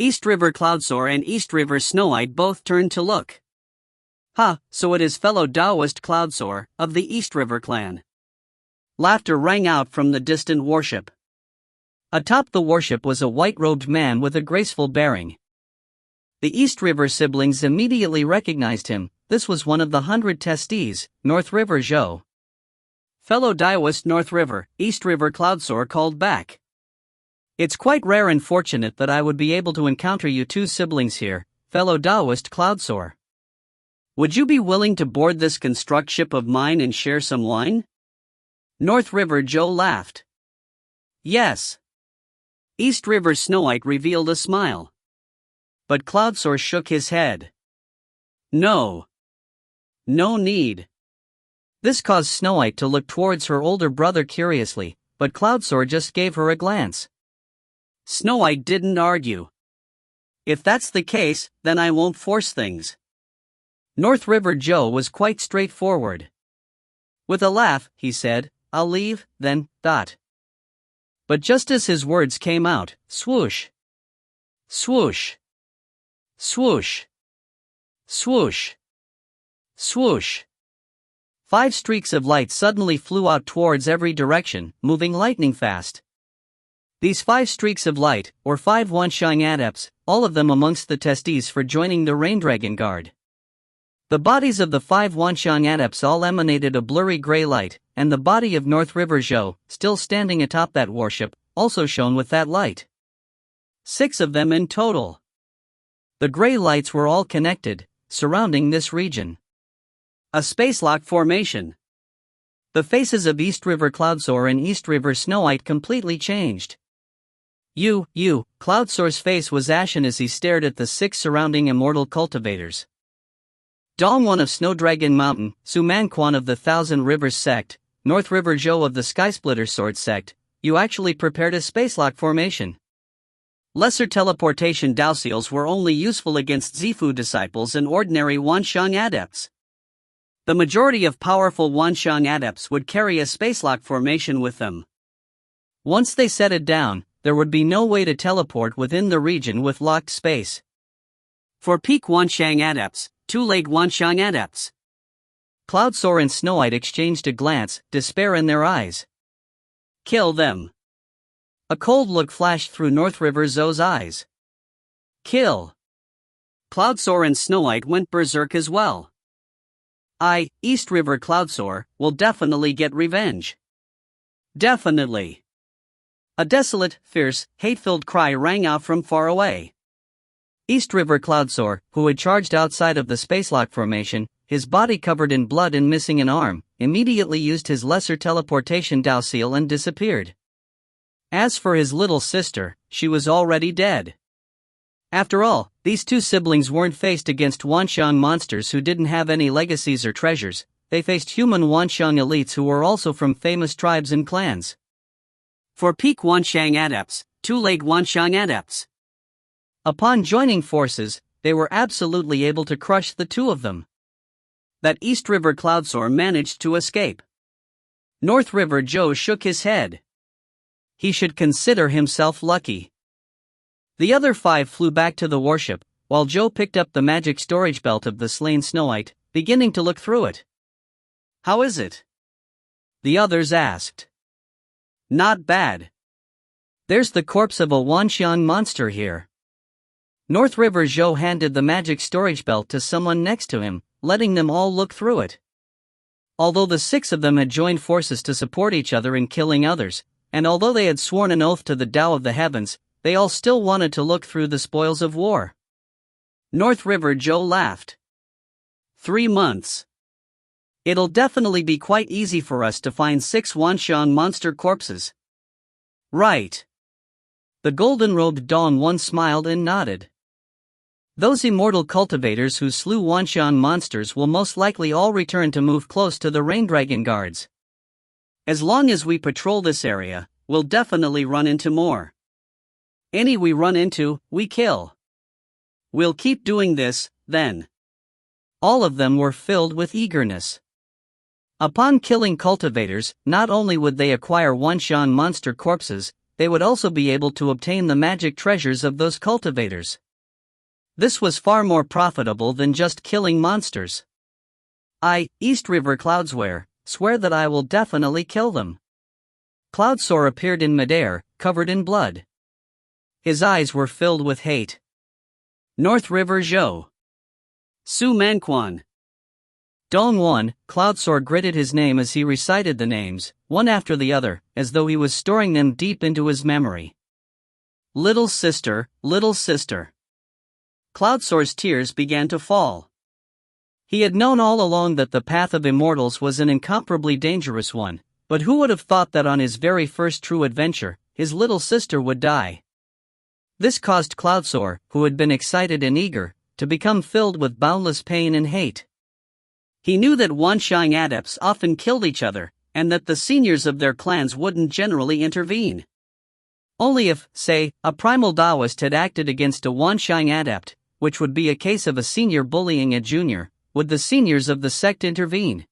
East River Cloudsoar and East River Snowite both turned to look. Ha, so it is fellow Taoist Cloudsoar, of the East River clan. Laughter rang out from the distant warship. Atop the warship was a white-robed man with a graceful bearing. The East River siblings immediately recognized him. This was one of the 100 testees, North River Zhou. Fellow Taoist North River, East River Cloudsoar called back. It's quite rare and fortunate that I would be able to encounter you two siblings here, fellow Taoist Cloudsoar. Would you be willing to board this construct ship of mine and share some wine? North River Zhou laughed. Yes. East River Snowite revealed a smile. But Cloudsoar shook his head. No. No need. This caused Snowite to look towards her older brother curiously, but Cloudsoar just gave her a glance. Snowite didn't argue. If that's the case, then I won't force things. North River Zhou was quite straightforward. With a laugh, he said, I'll leave, then, dot. But just as his words came out, swoosh. Swoosh. Swoosh. Swoosh. Swoosh. 5 streaks of light suddenly flew out towards every direction, moving lightning fast. These 5 streaks of light, or 5 Wanxiang adepts, all of them amongst the testees for joining the Rain Dragon Guard. The bodies of the 5 Wanxiang adepts all emanated a blurry gray light, and the body of North River Zhou, still standing atop that warship, also shone with that light. 6 of them in total. The gray lights were all connected, surrounding this region. A spacelock formation. The faces of East River Cloudsoar and East River Snowite completely changed. Cloudsoar's face was ashen as he stared at the 6 surrounding immortal cultivators. Dongwon of Snowdragon Mountain, Su Manquan of the Thousand Rivers sect, North River Zhou of the Skysplitter Sword sect, you actually prepared a spacelock formation. Lesser teleportation Dao were only useful against Zifu disciples and ordinary Wanxiang adepts. The majority of powerful Wanxiang adepts would carry a spacelock formation with them. Once they set it down, there would be no way to teleport within the region with locked space. For peak Wanxiang adepts, too late Wanxiang adepts. Cloudsoar and Snowite exchanged a glance, despair in their eyes. Kill them. A cold look flashed through North River Zhou's eyes. Kill. Cloudsoar and Snowite went berserk as well. East River Cloudsoar, will definitely get revenge. Definitely. A desolate, fierce, hate-filled cry rang out from far away. East River Cloudsoar, who had charged outside of the spacelock formation, his body covered in blood and missing an arm, immediately used his lesser teleportation Dao seal and disappeared. As for his little sister, she was already dead. After all, these two siblings weren't faced against Wanxiang monsters who didn't have any legacies or treasures, they faced human Wanxiang elites who were also from famous tribes and clans. For peak Wanxiang adepts, too late Wanxiang adepts. Upon joining forces, they were absolutely able to crush the two of them. That East River Cloudsoar managed to escape. North River Zhou shook his head. He should consider himself lucky. The other 5 flew back to the warship, while Zhou picked up the magic storage belt of the slain Snowite, beginning to look through it. How is it? The others asked. Not bad. There's the corpse of a Wanxiang monster here. North River Zhou handed the magic storage belt to someone next to him, letting them all look through it. Although the 6 of them had joined forces to support each other in killing others, and although they had sworn an oath to the Tao of the Heavens, they all still wanted to look through the spoils of war. North River Zhou laughed. 3 months. It'll definitely be quite easy for us to find 6 Wanxiang monster corpses. Right. The golden-robed Dongwon smiled and nodded. Those immortal cultivators who slew Wanxiang monsters will most likely all return to move close to the Rain Dragon Guards. As long as we patrol this area, we'll definitely run into more. Any we run into, we kill. We'll keep doing this, then. All of them were filled with eagerness. Upon killing cultivators, not only would they acquire Wanxiang monster corpses, they would also be able to obtain the magic treasures of those cultivators. This was far more profitable than just killing monsters. I, East River Cloudswear, swear that I will definitely kill them. Cloudsoar appeared in midair, covered in blood. His eyes were filled with hate. North River Zhou. Su Manquan. Dongwon, Cloudsoar gritted his name as he recited the names, one after the other, as though he was storing them deep into his memory. Little sister, little sister. Cloudsoar's tears began to fall. He had known all along that the path of Immortals was an incomparably dangerous one, but who would have thought that on his very first true adventure, his little sister would die? This caused Cloudsoar, who had been excited and eager, to become filled with boundless pain and hate. He knew that Wanxiang adepts often killed each other, and that the seniors of their clans wouldn't generally intervene. Only if, say, a primal Taoist had acted against a Wanxiang adept, which would be a case of a senior bullying a junior, would the seniors of the sect intervene.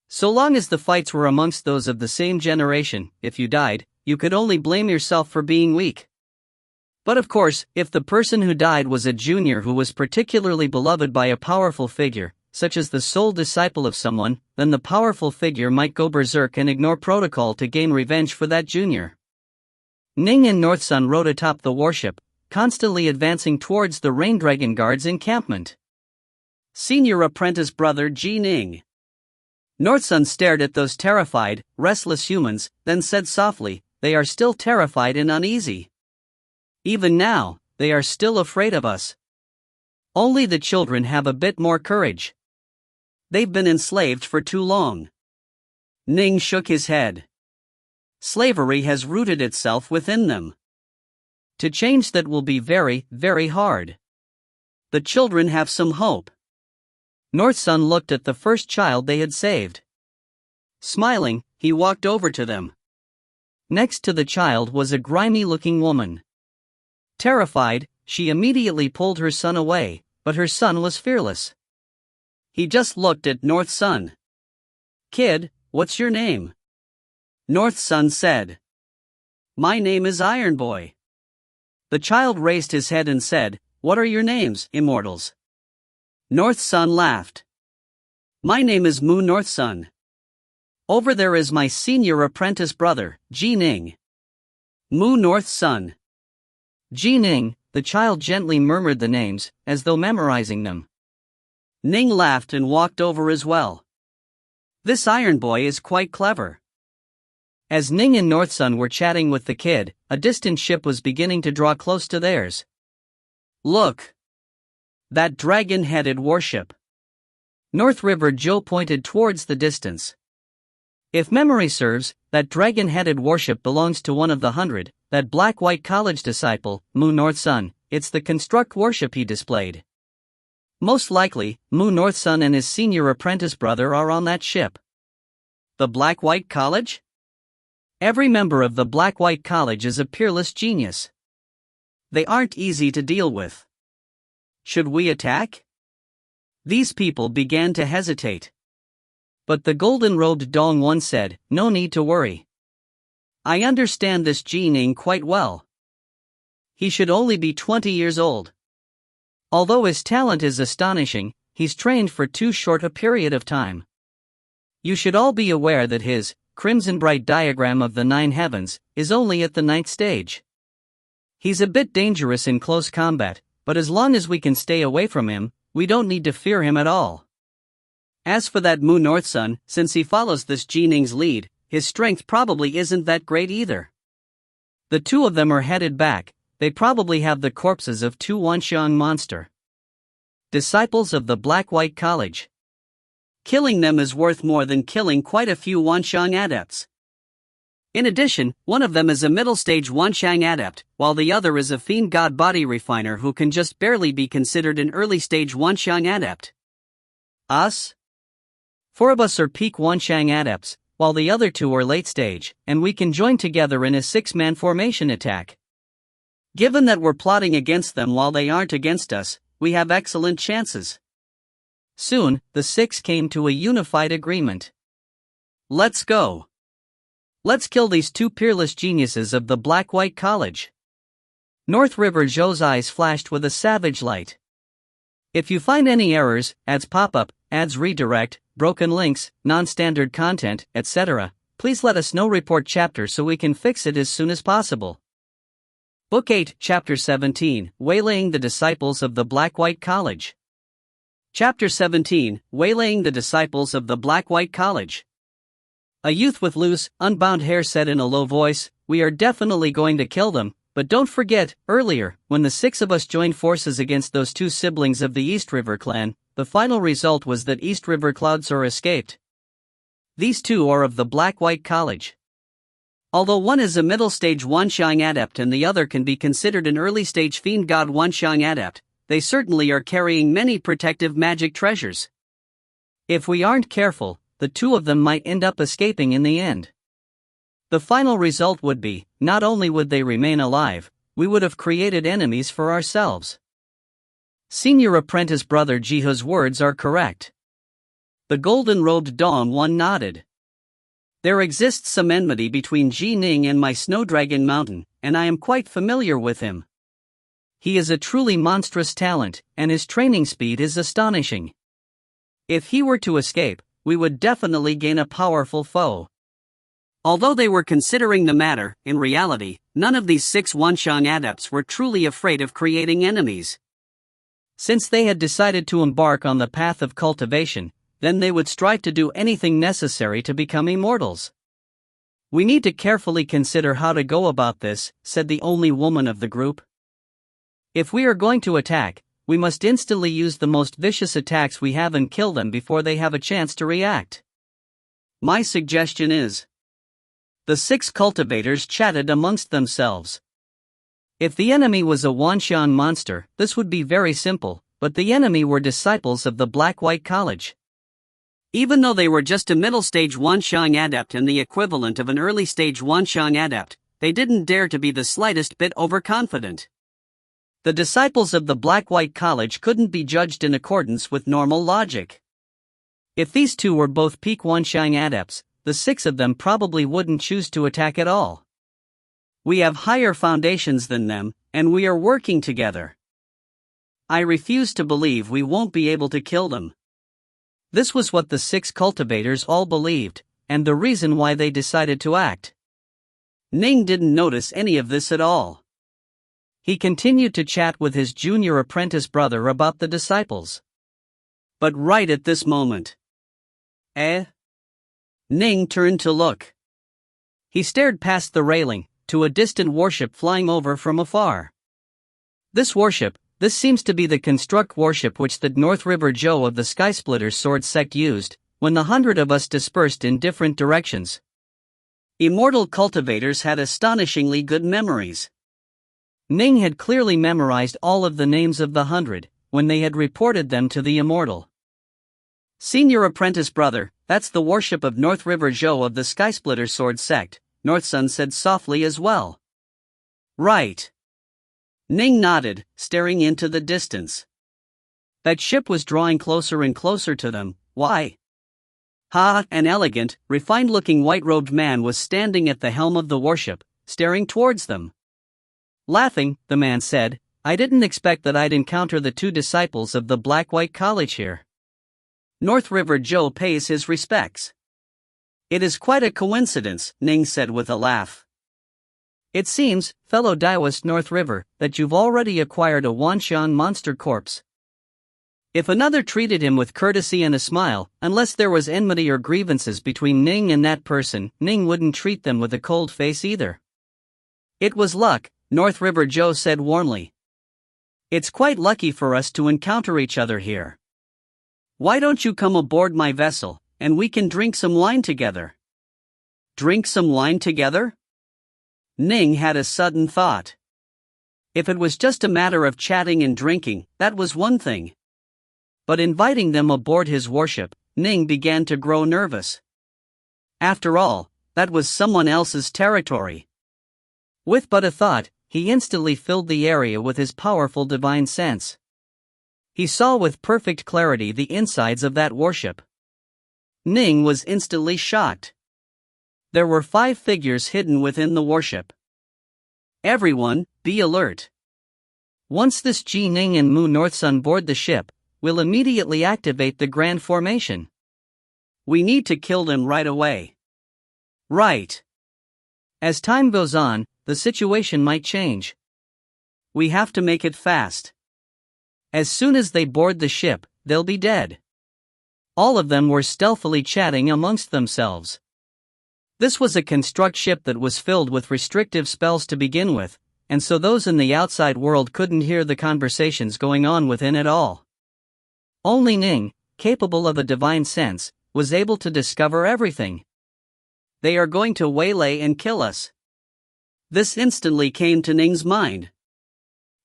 So long as the fights were amongst those of the same generation, if you died, you could only blame yourself for being weak. But of course, if the person who died was a junior who was particularly beloved by a powerful figure, such as the sole disciple of someone, then the powerful figure might go berserk and ignore protocol to gain revenge for that junior. Ning and Northsun rode atop the warship, constantly advancing towards the Rain Dragon Guard's encampment. Senior apprentice brother Ji Ning. Northsun stared at those terrified, restless humans, then said softly, "They are still terrified and uneasy. Even now, they are still afraid of us. Only the children have a bit more courage. They've been enslaved for too long." Ning shook his head. Slavery has rooted itself within them. To change that will be very, very hard. The children have some hope. Northsun looked at the first child they had saved. Smiling, he walked over to them. Next to the child was a grimy-looking woman. Terrified, she immediately pulled her son away, but her son was fearless. He just looked at Northsun. "Kid, what's your name?" Northsun said. "My name is Iron Boy." The child raised his head and said, "What are your names, Immortals?" Northsun laughed. "My name is Mu Northsun. Over there is my senior apprentice brother, Ji Ning." Mu Northsun. Ji Ning, the child gently murmured the names, as though memorizing them. Ning laughed and walked over as well. "This Iron Boy is quite clever." As Ning and Northsun were chatting with the kid, a distant ship was beginning to draw close to theirs. "Look! That dragon-headed warship." North River Joe pointed towards the distance. If memory serves, that dragon-headed warship belongs to one of the 100, that black-white college disciple, Mu Northsun. It's the construct warship he displayed. Most likely, Mu Northsun and his senior apprentice brother are on that ship. The Black-White College? Every member of the Black-White College is a peerless genius. They aren't easy to deal with. Should we attack? These people began to hesitate. But the golden-robed Dongwon said, "No need to worry. I understand this Ji Ning quite well. He should only be 20 years old. Although his talent is astonishing, he's trained for too short a period of time. You should all be aware that his crimson bright diagram of the 9 heavens is only at the 9th stage. He's a bit dangerous in close combat, but as long as we can stay away from him, we don't need to fear him at all. As for that Mu Northsun, since he follows this Ji Ning's lead, his strength probably isn't that great either. The two of them are headed back. They probably have the corpses of 2 Wanxiang monster disciples of the Black-White College. Killing them is worth more than killing quite a few Wanxiang adepts. In addition, one of them is a middle-stage Wanxiang adept, while the other is a fiend god body refiner who can just barely be considered an early-stage Wanxiang adept. Us? 4 of us are peak Wanxiang adepts, while the other 2 are late-stage, and we can join together in a 6-man formation attack. Given that we're plotting against them while they aren't against us, we have excellent chances." Soon, the 6 came to a unified agreement. "Let's go. Let's kill these two peerless geniuses of the Black-White College. North River Zhou's eyes flashed with a savage light. If you find any errors, ads pop up, ads redirect, broken links, non-standard content, etc., please let us know. Report chapter so we can fix it as soon as possible. Book 8, Chapter 17, Waylaying the Disciples of the Black-White College. Chapter 17, Waylaying the Disciples of the Black-White College. A youth with loose, unbound hair said in a low voice, "We are definitely going to kill them, but don't forget, earlier, when the 6 of us joined forces against those 2 siblings of the East River clan, the final result was that East River Cloudsor escaped. These 2 are of the Black-White College. Although one is a middle-stage Wanxiang adept and the other can be considered an early-stage fiend god Wanxiang adept, they certainly are carrying many protective magic treasures. If we aren't careful, the 2 of them might end up escaping in the end. The final result would be, not only would they remain alive, we would have created enemies for ourselves." Senior apprentice brother Jihu's words are correct. The golden-robed Dong One nodded. "There exists some enmity between Ning and my Snowdragon Mountain, and I am quite familiar with him. He is a truly monstrous talent, and his training speed is astonishing. If he were to escape, we would definitely gain a powerful foe." Although they were considering the matter, in reality, none of these 6 Wanxiang adepts were truly afraid of creating enemies. Since they had decided to embark on the path of cultivation, then they would strive to do anything necessary to become immortals. "We need to carefully consider how to go about this," said the only woman of the group. "If we are going to attack, we must instantly use the most vicious attacks we have and kill them before they have a chance to react. My suggestion is..." The 6 cultivators chatted amongst themselves. If the enemy was a Wanxiang monster, this would be very simple, but the enemy were disciples of the Black-White College. Even though they were just a middle-stage Wanxiang adept and the equivalent of an early-stage Wanxiang adept, they didn't dare to be the slightest bit overconfident. The disciples of the Black-White College couldn't be judged in accordance with normal logic. If these 2 were both peak Wanxiang adepts, the 6 of them probably wouldn't choose to attack at all. "We have higher foundations than them, and we are working together. I refuse to believe we won't be able to kill them." This was what the 6 cultivators all believed, and the reason why they decided to act. Ning didn't notice any of this at all. He continued to chat with his junior apprentice brother about the disciples. But right at this moment, Ning turned to look. He stared past the railing, to a distant warship flying over from afar. This seems to be the construct warship which the North River Zhou of the Skysplitter Sword sect used, when the 100 of us dispersed in different directions. Immortal cultivators had astonishingly good memories. Ning had clearly memorized all of the names of the 100, when they had reported them to the Immortal. "Senior apprentice brother, that's the warship of North River Zhou of the Skysplitter Sword sect," Northsun said softly as well. "Right." Ning nodded, staring into the distance. That ship was drawing closer and closer to them. Why? An elegant, refined-looking white-robed man was standing at the helm of the warship, staring towards them. Laughing, the man said, "I didn't expect that I'd encounter the 2 disciples of the Black-White College here. North River Zhou pays his respects." "It is quite a coincidence," Ning said with a laugh. "It seems, fellow Daoist North River, that you've already acquired a Wanxiang monster corpse." If another treated him with courtesy and a smile, unless there was enmity or grievances between Ning and that person, Ning wouldn't treat them with a cold face either. "It was luck," North River Zhou said warmly. "It's quite lucky for us to encounter each other here. Why don't you come aboard my vessel, and we can drink some wine together?" "Drink some wine together?" Ning had a sudden thought. If it was just a matter of chatting and drinking, that was one thing. But inviting them aboard his warship, Ning began to grow nervous. After all, that was someone else's territory. With but a thought, he instantly filled the area with his powerful divine sense. He saw with perfect clarity the insides of that warship. Ning was instantly shocked. There were 5 figures hidden within the warship. Everyone, be alert. Once this Ning and Mu Northsun board the ship, we'll immediately activate the Grand Formation. We need to kill them right away. Right. As time goes on, the situation might change. We have to make it fast. As soon as they board the ship, they'll be dead. All of them were stealthily chatting amongst themselves. This was a construct ship that was filled with restrictive spells to begin with, and so those in the outside world couldn't hear the conversations going on within at all. Only Ning, capable of a divine sense, was able to discover everything. They are going to waylay and kill us. This instantly came to Ning's mind.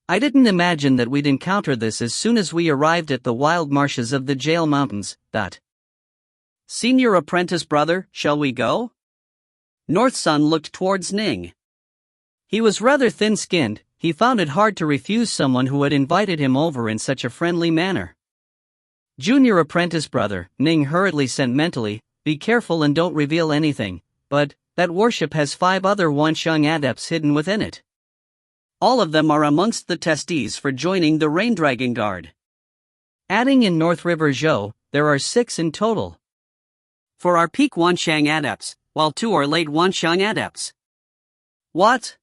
I didn't imagine that we'd encounter this as soon as we arrived at the wild marshes of the Jail Mountains. Senior apprentice brother, shall we go? Northsun looked towards Ning. He was rather thin-skinned. He found it hard to refuse someone who had invited him over in such a friendly manner. Junior apprentice brother, Ning hurriedly sent mentally, be careful and don't reveal anything, but that warship has 5 other Wanxiang adepts hidden within it. All of them are amongst the testees for joining the Rain Dragon Guard. Adding in North River Zhou, there are 6 in total. For our peak Wanxiang adepts, while 2 are late Wanxiang adepts. What?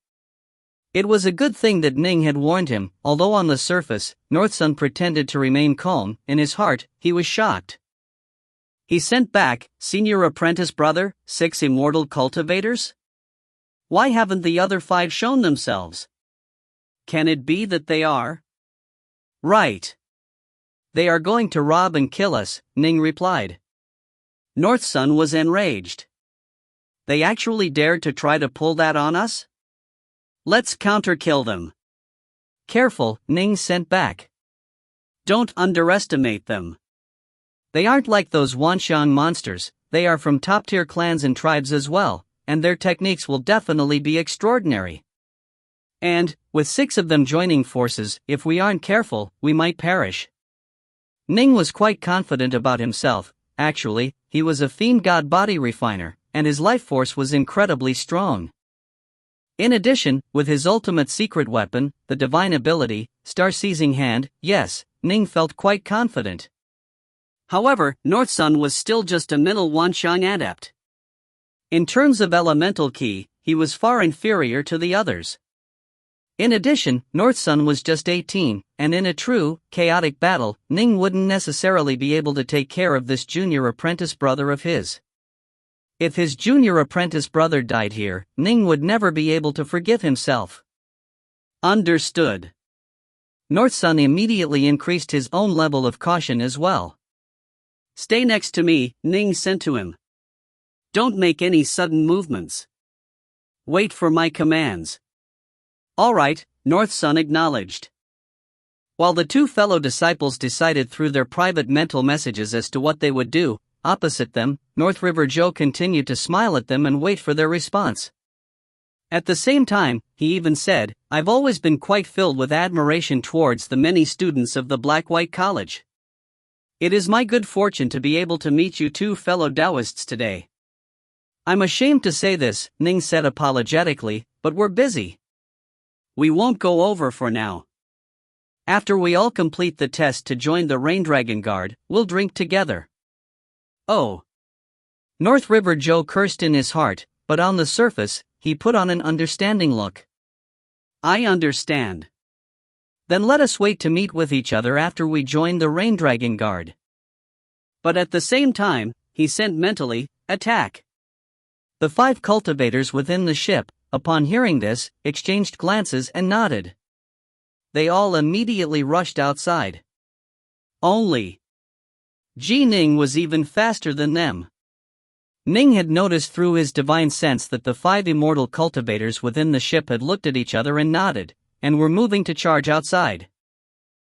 It was a good thing that Ning had warned him, although on the surface, Northsun pretended to remain calm. In his heart, he was shocked. He sent back, senior apprentice brother, 6 immortal cultivators? Why haven't the other 5 shown themselves? Can it be that they are? Right. They are going to rob and kill us, Ning replied. Northsun was enraged. They actually dared to try to pull that on us? Let's counter-kill them. Careful, Ning sent back. Don't underestimate them. They aren't like those Wanxiang monsters, they are from top-tier clans and tribes as well, and their techniques will definitely be extraordinary. And, with 6 of them joining forces, if we aren't careful, we might perish. Ning was quite confident about himself. Actually, he was a fiend god body refiner, and his life force was incredibly strong. In addition, with his ultimate secret weapon, the divine ability, Star-Seizing Hand, yes, Ning felt quite confident. However, Northsun was still just a middle Wanxiang adept. In terms of elemental ki, he was far inferior to the others. In addition, Northsun was just 18, and in a true, chaotic battle, Ning wouldn't necessarily be able to take care of this junior apprentice brother of his. If his junior apprentice brother died here, Ning would never be able to forgive himself. Understood. Northsun immediately increased his own level of caution as well. Stay next to me, Ning sent to him. Don't make any sudden movements. Wait for my commands. All right, Northsun acknowledged. While the 2 fellow disciples decided through their private mental messages as to what they would do, opposite them, North River Zhou continued to smile at them and wait for their response. At the same time, he even said, I've always been quite filled with admiration towards the many students of the Black-White College. It is my good fortune to be able to meet you 2 fellow Taoists today. I'm ashamed to say this, Ning said apologetically, but we're busy. We won't go over for now. After we all complete the test to join the Rain Dragon Guard, we'll drink together. Oh. North River Zhou cursed in his heart, but on the surface, he put on an understanding look. I understand. Then let us wait to meet with each other after we join the Rain Dragon Guard. But at the same time, he sent mentally, attack. The 5 cultivators within the ship, upon hearing this, exchanged glances and nodded. They all immediately rushed outside. Only Ning was even faster than them. Ning had noticed through his divine sense that the 5 immortal cultivators within the ship had looked at each other and nodded, and were moving to charge outside.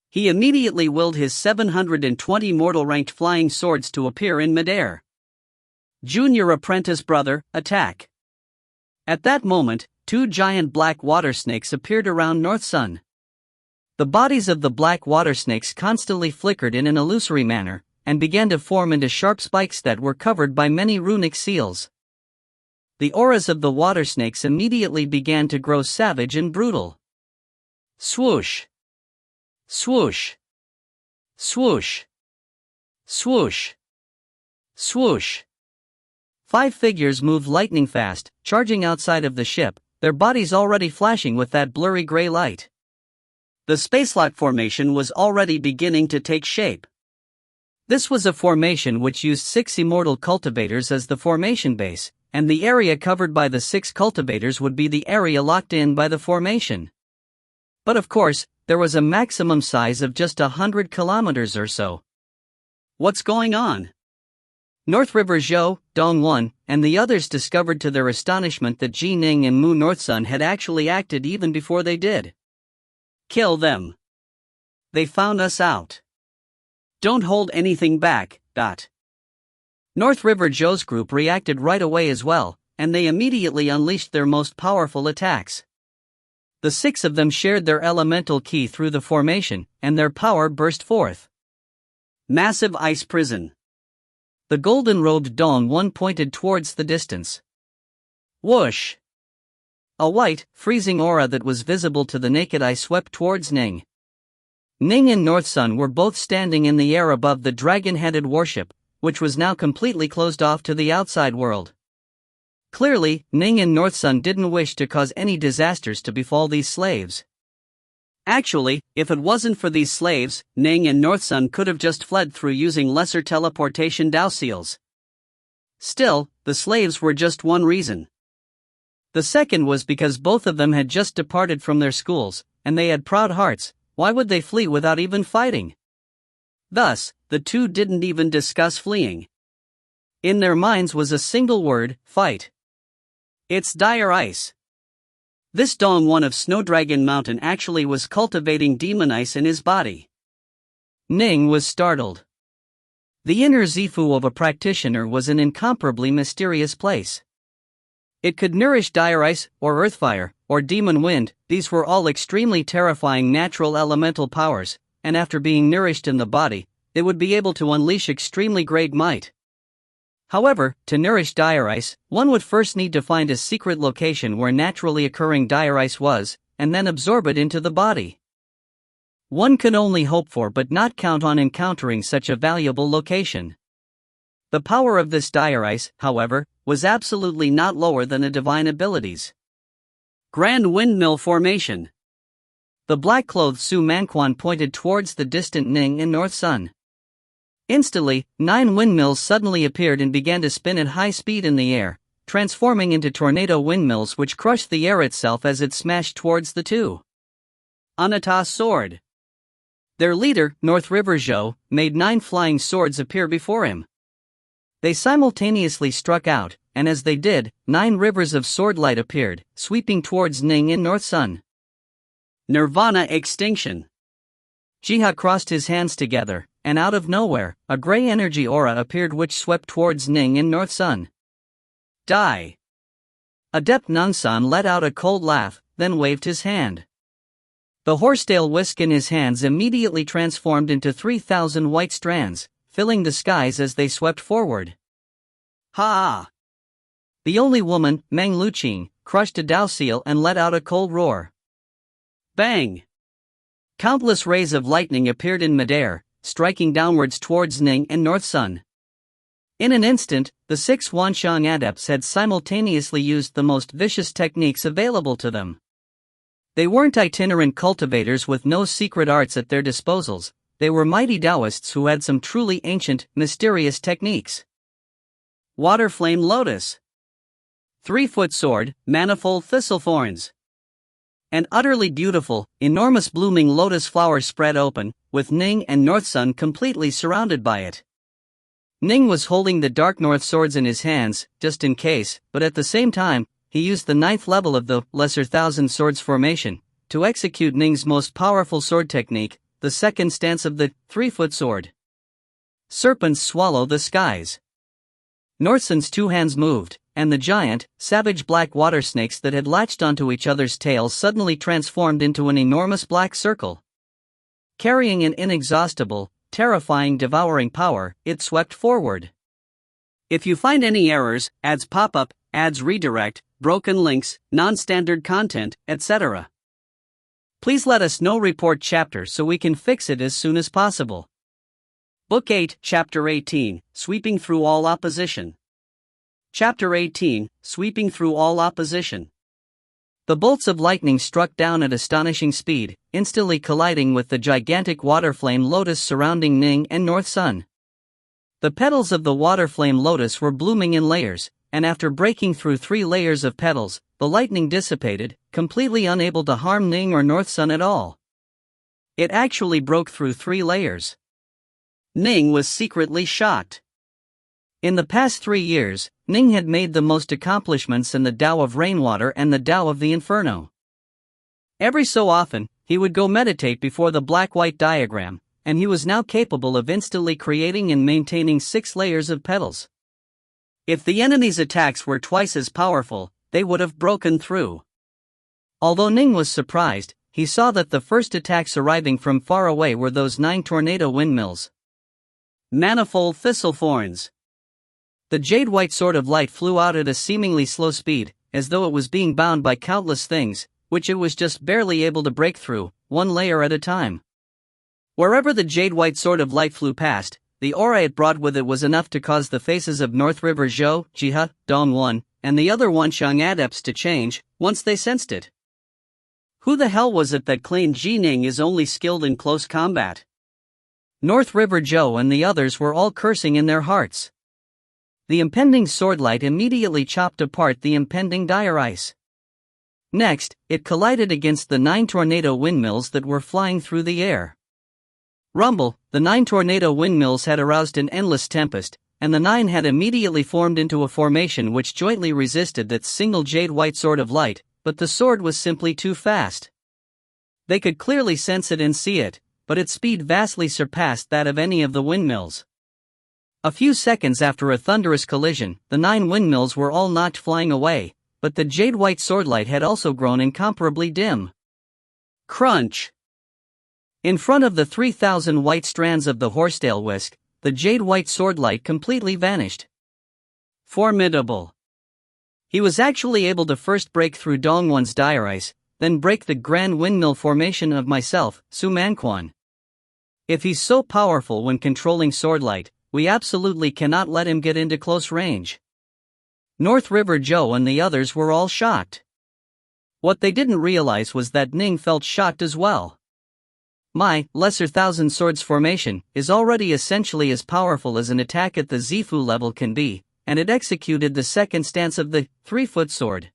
He immediately willed his 720 mortal-ranked flying swords to appear in midair. Junior apprentice brother, attack. At that moment, 2 giant black water snakes appeared around Northsun. The bodies of the black water snakes constantly flickered in an illusory manner, and began to form into sharp spikes that were covered by many runic seals. the auras of the water snakes immediately began to grow savage and brutal. Swoosh! Swoosh! Swoosh! Swoosh! Swoosh! 5 figures moved lightning fast, charging outside of the ship, their bodies already flashing with that blurry gray light. The spacelock formation was already beginning to take shape. This was a formation which used 6 immortal cultivators as the formation base, and the area covered by the 6 cultivators would be the area locked in by the formation. But of course, there was a maximum size of just 100 kilometers or so. What's going on? North River Zhou, Dong1, and the others discovered to their astonishment that Ji Ning and Mu Northsun had actually acted even before they did. Kill them. They found us out. Don't hold anything back. North River Zhou's group reacted right away as well, and they immediately unleashed their most powerful attacks. The 6 of them shared their elemental ki through the formation, and their power burst forth. Massive ice prison. The golden-robed Dong1 pointed towards the distance. Whoosh! A white, freezing aura that was visible to the naked eye swept towards Ning. Ning and Northsun were both standing in the air above the dragon-headed warship, which was now completely closed off to the outside world. Clearly, Ning and Northsun didn't wish to cause any disasters to befall these slaves. Actually, if it wasn't for these slaves, Ning and Northsun could have just fled through using lesser teleportation Dao seals. Still, the slaves were just one reason. The second was because both of them had just departed from their schools, and they had proud hearts. Why would they flee without even fighting? Thus, the two didn't even discuss fleeing. In their minds was a single word: fight. It's dire ice. This Dong1 of Snowdragon Mountain actually was cultivating demon ice in his body. Ning was startled. The inner Zifu of a practitioner was an incomparably mysterious place. It could nourish dire ice, or earthfire, or demon wind. These were all extremely terrifying natural elemental powers, and after being nourished in the body, they would be able to unleash extremely great might. However, to nourish dire ice, one would first need to find a secret location where naturally occurring dire ice was, and then absorb it into the body. One could only hope for but not count on encountering such a valuable location. The power of this dire ice, however, was absolutely not lower than a divine abilities. Grand Windmill Formation. The black-clothed Su Manquan pointed towards the distant Ning and Northsun. Instantly, 9 windmills suddenly appeared and began to spin at high speed in the air, transforming into tornado windmills which crushed the air itself as it smashed towards the two. Anata's sword. Their leader, North River Zhou, made 9 flying swords appear before him. They simultaneously struck out, and as they did, 9 rivers of sword light appeared, sweeping towards Ning and Northsun. Nirvana Extinction. Jiha crossed his hands together, and out of nowhere, a gray energy aura appeared which swept towards Ning and Northsun. Die! Adept Nunsan let out a cold laugh, then waved his hand. The horsetail whisk in his hands immediately transformed into 3,000 white strands, filling the skies as they swept forward. Ha! The only woman, Meng Luqing, crushed a Dao seal and let out a cold roar. Bang! Countless rays of lightning appeared in midair, striking downwards towards Ning and Northsun. In an instant, the 6 Wanshang adepts had simultaneously used the most vicious techniques available to them. They weren't itinerant cultivators with no secret arts at their disposals, they were mighty Taoists who had some truly ancient, mysterious techniques. Water Flame Lotus. 3-foot sword, manifold thistlethorns. An utterly beautiful, enormous blooming lotus flower spread open, with Ning and Northsun completely surrounded by it. Ning was holding the Dark North swords in his hands, just in case, but at the same time, he used the 9th level of the Lesser Thousand Swords formation to execute Ning's most powerful sword technique, the second stance of the 3-foot sword. Serpents swallow the skies. Northsun's 2 hands moved, and the giant, savage black water snakes that had latched onto each other's tails suddenly transformed into an enormous black circle. Carrying an inexhaustible, terrifying devouring power, it swept forward. If you find any errors, ads pop up, ads redirect, broken links, non-standard content, etc. Please let us know report chapter so we can fix it as soon as possible. Book 8, Chapter 18, Sweeping Through All Opposition. Chapter 18, Sweeping Through All Opposition. The bolts of lightning struck down at astonishing speed, instantly colliding with the gigantic water flame lotus surrounding Ning and North Sun. The petals of the water flame lotus were blooming in layers, and after breaking through 3 layers of petals, the lightning dissipated, completely unable to harm Ning or North Sun at all. It actually broke through 3 layers. Ning was secretly shocked. In the past 3 years, Ning had made the most accomplishments in the Tao of Rainwater and the Tao of the Inferno. Every so often, he would go meditate before the black-white diagram, and he was now capable of instantly creating and maintaining 6 layers of petals. If the enemy's attacks were twice as powerful, they would have broken through. Although Ning was surprised, he saw that the first attacks arriving from far away were those 9 tornado windmills. Manifold thistlethorns. The jade-white sword of light flew out at a seemingly slow speed, as though it was being bound by countless things, which it was just barely able to break through, 1 layer at a time. Wherever the jade-white sword of light flew past, the aura it brought with it was enough to cause the faces of North River Zhou, Jihe, Dongwon, and the other Wanxiang adepts to change, once they sensed it. Who the hell was it that claimed Ji Ning is only skilled in close combat? North River Zhou and the others were all cursing in their hearts. The impending swordlight immediately chopped apart the impending dire ice. Next, it collided against the 9 tornado windmills that were flying through the air. Rumble, the 9 tornado windmills had aroused an endless tempest, and the 9 had immediately formed into a formation which jointly resisted that single jade-white sword of light, but the sword was simply too fast. They could clearly sense it and see it, but its speed vastly surpassed that of any of the windmills. A few seconds after a thunderous collision, the 9 windmills were all knocked flying away, but the jade-white swordlight had also grown incomparably dim. Crunch! In front of the 3,000 white strands of the horsetail whisk, the jade-white swordlight completely vanished. Formidable. He was actually able to first break through Dongwon's dire ice, then break the grand windmill formation of myself, Su Manquan. If he's so powerful when controlling swordlight, we absolutely cannot let him get into close range. North River Zhou and the others were all shocked. What they didn't realize was that Ning felt shocked as well. My lesser thousand swords formation is already essentially as powerful as an attack at the Zifu level can be, and it executed the second stance of the 3-foot sword.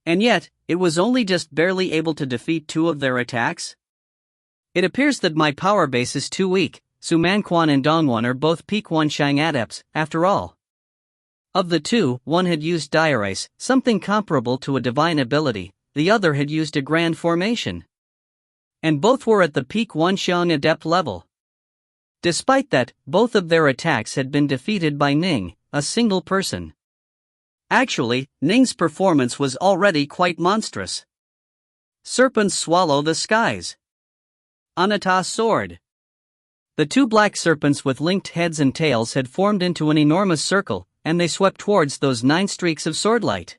And yet, it was only just barely able to defeat 2 of their attacks? It appears that my power base is too weak. Su Manquan and Dongwon are both peak Wanxiang adepts, after all. Of the 2, one had used dire ice, something comparable to a divine ability, the other had used a grand formation. And both were at the peak Wanxiang adept level. Despite that, both of their attacks had been defeated by Ning, a single person. Actually, Ning's performance was already quite monstrous. Serpents swallow the skies. Anata sword. The 2 black serpents with linked heads and tails had formed into an enormous circle, and they swept towards those 9 streaks of swordlight.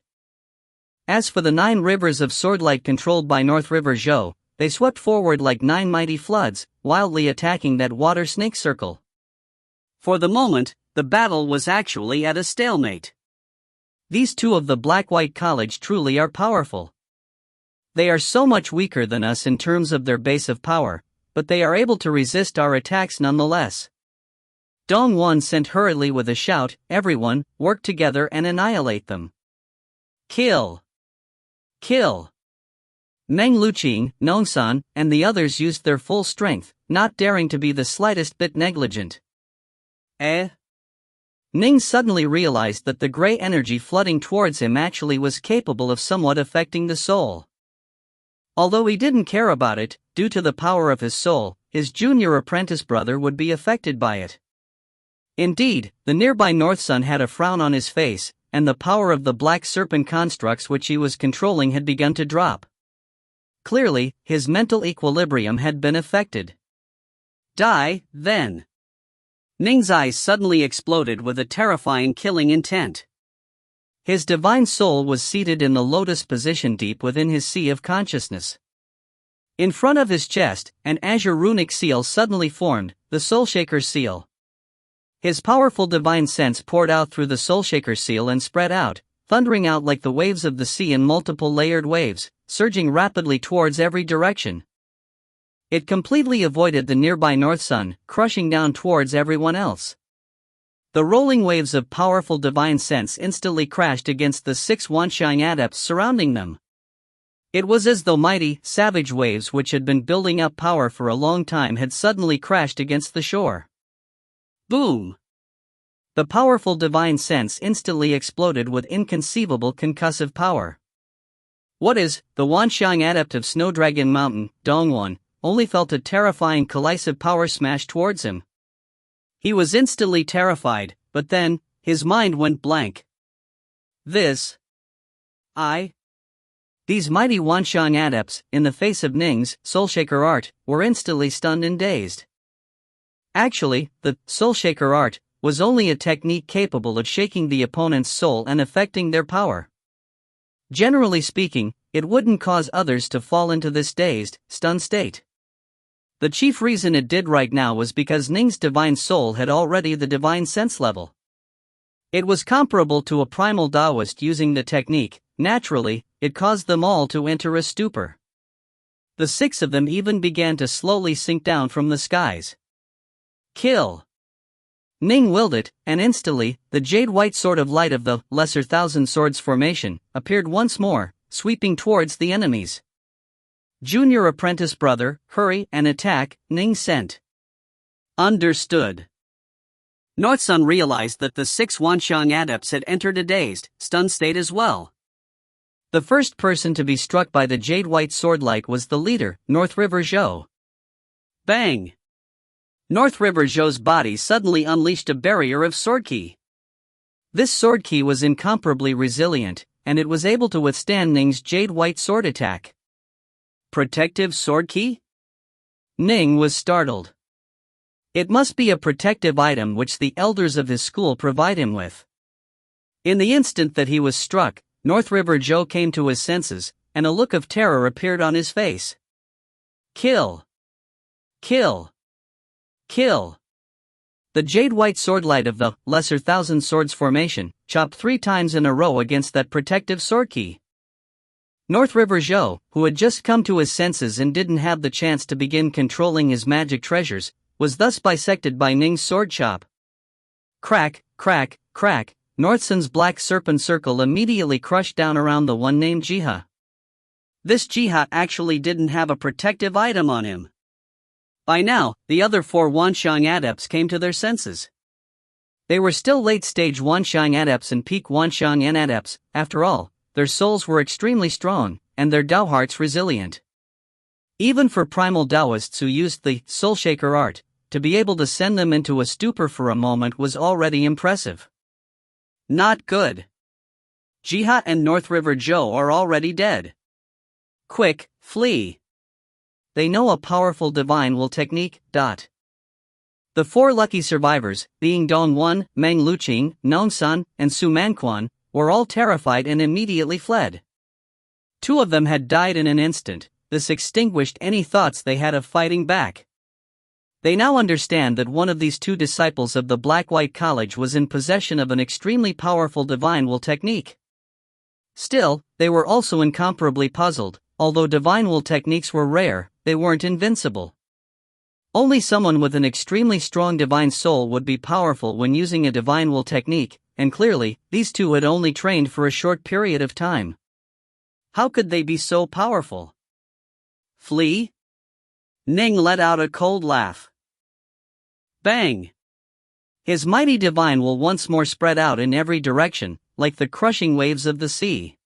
As for the 9 rivers of swordlight controlled by North River Zhou, they swept forward like 9 mighty floods, wildly attacking that water snake circle. For the moment, the battle was actually at a stalemate. These 2 of the Black-White College truly are powerful. They are so much weaker than us in terms of their base of power, but they are able to resist our attacks nonetheless. Dongwon sent hurriedly with a shout, "Everyone, work together and annihilate them. Kill! Kill!" Meng Luqing, Nongsan, and the others used their full strength, not daring to be the slightest bit negligent. Ning suddenly realized that the gray energy flooding towards him actually was capable of somewhat affecting the soul. Although he didn't care about it, due to the power of his soul, his junior apprentice brother would be affected by it. Indeed, the nearby North Sun had a frown on his face, and the power of the black serpent constructs which he was controlling had begun to drop. Clearly, his mental equilibrium had been affected. Die, then. Ning's eyes suddenly exploded with a terrifying killing intent. His divine soul was seated in the lotus position deep within his sea of consciousness. In front of his chest, an azure runic seal suddenly formed, the Soulshaker's seal. His powerful divine sense poured out through the Soulshaker's seal and spread out, thundering out like the waves of the sea in multiple layered waves, surging rapidly towards every direction. It completely avoided the nearby North Sun, crushing down towards everyone else. The rolling waves of powerful divine sense instantly crashed against the 6 Wanxiang adepts surrounding them. It was as though mighty, savage waves which had been building up power for a long time had suddenly crashed against the shore. Boom! The powerful divine sense instantly exploded with inconceivable concussive power. What is, the Wanxiang adept of Snow Dragon Mountain, Dongwon, only felt a terrifying collisive power smash towards him. He was instantly terrified, but then, his mind went blank. These mighty Wanxiang adepts, in the face of Ning's Soulshaker art, were instantly stunned and dazed. Actually, the Soulshaker art was only a technique capable of shaking the opponent's soul and affecting their power. Generally speaking, it wouldn't cause others to fall into this dazed, stunned state. The chief reason it did right now was because Ning's divine soul had already the divine sense level. It was comparable to a primal Taoist using the technique. Naturally, it caused them all to enter a stupor. The 6 of them even began to slowly sink down from the skies. Kill! Ning willed it, and instantly, the jade-white sword of light of the Lesser Thousand Swords formation appeared once more, sweeping towards the enemies. Junior apprentice brother, hurry and attack, Ning sent. Understood. North Sun realized that the 6 Wanxiang adepts had entered a dazed, stunned state as well. The first person to be struck by the jade-white swordlight was the leader, North River Zhou. Bang! North River Zhou's body suddenly unleashed a barrier of sword ki. This sword ki was incomparably resilient, and it was able to withstand Ning's jade-white sword attack. Protective sword ki? Ning was startled. It must be a protective item which the elders of his school provide him with. In the instant that he was struck, North River Zhou came to his senses, and a look of terror appeared on his face. Kill! Kill! Kill! The jade-white swordlight of the Lesser Thousand Swords formation chopped 3 times in a row against that protective sword ki. North River Zhou, who had just come to his senses and didn't have the chance to begin controlling his magic treasures, was thus bisected by Ning's sword chop. Crack, crack, crack! North Sun's black serpent circle immediately crushed down around the one named Jiha. This Jiha actually didn't have a protective item on him. By now, the other 4 Wanxiang adepts came to their senses. They were still late-stage Wanxiang adepts and peak Wanxiang adepts. After all, their souls were extremely strong, and their Dao hearts resilient. Even for primal Taoists who used the Soulshaker art, to be able to send them into a stupor for a moment was already impressive. Not good. Jiha and North River Zhou are already dead. Quick, flee. They know a powerful divine will technique. The 4 lucky survivors, being Dongwon, Meng Luqing, Nongsan, and Su Manquan, were all terrified and immediately fled. 2 of them had died in an instant. This extinguished any thoughts they had of fighting back. They now understand that one of these 2 disciples of the Black-White College was in possession of an extremely powerful divine will technique. Still, they were also incomparably puzzled. Although divine will techniques were rare, they weren't invincible. Only someone with an extremely strong divine soul would be powerful when using a divine will technique, and clearly, these 2 had only trained for a short period of time. How could they be so powerful? Flee? Ning let out a cold laugh. Bang! His mighty divine will once more spread out in every direction, like the crushing waves of the sea.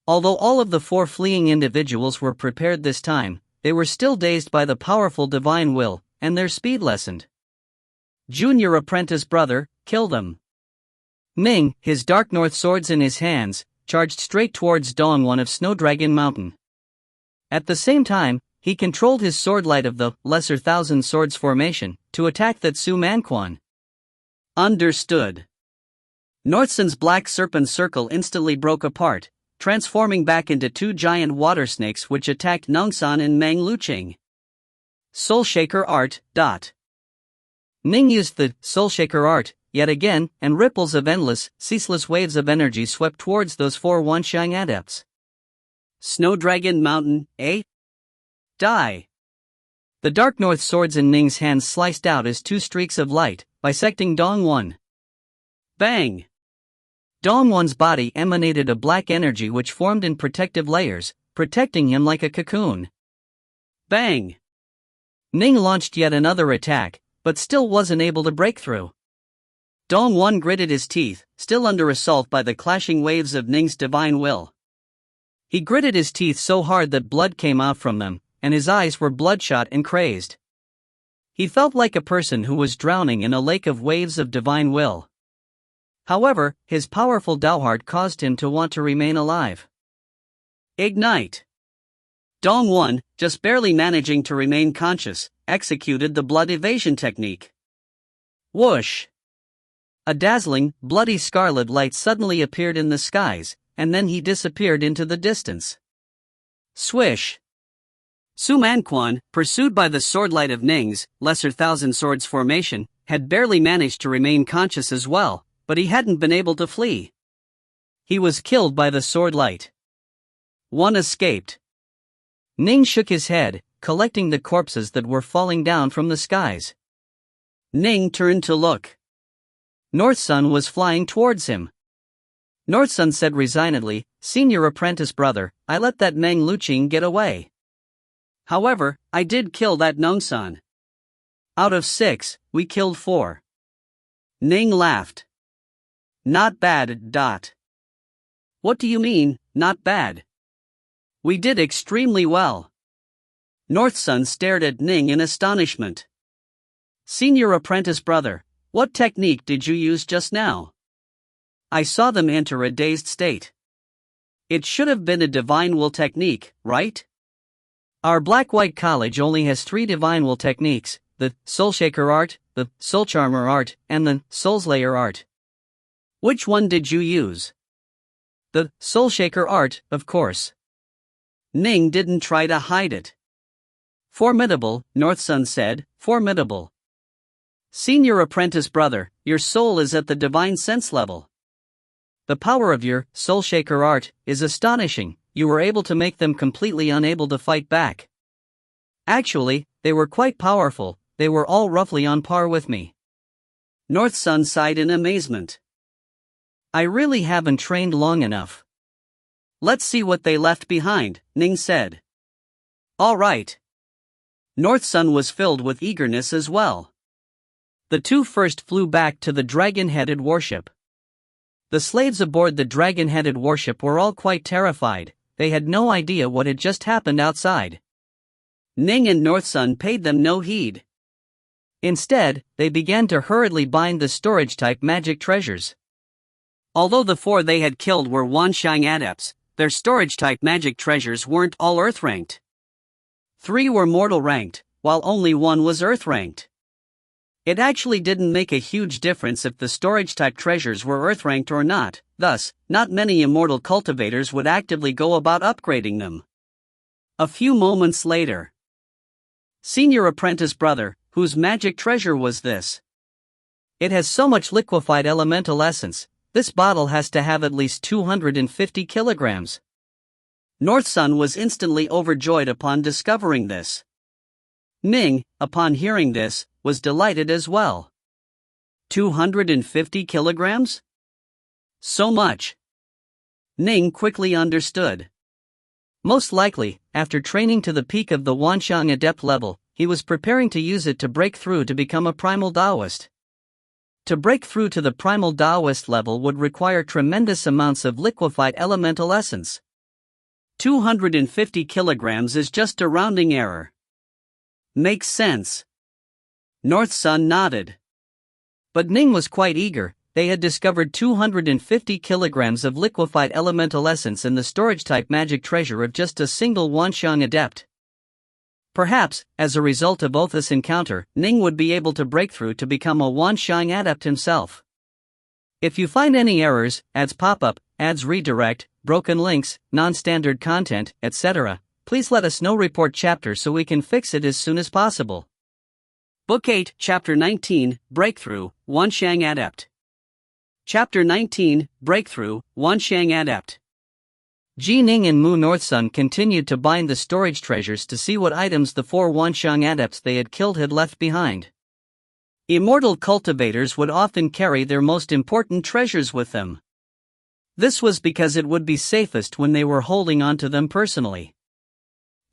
Although all of the 4 fleeing individuals were prepared this time, they were still dazed by the powerful divine will, and their speed lessened. Junior apprentice brother, kill them. Ning, his dark north swords in his hands, charged straight towards Dongwon of Snow Dragon Mountain. At the same time, he controlled his swordlight of the Lesser Thousand Swords formation to attack that Su Manquan. Understood. Northsun's black serpent circle instantly broke apart, transforming back into two giant water snakes which attacked Nongsan and Meng Luqing. Soul Shaker Art. Ning used the Soul Shaker Art yet again, and ripples of endless, ceaseless waves of energy swept towards those four Wanxiang adepts. Snow Dragon Mountain, eh? Die! The Dark North swords in Ning's hands sliced out as two streaks of light, bisecting Dongwon. Bang! Dongwon's body emanated a black energy which formed in protective layers, protecting him like a cocoon. Bang! Ning launched yet another attack, but still wasn't able to break through. Dongwon gritted his teeth, still under assault by the clashing waves of Ning's divine will. He gritted his teeth so hard that blood came out from them, and his eyes were bloodshot and crazed. He felt like a person who was drowning in a lake of waves of divine will. However, his powerful Daoheart caused him to want to remain alive. Ignite! Dongwon, just barely managing to remain conscious, executed the blood evasion technique. Whoosh! A dazzling, bloody scarlet light suddenly appeared in the skies, and then he disappeared into the distance. Swish! Su Manquan, pursued by the swordlight of Ning's Lesser Thousand Swords formation, had barely managed to remain conscious as well, but he hadn't been able to flee. He was killed by the swordlight. One escaped. Ning shook his head, collecting the corpses that were falling down from the skies. Ning turned to look. Northsun was flying towards him. Northsun said resignedly, "Senior apprentice brother, I let that Meng Luqing get away. However, I did kill that Nongsan. Out of 6, we killed 4. Ning laughed. Not bad. What do you mean, not bad? We did extremely well. Northsun stared at Ning in astonishment. Senior apprentice brother, what technique did you use just now? I saw them enter a dazed state. It should have been a divine will technique, right? Our Black-White College only has 3 divine will techniques, the Soul Shaker Art, the Soul Charmer Art, and the Soulslayer Art. Which one did you use? The Soul Shaker Art, of course. Ning didn't try to hide it. Formidable, Northsun said, formidable. Senior apprentice brother, your soul is at the divine sense level. The power of your Soul Shaker Art is astonishing. You were able to make them completely unable to fight back. Actually, they were quite powerful, they were all roughly on par with me. Northsun sighed in amazement. I really haven't trained long enough. Let's see what they left behind, Ning said. All right. Northsun was filled with eagerness as well. The 2 first flew back to the dragon-headed warship. The slaves aboard the dragon-headed warship were all quite terrified. They had no idea what had just happened outside. Ning and Northsun paid them no heed. Instead, they began to hurriedly bind the storage-type magic treasures. Although the 4 they had killed were Wanxiang adepts, their storage-type magic treasures weren't all Earth-ranked. 3 were mortal-ranked, while only 1 was Earth-ranked. It actually didn't make a huge difference if the storage-type treasures were Earth-ranked or not, thus, not many immortal cultivators would actively go about upgrading them. A few moments later. Senior apprentice brother, whose magic treasure was this? It has so much liquefied elemental essence, this bottle has to have at least 250 kilograms. Northsun was instantly overjoyed upon discovering this. Ning, upon hearing this, was delighted as well. 250 kilograms? So much. Ning quickly understood. Most likely, after training to the peak of the Wanxiang Adept level, he was preparing to use it to break through to become a primal Taoist. To break through to the primal Taoist level would require tremendous amounts of liquefied elemental essence. 250 kilograms is just a rounding error. Makes sense. Northsun nodded. But Ning was quite eager. They had discovered 250 kilograms of liquefied elemental essence in the storage-type magic treasure of just a single Wanxiang adept. Perhaps, as a result of Othis' encounter, Ning would be able to break through to become a Wanxiang adept himself. If you find any errors, ads pop up, ads redirect, broken links, non-standard content, etc., please let us know. Report chapter so we can fix it as soon as possible. Book 8, Chapter 19, Breakthrough, Wanxiang Adept. Chapter 19, Breakthrough, Wanxiang Adept. Ning and Mu Northsun continued to bind the storage treasures to see what items the 4 Wanxiang adepts they had killed had left behind. Immortal cultivators would often carry their most important treasures with them. This was because it would be safest when they were holding onto them personally.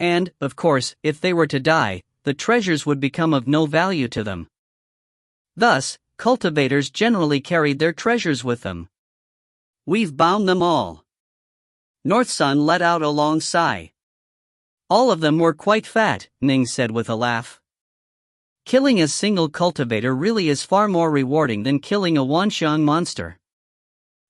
And, of course, if they were to die, the treasures would become of no value to them. Thus, cultivators generally carried their treasures with them. We've bound them all. Northsun let out a long sigh. All of them were quite fat, Ning said with a laugh. Killing a single cultivator really is far more rewarding than killing a Wanxiang monster.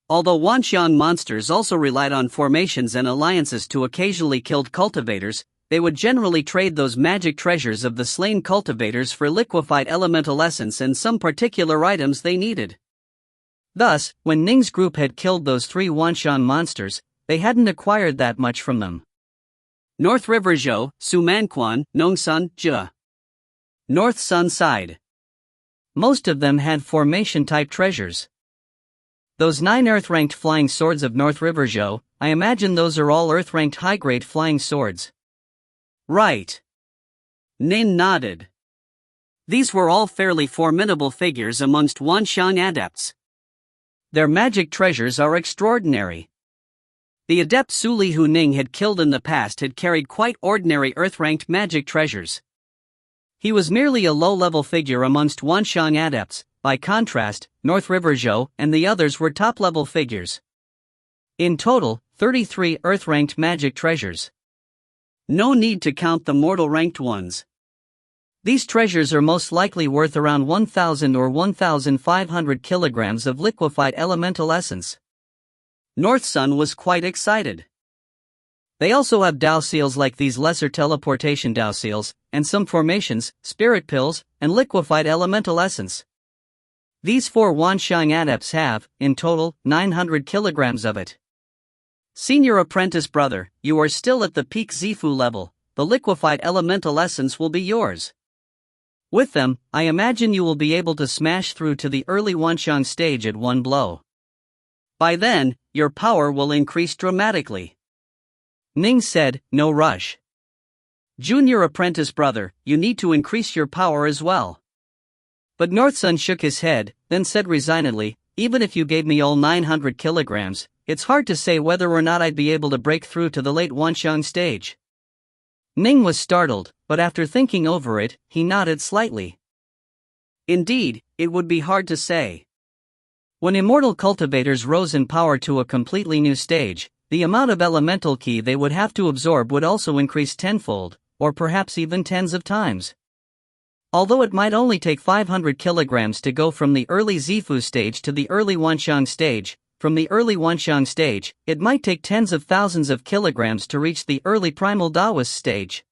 Although Wanxiang monsters also relied on formations and alliances to occasionally kill cultivators, they would generally trade those magic treasures of the slain cultivators for liquefied elemental essence and some particular items they needed. Thus, when Ning's group had killed those 3 Wanxiang monsters, they hadn't acquired that much from them. North River Zhou, Sumanquan, Nongsun, Zhe. Northsun sighed. Most of them had formation-type treasures. Those 9 Earth-ranked flying swords of North River Zhou, I imagine those are all Earth-ranked high-grade flying swords. Right. Nin nodded. These were all fairly formidable figures amongst Wanxiang adepts. Their magic treasures are extraordinary. The adept Suli who Ning had killed in the past had carried quite ordinary Earth-ranked magic treasures. He was merely a low-level figure amongst Wanxiang adepts. By contrast, North River Zhou and the others were top-level figures. In total, 33 Earth-ranked magic treasures. No need to count the mortal-ranked ones. These treasures are most likely worth around 1,000 or 1,500 kilograms of liquefied elemental essence. Northsun was quite excited. They also have Dao seals like these lesser teleportation Dao seals, and some formations, spirit pills, and liquefied elemental essence. These 4 Wanxiang adepts have, in total, 900 kilograms of it. Senior apprentice brother, you are still at the peak Zifu level, the liquefied elemental essence will be yours. With them, I imagine you will be able to smash through to the early Wanxiang stage at one blow. By then, your power will increase dramatically. Ning said, no rush. Junior apprentice brother, you need to increase your power as well. But Northsun shook his head, then said resignedly, even if you gave me all 900 kilograms, it's hard to say whether or not I'd be able to break through to the late Wanxiang stage. Ning was startled, but after thinking over it, he nodded slightly. Indeed, it would be hard to say. When immortal cultivators rose in power to a completely new stage, the amount of elemental ki they would have to absorb would also increase tenfold, or perhaps even tens of times. Although it might only take 500 kilograms to go from the early Zifu stage to the early Wanxiang stage, from the early Wanxiang stage, it might take tens of thousands of kilograms to reach the early primal Taoist stage.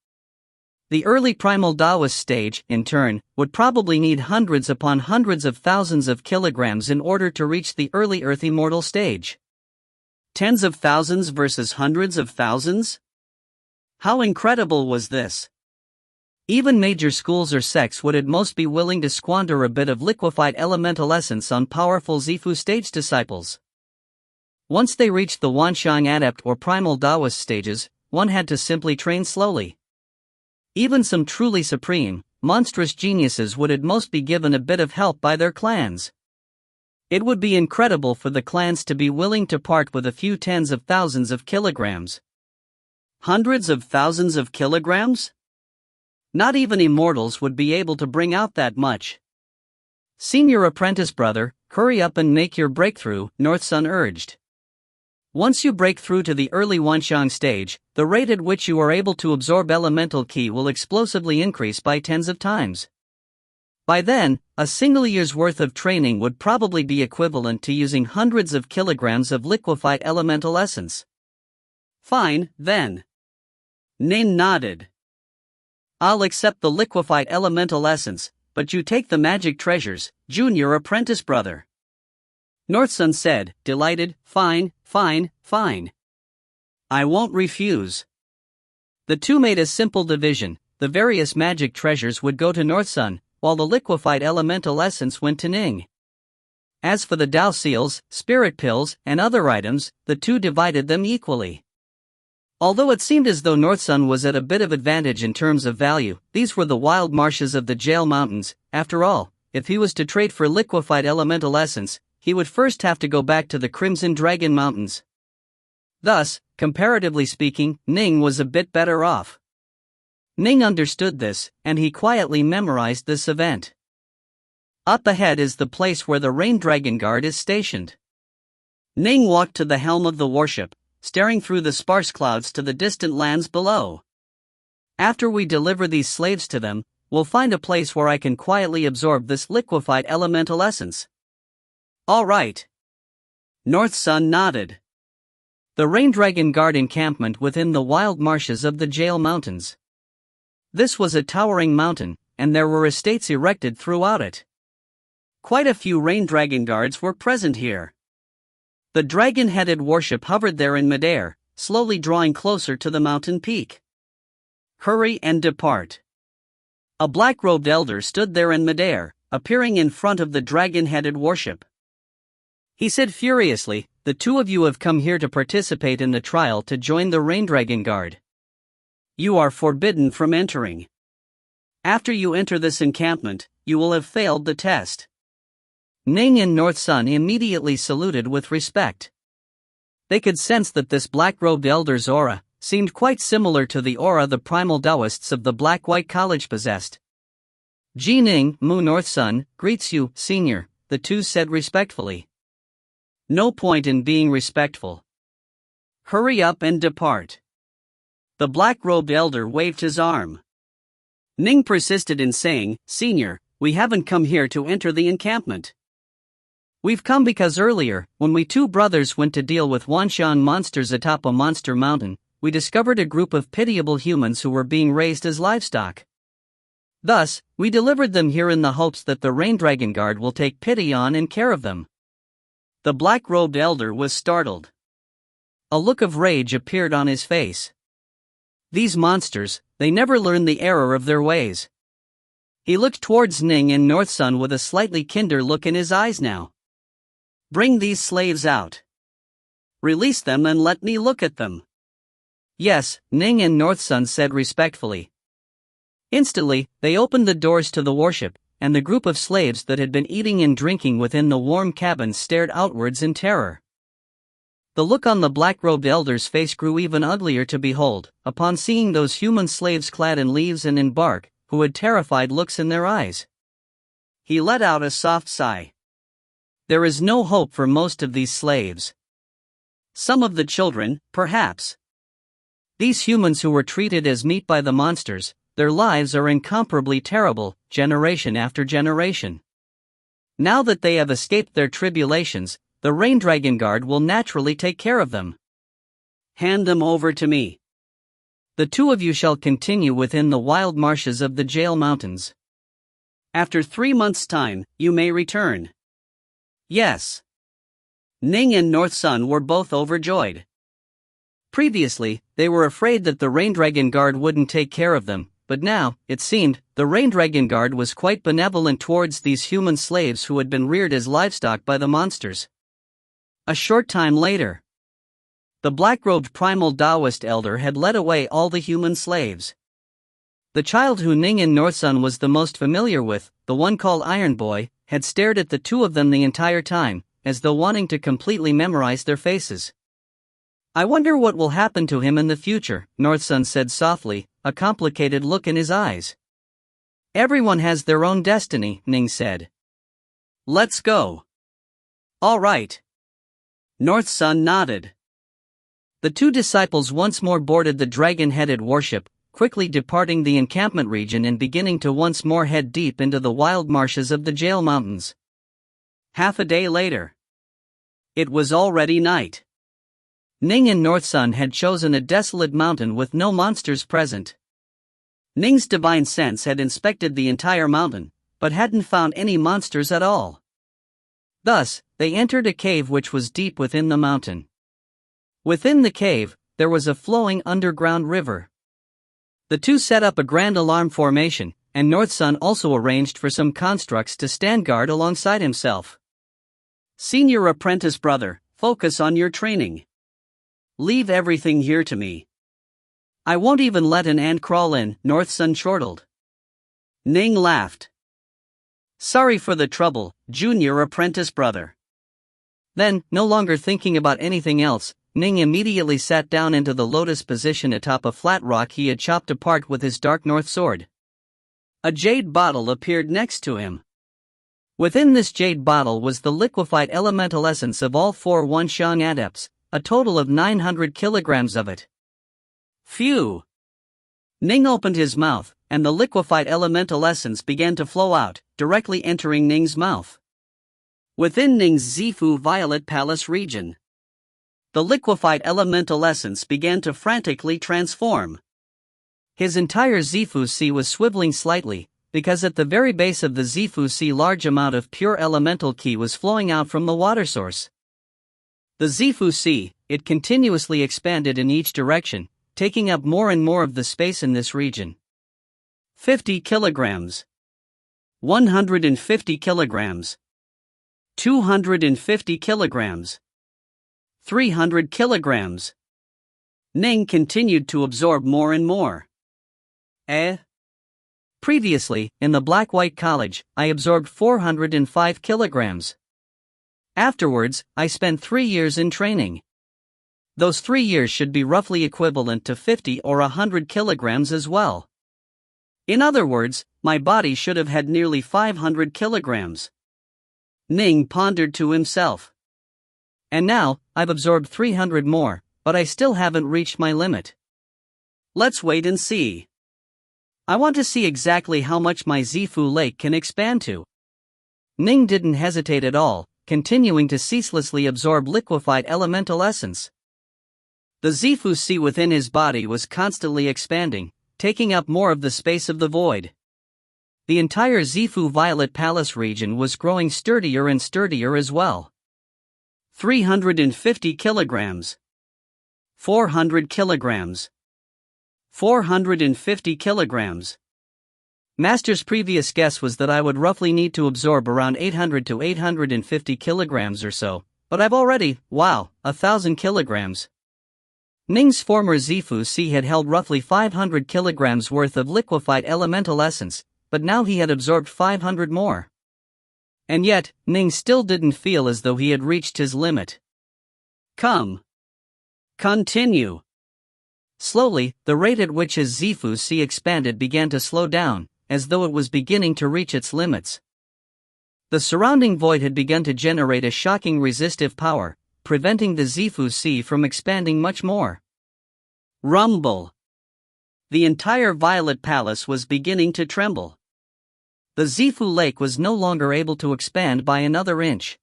The early primal Taoist stage, in turn, would probably need hundreds upon hundreds of thousands of kilograms in order to reach the early Earth Immortal stage. Tens of thousands versus hundreds of thousands? How incredible was this? Even major schools or sects would at most be willing to squander a bit of liquefied elemental essence on powerful Zifu stage disciples. Once they reached the Wanxiang Adept or Primal Taoist stages, one had to simply train slowly. Even some truly supreme, monstrous geniuses would at most be given a bit of help by their clans. It would be incredible for the clans to be willing to part with a few tens of thousands of kilograms. Hundreds of thousands of kilograms? Not even immortals would be able to bring out that much. Senior apprentice brother, hurry up and make your breakthrough, Northsun urged. Once you break through to the early Wanxiang stage, the rate at which you are able to absorb elemental ki will explosively increase by tens of times. By then, a single year's worth of training would probably be equivalent to using hundreds of kilograms of liquefied elemental essence. Fine, then. Nin nodded. I'll accept the liquefied elemental essence, but you take the magic treasures, junior apprentice brother. North Sun said, delighted. Fine, fine, fine. I won't refuse. The two made a simple division. The various magic treasures would go to North Sun, while the liquefied elemental essence went to Ning. As for the Tao seals, spirit pills, and other items, the two divided them equally. Although it seemed as though North Sun was at a bit of advantage in terms of value, these were the wild marshes of the Jail Mountains. After all, if he was to trade for liquefied elemental essence, he would first have to go back to the Crimson Dragon Mountains. Thus, comparatively speaking, Ning was a bit better off. Ning understood this, and he quietly memorized this event. Up ahead is the place where the Rain Dragon Guard is stationed. Ning walked to the helm of the warship, staring through the sparse clouds to the distant lands below. After we deliver these slaves to them, we'll find a place where I can quietly absorb this liquefied elemental essence. All right. North Sun nodded. The Rain Dragon Guard encampment within the wild marshes of the Jail Mountains. This was a towering mountain, and there were estates erected throughout it. Quite a few Rain Dragon Guards were present here. The dragon-headed warship hovered there in midair, slowly drawing closer to the mountain peak. Hurry and depart. A black-robed elder stood there in midair, appearing in front of the dragon-headed warship. He said furiously, "The two of you have come here to participate in the trial to join the Rain Dragon Guard. You are forbidden from entering. After you enter this encampment, you will have failed the test." Ning and North Sun immediately saluted with respect. They could sense that this black-robed elder's aura seemed quite similar to the aura the primal Taoists of the Black-White College possessed. "Ji Ning, Mu North Sun, greets you, senior," the two said respectfully. "No point in being respectful. Hurry up and depart." The black-robed elder waved his arm. Ning persisted in saying, "Senior, we haven't come here to enter the encampment. We've come because earlier, when we two brothers went to deal with Wanshan monsters atop a monster mountain, we discovered a group of pitiable humans who were being raised as livestock. Thus, we delivered them here in the hopes that the Rain Dragon Guard will take pity on and care of them." The black-robed elder was startled. A look of rage appeared on his face. These monsters, they never learn the error of their ways. He looked towards Ning and North Sun with a slightly kinder look in his eyes now. "Bring these slaves out. Release them and let me look at them." "Yes," Ning and North Sun said respectfully. Instantly, they opened the doors to the warship, and the group of slaves that had been eating and drinking within the warm cabin stared outwards in terror. The look on the black-robed elder's face grew even uglier to behold, upon seeing those human slaves clad in leaves and in bark, who had terrified looks in their eyes. He let out a soft sigh. There is no hope for most of these slaves. Some of the children, perhaps. These humans who were treated as meat by the monsters, their lives are incomparably terrible, generation after generation. Now that they have escaped their tribulations, the Rain Dragon Guard will naturally take care of them. Hand them over to me. The two of you shall continue within the wild marshes of the Jail Mountains. After 3 months' time, you may return. Yes. Ning and North Sun were both overjoyed. Previously, they were afraid that the Rain Dragon Guard wouldn't take care of them, but now, it seemed, the Rain Dragon Guard was quite benevolent towards these human slaves who had been reared as livestock by the monsters. A short time later, the black-robed primal Taoist elder had led away all the human slaves. The child who Ning and North Sun was the most familiar with, the one called Iron Boy, had stared at the two of them the entire time, as though wanting to completely memorize their faces. "I wonder what will happen to him in the future," North Sun said softly, a complicated look in his eyes. "Everyone has their own destiny," Ning said. "Let's go." "All right." North Sun nodded. The two disciples once more boarded the dragon-headed warship, quickly departing the encampment region and beginning to once more head deep into the wild marshes of the Jail Mountains. Half a day later. It was already night. Ning and North Sun had chosen a desolate mountain with no monsters present. Ning's divine sense had inspected the entire mountain, but hadn't found any monsters at all. Thus, they entered a cave which was deep within the mountain. Within the cave, there was a flowing underground river. The two set up a grand alarm formation, and North Sun also arranged for some constructs to stand guard alongside himself. Senior apprentice brother, focus on your training. Leave everything here to me. I won't even let an ant crawl in, North Sun chortled. Ning laughed. Sorry for the trouble, junior apprentice brother. Then, no longer thinking about anything else, Ning immediately sat down into the lotus position atop a flat rock he had chopped apart with his dark north sword. A jade bottle appeared next to him. Within this jade bottle was the liquefied elemental essence of all 4 Wanxiang adepts, a total of 900 kilograms of it. Phew! Ning opened his mouth, and the liquefied elemental essence began to flow out, directly entering Ning's mouth. Within Ning's Zifu Violet Palace region, the liquefied elemental essence began to frantically transform. His entire Zifu Sea was swiveling slightly, because at the very base of the Zifu Sea large amount of pure elemental ki was flowing out from the water source. The Zifu Sea, it continuously expanded in each direction, taking up more and more of the space in this region. 50 kilograms. 150 kilograms. 250 kilograms. 300 kilograms. Ning continued to absorb more and more. Previously, in the Black-White College, I absorbed 405 kilograms. Afterwards, I spent 3 years in training. Those 3 years should be roughly equivalent to 50 or 100 kilograms as well. In other words, my body should have had nearly 500 kilograms. Ning pondered to himself. And now, I've absorbed 300 more, but I still haven't reached my limit. Let's wait and see. I want to see exactly how much my Zifu Lake can expand to. Ning didn't hesitate at all, continuing to ceaselessly absorb liquefied elemental essence. The Zifu Sea within his body was constantly expanding, taking up more of the space of the void. The entire Zifu Violet Palace region was growing sturdier and sturdier as well. 350 kilograms. 400 kilograms. 450 kilograms. Master's previous guess was that I would roughly need to absorb around 800 to 850 kilograms or so, but I've already, 1,000 kilograms. Ning's former Zifu Sea had held roughly 500 kilograms worth of liquefied elemental essence, but now he had absorbed 500 more. And yet, Ning still didn't feel as though he had reached his limit. Come. Continue. Slowly, the rate at which his Zifu Sea expanded began to slow down, as though it was beginning to reach its limits. The surrounding void had begun to generate a shocking resistive power, preventing the Zifu Sea from expanding much more. Rumble. The entire Violet Palace was beginning to tremble. The Zifu Lake was no longer able to expand by another inch.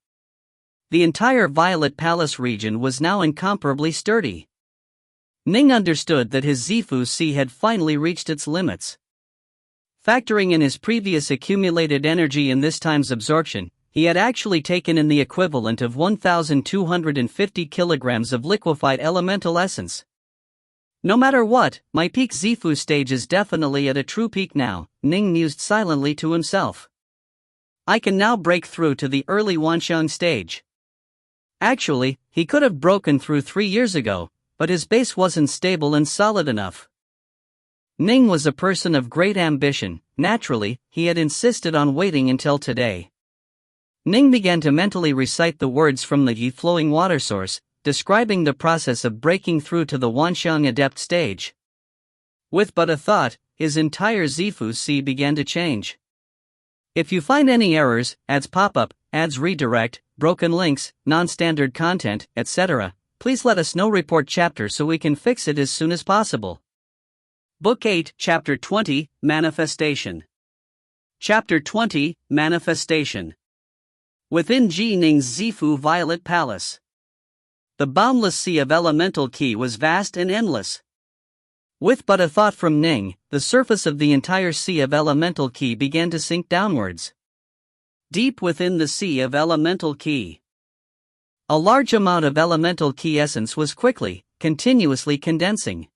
The entire Violet Palace region was now incomparably sturdy. Ning understood that his Zifu Sea had finally reached its limits. Factoring in his previous accumulated energy in this time's absorption, he had actually taken in the equivalent of 1,250 kilograms of liquefied elemental essence. No matter what, my peak Zifu stage is definitely at a true peak now, Ning mused silently to himself. I can now break through to the early Wanxiang stage. Actually, he could have broken through 3 years ago, but his base wasn't stable and solid enough. Ning was a person of great ambition. Naturally, he had insisted on waiting until today. Ning began to mentally recite the words from the flowing water source, describing the process of breaking through to the Wanxiang Adept stage. With but a thought, his entire Zifu Sea began to change. If you find any errors, ads pop up, ads redirect, broken links, non-standard content, etc., please let us know. Report chapter so we can fix it as soon as possible. Book 8, Chapter 20, Manifestation. Chapter 20, Manifestation. Within Ji Ning's Zifu Violet Palace, the boundless sea of elemental ki was vast and endless. With but a thought from Ning, the surface of the entire sea of elemental ki began to sink downwards. Deep within the sea of elemental ki. A large amount of elemental ki essence was continuously condensing.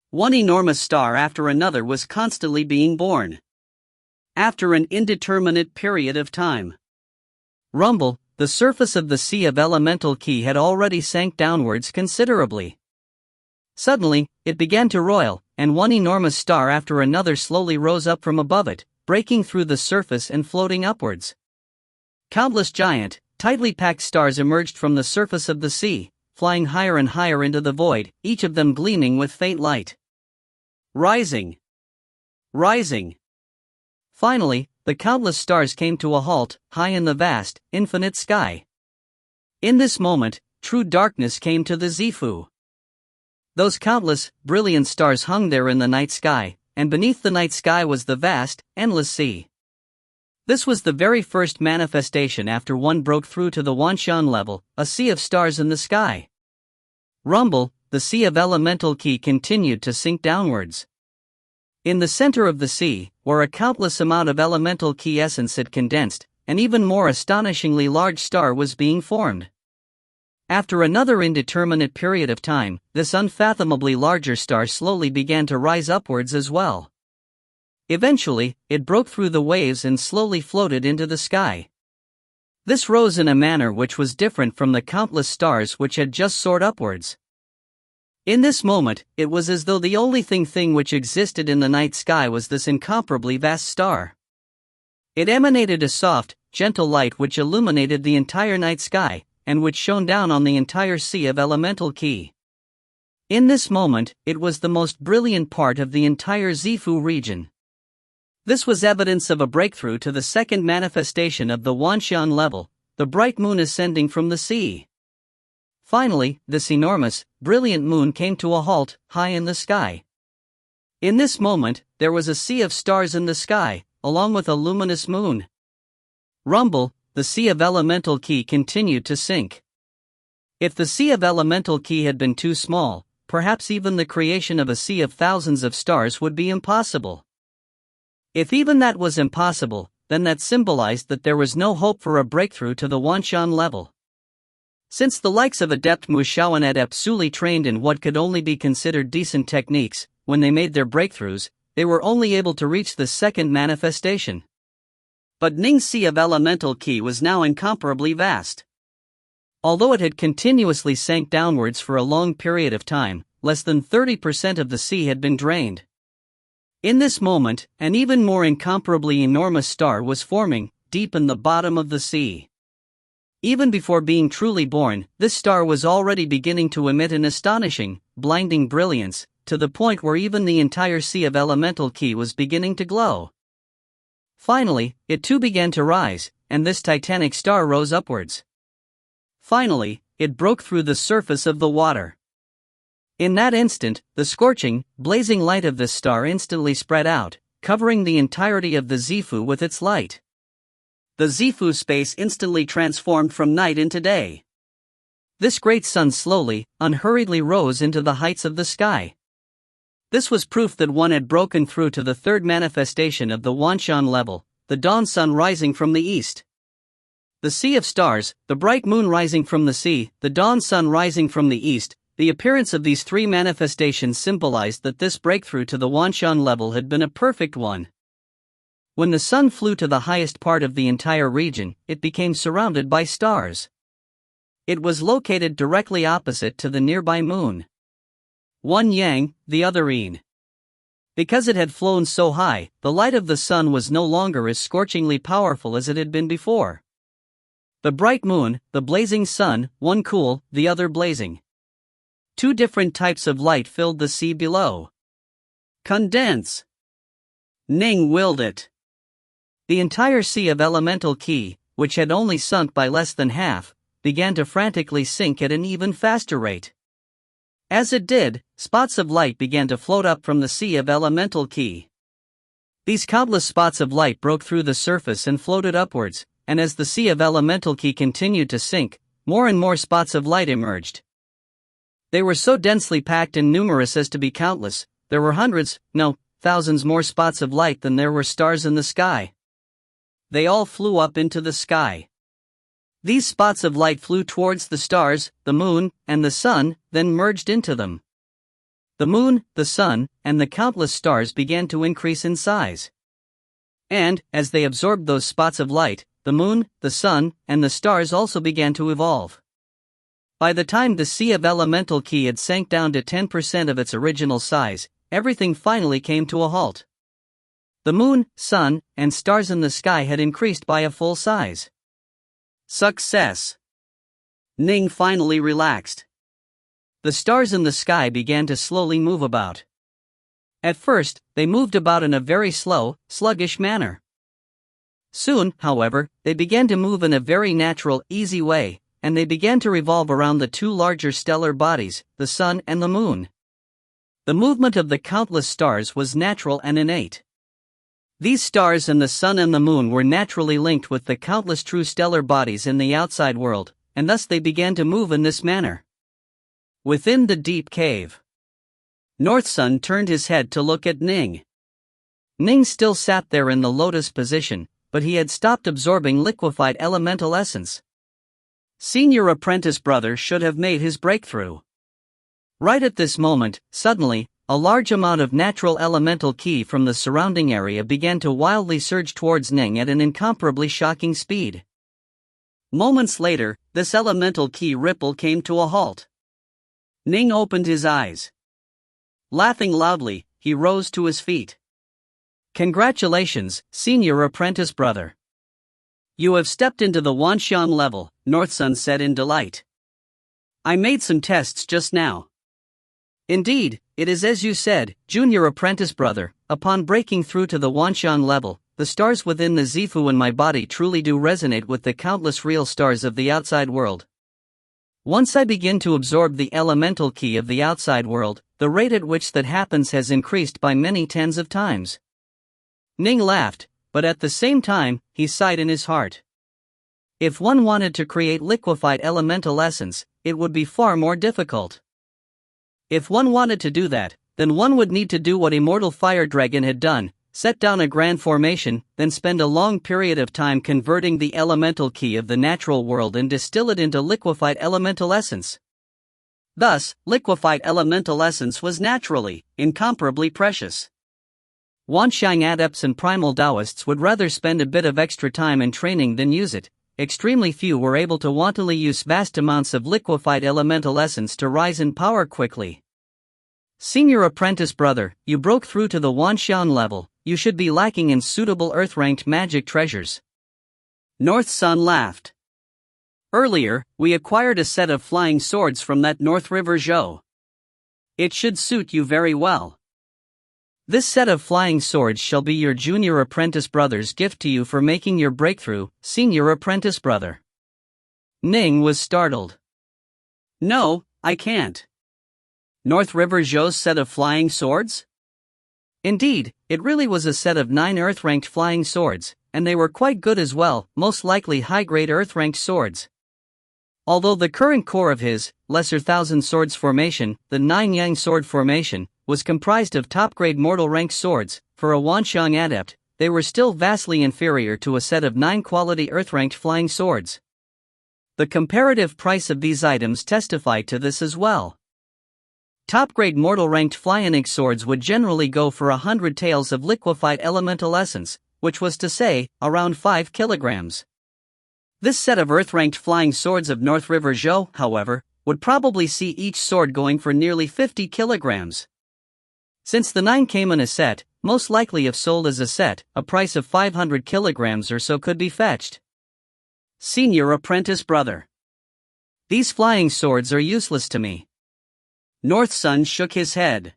One enormous star after another was constantly being born. After an indeterminate period of time. Rumble, the surface of the sea of elemental ki had already sank downwards considerably. Suddenly, it began to roil, and one enormous star after another slowly rose up from above it, breaking through the surface and floating upwards. Countless giant, tightly packed stars emerged from the surface of the sea, flying higher and higher into the void, each of them gleaming with faint light. Rising. Rising. Finally, the countless stars came to a halt, high in the vast, infinite sky. In this moment, true darkness came to the Zifu. Those countless, brilliant stars hung there in the night sky, and beneath the night sky was the vast, endless sea. This was the very first manifestation after one broke through to the Wanshan level, a sea of stars in the sky. Rumble, the sea of elemental ki continued to sink downwards. In the center of the sea, where a countless amount of elemental ki essence had condensed, an even more astonishingly large star was being formed. After another indeterminate period of time, this unfathomably larger star slowly began to rise upwards as well. Eventually, it broke through the waves and slowly floated into the sky. This rose in a manner which was different from the countless stars which had just soared upwards. In this moment, it was as though the only thing which existed in the night sky was this incomparably vast star. It emanated a soft, gentle light which illuminated the entire night sky, and which shone down on the entire sea of elemental ki. In this moment, it was the most brilliant part of the entire Zifu region. This was evidence of a breakthrough to the second manifestation of the Wanshan level, the bright moon ascending from the sea. Finally, this enormous, brilliant moon came to a halt, high in the sky. In this moment, there was a sea of stars in the sky, along with a luminous moon. Rumble, the sea of elemental ki continued to sink. If the sea of elemental ki had been too small, perhaps even the creation of a sea of thousands of stars would be impossible. If even that was impossible, then that symbolized that there was no hope for a breakthrough to the Wanshan level. Since the likes of Adept Mushao and Adept Suli trained in what could only be considered decent techniques, when they made their breakthroughs, they were only able to reach the second manifestation. But Ning's sea of elemental ki was now incomparably vast. Although it had continuously sank downwards for a long period of time, less than 30% of the sea had been drained. In this moment, an even more incomparably enormous star was forming, deep in the bottom of the sea. Even before being truly born, this star was already beginning to emit an astonishing, blinding brilliance, to the point where even the entire sea of elemental ki was beginning to glow. Finally, it too began to rise, and this titanic star rose upwards. Finally, it broke through the surface of the water. In that instant, the scorching, blazing light of this star instantly spread out, covering the entirety of the Zifu with its light. The Zifu space instantly transformed from night into day. This great sun slowly, unhurriedly rose into the heights of the sky. This was proof that one had broken through to the third manifestation of the Wanshan level, the dawn sun rising from the east. The sea of stars, the bright moon rising from the sea, the dawn sun rising from the east, the appearance of these three manifestations symbolized that this breakthrough to the Wanshan level had been a perfect one. When the sun flew to the highest part of the entire region, it became surrounded by stars. It was located directly opposite to the nearby moon. One yang, the other yin. Because it had flown so high, the light of the sun was no longer as scorchingly powerful as it had been before. The bright moon, the blazing sun, one cool, the other blazing. Two different types of light filled the sea below. Condense. Ning willed it. The entire sea of elemental ki, which had only sunk by less than half, began to frantically sink at an even faster rate. As it did, spots of light began to float up from the sea of elemental ki. These countless spots of light broke through the surface and floated upwards, and as the sea of elemental ki continued to sink, more and more spots of light emerged. They were so densely packed and numerous as to be countless. There were hundreds, no, thousands more spots of light than there were stars in the sky. they all flew up into the sky. These spots of light flew towards the stars, the moon, and the sun, then merged into them. The moon, the sun, and the countless stars began to increase in size. And, as they absorbed those spots of light, the moon, the sun, and the stars also began to evolve. By the time the sea of elemental ki had sank down to 10% of its original size, everything finally came to a halt. The moon, sun, and stars in the sky had increased by a full size. Success! Ning finally relaxed. The stars in the sky began to slowly move about. At first, they moved about in a very slow, sluggish manner. Soon, however, they began to move in a very natural, easy way, and they began to revolve around the two larger stellar bodies, the sun and the moon. The movement of the countless stars was natural and innate. These stars and the sun and the moon were naturally linked with the countless true stellar bodies in the outside world, and thus they began to move in this manner. Within the deep cave, North Sun turned his head to look at Ning. Ning still sat there in the lotus position, but he had stopped absorbing liquefied elemental essence. Senior apprentice brother should have made his breakthrough. Right at this moment, suddenly, a large amount of natural elemental ki from the surrounding area began to wildly surge towards Ning at an incomparably shocking speed. Moments later, this elemental ki ripple came to a halt. Ning opened his eyes. Laughing loudly, he rose to his feet. Congratulations, senior apprentice brother. You have stepped into the Wanxian level, North Sun said in delight. I made some tests just now. Indeed, it is as you said, junior apprentice brother, upon breaking through to the Wanxian level, the stars within the Zifu in my body truly do resonate with the countless real stars of the outside world. Once I begin to absorb the elemental ki of the outside world, the rate at which that happens has increased by many tens of times. Ning laughed, but at the same time, he sighed in his heart. If one wanted to create liquefied elemental essence, it would be far more difficult. If one wanted to do that, then one would need to do what Immortal Fire Dragon had done, set down a grand formation, then spend a long period of time converting the elemental ki of the natural world and distill it into liquefied elemental essence. Thus, liquefied elemental essence was naturally, incomparably precious. Wanxiang adepts and primal Taoists would rather spend a bit of extra time in training than use it. Extremely few were able to wantonly use vast amounts of liquefied elemental essence to rise in power quickly. Senior apprentice brother, you broke through to the Wanxian level, you should be lacking in suitable earth-ranked magic treasures. North Sun laughed. Earlier, we acquired a set of flying swords from that North River Zhou. It should suit you very well. This set of flying swords shall be your junior apprentice brother's gift to you for making your breakthrough, senior apprentice brother. Ning was startled. No, I can't. North River Zhou's set of flying swords? Indeed, it really was a set of 9 earth-ranked flying swords, and they were quite good as well, most likely high-grade earth-ranked swords. Although the current core of his, Lesser Thousand Swords formation, the 9 Yang Sword formation, was comprised of top-grade mortal-ranked swords, for a Wanxiang adept, they were still vastly inferior to a set of 9 quality earth-ranked flying swords. The comparative price of these items testified to this as well. Top-grade mortal-ranked flying swords would generally go for 100 taels of liquefied elemental essence, which was to say, around 5 kilograms. This set of earth-ranked flying swords of North River Zhou, however, would probably see each sword going for nearly 50 kilograms. Since the 9 came in a set, most likely if sold as a set, a price of 500 kilograms or so could be fetched. Senior apprentice brother. These flying swords are useless to me. North Sun shook his head.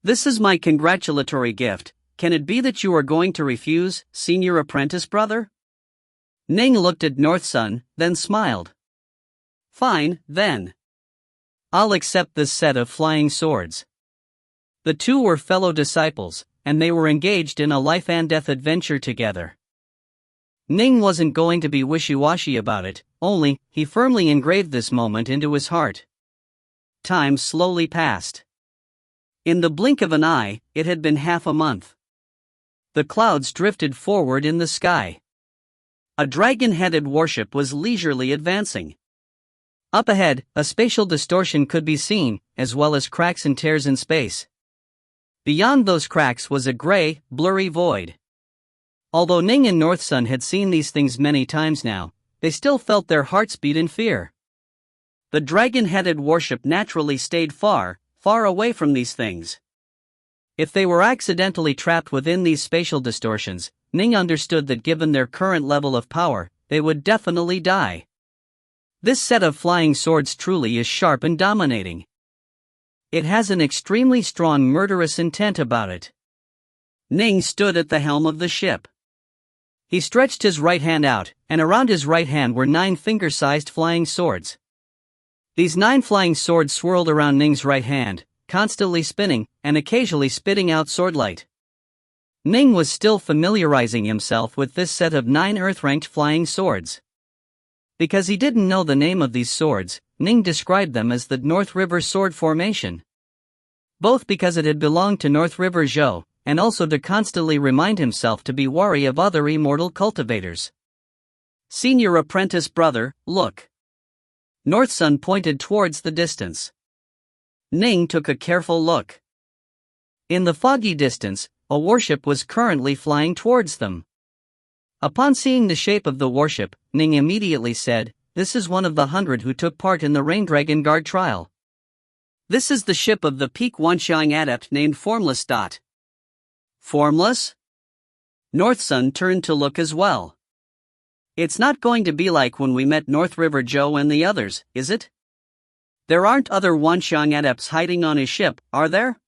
This is my congratulatory gift, can it be that you are going to refuse, senior apprentice brother? Ning looked at North Sun, then smiled. Fine, then. I'll accept this set of flying swords. The two were fellow disciples, and they were engaged in a life-and-death adventure together. Ning wasn't going to be wishy-washy about it, only, he firmly engraved this moment into his heart. Time slowly passed. In the blink of an eye, it had been half a month. The clouds drifted forward in the sky. A dragon-headed warship was leisurely advancing. Up ahead, a spatial distortion could be seen, as well as cracks and tears in space. Beyond those cracks was a gray, blurry void. Although Ning and Northsun had seen these things many times now, they still felt their hearts beat in fear. The dragon-headed warship naturally stayed far, far away from these things. If they were accidentally trapped within these spatial distortions, Ning understood that given their current level of power, they would definitely die. This set of flying swords truly is sharp and dominating. It has an extremely strong murderous intent about it. Ning stood at the helm of the ship. He stretched his right hand out, and around his right hand were 9 finger-sized flying swords. These 9 flying swords swirled around Ning's right hand, constantly spinning, and occasionally spitting out swordlight. Ning was still familiarizing himself with this set of 9 earth-ranked flying swords. Because he didn't know the name of these swords, Ning described them as the North River Sword Formation. Both because it had belonged to North River Zhou, and also to constantly remind himself to be wary of other immortal cultivators. Senior apprentice brother, look. Northsun pointed towards the distance. Ning took a careful look. In the foggy distance, a warship was currently flying towards them. Upon seeing the shape of the warship, Ning immediately said, "This is one of the 100 who took part in the Rain Dragon Guard trial. This is the ship of the peak Wanxiang adept named Formless. Formless?" Northsun turned to look as well. "It's not going to be like when we met North River Zhou and the others, is it? There aren't other Wanxiang adepts hiding on his ship, are there?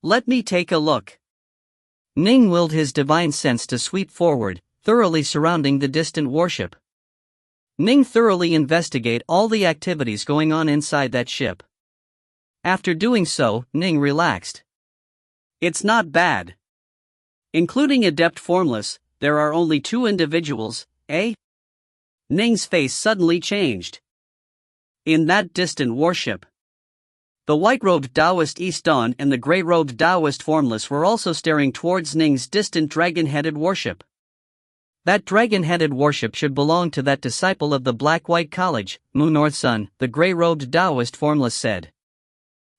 Let me take a look." Ning willed his divine sense to sweep forward, thoroughly surrounding the distant warship. Ning thoroughly investigate all the activities going on inside that ship. After doing so, Ning relaxed. It's not bad. Including Adept Formless, there are only 2 individuals, eh? Ning's face suddenly changed. In that distant warship, the white-robed Taoist East Dawn and the gray-robed Taoist Formless were also staring towards Ning's distant dragon-headed warship. That dragon-headed warship should belong to that disciple of the Black-White College, Mu Northsun, the gray-robed Taoist Formless said.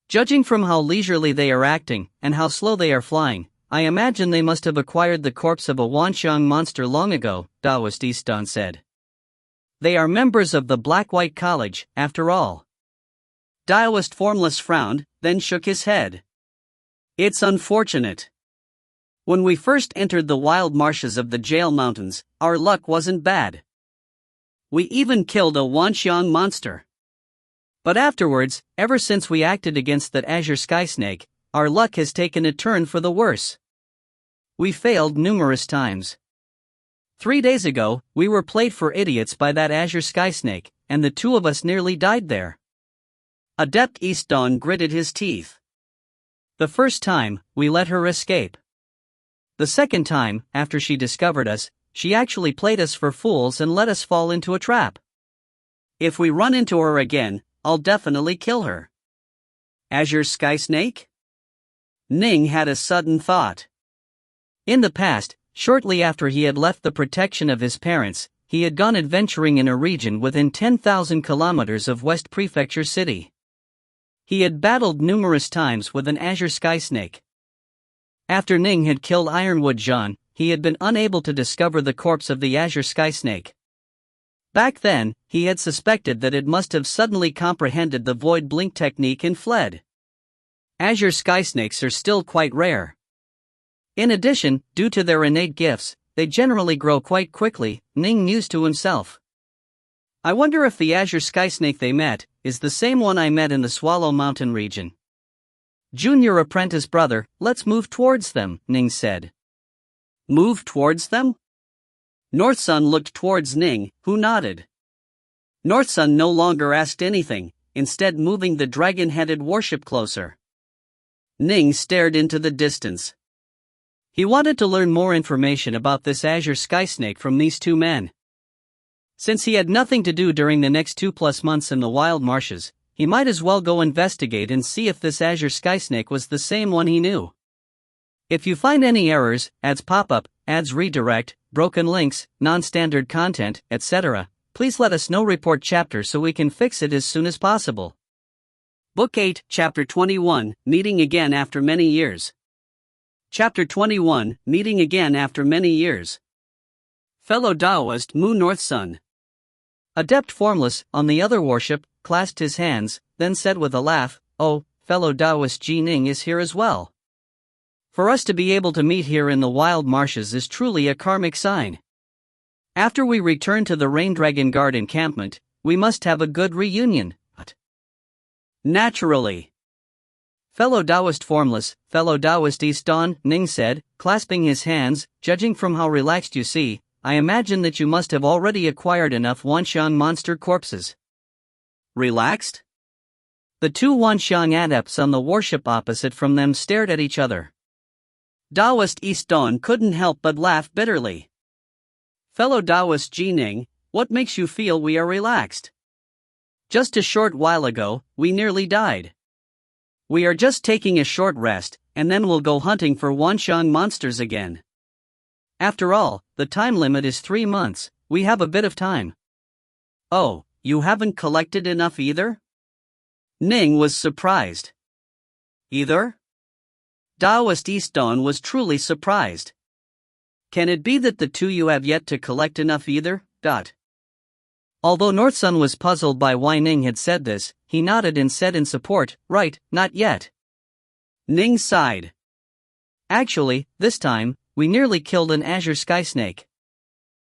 Judging from how leisurely they are acting, and how slow they are flying, I imagine they must have acquired the corpse of a Wanxiang monster long ago, Taoist East Dawn said. They are members of the Black-White College, after all. Taoist Formless frowned, then shook his head. It's unfortunate. When we first entered the wild marshes of the Jail Mountains, our luck wasn't bad. We even killed a Wanxiang monster. But afterwards, ever since we acted against that Azure Sky Snake, our luck has taken a turn for the worse. We failed numerous times. 3 days ago, we were played for idiots by that Azure Sky Snake, and the 2 of us nearly died there. Adept East Dawn gritted his teeth. The first time, we let her escape. The second time, after she discovered us, she actually played us for fools and let us fall into a trap. If we run into her again, I'll definitely kill her. Azure Sky Snake? Ning had a sudden thought. In the past, shortly after he had left the protection of his parents, he had gone adventuring in a region within 10,000 kilometers of West Prefecture City. He had battled numerous times with an Azure Sky Snake. After Ning had killed Ironwood John, he had been unable to discover the corpse of the Azure Sky Snake. Back then, he had suspected that it must have suddenly comprehended the void blink technique and fled. Azure Sky Snakes are still quite rare. In addition, due to their innate gifts, they generally grow quite quickly, Ning mused to himself. I wonder if the Azure Sky Snake they met is the same one I met in the Swallow Mountain region. Junior apprentice brother, let's move towards them, Ning said. Move towards them? Northsun looked towards Ning, who nodded. Northsun no longer asked anything, instead moving the dragon-headed warship closer. Ning stared into the distance. He wanted to learn more information about this Azure Sky Snake from these 2 men. Since he had nothing to do during the next 2+ months in the wild marshes, he might as well go investigate and see if this Azure Sky Snake was the same one he knew. If you find any errors, ads pop up, ads redirect, broken links, non-standard content, etc., please let us know. Report chapter so we can fix it as soon as possible. Book 8, Chapter 21, Meeting Again After Many Years. Chapter 21, Meeting Again After Many Years. Fellow Taoist Mu North Sun. Adept Formless, on the other warship, clasped his hands, then said with a laugh, "Oh, fellow Taoist Ning is here as well. For us to be able to meet here in the wild marshes is truly a karmic sign. After we return to the Rain Dragon Guard encampment, we must have a good reunion." Naturally. Fellow Taoist Formless, fellow Taoist East Dawn, Ning said, clasping his hands. Judging from how relaxed you see, I imagine that you must have already acquired enough Wanxiang monster corpses. Relaxed? The two Wanxiang adepts on the warship opposite from them stared at each other. Taoist East Dawn couldn't help but laugh bitterly. Fellow Taoist Ning, what makes you feel we are relaxed? Just a short while ago, we nearly died. We are just taking a short rest, and then we'll go hunting for Wanxiang monsters again. After all, the time limit is 3 months, we have a bit of time. Oh, you haven't collected enough either? Ning was surprised. Either? Taoist East Dawn was truly surprised. Can it be that the two you have yet to collect enough either? Although North Sun was puzzled by why Ning had said this, he nodded and said in support, "Right, not yet." Ning sighed. Actually, this time, we nearly killed an azure sky snake.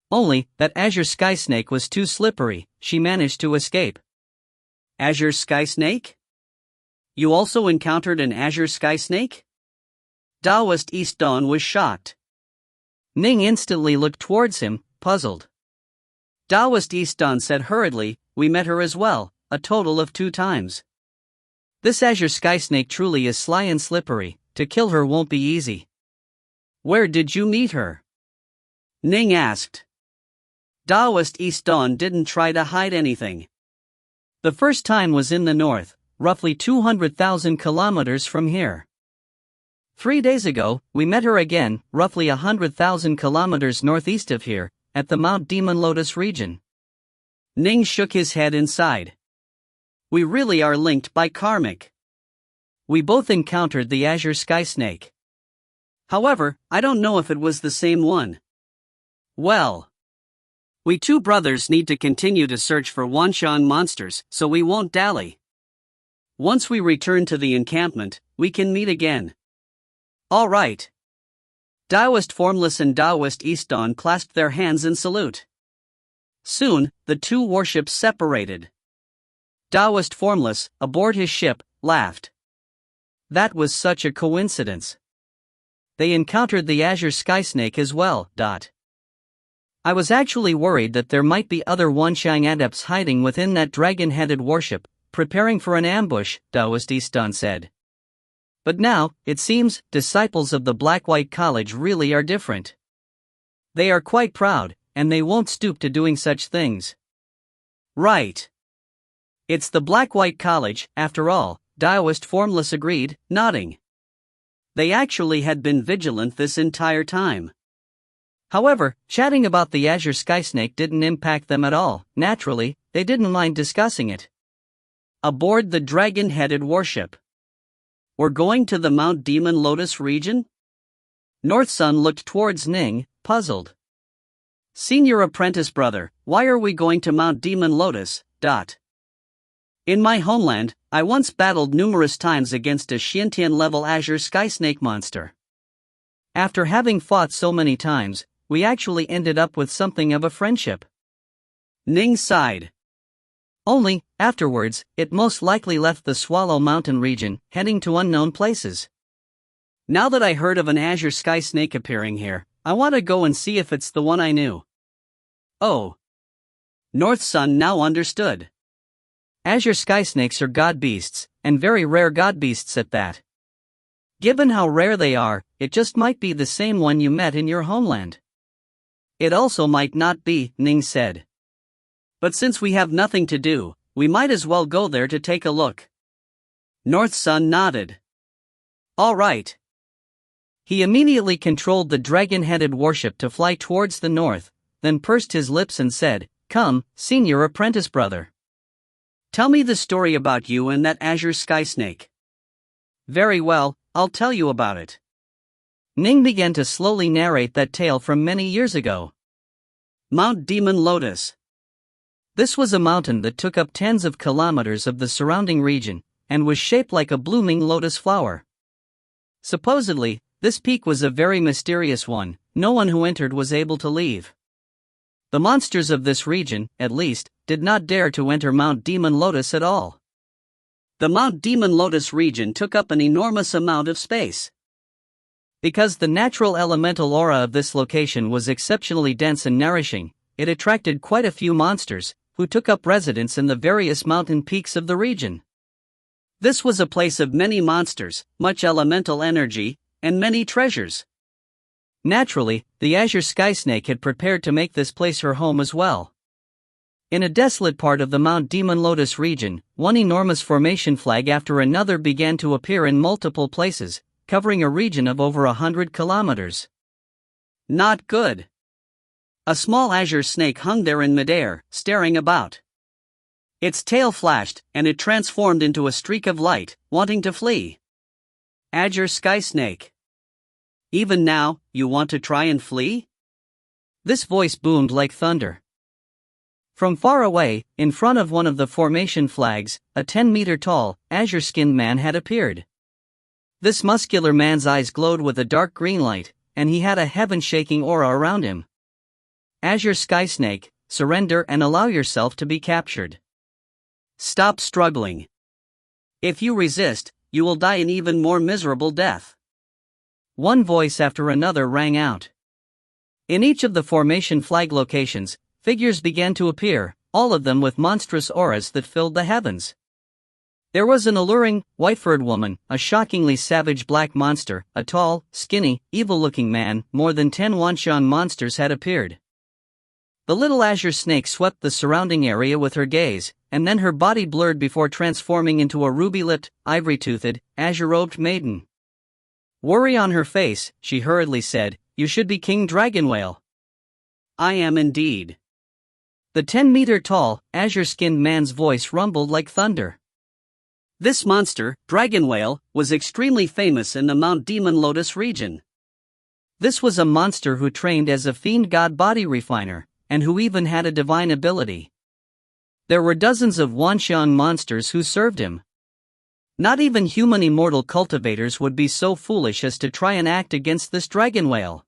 Only, that azure sky snake was too slippery, she managed to escape. Azure sky snake? You also encountered an azure sky snake? Taoist East Dawn was shocked. Ning instantly looked towards him, puzzled. Taoist East Dawn said hurriedly, "We met her as well, a total of 2 times. This azure sky snake truly is sly and slippery, to kill her won't be easy." Where did you meet her? Ning asked. Taoist East Dawn didn't try to hide anything. The first time was in the north, roughly 200,000 kilometers from here. 3 days ago, we met her again, roughly 100,000 kilometers northeast of here, at the Mount Demon Lotus region. Ning shook his head inside. We really are linked by karmic. We both encountered the azure sky snake. However, I don't know if it was the same one. Well, we two brothers need to continue to search for Wanxiang monsters, so we won't dally. Once we return to the encampment, we can meet again. All right. Taoist Formless and Taoist East Dawn clasped their hands in salute. Soon, the two warships separated. Taoist Formless, aboard his ship, laughed. That was such a coincidence. They encountered the azure sky snake as well. I was actually worried that there might be other Wanxiang adepts hiding within that dragon-headed warship, preparing for an ambush, Taoist East Dawn said. But now, it seems, disciples of the Black-White College really are different. They are quite proud, and they won't stoop to doing such things. Right. It's the Black-White College, after all, Taoist Formless agreed, nodding. They actually had been vigilant this entire time. However, chatting about the azure sky snake didn't impact them at all. Naturally, they didn't mind discussing it. Aboard the dragon-headed warship. We're going to the Mount Demon Lotus region? North Sun looked towards Ning, puzzled. Senior apprentice brother, why are we going to Mount Demon Lotus? In my homeland, I once battled numerous times against a Innate-level azure sky snake monster. After having fought so many times, we actually ended up with something of a friendship. Ning sighed. Only, afterwards, it most likely left the Swallow Mountain region, heading to unknown places. Now that I heard of an azure sky snake appearing here, I want to go and see if it's the one I knew. Oh. North Sun now understood. Azure sky snakes are god beasts, and very rare god beasts at that. Given how rare they are, it just might be the same one you met in your homeland. It also might not be, Ning said. But since we have nothing to do, we might as well go there to take a look. North Sun nodded. All right. He immediately controlled the dragon-headed warship to fly towards the north, then pursed his lips and said, "Come, senior apprentice brother. Tell me the story about you and that azure sky snake." "Very well, I'll tell you about it." Ning began to slowly narrate that tale from many years ago. Mount Demon Lotus. This was a mountain that took up tens of kilometers of the surrounding region, and was shaped like a blooming lotus flower. Supposedly, this peak was a very mysterious one. No one who entered was able to leave. The monsters of this region, at least, did not dare to enter Mount Demon Lotus at all. The Mount Demon Lotus region took up an enormous amount of space. Because the natural elemental aura of this location was exceptionally dense and nourishing, it attracted quite a few monsters, who took up residence in the various mountain peaks of the region. This was a place of many monsters, much elemental energy, and many treasures. Naturally, the Azure Sky Snake had prepared to make this place her home as well. In a desolate part of the Mount Demon Lotus region, one enormous formation flag after another began to appear in multiple places, covering a region of over 100 kilometers. Not good. A small azure snake hung there in midair, staring about. Its tail flashed, and it transformed into a streak of light, wanting to flee. Azure Sky Snake. Even now, you want to try and flee? This voice boomed like thunder. From far away, in front of one of the formation flags, a 10-meter-tall, azure-skinned man had appeared. This muscular man's eyes glowed with a dark green light, and he had a heaven-shaking aura around him. Azure Sky Snake, surrender and allow yourself to be captured. Stop struggling. If you resist, you will die an even more miserable death. One voice after another rang out. In each of the formation flag locations, figures began to appear, all of them with monstrous auras that filled the heavens. There was an alluring, white-furred woman, a shockingly savage black monster, a tall, skinny, evil-looking man. More than 10 Wanshan monsters had appeared. The little azure snake swept the surrounding area with her gaze, and then her body blurred before transforming into a ruby-lipped, ivory-toothed, azure-robed maiden. Worry on her face, she hurriedly said, "You should be King Dragon Whale." "I am indeed." The 10-meter-tall, azure-skinned man's voice rumbled like thunder. This monster, Dragon Whale, was extremely famous in the Mount Demon Lotus region. This was a monster who trained as a fiend god body refiner, and who even had a divine ability. There were dozens of Wanshan monsters who served him. Not even human immortal cultivators would be so foolish as to try and act against this Dragon Whale.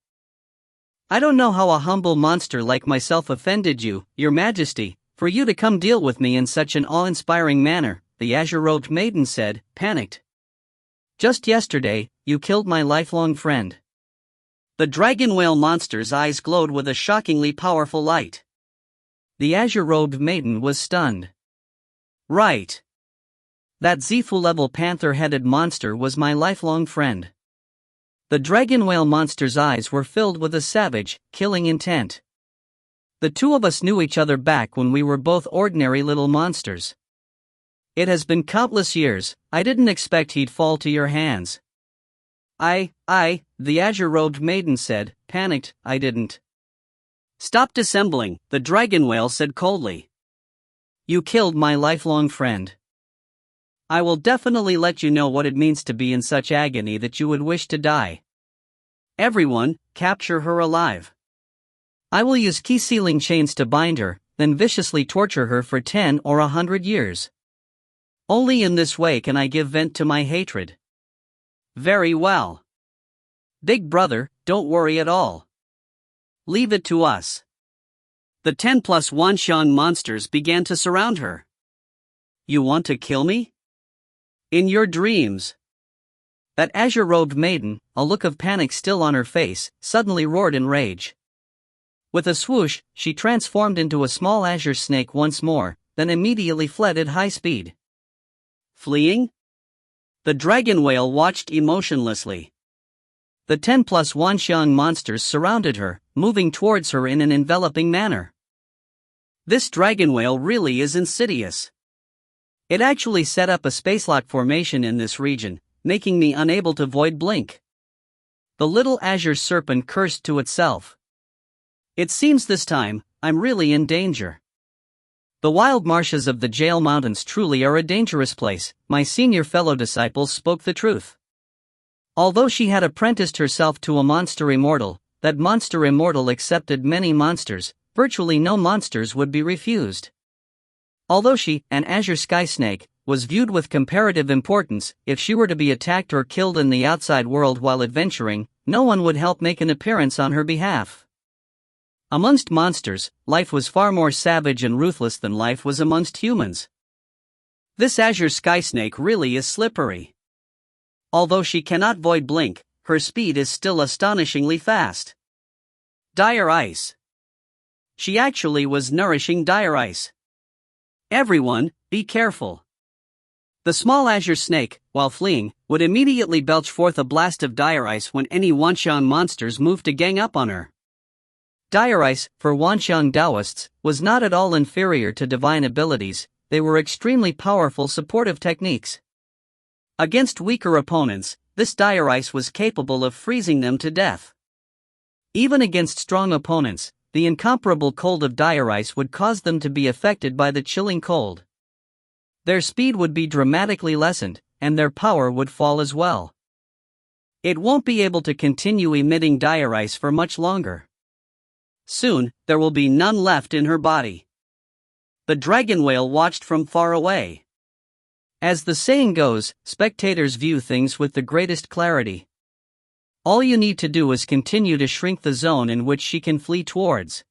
"I don't know how a humble monster like myself offended you, Your Majesty, for you to come deal with me in such an awe-inspiring manner," the azure-robed maiden said, panicked. "Just yesterday, you killed my lifelong friend." The Dragon Whale monster's eyes glowed with a shockingly powerful light. The azure-robed maiden was stunned. "Right. That Zifu-level panther-headed monster was my lifelong friend." The Dragon Whale monster's eyes were filled with a savage, killing intent. "The two of us knew each other back when we were both ordinary little monsters. It has been countless years. I didn't expect he'd fall to your hands." The azure-robed maiden said, panicked, "I didn't." "Stop dissembling," the Dragon Whale said coldly. "You killed my lifelong friend. I will definitely let you know what it means to be in such agony that you would wish to die. Everyone, capture her alive. I will use key-sealing chains to bind her, then viciously torture her for 10 or 100 years. Only in this way can I give vent to my hatred." "Very well. Big brother, don't worry at all. Leave it to us." The 10+ Wanshan monsters began to surround her. "You want to kill me? In your dreams." That azure-robed maiden, a look of panic still on her face, suddenly roared in rage. With a swoosh, she transformed into a small azure snake once more, then immediately fled at high speed. Fleeing? The Dragon Whale watched emotionlessly. The 10+ Wanshan monsters surrounded her, moving towards her in an enveloping manner. This Dragon Whale really is insidious. It actually set up a spacelock formation in this region, making me unable to void blink. The little azure serpent cursed to itself. It seems this time, I'm really in danger. The wild marshes of the Jail Mountains truly are a dangerous place, my senior fellow disciples spoke the truth. Although she had apprenticed herself to a monster immortal, that monster immortal accepted many monsters, virtually no monsters would be refused. Although she, an azure sky snake, was viewed with comparative importance, if she were to be attacked or killed in the outside world while adventuring, no one would help make an appearance on her behalf. Amongst monsters, life was far more savage and ruthless than life was amongst humans. This azure sky snake really is slippery. Although she cannot void blink, her speed is still astonishingly fast. Dire ice. She actually was nourishing dire ice. Everyone, be careful. The small azure snake, while fleeing, would immediately belch forth a blast of dire ice when any Wanxiang monsters moved to gang up on her. Dire ice, for Wanxiang Taoists, was not at all inferior to divine abilities, they were extremely powerful supportive techniques. Against weaker opponents, this dire ice was capable of freezing them to death. Even against strong opponents, the incomparable cold of dire ice would cause them to be affected by the chilling cold. Their speed would be dramatically lessened, and their power would fall as well. It won't be able to continue emitting dire ice for much longer. Soon, there will be none left in her body. The dragon whale watched from far away. As the saying goes, spectators view things with the greatest clarity. All you need to do is continue to shrink the zone in which she can flee towards.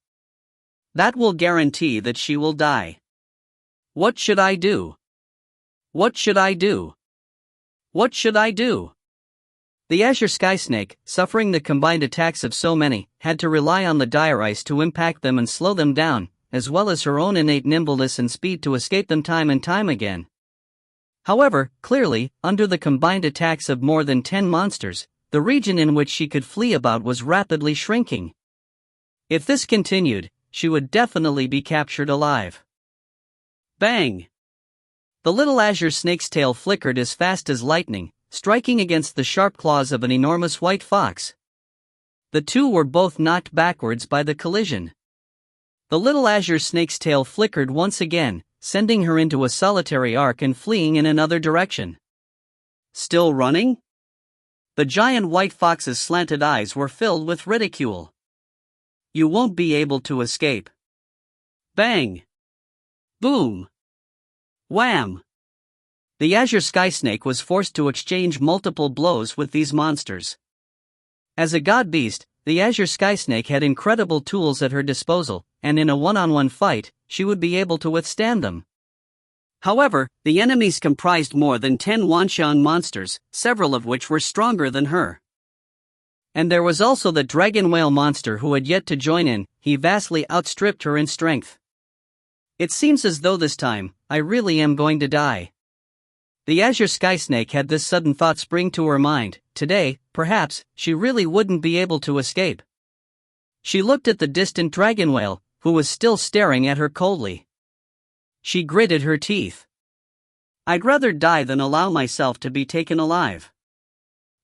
That will guarantee that she will die. What should I do? What should I do? What should I do? The azure sky snake, suffering the combined attacks of so many, had to rely on the dire ice to impact them and slow them down, as well as her own innate nimbleness and speed to escape them time and time again. However, clearly, under the combined attacks of more than 10 monsters, the region in which she could flee about was rapidly shrinking. If this continued, she would definitely be captured alive. Bang! The little azure snake's tail flickered as fast as lightning, striking against the sharp claws of an enormous white fox. The two were both knocked backwards by the collision. The little azure snake's tail flickered once again, sending her into a solitary arc and fleeing in another direction. Still running? The giant white fox's slanted eyes were filled with ridicule. You won't be able to escape. Bang! Boom! Wham! The azure sky snake was forced to exchange multiple blows with these monsters. As a god beast, the azure sky snake had incredible tools at her disposal, and in a one-on-one fight, she would be able to withstand them. However, the enemies comprised more than 10 Wanxiang monsters, several of which were stronger than her. And there was also the dragon whale monster who had yet to join in, he vastly outstripped her in strength. It seems as though this time, I really am going to die. The azure sky snake had this sudden thought spring to her mind. Today, perhaps, she really wouldn't be able to escape. She looked at the distant dragon whale, who was still staring at her coldly. She gritted her teeth. I'd rather die than allow myself to be taken alive.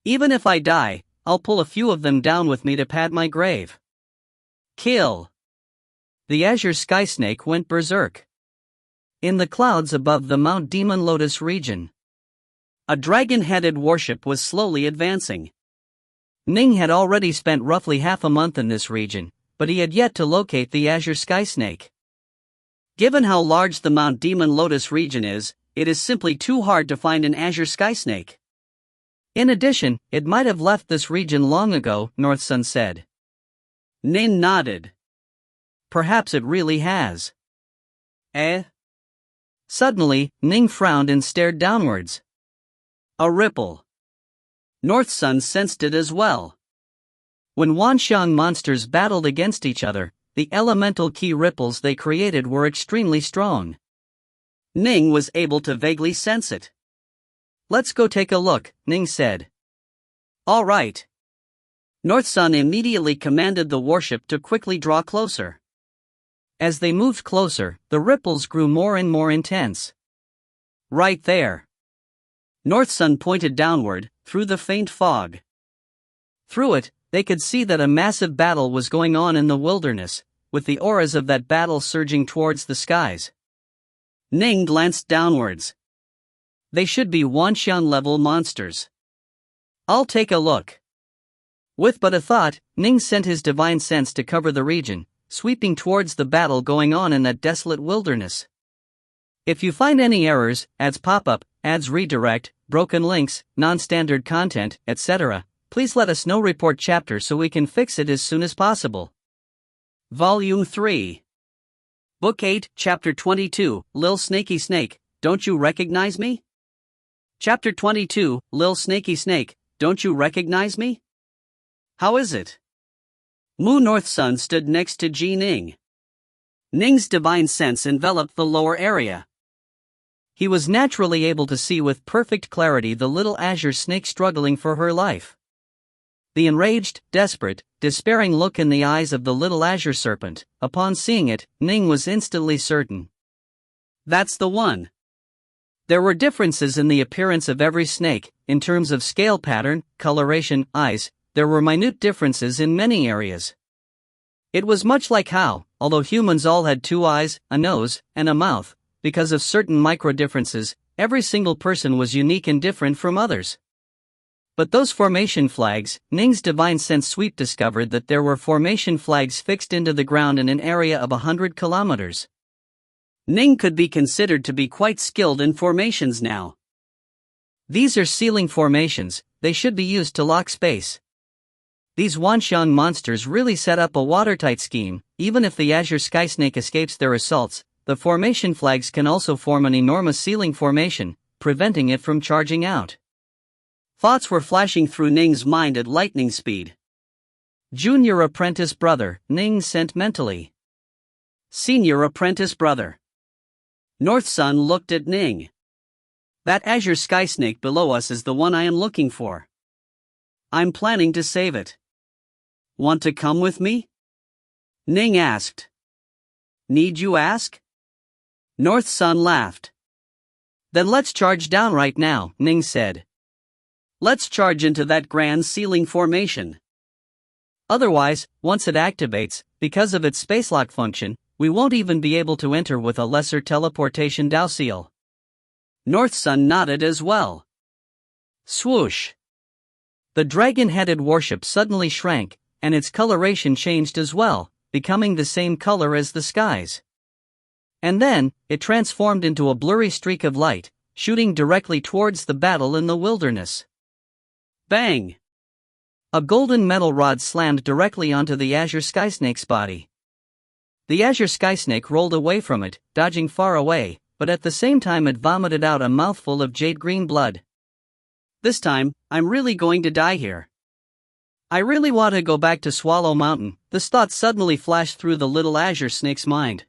Even if I die, I'll pull a few of them down with me to pad my grave. Kill! The azure sky snake went berserk. In the clouds above the Mount Demon Lotus region, a dragon-headed warship was slowly advancing. Ning had already spent roughly half a month in this region, but he had yet to locate the azure sky snake. Given how large the Mount Demon Lotus region is, it is simply too hard to find an azure sky snake. In addition, it might have left this region long ago, North Sun said. Ning nodded. Perhaps it really has. Suddenly, Ning frowned and stared downwards. A ripple. North Sun sensed it as well. When Wanxiang monsters battled against each other, the elemental ki ripples they created were extremely strong. Ning was able to vaguely sense it. Let's go take a look, Ning said. All right. North Sun immediately commanded the warship to quickly draw closer. As they moved closer, the ripples grew more and more intense. Right there. North Sun pointed downward, through the faint fog. Through it, they could see that a massive battle was going on in the wilderness, with the auras of that battle surging towards the skies. Ning glanced downwards. They should be Wanxian-level monsters. I'll take a look. With but a thought, Ning sent his divine sense to cover the region, sweeping towards the battle going on in that desolate wilderness. If you find any errors, ads pop up, ads redirect, broken links, non-standard content, etc., please let us know. Report chapter so we can fix it as soon as possible. Volume 3. Book 8, Chapter 22, Lil Snaky Snake, Don't You Recognize Me? Chapter 22, Lil Snaky Snake, Don't You Recognize Me? How is it? Mu North Sun stood next to Ji Ning. Ning's divine sense enveloped the lower area. He was naturally able to see with perfect clarity the little azure snake struggling for her life. The enraged, desperate, despairing look in the eyes of the little azure serpent. Upon seeing it, Ning was instantly certain. That's the one. There were differences in the appearance of every snake, in terms of scale pattern, coloration, eyes. There were minute differences in many areas. It was much like how, although humans all had 2 eyes, a nose, and a mouth, because of certain micro differences, every single person was unique and different from others. But those formation flags, Ning's divine sense sweep discovered that there were formation flags fixed into the ground in an area of 100 kilometers. Ning could be considered to be quite skilled in formations now. These are sealing formations, they should be used to lock space. These Wanxian monsters really set up a watertight scheme. Even if the azure skysnake escapes their assaults, the formation flags can also form an enormous sealing formation, preventing it from charging out. Thoughts were flashing through Ning's mind at lightning speed. Junior apprentice brother, Ning sent mentally. Senior apprentice brother. North Sun looked at Ning. That azure skysnake below us is the one I am looking for. I'm planning to save it. Want to come with me? Ning asked. Need you ask? North Sun laughed. Then let's charge down right now, Ning said. Let's charge into that grand sealing formation. Otherwise, once it activates, because of its spacelock function, we won't even be able to enter with a lesser teleportation Dao seal. North Sun nodded as well. Swoosh. The dragon-headed warship suddenly shrank, and its coloration changed as well, becoming the same color as the skies. And then, it transformed into a blurry streak of light, shooting directly towards the battle in the wilderness. Bang! A golden metal rod slammed directly onto the azure skysnake's body. The azure skysnake rolled away from it, dodging far away, but at the same time it vomited out a mouthful of jade-green blood. This time, I'm really going to die here. I really want to go back to Swallow Mountain. This thought suddenly flashed through the little azure snake's mind.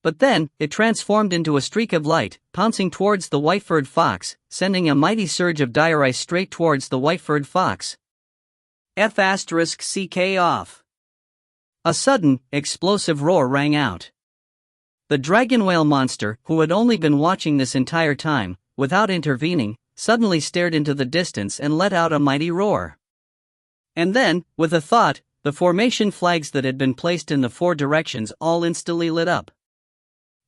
But then, it transformed into a streak of light, pouncing towards the white-furred fox, sending a mighty surge of dire ice straight towards the white-furred fox. F***CK off. A sudden, explosive roar rang out. The dragon whale monster, who had only been watching this entire time, without intervening, suddenly stared into the distance and let out a mighty roar. And then, with a thought, the formation flags that had been placed in the 4 directions all instantly lit up.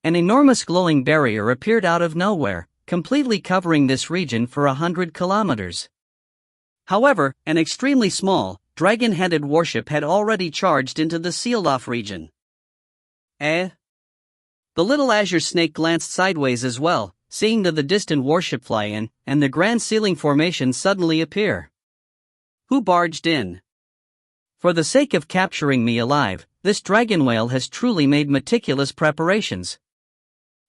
An enormous glowing barrier appeared out of nowhere, completely covering this region for 100 kilometers. However, an extremely small, dragon-headed warship had already charged into the sealed-off region. The little azure snake glanced sideways as well, seeing the distant warship fly in, and the grand sealing formation suddenly appear. Who barged in? For the sake of capturing me alive, this dragon whale has truly made meticulous preparations.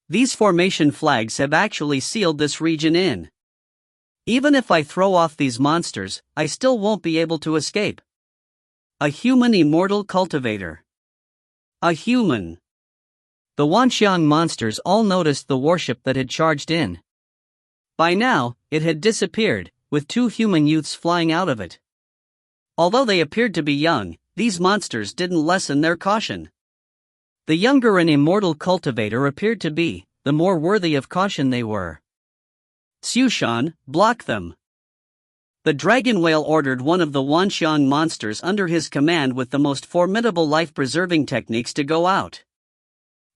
These formation flags have actually sealed this region in. Even if I throw off these monsters, I still won't be able to escape. A human immortal cultivator. A human. The Wanxian monsters all noticed the warship that had charged in. By now, it had disappeared, with 2 human youths flying out of it. Although they appeared to be young, these monsters didn't lessen their caution. The younger an immortal cultivator appeared to be, the more worthy of caution they were. Xushan, block them. The dragon whale ordered one of the Wanxiang monsters under his command with the most formidable life-preserving techniques to go out.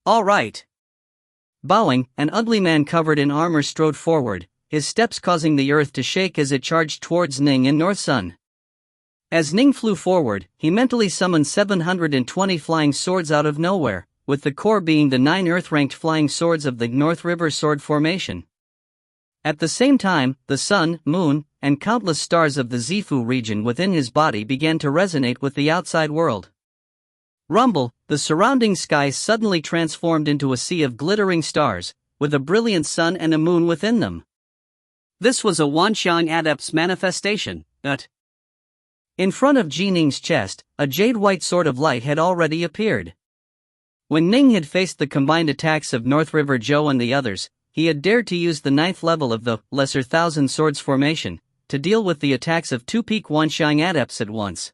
All right. Bowing, an ugly man covered in armor strode forward, his steps causing the earth to shake as it charged towards Ning and North Sun. As Ning flew forward, he mentally summoned 720 flying swords out of nowhere, with the core being the 9 earth-ranked flying swords of the North River Sword Formation. At the same time, the sun, moon, and countless stars of the Zifu region within his body began to resonate with the outside world. Rumble, the surrounding sky suddenly transformed into a sea of glittering stars, with a brilliant sun and a moon within them. This was a Wanxiang adept's manifestation, but in front of Ji Ning's chest, a jade-white sword of light had already appeared. When Ning had faced the combined attacks of North River Zhou and the others, he had dared to use the 9th level of the Lesser Thousand Swords formation to deal with the attacks of 2 peak Wanxiang adepts at once.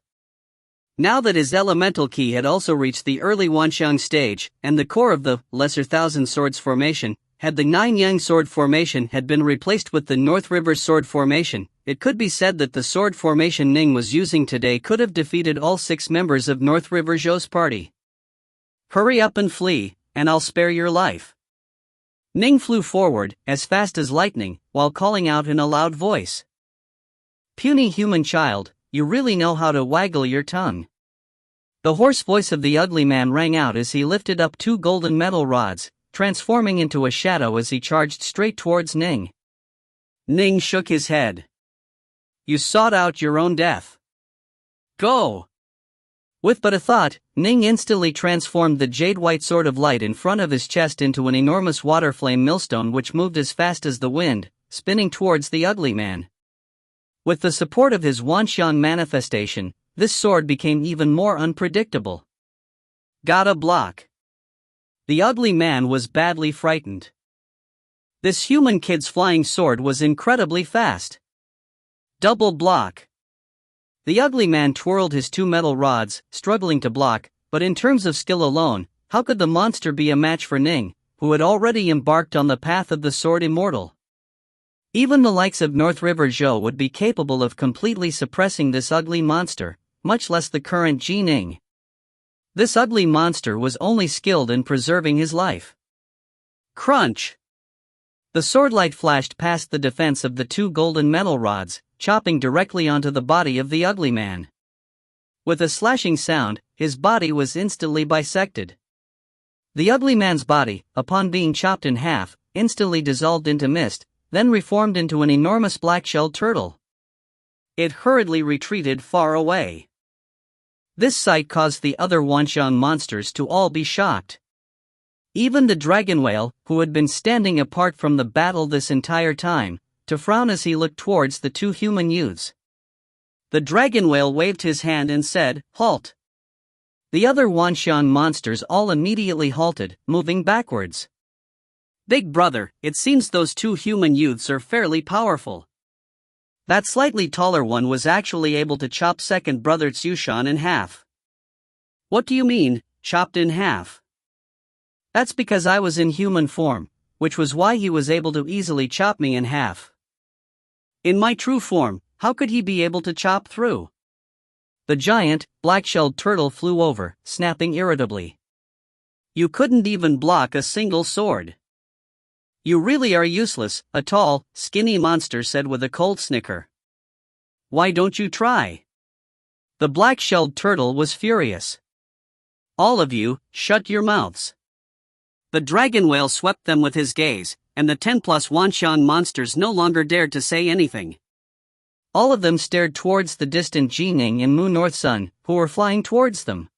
Now that his elemental key had also reached the early Wanxiang stage, and the core of the Lesser Thousand Swords formation, had the 9 Yang Sword formation had been replaced with the North River Sword formation, it could be said that the sword formation Ning was using today could have defeated all 6 members of North River Zhou's party. Hurry up and flee, and I'll spare your life. Ning flew forward, as fast as lightning, while calling out in a loud voice. Puny human child, you really know how to waggle your tongue. The hoarse voice of the ugly man rang out as he lifted up 2 golden metal rods, transforming into a shadow as he charged straight towards Ning. Ning shook his head. You sought out your own death. Go! With but a thought, Ning instantly transformed the jade-white sword of light in front of his chest into an enormous water flame millstone which moved as fast as the wind, spinning towards the ugly man. With the support of his Wanxiang manifestation, this sword became even more unpredictable. Gotta block. The ugly man was badly frightened. This human kid's flying sword was incredibly fast. Double block. The ugly man twirled his 2 metal rods, struggling to block, but in terms of skill alone, how could the monster be a match for Ning, who had already embarked on the path of the sword Immortal? Even the likes of North River Zhou would be capable of completely suppressing this ugly monster, much less the current Ji Ning. This ugly monster was only skilled in preserving his life. Crunch! The swordlight flashed past the defense of the 2 golden metal rods, chopping directly onto the body of the ugly man. With a slashing sound, his body was instantly bisected. The ugly man's body, upon being chopped in half, instantly dissolved into mist, then reformed into an enormous black-shelled turtle. It hurriedly retreated far away. This sight caused the other Wanxiang monsters to all be shocked. Even the dragon whale, who had been standing apart from the battle this entire time, to frown as he looked towards the 2 human youths. The dragon whale waved his hand and said, "Halt!" The other Wanxiang monsters all immediately halted, moving backwards. Big brother, it seems those 2 human youths are fairly powerful. That slightly taller one was actually able to chop second brother Tsushan in half. What do you mean, chopped in half? That's because I was in human form, which was why he was able to easily chop me in half. In my true form, how could he be able to chop through? The giant, black-shelled turtle flew over, snapping irritably. You couldn't even block a single sword. You really are useless, a tall, skinny monster said with a cold snicker. Why don't you try? The black-shelled turtle was furious. All of you, shut your mouths. The dragon whale swept them with his gaze, and the 10+ Wanxiang monsters no longer dared to say anything. All of them stared towards the distant Ji Ning and Moon North Sun, who were flying towards them.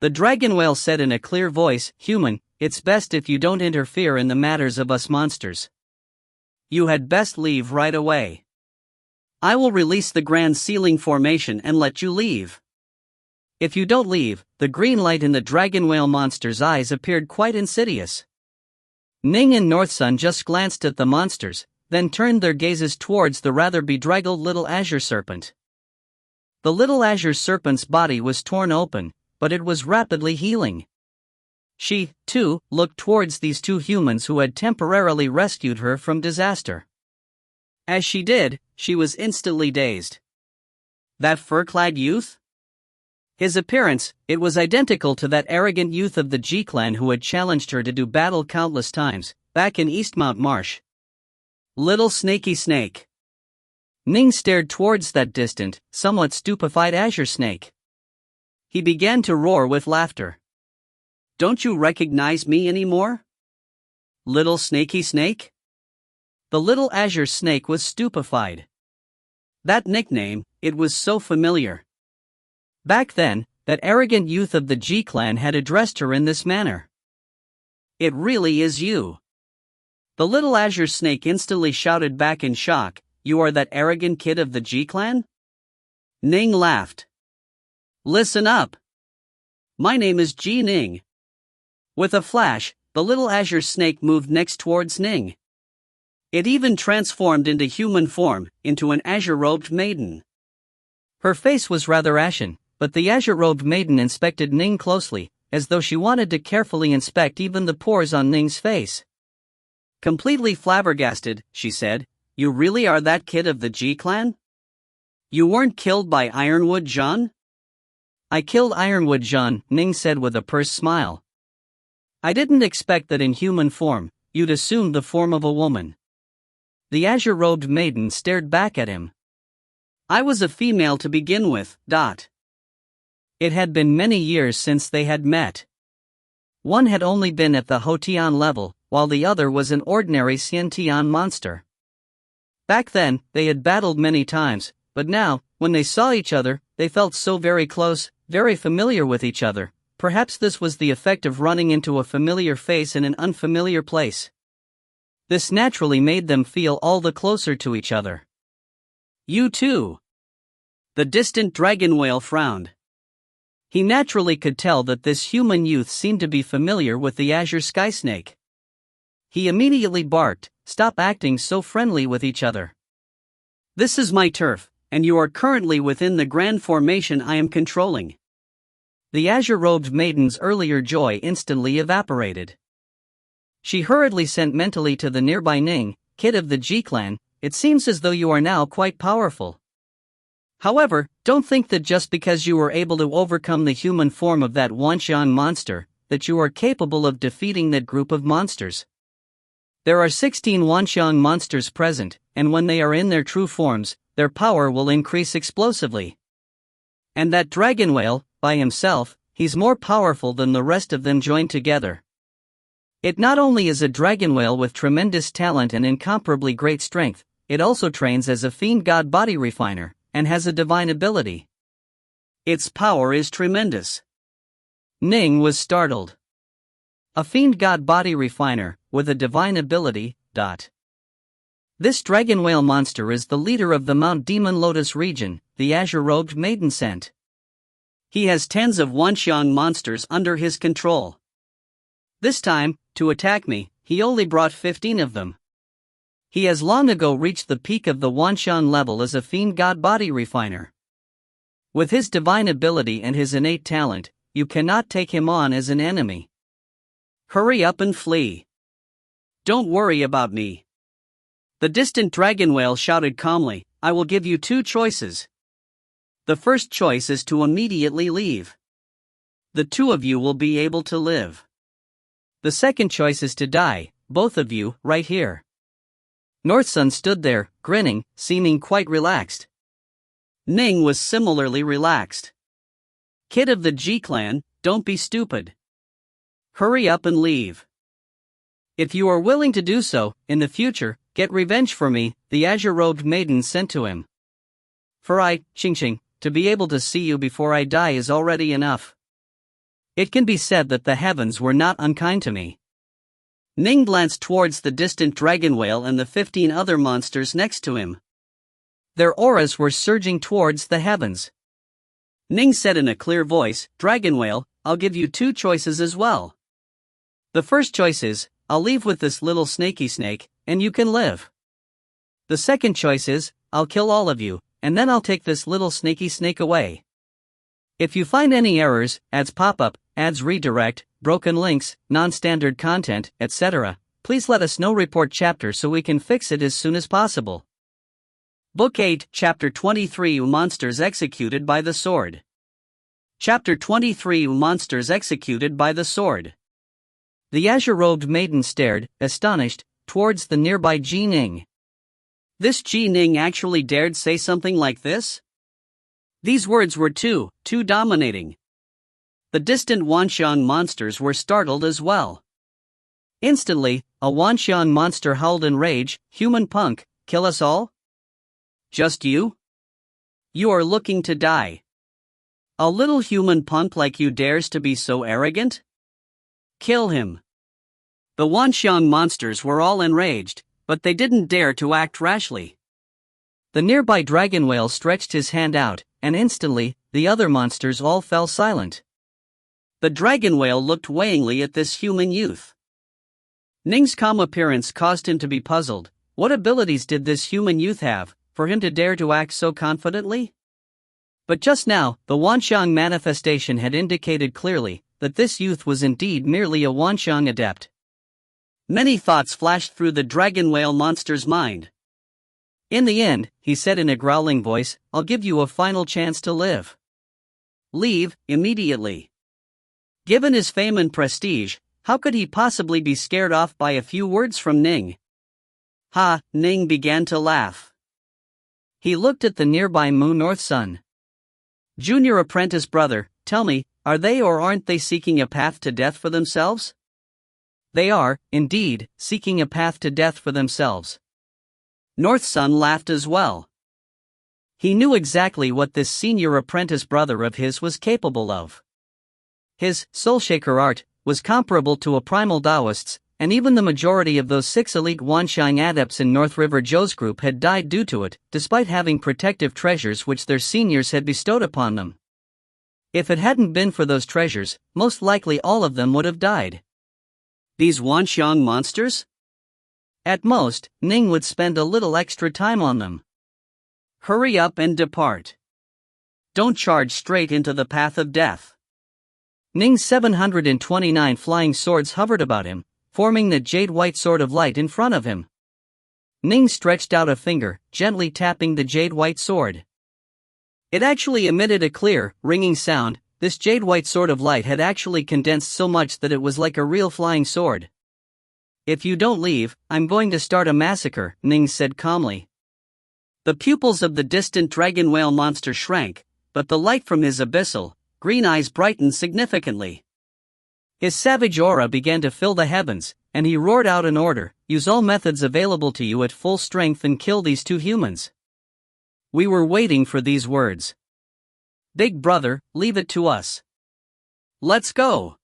The dragon whale said in a clear voice, "Human, it's best if you don't interfere in the matters of us monsters. You had best leave right away. I will release the Grand Sealing formation and let you leave." If you don't leave, the green light in the dragon whale monster's eyes appeared quite insidious. Ning and North Sun just glanced at the monsters, then turned their gazes towards the rather bedraggled little azure serpent. The little azure serpent's body was torn open, but it was rapidly healing. She, too, looked towards these 2 humans who had temporarily rescued her from disaster. As she did, she was instantly dazed. That fur-clad youth? His appearance, it was identical to that arrogant youth of the G-clan who had challenged her to do battle countless times, back in Eastmount Marsh. Little snaky snake. Ning stared towards that distant, somewhat stupefied azure snake. He began to roar with laughter. Don't you recognize me anymore? Little snaky snake? The little azure snake was stupefied. That nickname, it was so familiar. Back then, that arrogant youth of the G-clan had addressed her in this manner. It really is you. The little azure snake instantly shouted back in shock, you are that arrogant kid of the G-clan? Ning laughed. Listen up. My name is Ning. With a flash, the little azure snake moved next towards Ning. It even transformed into human form, into an azure-robed maiden. Her face was rather ashen, but the azure-robed maiden inspected Ning closely, as though she wanted to carefully inspect even the pores on Ning's face. Completely flabbergasted, she said, you really are that kid of the G-clan? You weren't killed by Ironwood Jean? I killed Ironwood Jean, Ning said with a pursed smile. I didn't expect that in human form, you'd assumed the form of a woman. The azure-robed maiden stared back at him. I was a female to begin with, It had been many years since they had met. One had only been at the Hotian level, while the other was an ordinary Xiantian monster. Back then, they had battled many times, but now, when they saw each other, they felt so very close, very familiar with each other. Perhaps this was the effect of running into a familiar face in an unfamiliar place. This naturally made them feel all the closer to each other. You too. The distant dragon whale frowned. He naturally could tell that this human youth seemed to be familiar with the azure sky snake. He immediately barked, stop acting so friendly with each other. This is my turf, and you are currently within the grand formation I am controlling. The azure-robed maiden's earlier joy instantly evaporated. She hurriedly sent mentally to the nearby Ning, kid of the G-clan, it seems as though you are now quite powerful. However, don't think that just because you were able to overcome the human form of that Wanxian monster, that you are capable of defeating that group of monsters. There are 16 Wanxian monsters present, and when they are in their true forms, their power will increase explosively. And that dragon whale, by himself, he's more powerful than the rest of them joined together. It not only is a dragon whale with tremendous talent and incomparably great strength, it also trains as a fiend god body refiner, and has a divine ability. Its power is tremendous. Ning was startled. A fiend god body refiner, with a divine ability, This dragon whale monster is the leader of the Mount Demon Lotus region, the azure-robed maiden sent. He has tens of Wanxian monsters under his control. This time, to attack me, he only brought 15 of them. He has long ago reached the peak of the Wanxian level as a fiend god body refiner. With his divine ability and his innate talent, you cannot take him on as an enemy. Hurry up and flee. Don't worry about me. The distant dragon whale shouted calmly, I will give you 2 choices. The first choice is to immediately leave. The 2 of you will be able to live. The second choice is to die, both of you, right here. Northsun stood there, grinning, seeming quite relaxed. Ning was similarly relaxed. Kid of the G-clan, don't be stupid. Hurry up and leave. If you are willing to do so, in the future, get revenge for me, the azure-robed maiden sent to him. For I, Xingxing, to be able to see you before I die is already enough. It can be said that the heavens were not unkind to me. Ning glanced towards the distant dragon whale and the 15 other monsters next to him. Their auras were surging towards the heavens. Ning said in a clear voice, Dragon whale, I'll give you 2 choices as well. The first choice is, I'll leave with this little snaky snake, and you can live. The second choice is, I'll kill all of you, and then I'll take this little snaky snake away. If you find any errors, ads pop up, ads redirect, broken links, non-standard content, etc., please let us know. Report chapter so we can fix it as soon as possible. Book 8, Chapter 23 Monsters Executed by the Sword. Chapter 23 Monsters Executed by the Sword. The azure-robed maiden stared, astonished, towards the nearby Ning. This Ning actually dared say something like this? These words were too dominating. The distant Wanxiang monsters were startled as well. Instantly, a Wanxiang monster howled in rage, "Human punk, kill us all? Just you? You are looking to die. A little human punk like you dares to be so arrogant? Kill him." The Wanxiang monsters were all enraged, but they didn't dare to act rashly. The nearby dragon whale stretched his hand out, and instantly, the other monsters all fell silent. The dragon whale looked weighingly at this human youth. Ning's calm appearance caused him to be puzzled. What abilities did this human youth have, for him to dare to act so confidently? But just now, the Wanxiang manifestation had indicated clearly that this youth was indeed merely a Wanxiang adept. Many thoughts flashed through the dragon whale monster's mind. In the end, he said in a growling voice, "I'll give you a final chance to live. Leave, immediately." Given his fame and prestige, how could he possibly be scared off by a few words from Ning? Ha! Ning began to laugh. He looked at the nearby North Sun. "Junior apprentice brother, tell me, are they or aren't they seeking a path to death for themselves?" "They are, indeed, seeking a path to death for themselves." North Sun laughed as well. He knew exactly what this senior apprentice brother of his was capable of. His soul-shaker art was comparable to a primal Taoist's, and even the majority of those 6 elite Wanxiang adepts in North River Zhou's group had died due to it, despite having protective treasures which their seniors had bestowed upon them. If it hadn't been for those treasures, most likely all of them would have died. These Wanxiang monsters? At most, Ning would spend a little extra time on them. Hurry up and depart. Don't charge straight into the path of death. Ning's 729 flying swords hovered about him, forming the jade-white sword of light in front of him. Ning stretched out a finger, gently tapping the jade-white sword. It actually emitted a clear, ringing sound. This jade-white sword of light had actually condensed so much that it was like a real flying sword. "If you don't leave, I'm going to start a massacre," Ning said calmly. The pupils of the distant dragon whale monster shrank, but the light from his abyssal, green eyes brightened significantly. His savage aura began to fill the heavens, and he roared out an order: "Use all methods available to you at full strength and kill these 2 humans." We were waiting for these words. "Big brother, leave it to us. Let's go.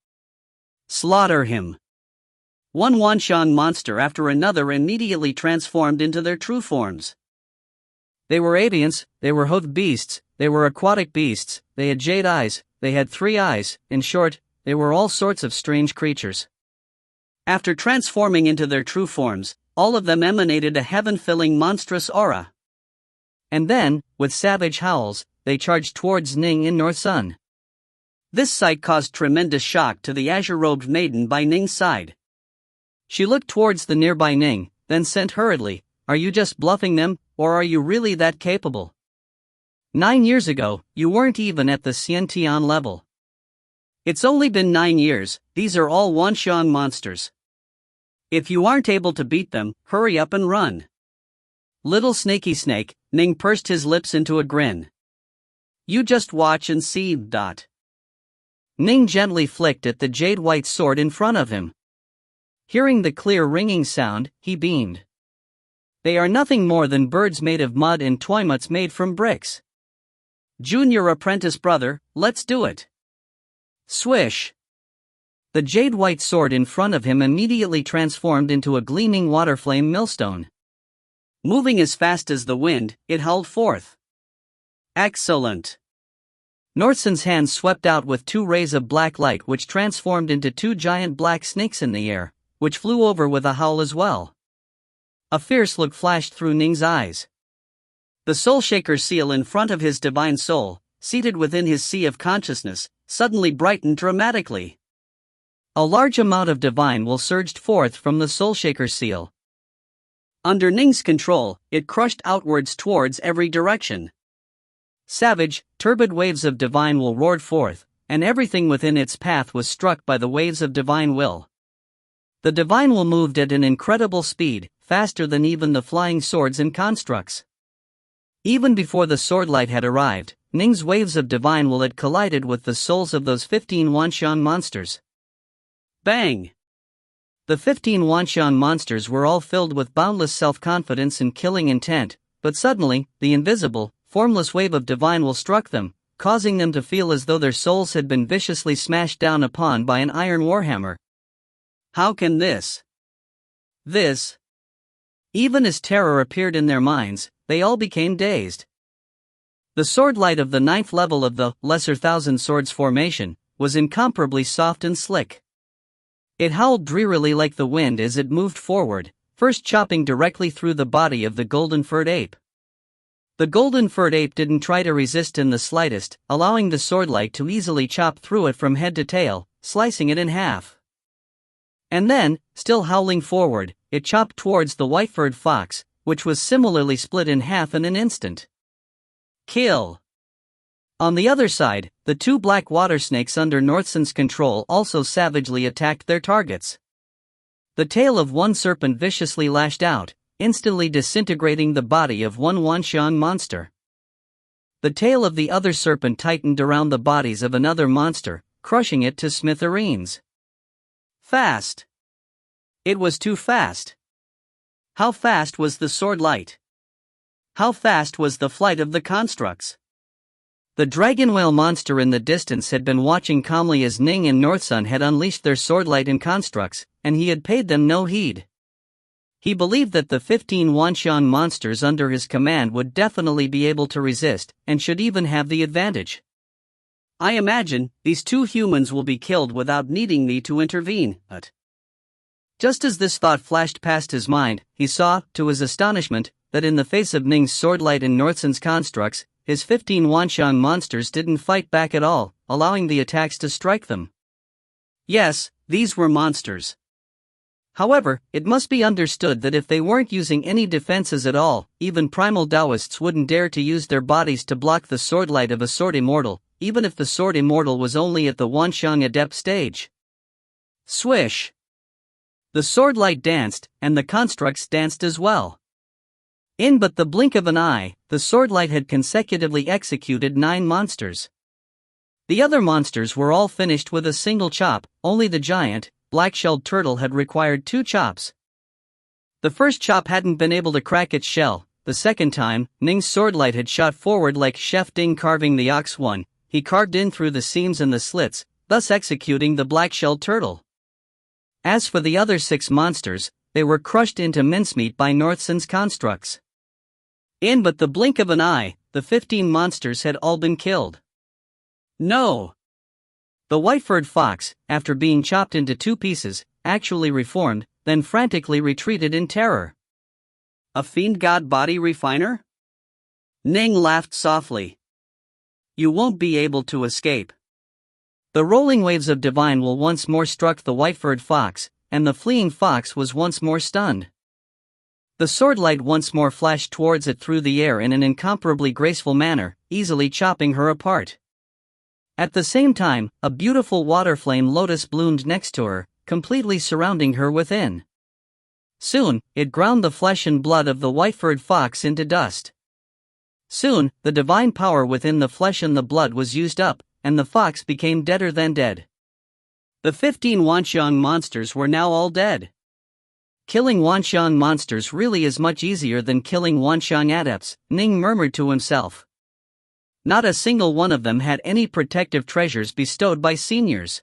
Slaughter him." One Wanxiang monster after another immediately transformed into their true forms. They were avians, they were hoofed beasts, they were aquatic beasts, they had jade eyes, they had 3 eyes, in short, they were all sorts of strange creatures. After transforming into their true forms, all of them emanated a heaven-filling monstrous aura. And then, with savage howls, they charged towards Ning in North Sun. This sight caused tremendous shock to the azure-robed maiden by Ning's side. She looked towards the nearby Ning, then sent hurriedly, "Are you just bluffing them, or are you really that capable? 9 years ago, you weren't even at the Xiantian level. It's only been 9 years, these are all Wanxiang monsters. If you aren't able to beat them, hurry up and run." Little snaky snake, Ning pursed his lips into a grin. "You just watch and see." Ning gently flicked at the jade-white sword in front of him. Hearing the clear ringing sound, he beamed. "They are nothing more than birds made of mud and toimuts made from bricks. Junior apprentice brother, let's do it." Swish! The jade-white sword in front of him immediately transformed into a gleaming water-flame millstone. Moving as fast as the wind, it hurled forth. Excellent! Northsun's hand swept out with 2 rays of black light which transformed into 2 giant black snakes in the air, which flew over with a howl as well. A fierce look flashed through Ning's eyes. The soul-shaker seal in front of his divine soul, seated within his sea of consciousness, suddenly brightened dramatically. A large amount of divine will surged forth from the soul-shaker seal. Under Ning's control, it crushed outwards towards every direction. Savage, turbid waves of divine will roared forth, and everything within its path was struck by the waves of divine will. The divine will moved at an incredible speed, faster than even the flying swords and constructs. Even before the swordlight had arrived, Ning's waves of divine will had collided with the souls of those 15 Wanshan monsters. Bang! The 15 Wanshan monsters were all filled with boundless self-confidence and killing intent, but suddenly, the invisible, formless wave of divine will struck them, causing them to feel as though their souls had been viciously smashed down upon by an iron warhammer. How can this? Even as terror appeared in their minds, they all became dazed. The sword light of the 9th level of the Lesser Thousand Swords formation was incomparably soft and slick. It howled drearily like the wind as it moved forward, first chopping directly through the body of the golden-furred ape. The golden-furred ape didn't try to resist in the slightest, allowing the swordlight to easily chop through it from head to tail, slicing it in half. And then, still howling forward, it chopped towards the white-furred fox, which was similarly split in half in an instant. Kill! On the other side, the 2 black water snakes under Northson's control also savagely attacked their targets. The tail of one serpent viciously lashed out, instantly disintegrating the body of one Wanshan monster. The tail of the other serpent tightened around the bodies of another monster, crushing it to smithereens. Fast! It was too fast. How fast was the sword light? How fast was the flight of the constructs? The dragon whale monster in the distance had been watching calmly as Ning and Northsun had unleashed their swordlight and constructs, and he had paid them no heed. He believed that the 15 Wanshan monsters under his command would definitely be able to resist, and should even have the advantage. I imagine, these 2 humans will be killed without needing me to intervene, but... Just as this thought flashed past his mind, he saw, to his astonishment, that in the face of Ning's swordlight and Northson's constructs, his 15 Wanshan monsters didn't fight back at all, allowing the attacks to strike them. Yes, these were monsters. However, it must be understood that if they weren't using any defenses at all, even primal Taoists wouldn't dare to use their bodies to block the swordlight of a sword immortal, even if the sword immortal was only at the Wanshan adept stage. Swish! The swordlight danced, and the constructs danced as well. In but the blink of an eye, the swordlight had consecutively executed 9 monsters. The other monsters were all finished with a single chop, only the giant, black-shelled turtle had required 2 chops. The first chop hadn't been able to crack its shell. The second time, Ning's swordlight had shot forward like Chef Ding carving the ox one. He carved in through the seams and the slits, thus executing the black-shelled turtle. As for the other 6 monsters, they were crushed into mincemeat by Northson's constructs. In but the blink of an eye, the 15 monsters had all been killed. No! The white-furred fox, after being chopped into 2 pieces, actually reformed, then frantically retreated in terror. A fiend god body refiner? Ning laughed softly. You won't be able to escape. The rolling waves of divine will once more struck the white-furred fox, and the fleeing fox was once more stunned. The swordlight once more flashed towards it through the air in an incomparably graceful manner, easily chopping her apart. At the same time, a beautiful water flame lotus bloomed next to her, completely surrounding her within. Soon, it ground the flesh and blood of the white-furred fox into dust. Soon, the divine power within the flesh and the blood was used up, and the fox became deader than dead. The 15 Wanshan monsters were now all dead. Killing Wanshan monsters really is much easier than killing Wanshan adepts, Ning murmured to himself. Not a single one of them had any protective treasures bestowed by seniors.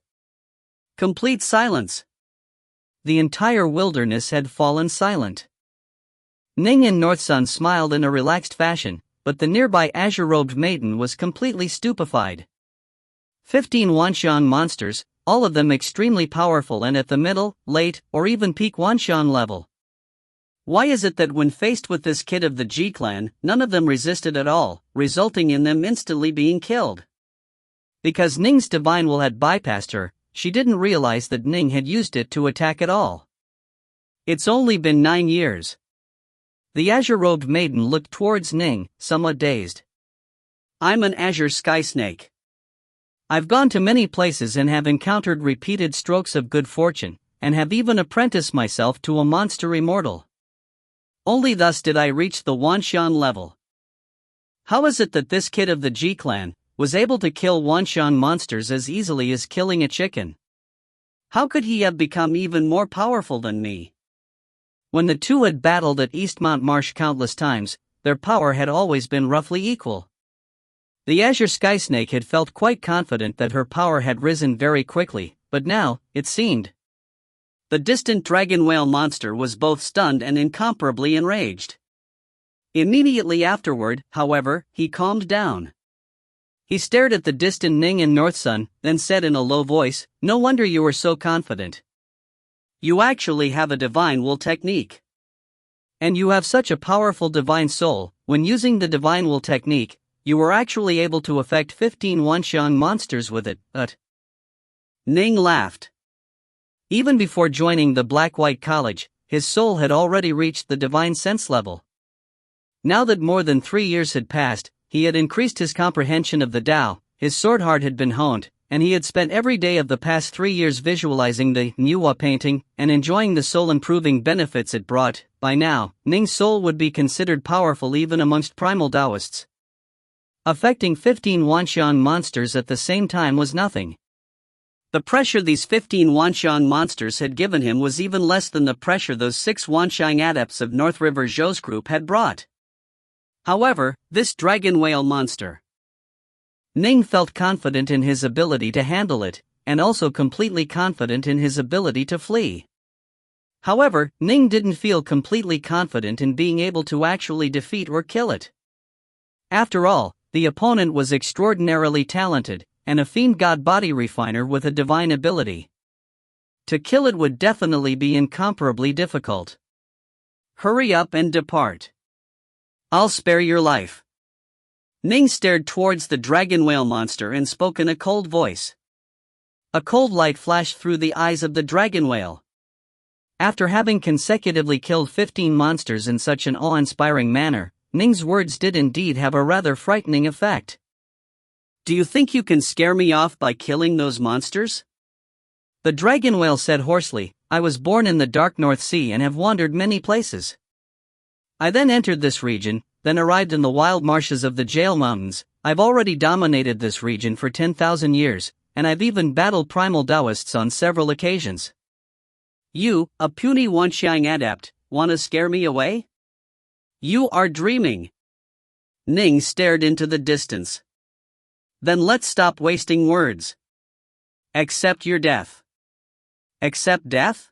Complete silence. The entire wilderness had fallen silent. Ning and Northsun smiled in a relaxed fashion, but the nearby azure-robed maiden was completely stupefied. 15 Wanshan monsters, all of them extremely powerful and at the middle, late, or even peak Wanshan level. Why is it that when faced with this kid of the G-clan, none of them resisted at all, resulting in them instantly being killed? Because Ning's divine will had bypassed her, she didn't realize that Ning had used it to attack at all. It's only been 9 years. The azure-robed maiden looked towards Ning, somewhat dazed. I'm an azure sky snake. I've gone to many places and have encountered repeated strokes of good fortune, and have even apprenticed myself to a monster immortal. Only thus did I reach the Wanshan level. How is it that this kid of the G clan was able to kill Wanshan monsters as easily as killing a chicken? How could he have become even more powerful than me? When the two had battled at Eastmount Marsh countless times, their power had always been roughly equal. The Azure Sky Snake had felt quite confident that her power had risen very quickly, but now, it seemed, the distant dragon whale monster was both stunned and incomparably enraged. Immediately afterward, however, he calmed down. He stared at the distant Ning and North Sun, then said in a low voice, "No wonder you were so confident. You actually have a divine will technique. And you have such a powerful divine soul. When using the divine will technique, you were actually able to affect 15 Wanshan monsters with it, Ning laughed. Even before joining the Black-White College, his soul had already reached the divine sense level. Now that more than 3 years had passed, he had increased his comprehension of the Tao, his sword heart had been honed, and he had spent every day of the past 3 years visualizing the Nuwa painting and enjoying the soul-improving benefits it brought. By now, Ning's soul would be considered powerful even amongst primal Taoists. Affecting 15 Wanshan monsters at the same time was nothing. The pressure these 15 Wanshan monsters had given him was even less than the pressure those 6 Wanshan adepts of North River Zhou's group had brought. However, this dragon whale monster. Ning felt confident in his ability to handle it, and also completely confident in his ability to flee. However, Ning didn't feel completely confident in being able to actually defeat or kill it. After all, the opponent was extraordinarily talented, and a fiend god body refiner with a divine ability. To kill it would definitely be incomparably difficult. Hurry up and depart. I'll spare your life. Ning stared towards the dragon whale monster and spoke in a cold voice. A cold light flashed through the eyes of the dragon whale. After having consecutively killed 15 monsters in such an awe-inspiring manner, Ning's words did indeed have a rather frightening effect. Do you think you can scare me off by killing those monsters? The dragon whale said hoarsely, I was born in the dark North Sea and have wandered many places. I then entered this region, then arrived in the wild marshes of the Jail Mountains. I've already dominated this region for 10,000 years, and I've even battled primal Taoists on several occasions. You, a puny Wanshan adept, wanna scare me away? You are dreaming. Ning stared into the distance. Then let's stop wasting words. Accept your death. Accept death?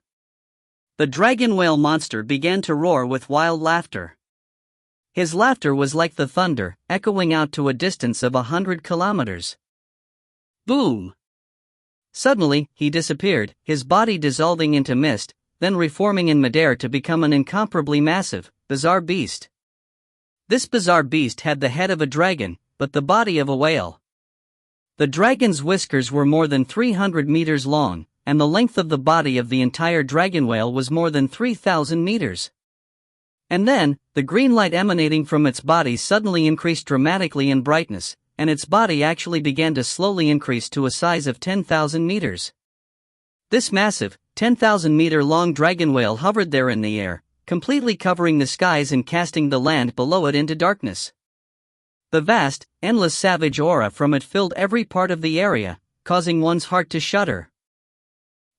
The dragon whale monster began to roar with wild laughter. His laughter was like the thunder, echoing out to a distance of 100 kilometers. Boom! Suddenly, he disappeared, his body dissolving into mist, then reforming in midair to become an incomparably massive, bizarre beast. This bizarre beast had the head of a dragon, but the body of a whale. The dragon's whiskers were more than 300 meters long, and the length of the body of the entire dragon whale was more than 3,000 meters. And then, the green light emanating from its body suddenly increased dramatically in brightness, and its body actually began to slowly increase to a size of 10,000 meters. This massive, 10,000-meter-long dragon whale hovered there in the air, completely covering the skies and casting the land below it into darkness. The vast, endless savage aura from it filled every part of the area, causing one's heart to shudder.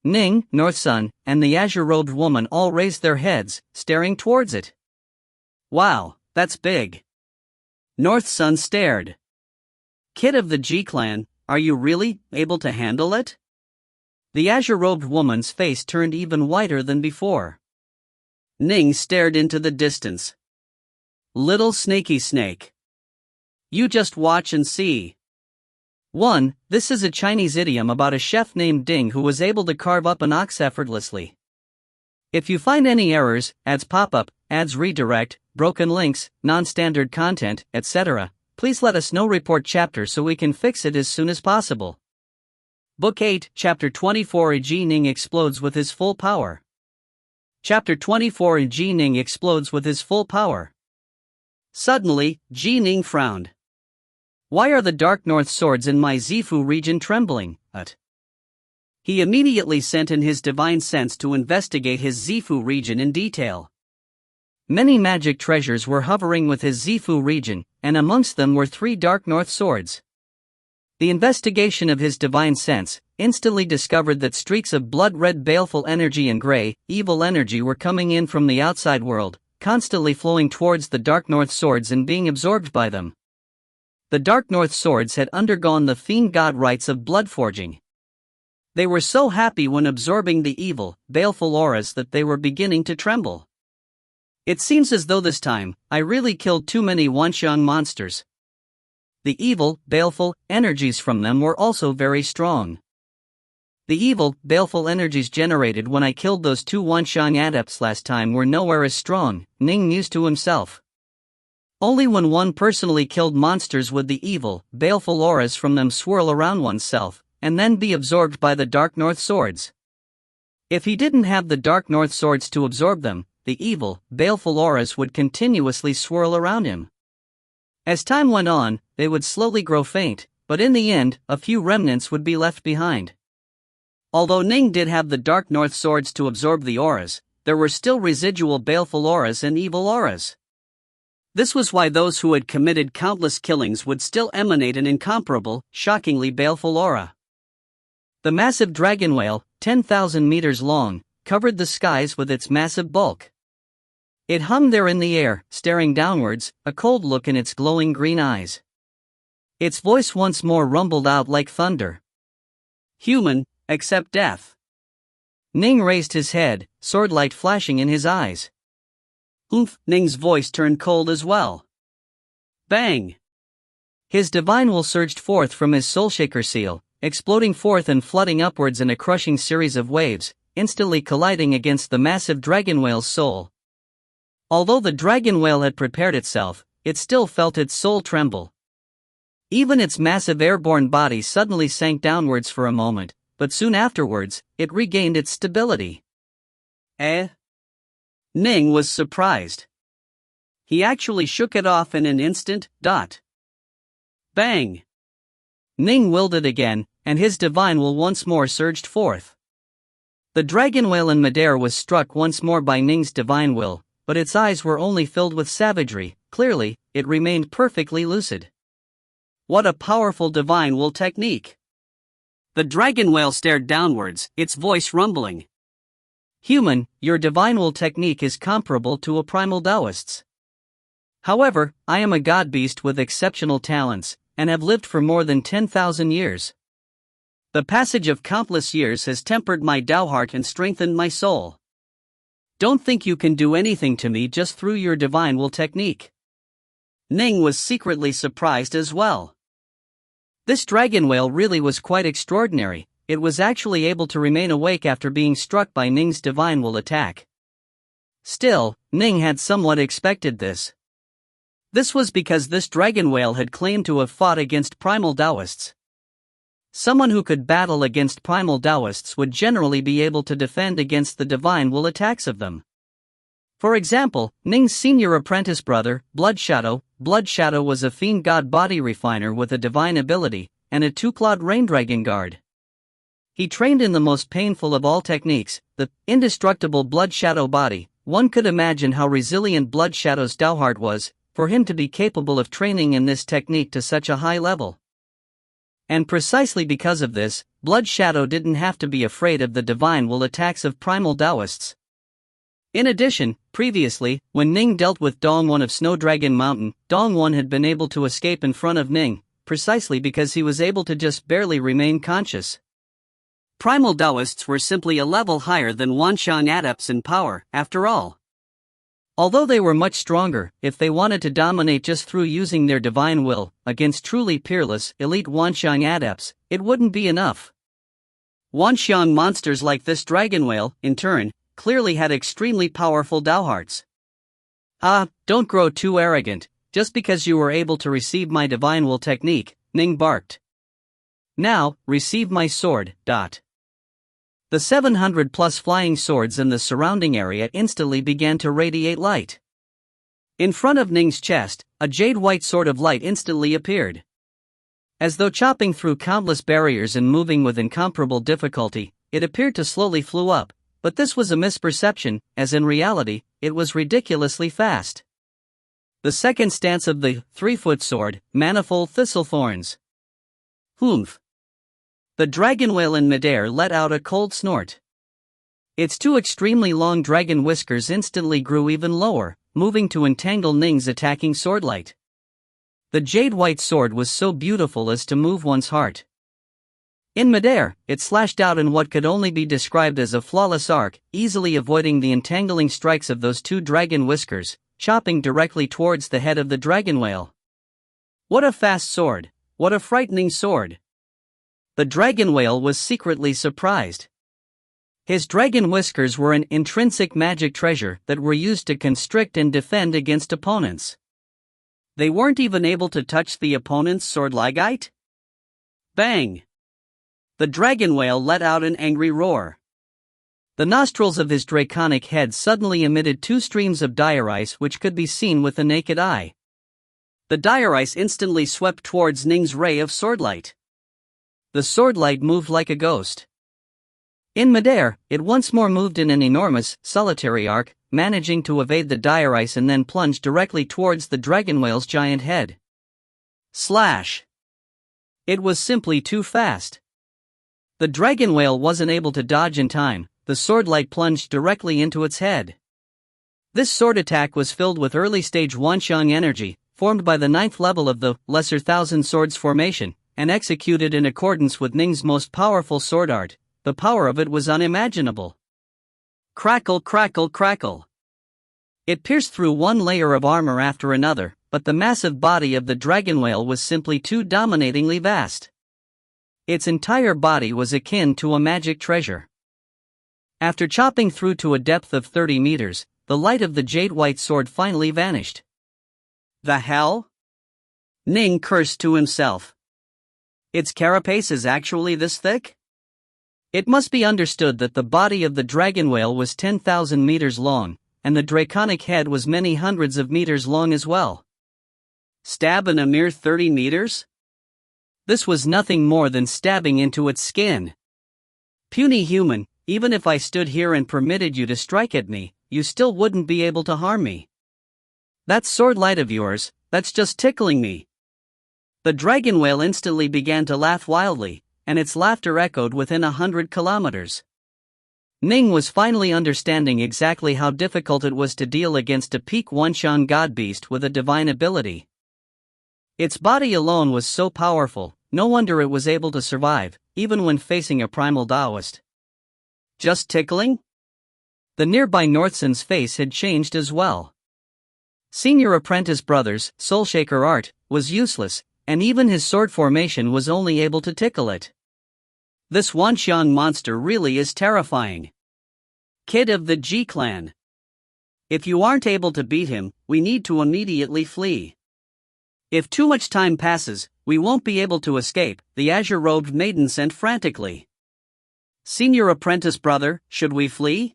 Ning, North Sun, and the azure-robed woman all raised their heads, staring towards it. Wow, that's big. North Sun stared. Kid of the G-Clan, are you really able to handle it? The azure-robed woman's face turned even whiter than before. Ning stared into the distance. Little snaky snake. You just watch and see. 1. This is a Chinese idiom about a chef named Ding who was able to carve up an ox effortlessly. If you find any errors, ads pop up, ads redirect, broken links, non-standard content, etc., please let us know. Report chapter so we can fix it as soon as possible. Book 8, Chapter 24. Ning explodes with his full power. Chapter 24 and Ning explodes with his full power. Suddenly, Ning frowned. Why are the Dark North swords in my Zifu region trembling? He immediately sent in his divine sense to investigate his Zifu region in detail. Many magic treasures were hovering with his Zifu region, and amongst them were 3 Dark North swords. The investigation of his divine sense instantly discovered that streaks of blood-red baleful energy and gray, evil energy were coming in from the outside world, constantly flowing towards the Dark North swords and being absorbed by them. The Dark North swords had undergone the fiend god rites of blood forging. They were so happy when absorbing the evil, baleful auras that they were beginning to tremble. It seems as though this time, I really killed too many Wanxiang monsters. The evil, baleful energies from them were also very strong. The evil, baleful energies generated when I killed those 2 Wanxiang adepts last time were nowhere as strong, Ning mused to himself. Only when one personally killed monsters would the evil, baleful auras from them swirl around oneself, and then be absorbed by the Dark North swords. If he didn't have the Dark North swords to absorb them, the evil, baleful auras would continuously swirl around him. As time went on, they would slowly grow faint, but in the end, a few remnants would be left behind. Although Ning did have the Dark North swords to absorb the auras, there were still residual baleful auras and evil auras. This was why those who had committed countless killings would still emanate an incomparable, shockingly baleful aura. The massive dragon whale, 10,000 meters long, covered the skies with its massive bulk. It hung there in the air, staring downwards, a cold look in its glowing green eyes. Its voice once more rumbled out like thunder. Human, accept death. Ning raised his head, swordlight flashing in his eyes. Ning's voice turned cold as well. Bang! His divine will surged forth from his soulshaker seal, exploding forth and flooding upwards in a crushing series of waves, instantly colliding against the massive dragon whale's soul. Although the dragon whale had prepared itself, it still felt its soul tremble. Even its massive airborne body suddenly sank downwards for a moment, but soon afterwards, it regained its stability. Ning was surprised. He actually shook it off in an instant. Bang! Ning willed it again, and his divine will once more surged forth. The dragon whale in midair was struck once more by Ning's divine will, but its eyes were only filled with savagery. Clearly, it remained perfectly lucid. What a powerful divine will technique! The dragon whale stared downwards, its voice rumbling. Human, your divine will technique is comparable to a primal Taoist's. However, I am a god beast with exceptional talents, and have lived for more than 10,000 years. The passage of countless years has tempered my Tao heart and strengthened my soul. Don't think you can do anything to me just through your divine will technique. Ning was secretly surprised as well. This dragon whale really was quite extraordinary. It was actually able to remain awake after being struck by Ning's divine will attack. Still, Ning had somewhat expected this. This was because this dragon whale had claimed to have fought against primal Taoists. Someone who could battle against primal Taoists would generally be able to defend against the divine will attacks of them. For example, Ning's senior apprentice brother, Bloodshadow. Bloodshadow was a fiend god body refiner with a divine ability, and a 2-clawed rain dragon guard. He trained in the most painful of all techniques, the indestructible Bloodshadow body. One could imagine how resilient Bloodshadow's Tao heart was, for him to be capable of training in this technique to such a high level. And precisely because of this, Bloodshadow didn't have to be afraid of the divine will attacks of primal Taoists. In addition, previously, when Ning dealt with Dongwon of Snow Dragon Mountain, Dongwon had been able to escape in front of Ning, precisely because he was able to just barely remain conscious. Primal Taoists were simply a level higher than Wanxiang adepts in power, after all. Although they were much stronger, if they wanted to dominate just through using their divine will, against truly peerless, elite Wanxiang adepts, it wouldn't be enough. Wanxiang monsters like this dragon whale, in turn, clearly had extremely powerful Tao hearts. Don't grow too arrogant, just because you were able to receive my divine will technique, Ning barked. Now, receive my sword. The 700+ flying swords in the surrounding area instantly began to radiate light. In front of Ning's chest, a jade-white sword of light instantly appeared. As though chopping through countless barriers and moving with incomparable difficulty, it appeared to slowly flew up, but this was a misperception, as in reality, it was ridiculously fast. The second stance of the 3-foot sword, manifold thistlethorns. Humph! The dragon whale in midair let out a cold snort. Its two extremely long dragon whiskers instantly grew even lower, moving to entangle Ning's attacking swordlight. The jade-white sword was so beautiful as to move one's heart. In midair, it slashed out in what could only be described as a flawless arc, easily avoiding the entangling strikes of those two dragon whiskers, chopping directly towards the head of the dragon whale. What a fast sword! What a frightening sword! The dragon whale was secretly surprised. His dragon whiskers were an intrinsic magic treasure that were used to constrict and defend against opponents. They weren't even able to touch the opponent's sword ligate? Bang! The dragon whale let out an angry roar. The nostrils of his draconic head suddenly emitted two streams of dire ice which could be seen with the naked eye. The dire ice instantly swept towards Ning's ray of swordlight. The swordlight moved like a ghost. In midair, it once more moved in an enormous, solitary arc, managing to evade the dire ice and then plunge directly towards the dragon whale's giant head. Slash! It was simply too fast. The dragon whale wasn't able to dodge in time, the swordlight plunged directly into its head. This sword attack was filled with early-stage Wanxiang energy, formed by the 9th level of the Lesser Thousand Swords formation, and executed in accordance with Ning's most powerful sword art. The power of it was unimaginable. Crackle, crackle, crackle. It pierced through one layer of armor after another, but the massive body of the dragon whale was simply too dominatingly vast. Its entire body was akin to a magic treasure. After chopping through to a depth of 30 meters, the light of the jade-white sword finally vanished. The hell? Ning cursed to himself. Its carapace is actually this thick? It must be understood that the body of the dragon whale was 10,000 meters long, and the draconic head was many hundreds of meters long as well. Stab in a mere 30 meters? This was nothing more than stabbing into its skin. Puny human, even if I stood here and permitted you to strike at me, you still wouldn't be able to harm me. That sword light of yours, that's just tickling me. The dragon whale instantly began to laugh wildly, and its laughter echoed within 100 kilometers. Ning was finally understanding exactly how difficult it was to deal against a peak Wanxiang god beast with a divine ability. Its body alone was so powerful, no wonder it was able to survive, even when facing a primal Taoist. Just tickling? The nearby Northson's face had changed as well. Senior apprentice brother's Soulshaker art was useless, and even his sword formation was only able to tickle it. This Wanxiang monster really is terrifying. Kid of the G clan. If you aren't able to beat him, we need to immediately flee. If too much time passes, we won't be able to escape, the azure-robed maiden sent frantically. Senior apprentice brother, should we flee?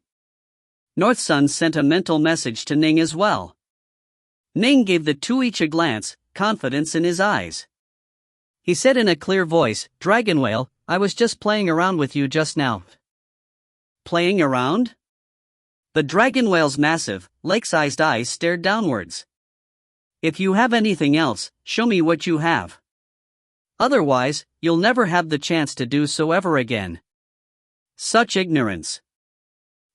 Northsun sent a mental message to Ning as well. Ning gave the two each a glance, confidence in his eyes. He said in a clear voice, "Dragon whale, I was just playing around with you just now." Playing around? The dragon whale's massive, lake-sized eyes stared downwards. If you have anything else, show me what you have. Otherwise, you'll never have the chance to do so ever again. Such ignorance.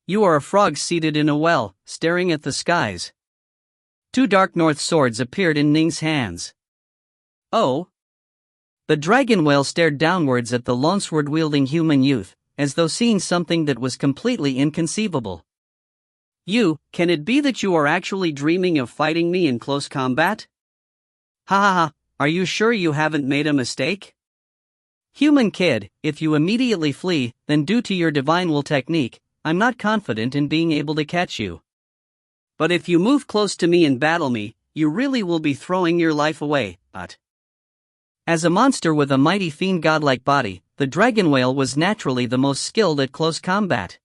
You are a frog seated in a well, staring at the skies. Two dark north swords appeared in Ning's hands. Oh? The dragon whale stared downwards at the longsword-wielding human youth, as though seeing something that was completely inconceivable. Can it be that you are actually dreaming of fighting me in close combat? Ha ha ha, are you sure you haven't made a mistake? Human kid, if you immediately flee, then due to your divine will technique, I'm not confident in being able to catch you. But if you move close to me and battle me, you really will be throwing your life away, but... As a monster with a mighty fiend godlike body, the dragon whale was naturally the most skilled at close combat.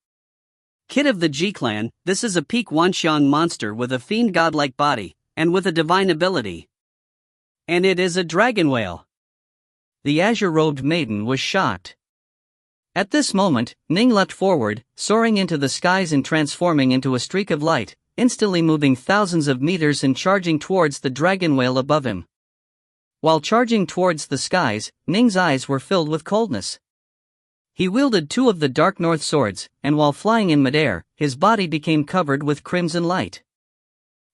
Kid of the G-clan, this is a peak Wanshan monster with a fiend godlike body, and with a divine ability. And it is a dragon whale. The azure-robed maiden was shocked. At this moment, Ning leapt forward, soaring into the skies and transforming into a streak of light, instantly moving thousands of meters and charging towards the dragon whale above him. While charging towards the skies, Ning's eyes were filled with coldness. He wielded two of the Dark North swords, and while flying in midair, his body became covered with crimson light.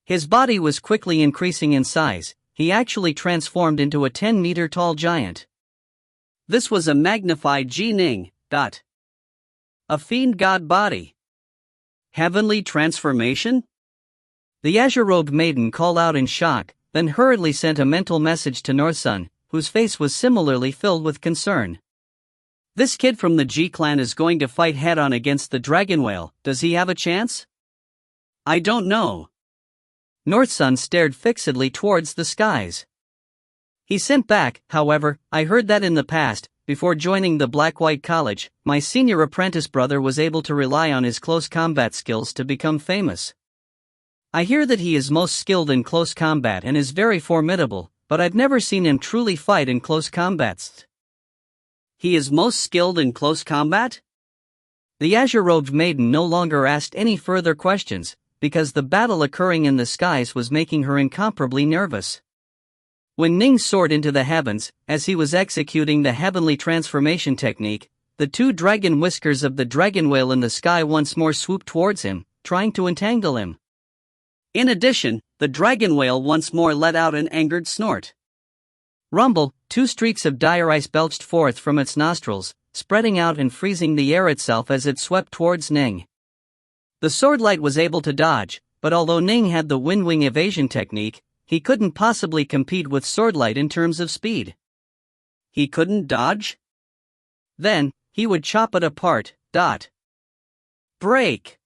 His body was quickly increasing in size. He actually transformed into a 10-meter tall giant. This was a magnified Ning. A fiend god body. Heavenly transformation? The azure-robed maiden called out in shock, then hurriedly sent a mental message to Northsun, whose face was similarly filled with concern. This kid from the G-clan is going to fight head-on against the dragon whale. Does he have a chance? I don't know. Northsun stared fixedly towards the skies. He sent back, however, I heard that in the past, before joining the Black-White College, my senior apprentice brother was able to rely on his close combat skills to become famous. I hear that he is most skilled in close combat and is very formidable, but I've never seen him truly fight in close combats. He is most skilled in close combat? The azure-robed maiden no longer asked any further questions, because the battle occurring in the skies was making her incomparably nervous. When Ning soared into the heavens, as he was executing the heavenly transformation technique, the two dragon whiskers of the dragon whale in the sky once more swooped towards him, trying to entangle him. In addition, the dragon whale once more let out an angered snort. Rumble, two streaks of dire ice belched forth from its nostrils, spreading out and freezing the air itself as it swept towards Ning. The swordlight was able to dodge, but although Ning had the windwing evasion technique, he couldn't possibly compete with swordlight in terms of speed. He couldn't dodge? Then, he would chop it apart. Break!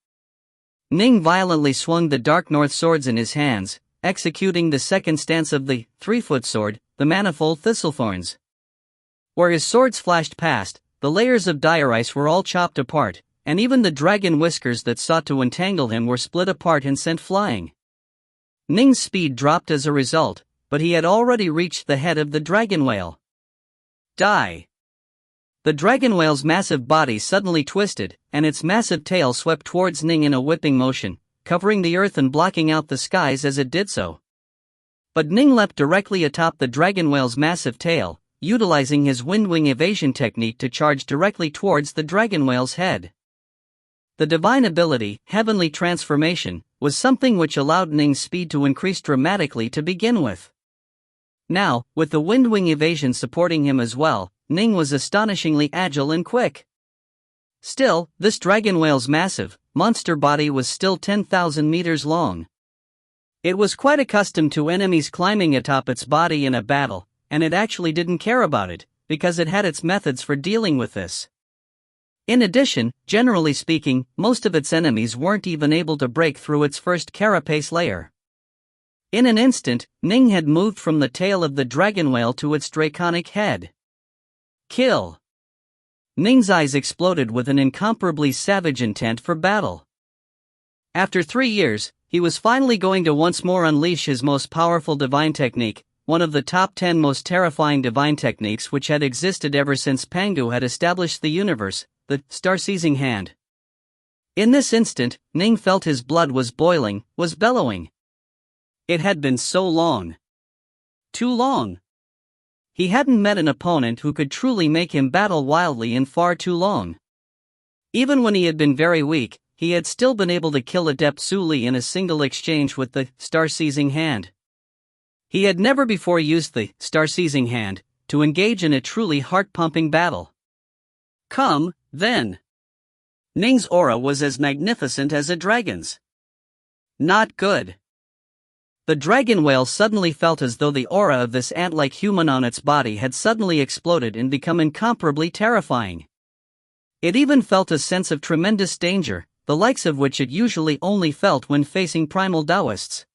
Ning violently swung the Dark North swords in his hands, executing the second stance of the 3-foot sword, the manifold thistlethorns. Where his swords flashed past, the layers of dire ice were all chopped apart, and even the dragon whiskers that sought to entangle him were split apart and sent flying. Ning's speed dropped as a result, but he had already reached the head of the dragon whale. Die! The dragon whale's massive body suddenly twisted, and its massive tail swept towards Ning in a whipping motion, covering the earth and blocking out the skies as it did so. But Ning leapt directly atop the dragon whale's massive tail, utilizing his windwing evasion technique to charge directly towards the dragon whale's head. The divine ability, heavenly transformation, was something which allowed Ning's speed to increase dramatically to begin with. Now, with the windwing evasion supporting him as well, Ning was astonishingly agile and quick. Still, this dragon whale's massive, monster body was still 10,000 meters long. It was quite accustomed to enemies climbing atop its body in a battle, and it actually didn't care about it, because it had its methods for dealing with this. In addition, generally speaking, most of its enemies weren't even able to break through its first carapace layer. In an instant, Ning had moved from the tail of the dragon whale to its draconic head. Kill! Ning's eyes exploded with an incomparably savage intent for battle. After 3 years, he was finally going to once more unleash his most powerful divine technique, one of the top 10 most terrifying divine techniques which had existed ever since Pangu had established the universe, the star-seizing hand. In this instant, Ning felt his blood was boiling, was bellowing. It had been so long. Too long. He hadn't met an opponent who could truly make him battle wildly in far too long. Even when he had been very weak, he had still been able to kill Adept Suli in a single exchange with the star-seizing hand. He had never before used the star-seizing hand to engage in a truly heart-pumping battle. Come, then. Ning's aura was as magnificent as a dragon's. Not good. The dragon whale suddenly felt as though the aura of this ant-like human on its body had suddenly exploded and become incomparably terrifying. It even felt a sense of tremendous danger, the likes of which it usually only felt when facing primal Taoists.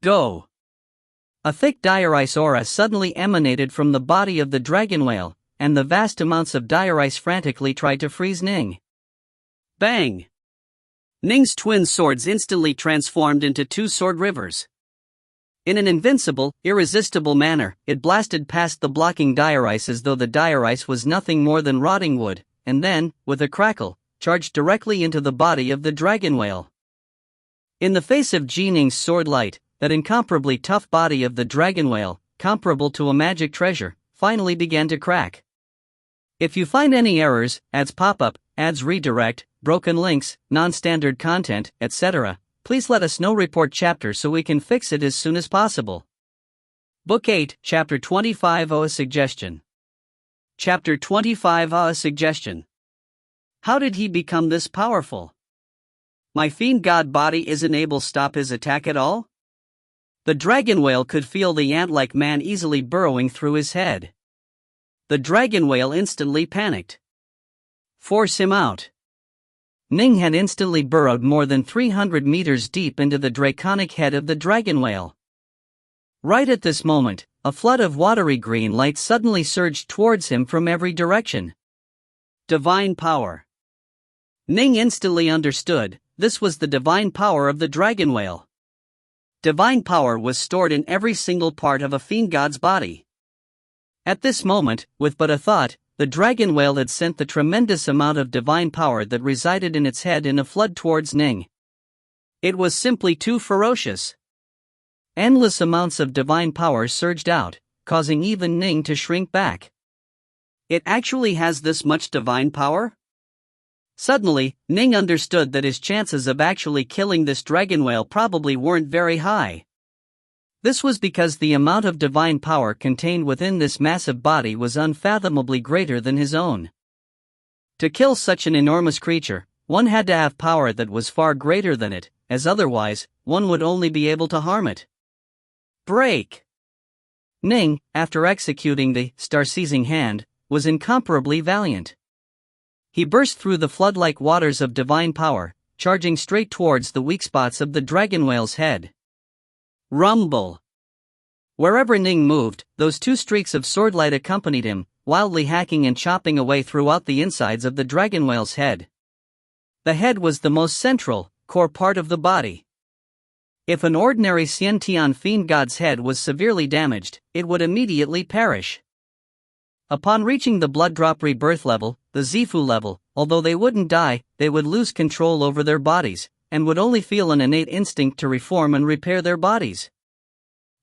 Go! A thick dire ice aura suddenly emanated from the body of the dragon whale, and the vast amounts of dire ice frantically tried to freeze Ning. Bang! Ning's twin swords instantly transformed into two sword rivers. In an invincible, irresistible manner, it blasted past the blocking dire ice as though the dire ice was nothing more than rotting wood, and then, with a crackle, charged directly into the body of the dragon whale. In the face of Ning's sword light, that incomparably tough body of the dragon whale, comparable to a magic treasure, finally began to crack. If you find any errors, ads pop up, ads redirect, broken links, non-standard content, etc., please let us know. Report chapter so we can fix it as soon as possible. Book 8, Chapter 25. A suggestion. Chapter 25. A suggestion. How did he become this powerful? My fiend god body isn't able to stop his attack at all? The dragon whale could feel the ant-like man easily burrowing through his head. The dragon whale instantly panicked. Force him out. Ning had instantly burrowed more than 300 meters deep into the draconic head of the dragon whale. Right at this moment, a flood of watery green light suddenly surged towards him from every direction. Divine power. Ning instantly understood, this was the divine power of the dragon whale. Divine power was stored in every single part of a fiend god's body. At this moment, with but a thought, the dragon whale had sent the tremendous amount of divine power that resided in its head in a flood towards Ning. It was simply too ferocious. Endless amounts of divine power surged out, causing even Ning to shrink back. It actually has this much divine power? Suddenly, Ning understood that his chances of actually killing this dragon whale probably weren't very high. This was because the amount of divine power contained within this massive body was unfathomably greater than his own. To kill such an enormous creature, one had to have power that was far greater than it, as otherwise, one would only be able to harm it. Break! Ning, after executing the star-seizing hand, was incomparably valiant. He burst through the flood-like waters of divine power, charging straight towards the weak spots of the dragon whale's head. Rumble! Wherever Ning moved, those two streaks of swordlight accompanied him, wildly hacking and chopping away throughout the insides of the dragon whale's head. The head was the most central, core part of the body. If an ordinary Xiantian fiend god's head was severely damaged, it would immediately perish. Upon reaching the blood drop rebirth level, the Zifu level, although they wouldn't die, they would lose control over their bodies, and would only feel an innate instinct to reform and repair their bodies.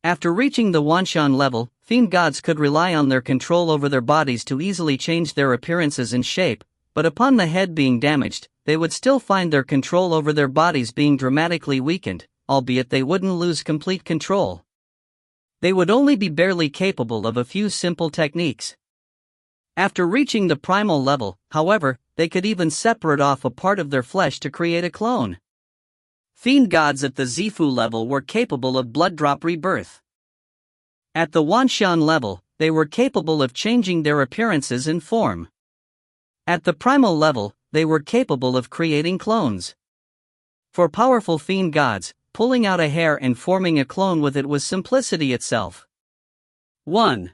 After reaching the Wanshan level, fiend gods could rely on their control over their bodies to easily change their appearances and shape, but upon the head being damaged, they would still find their control over their bodies being dramatically weakened, albeit they wouldn't lose complete control. They would only be barely capable of a few simple techniques. After reaching the primal level, however, they could even separate off a part of their flesh to create a clone. Fiend gods at the Zifu level were capable of blood drop rebirth. At the Wanshan level, they were capable of changing their appearances and form. At the primal level, they were capable of creating clones. For powerful fiend gods, pulling out a hair and forming a clone with it was simplicity itself. 1.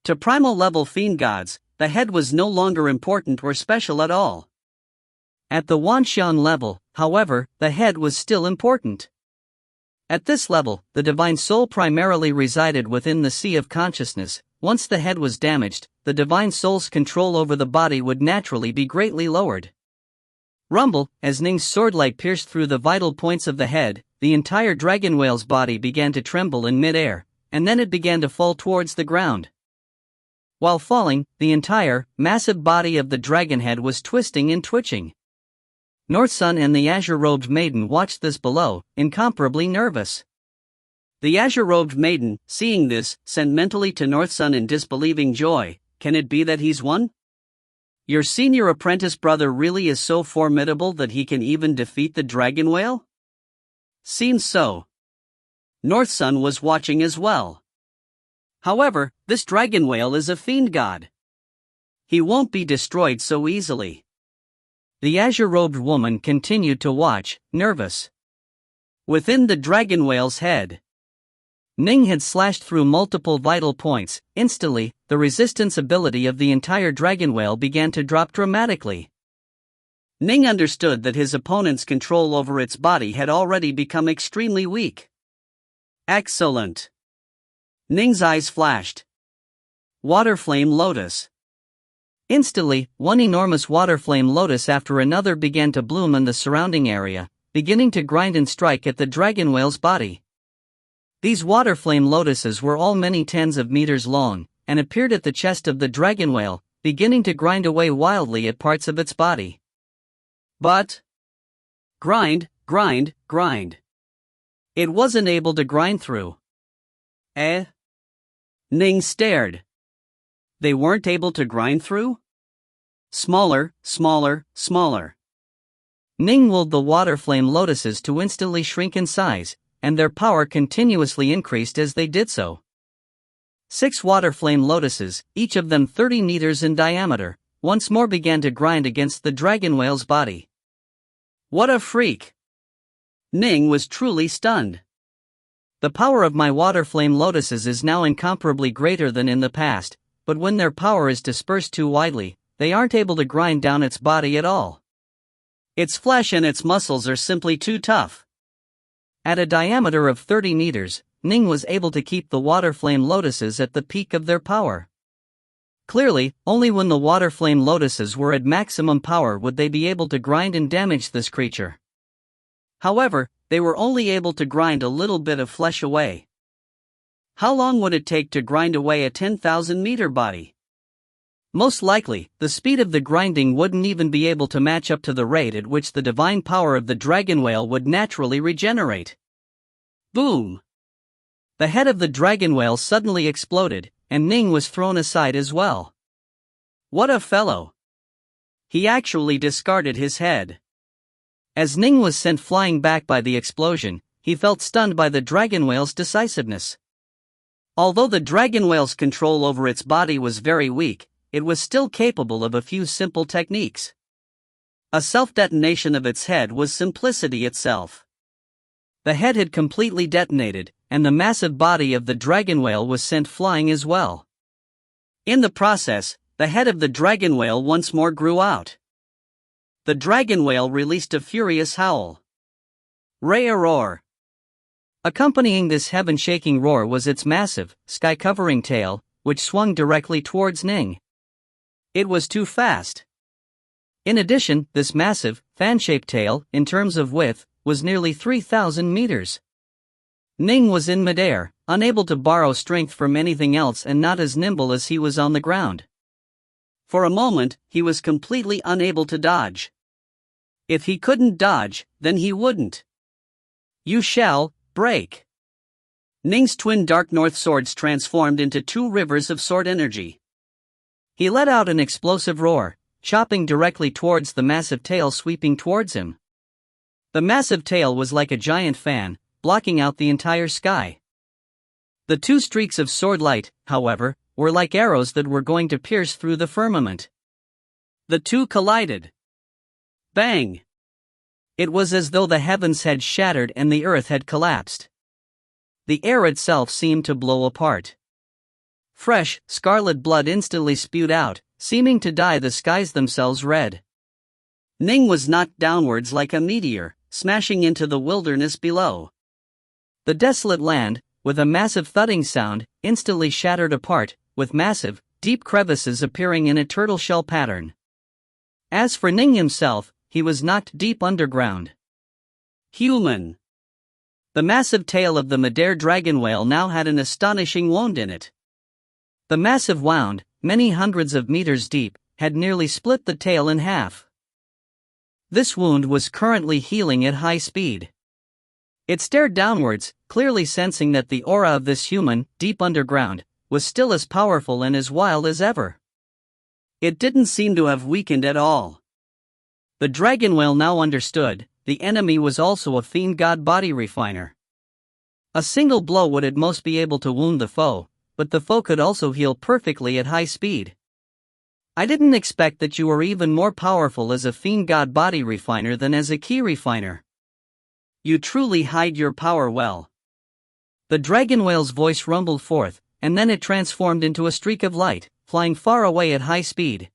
To primal level fiend gods, the head was no longer important or special at all. At the Wanshan level, however, the head was still important. At this level, the divine soul primarily resided within the sea of consciousness. Once the head was damaged, the divine soul's control over the body would naturally be greatly lowered. Rumble, as Ning's swordlight pierced through the vital points of the head, the entire dragon whale's body began to tremble in mid-air, and then it began to fall towards the ground. While falling, the entire, massive body of the dragon head was twisting and twitching. North Sun and the azure-robed maiden watched this below, incomparably nervous. The azure-robed maiden, seeing this, sent mentally to North Sun in disbelieving joy. Can it be that he's won? Your senior apprentice brother really is so formidable that he can even defeat the dragon whale? Seems so. North Sun was watching as well. However, this dragon whale is a fiend god. He won't be destroyed so easily. The azure-robed woman continued to watch, nervous. Within the dragon whale's head, Ning had slashed through multiple vital points. Instantly, the resistance ability of the entire dragon whale began to drop dramatically. Ning understood that his opponent's control over its body had already become extremely weak. Excellent! Ning's eyes flashed. Water Flame Lotus. Instantly, one enormous water flame lotus after another began to bloom in the surrounding area, beginning to grind and strike at the dragon whale's body. These water flame lotuses were all many tens of meters long, and appeared at the chest of the dragon whale, beginning to grind away wildly at parts of its body. But grind. It wasn't able to grind through. Ning stared. They weren't able to grind through? Smaller. Ning willed the water flame lotuses to instantly shrink in size, and their power continuously increased as they did so. 6 water flame lotuses, each of them 30 meters in diameter, once more began to grind against the dragon whale's body. What a freak! Ning was truly stunned. The power of my water flame lotuses is now incomparably greater than in the past, but when their power is dispersed too widely, they aren't able to grind down its body at all. Its flesh and its muscles are simply too tough. At a diameter of 30 meters, Ning was able to keep the water flame lotuses at the peak of their power. Clearly, only when the water flame lotuses were at maximum power would they be able to grind and damage this creature. However, they were only able to grind a little bit of flesh away. How long would it take to grind away a 10,000-meter body? Most likely, the speed of the grinding wouldn't even be able to match up to the rate at which the divine power of the dragon whale would naturally regenerate. Boom! The head of the dragon whale suddenly exploded, and Ning was thrown aside as well. What a fellow! He actually discarded his head. As Ning was sent flying back by the explosion, he felt stunned by the dragon whale's decisiveness. Although the dragon whale's control over its body was very weak, it was still capable of a few simple techniques. A self-detonation of its head was simplicity itself. The head had completely detonated, and the massive body of the dragon whale was sent flying as well. In the process, the head of the dragon whale once more grew out. The dragon whale released a furious howl. Roar! Accompanying this heaven-shaking roar was its massive, sky-covering tail, which swung directly towards Ning. It was too fast. In addition, this massive, fan-shaped tail, in terms of width, was nearly 3,000 meters. Ning was in midair, unable to borrow strength from anything else and not as nimble as he was on the ground. For a moment, he was completely unable to dodge. If he couldn't dodge, then he wouldn't. You shall break. Ning's twin Dark North swords transformed into 2 rivers of sword energy. He let out an explosive roar, chopping directly towards the massive tail sweeping towards him. The massive tail was like a giant fan, blocking out the entire sky. The 2 streaks of sword light, however, were like arrows that were going to pierce through the firmament. The 2 collided. Bang! It was as though the heavens had shattered and the earth had collapsed. The air itself seemed to blow apart. Fresh, scarlet blood instantly spewed out, seeming to dye the skies themselves red. Ning was knocked downwards like a meteor, smashing into the wilderness below. The desolate land, with a massive thudding sound, instantly shattered apart, with massive, deep crevices appearing in a turtle shell pattern. As for Ning himself, he was knocked deep underground. Human! The massive tail of the Madeira dragon whale now had an astonishing wound in it. The massive wound, many hundreds of meters deep, had nearly split the tail in half. This wound was currently healing at high speed. It stared downwards, clearly sensing that the aura of this human, deep underground, was still as powerful and as wild as ever. It didn't seem to have weakened at all. The dragon whale now understood, the enemy was also a fiend god body refiner. A single blow would at most be able to wound the foe, but the foe could also heal perfectly at high speed. I didn't expect that you were even more powerful as a fiend god body refiner than as a key refiner. You truly hide your power well. The dragon whale's voice rumbled forth, and then it transformed into a streak of light, flying far away at high speed.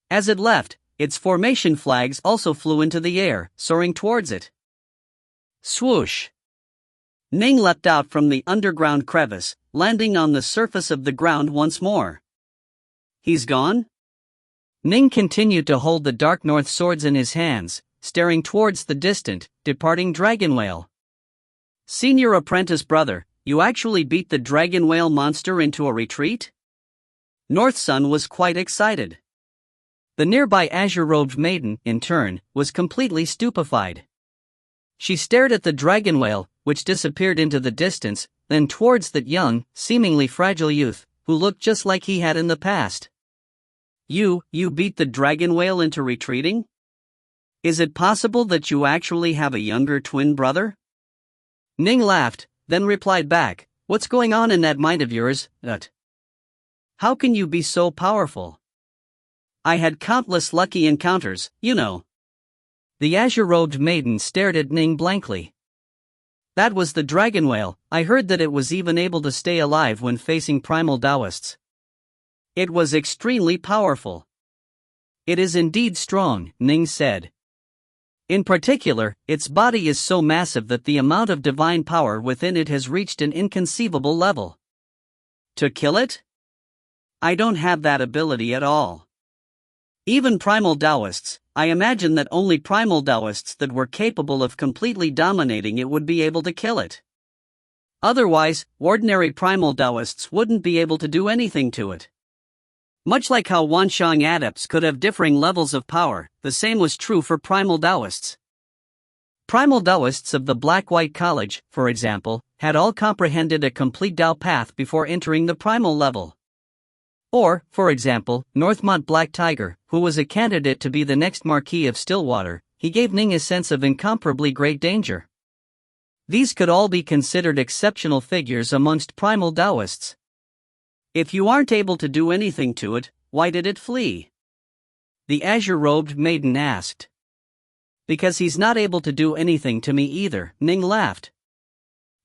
As it left, its formation flags also flew into the air, soaring towards it. Swoosh! Ning leapt out from the underground crevice, landing on the surface of the ground once more. He's gone? Ning continued to hold the Dark North swords in his hands, staring towards the distant, departing dragon whale. Senior apprentice brother, you actually beat the dragon whale monster into a retreat? North Sun was quite excited. The nearby azure-robed maiden, in turn, was completely stupefied. She stared at the dragon whale, which disappeared into the distance, then towards that young, seemingly fragile youth, who looked just like he had in the past. You beat the dragon whale into retreating? Is it possible that you actually have a younger twin brother? Ning laughed, then replied back, what's going on in that mind of yours, How can you be so powerful? I had countless lucky encounters, you know. The azure-robed maiden stared at Ning blankly. That was the dragon whale. I heard that it was even able to stay alive when facing primal Taoists. It was extremely powerful. It is indeed strong, Ning said. In particular, its body is so massive that the amount of divine power within it has reached an inconceivable level. To kill it? I don't have that ability at all. Even primal Taoists, I imagine that only primal Taoists that were capable of completely dominating it would be able to kill it. Otherwise, ordinary primal Taoists wouldn't be able to do anything to it. Much like how Wanshang adepts could have differing levels of power, the same was true for primal Taoists. Primal Taoists of the Black-White College, for example, had all comprehended a complete Tao path before entering the primal level. Or, for example, Northmont Black Tiger, who was a candidate to be the next Marquis of Stillwater, he gave Ning a sense of incomparably great danger. These could all be considered exceptional figures amongst primal Taoists. If you aren't able to do anything to it, why did it flee? The azure-robed maiden asked. Because he's not able to do anything to me either, Ning laughed.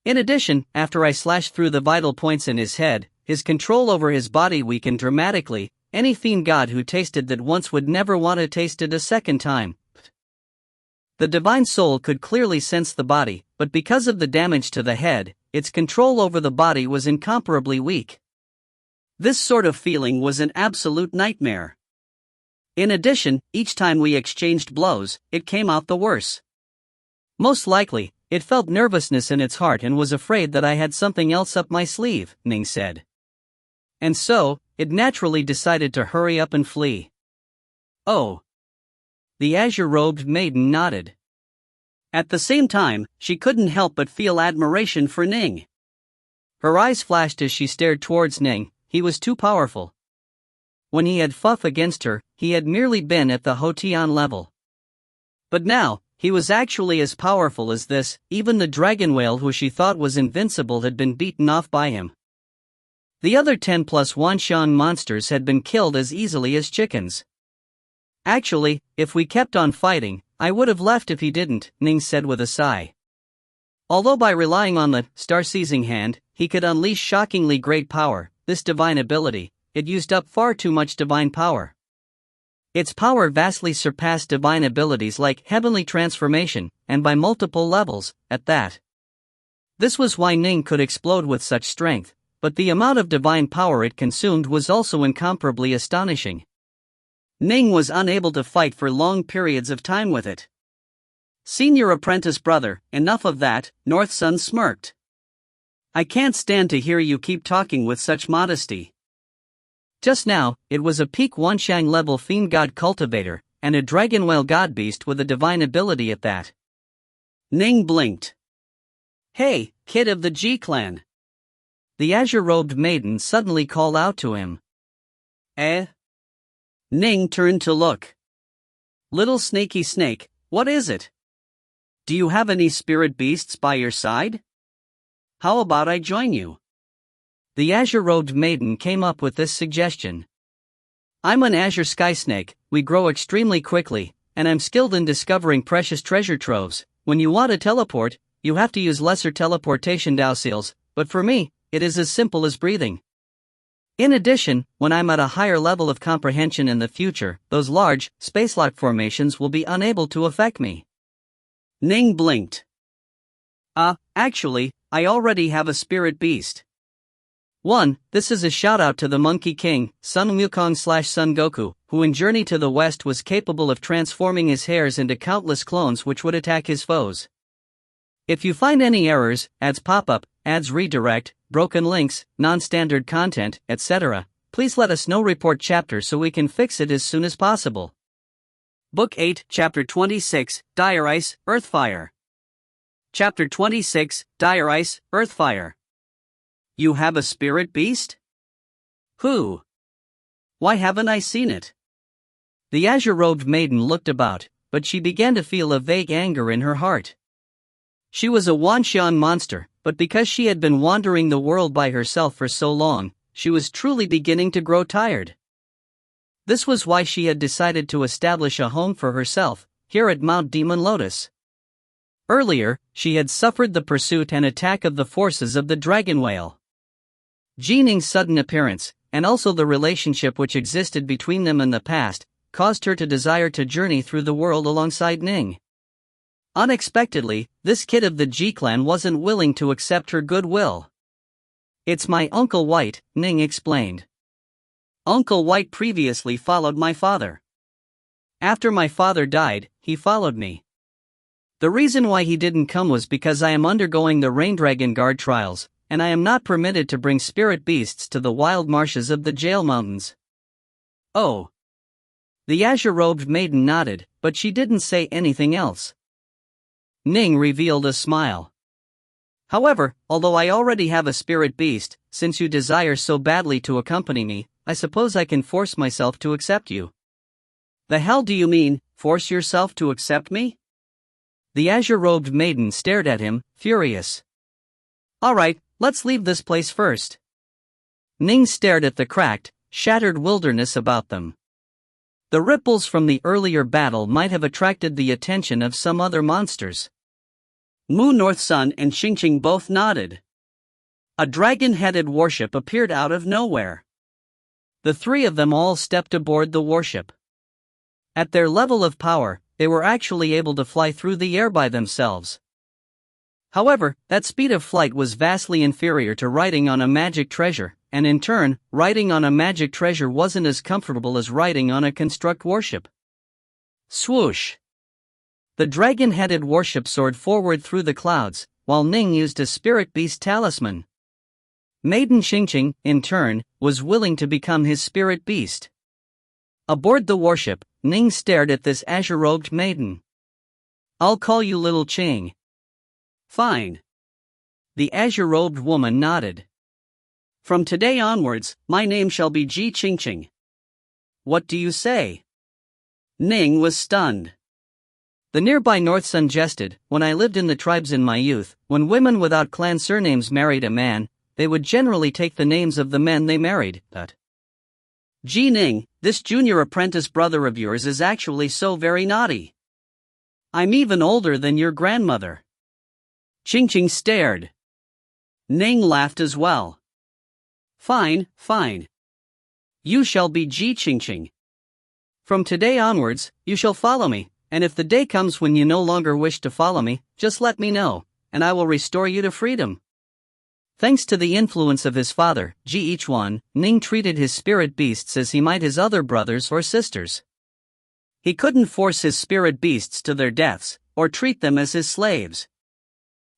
In addition, after I slashed through the vital points in his head, his control over his body weakened dramatically. Any fiend god who tasted that once would never want to taste it a second time. The divine soul could clearly sense the body, but because of the damage to the head, its control over the body was incomparably weak. This sort of feeling was an absolute nightmare. In addition, each time we exchanged blows, it came out the worse. Most likely, it felt nervousness in its heart and was afraid that I had something else up my sleeve, Ning said. And so, it naturally decided to hurry up and flee. Oh. The azure-robed maiden nodded. At the same time, she couldn't help but feel admiration for Ning. Her eyes flashed as she stared towards Ning. He was too powerful. When he had fought against her, he had merely been at the Hotian level. But now, he was actually as powerful as this. Even the dragon whale who she thought was invincible had been beaten off by him. The other 10+ Wanshang monsters had been killed as easily as chickens. Actually, if we kept on fighting, I would have left if he didn't, Ning said with a sigh. Although by relying on the star-seizing hand, he could unleash shockingly great power, this divine ability, it used up far too much divine power. Its power vastly surpassed divine abilities like heavenly transformation, and by multiple levels, at that. This was why Ning could explode with such strength, but the amount of divine power it consumed was also incomparably astonishing. Ning was unable to fight for long periods of time with it. Senior apprentice brother, enough of that, North Sun smirked. I can't stand to hear you keep talking with such modesty. Just now, it was a peak Wanshang level fiend god cultivator, and a dragon whale god beast with a divine ability at that. Ning blinked. Hey, kid of the G-clan. The azure-robed maiden suddenly called out to him. Ning turned to look. Little snaky snake, what is it? Do you have any spirit beasts by your side? How about I join you? The azure-robed maiden came up with this suggestion. I'm an azure sky snake, we grow extremely quickly, and I'm skilled in discovering precious treasure troves. When you want to teleport, you have to use lesser teleportation dowseals, but for me, it is as simple as breathing. In addition, when I'm at a higher level of comprehension in the future, those large, spacelock formations will be unable to affect me. Ning blinked. Actually, I already have a spirit beast. 1. This is a shout-out to the Monkey King, Sun Wukong/Sun Goku, who in Journey to the West was capable of transforming his hairs into countless clones which would attack his foes. If you find any errors, ads pop up, ads redirect, broken links, non-standard content, etc., please let us know. Report chapter so we can fix it as soon as possible. Book 8, Chapter 26, Dire Ice, Earthfire. Chapter 26, Dire Ice, Earthfire. You have a spirit beast? Who? Why haven't I seen it? The azure-robed maiden looked about, but she began to feel a vague anger in her heart. She was a Wanshan monster, but because she had been wandering the world by herself for so long, she was truly beginning to grow tired. This was why she had decided to establish a home for herself, here at Mount Demon Lotus. Earlier, she had suffered the pursuit and attack of the forces of the dragon whale. Ning's sudden appearance, and also the relationship which existed between them in the past, caused her to desire to journey through the world alongside Ning. Unexpectedly, this kid of the G clan wasn't willing to accept her goodwill. It's my Uncle White, Ning explained. Uncle White previously followed my father. After my father died, he followed me. The reason why he didn't come was because I am undergoing the Rain Dragon Guard trials, and I am not permitted to bring spirit beasts to the wild marshes of the Jail Mountains. Oh. The azure-robed maiden nodded, but she didn't say anything else. Ning revealed a smile. However, although I already have a spirit beast, since you desire so badly to accompany me, I suppose I can force myself to accept you. The hell do you mean, force yourself to accept me? The azure-robed maiden stared at him, furious. Alright, let's leave this place first. Ning stared at the cracked, shattered wilderness about them. The ripples from the earlier battle might have attracted the attention of some other monsters. Mu North Sun and Xingqing both nodded. A dragon-headed warship appeared out of nowhere. The three of them all stepped aboard the warship. At their level of power, they were actually able to fly through the air by themselves. However, that speed of flight was vastly inferior to riding on a magic treasure, and in turn, riding on a magic treasure wasn't as comfortable as riding on a construct warship. Swoosh! The dragon-headed warship soared forward through the clouds, while Ning used a spirit beast talisman. Maiden Xingqing, in turn, was willing to become his spirit beast. Aboard the warship, Ning stared at this azure-robed maiden. I'll call you Little Ching. Fine. The azure-robed woman nodded. From today onwards, my name shall be Ji Qingqing. What do you say? Ning was stunned. The nearby North Sun jested, when I lived in the tribes in my youth, when women without clan surnames married a man, they would generally take the names of the men they married, but Ji Ning, this junior apprentice brother of yours is actually so very naughty. I'm even older than your grandmother. Qingqing stared. Ning laughed as well. Fine, fine. You shall be Ji Qingqing. From today onwards, you shall follow me, and if the day comes when you no longer wish to follow me, just let me know, and I will restore you to freedom. Thanks to the influence of his father, Ji Ichuan, Ning treated his spirit beasts as he might his other brothers or sisters. He couldn't force his spirit beasts to their deaths, or treat them as his slaves.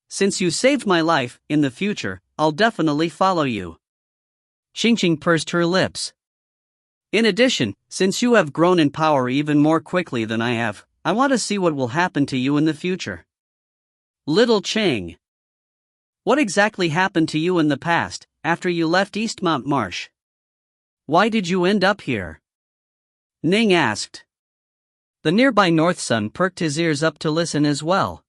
Since you saved my life, in the future, I'll definitely follow you. Xingqing pursed her lips. In addition, since you have grown in power even more quickly than I have, I want to see what will happen to you in the future. Little Ching. What exactly happened to you in the past, after you left Eastmount Marsh? Why did you end up here? Ning asked. The nearby North Sun perked his ears up to listen as well.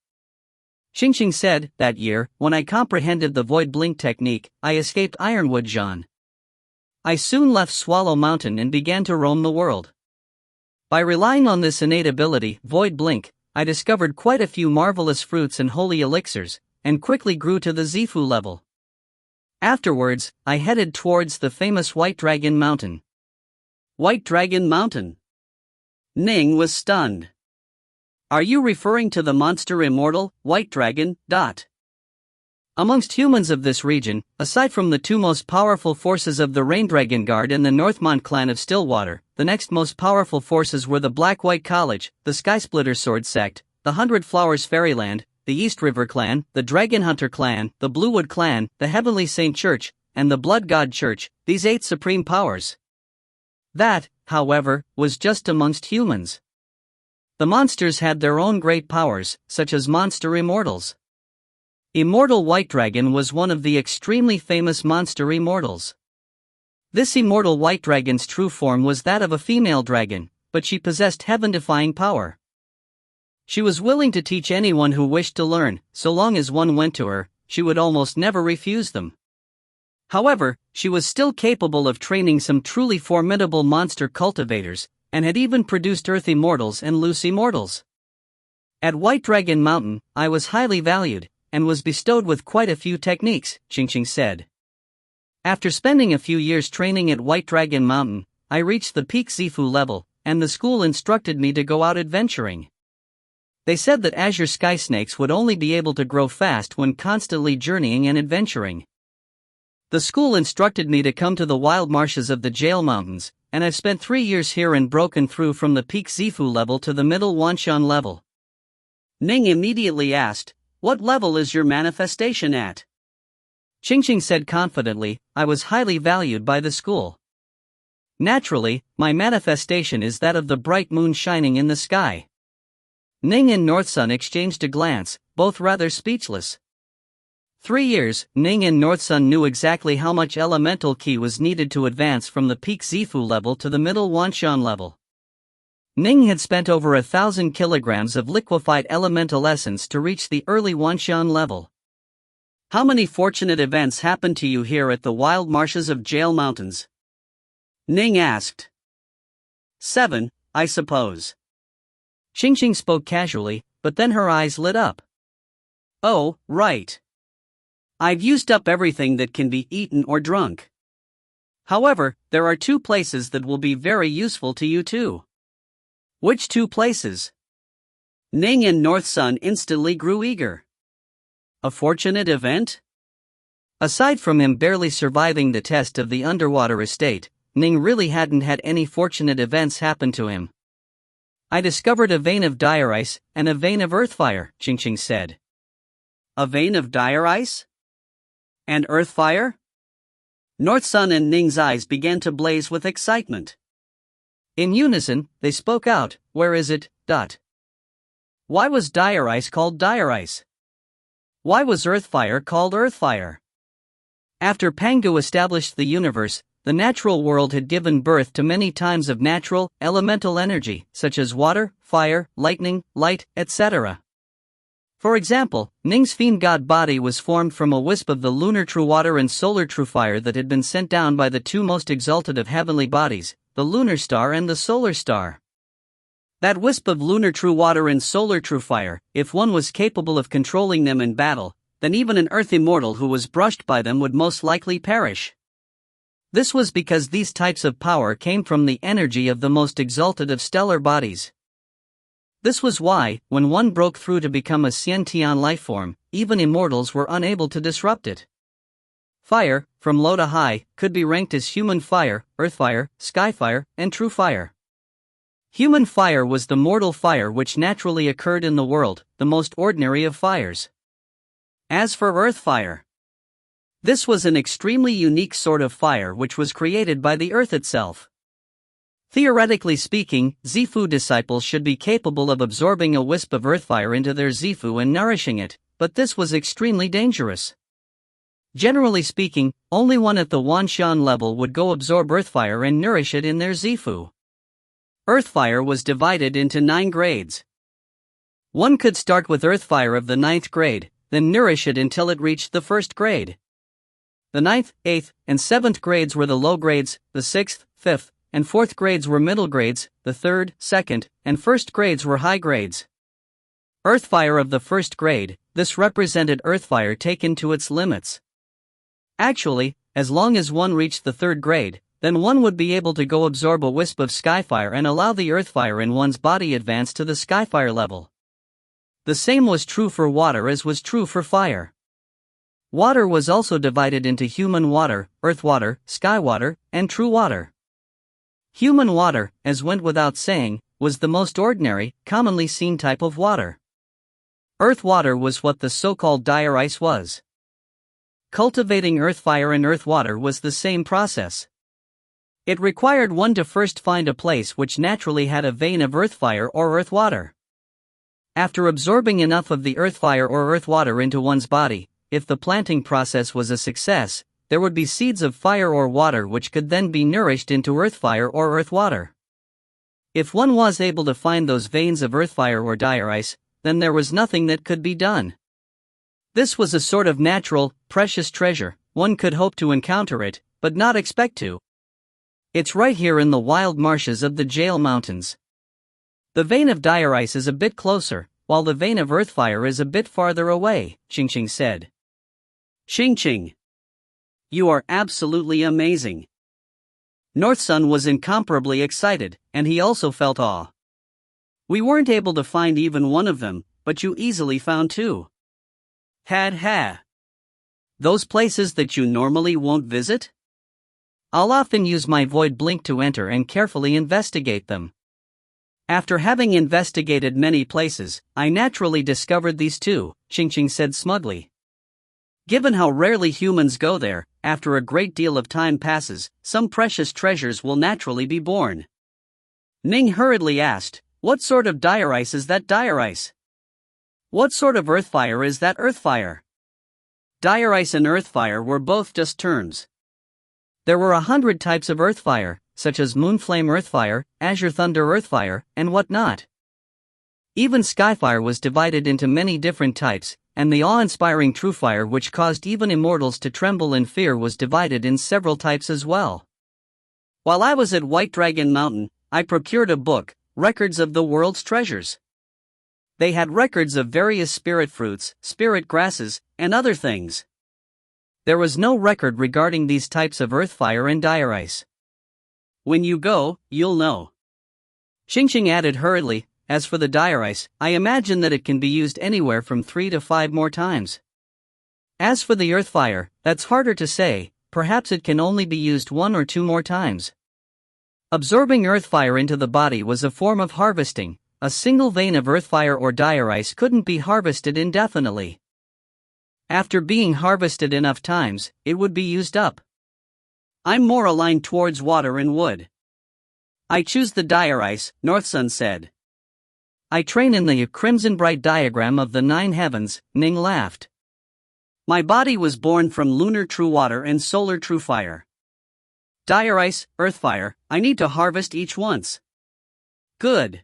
Xingqing said, that year, when I comprehended the Void Blink technique, I escaped Ironwood Zhan. I soon left Swallow Mountain and began to roam the world. By relying on this innate ability, Void Blink, I discovered quite a few marvelous fruits and holy elixirs, and quickly grew to the Zifu level. Afterwards, I headed towards the famous White Dragon Mountain. White Dragon Mountain? Ning was stunned. Are you referring to the monster Immortal, White Dragon? Amongst humans of this region, aside from the two most powerful forces of the Rain Dragon Guard and the Northmont clan of Stillwater, the next most powerful forces were the Black-White College, the Skysplitter Sword Sect, the Hundred Flowers Fairyland, the East River Clan, the Dragon Hunter Clan, the Bluewood Clan, the Heavenly Saint Church, and the Blood God Church, these 8 supreme powers. That, however, was just amongst humans. The monsters had their own great powers, such as monster Immortals. Immortal White Dragon was one of the extremely famous monster Immortals. This Immortal White Dragon's true form was that of a female dragon, but she possessed heaven-defying power. She was willing to teach anyone who wished to learn, so long as one went to her, she would almost never refuse them. However, she was still capable of training some truly formidable monster cultivators, and had even produced Earth Immortals and Loose Immortals. At White Dragon Mountain, I was highly valued, and was bestowed with quite a few techniques, Qingqing said. After spending a few years training at White Dragon Mountain, I reached the peak Zifu level, and the school instructed me to go out adventuring. They said that azure sky snakes would only be able to grow fast when constantly journeying and adventuring. The school instructed me to come to the wild marshes of the Jail Mountains, and I've spent 3 years here and broken through from the peak Zifu level to the middle Wanshan level. Ning immediately asked, "What level is your manifestation at?" Qingqing said confidently, "I was highly valued by the school. Naturally, my manifestation is that of the bright moon shining in the sky." Ning and Northsun exchanged a glance, both rather speechless. 3 years, Ning and Northsun knew exactly how much elemental ki was needed to advance from the peak Zifu level to the middle Wanshan level. Ning had spent over 1,000 kilograms of liquefied elemental essence to reach the early Wanshan level. How many fortunate events happened to you here at the wild marshes of Jail Mountains? Ning asked. 7, I suppose. Qingqing spoke casually, but then her eyes lit up. Oh, right. I've used up everything that can be eaten or drunk. However, there are 2 places that will be very useful to you too. Which 2 places? Ning and Northsun instantly grew eager. A fortunate event? Aside from him barely surviving the test of the underwater estate, Ning really hadn't had any fortunate events happen to him. I discovered a vein of dire ice and a vein of earth fire, Qingqing said. A vein of dire ice? And earth fire? Northsun and Ning's eyes began to blaze with excitement. In unison, they spoke out, "Where is it?" Why was dire ice called dire ice? Why was earth fire called earth fire? After Pangu established the universe, the natural world had given birth to many times of natural, elemental energy, such as water, fire, lightning, light, etc. For example, Ning's fiend god body was formed from a wisp of the lunar true water and solar true fire that had been sent down by the 2 most exalted of heavenly bodies, the lunar star and the solar star. That wisp of lunar true water and solar true fire, if one was capable of controlling them in battle, then even an earth immortal who was brushed by them would most likely perish. This was because these types of power came from the energy of the most exalted of stellar bodies. This was why, when one broke through to become a Xiantian lifeform, even immortals were unable to disrupt it. Fire, from low to high, could be ranked as human fire, earth fire, sky fire, and true fire. Human fire was the mortal fire which naturally occurred in the world, the most ordinary of fires. As for earth fire, this was an extremely unique sort of fire which was created by the earth itself. Theoretically speaking, Zifu disciples should be capable of absorbing a wisp of earthfire into their Zifu and nourishing it, but this was extremely dangerous. Generally speaking, only one at the Wanshan level would go absorb earthfire and nourish it in their Zifu. Earthfire was divided into 9 grades. One could start with earthfire of the 9th grade, then nourish it until it reached the 1st grade. The 9th, 8th, and 7th grades were the low grades, the 6th, 5th, and 4th grades were middle grades, the 3rd, 2nd, and 1st grades were high grades. Earthfire of the first grade, this represented earthfire taken to its limits. Actually, as long as one reached the third grade, then one would be able to go absorb a wisp of skyfire and allow the earthfire in one's body advance to the skyfire level. The same was true for water as was true for fire. Water was also divided into human water, earth water, sky water, and true water. Human water, as went without saying, was the most ordinary, commonly seen type of water. Earth water was what the so-called dire ice was. Cultivating earth fire and earth water was the same process. It required one to first find a place which naturally had a vein of earth fire or earth water. After absorbing enough of the earth fire or earth water into one's body, if the planting process was a success, there would be seeds of fire or water which could then be nourished into earth fire or earth water. If one was able to find those veins of earth fire or dire ice, then there was nothing that could be done. This was a sort of natural, precious treasure. One could hope to encounter it, but not expect to. It's right here in the wild marshes of the Jail Mountains. The vein of dire ice is a bit closer, while the vein of earth fire is a bit farther away, Ching said. Ching. You are absolutely amazing. North Sun was incomparably excited, and he also felt awe. We weren't able to find even one of them, but you easily found two. Ha. Those places that you normally won't visit? I'll often use my void blink to enter and carefully investigate them. After having investigated many places, I naturally discovered these two, Ching said smugly. Given how rarely humans go there, after a great deal of time passes, some precious treasures will naturally be born. Ning hurriedly asked, what sort of dire ice is that dire ice? What sort of earthfire is that earthfire? Dire ice and earthfire were both just terms. There were 100 types of earthfire, such as moonflame earthfire, azure thunder earthfire, and whatnot. Even skyfire was divided into many different types, and the awe-inspiring true fire which caused even immortals to tremble in fear was divided in several types as well. While I was at White Dragon Mountain, I procured a book, Records of the World's Treasures. They had records of various spirit fruits, spirit grasses, and other things. There was no record regarding these types of earthfire and dire ice. When you go, you'll know. Ching added hurriedly, as for the dire ice, I imagine that it can be used anywhere from 3 to 5 more times. As for the earthfire, that's harder to say, perhaps it can only be used 1 or 2 more times. Absorbing earthfire into the body was a form of harvesting. A single vein of earthfire or dire ice couldn't be harvested indefinitely. After being harvested enough times, it would be used up. I'm more aligned towards water and wood. I choose the dire ice, North Sun said. I train in the crimson bright diagram of the 9 heavens, Ning laughed. My body was born from lunar true water and solar true fire. Dire ice, earthfire, I need to harvest each once. Good.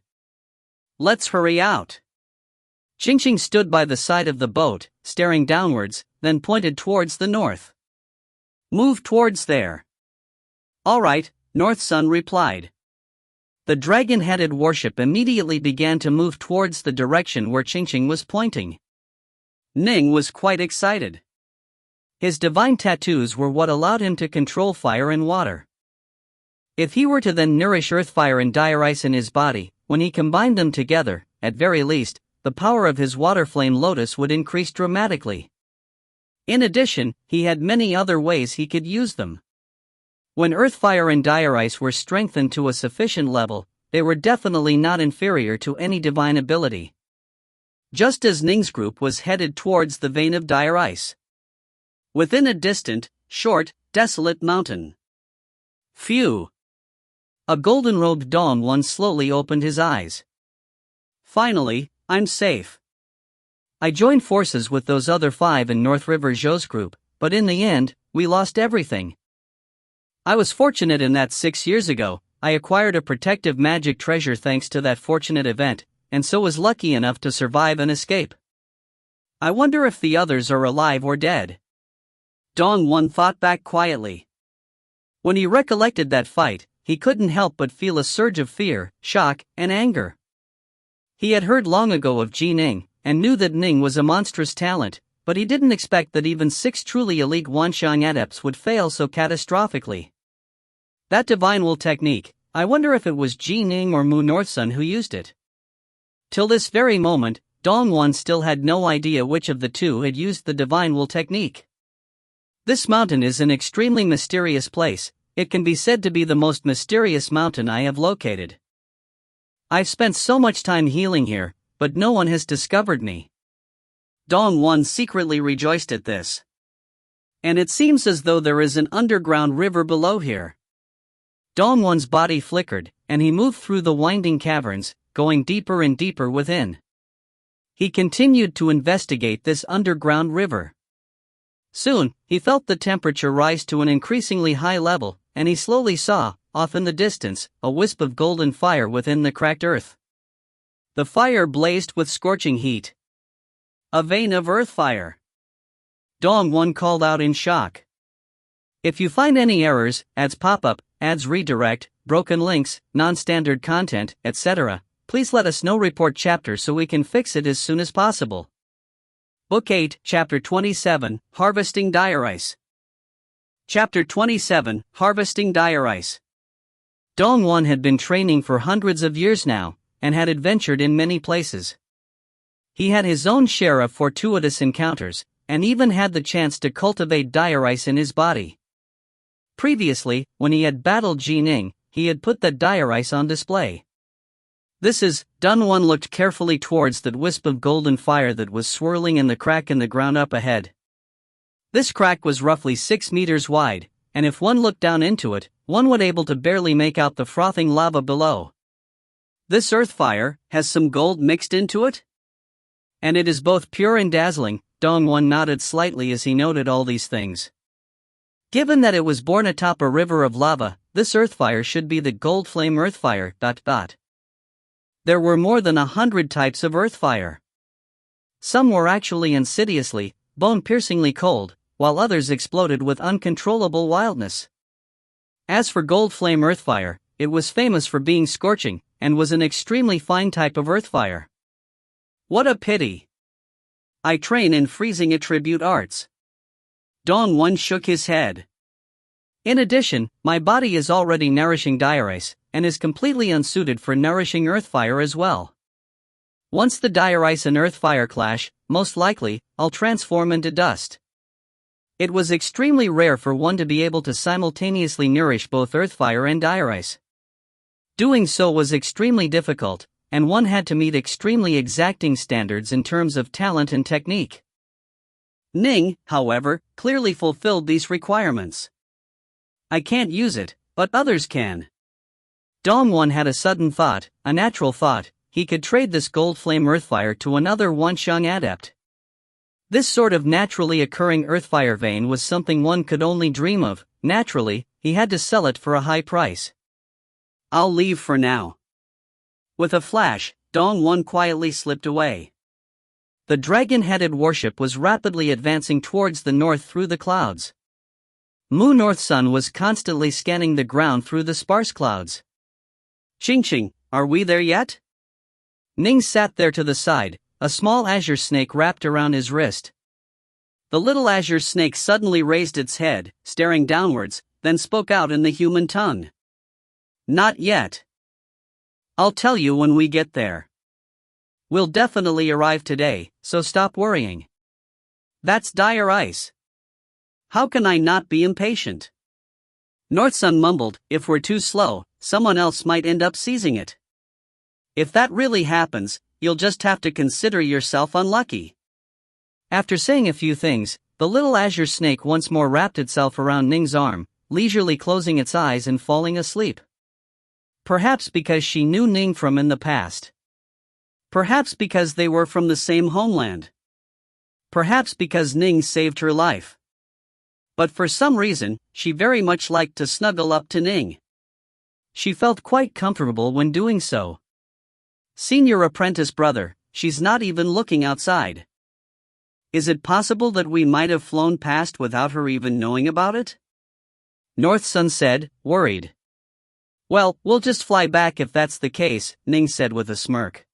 Let's hurry out. Ching stood by the side of the boat, staring downwards, then pointed towards the north. Move towards there. All right, North Sun replied. The dragon-headed warship immediately began to move towards the direction where Ching was pointing. Ning was quite excited. His divine tattoos were what allowed him to control fire and water. If he were to then nourish earthfire and dire ice in his body, when he combined them together, at very least, the power of his water flame lotus would increase dramatically. In addition, he had many other ways he could use them. When earthfire and dire ice were strengthened to a sufficient level, they were definitely not inferior to any divine ability. Just as Ning's group was headed towards the vein of dire ice. Within a distant, short, desolate mountain. Phew! A golden-robed Dawn one slowly opened his eyes. Finally, I'm safe. I joined forces with those other 5 in North River Zhou's group, but in the end, we lost everything. I was fortunate in that 6 years ago, I acquired a protective magic treasure thanks to that fortunate event, and so was lucky enough to survive and escape. I wonder if the others are alive or dead. Dong One thought back quietly. When he recollected that fight, he couldn't help but feel a surge of fear, shock, and anger. He had heard long ago of Ji Ning, and knew that Ning was a monstrous talent, but he didn't expect that even 6 truly elite Wanshang adepts would fail so catastrophically. That divine will technique, I wonder if it was Ji Ning or Mu Northsun who used it. Till this very moment, Dongwon still had no idea which of the two had used the divine will technique. This mountain is an extremely mysterious place. It can be said to be the most mysterious mountain I have located. I've spent so much time healing here, but no one has discovered me. Dongwon secretly rejoiced at this. And it seems as though there is an underground river below here. Dongwon's body flickered, and he moved through the winding caverns, going deeper and deeper within. He continued to investigate this underground river. Soon, he felt the temperature rise to an increasingly high level, and he slowly saw, off in the distance, a wisp of golden fire within the cracked earth. The fire blazed with scorching heat. A vein of earth fire. Dongwon called out in shock. If you find any errors, ads pop up, ads redirect, broken links, non-standard content, etc., please let us know. Report chapter so we can fix it as soon as possible. Book 8, Chapter 27, Harvesting Dire Ice. Chapter 27, Harvesting Dire Ice. Dongwon had been training for hundreds of years now, and had adventured in many places. He had his own share of fortuitous encounters, and even had the chance to cultivate dire ice in his body. Previously, when he had battled Ji Ning, he had put that dire ice on display. Dongwon looked carefully towards that wisp of golden fire that was swirling in the crack in the ground up ahead. This crack was roughly 6 meters wide, and if one looked down into it, one would able to barely make out the frothing lava below. This earth fire has some gold mixed into it? And it is both pure and dazzling. Dongwon nodded slightly as he noted all these things. Given that it was born atop a river of lava, this earthfire should be the gold flame earthfire. There were more than 100 types of earthfire. Some were actually insidiously, bone-piercingly cold, while others exploded with uncontrollable wildness. As for gold flame earthfire, it was famous for being scorching, and was an extremely fine type of earthfire. What a pity. I train in freezing attribute arts. Dongwon shook his head. In addition, my body is already nourishing dire ice, and is completely unsuited for nourishing earthfire as well. Once the dire ice and earthfire clash, most likely, I'll transform into dust. It was extremely rare for one to be able to simultaneously nourish both earthfire and dire ice. Doing so was extremely difficult, and one had to meet extremely exacting standards in terms of talent and technique. Ning, however, clearly fulfilled these requirements. I can't use it, but others can. Dongwon had a sudden thought, a natural thought. He could trade this gold flame earthfire to another Wanshang adept. This sort of naturally occurring earthfire vein was something one could only dream of. Naturally, he had to sell it for a high price. I'll leave for now. With a flash, Dongwon quietly slipped away. The dragon-headed warship was rapidly advancing towards the north through the clouds. Mu Northsun was constantly scanning the ground through the sparse clouds. Ching, are we there yet? Ning sat there to the side, a small azure snake wrapped around his wrist. The little azure snake suddenly raised its head, staring downwards, then spoke out in the human tongue. Not yet. I'll tell you when we get there. We'll definitely arrive today, so stop worrying. That's dire ice. How can I not be impatient? Northsun mumbled, if we're too slow, someone else might end up seizing it. If that really happens, you'll just have to consider yourself unlucky. After saying a few things, the little azure snake once more wrapped itself around Ning's arm, leisurely closing its eyes and falling asleep. Perhaps because she knew Ning from in the past. Perhaps because they were from the same homeland. Perhaps because Ning saved her life. But for some reason, she very much liked to snuggle up to Ning. She felt quite comfortable when doing so. Senior apprentice brother, she's not even looking outside. Is it possible that we might have flown past without her even knowing about it? Northsun said, worried. Well, we'll just fly back if that's the case, Ning said with a smirk.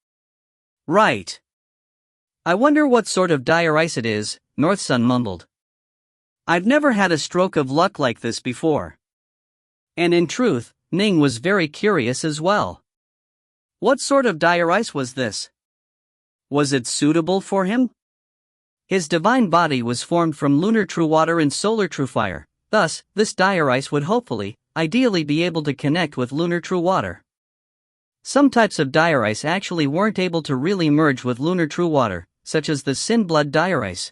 Right. I wonder what sort of dire ice it is, North Sun mumbled. I've never had a stroke of luck like this before. And in truth, Ning was very curious as well. What sort of dire ice was this? Was it suitable for him? His divine body was formed from lunar true water and solar true fire, thus, this dire ice would hopefully, ideally be able to connect with lunar true water. Some types of dire ice actually weren't able to really merge with lunar true water, such as the sin blood dire ice.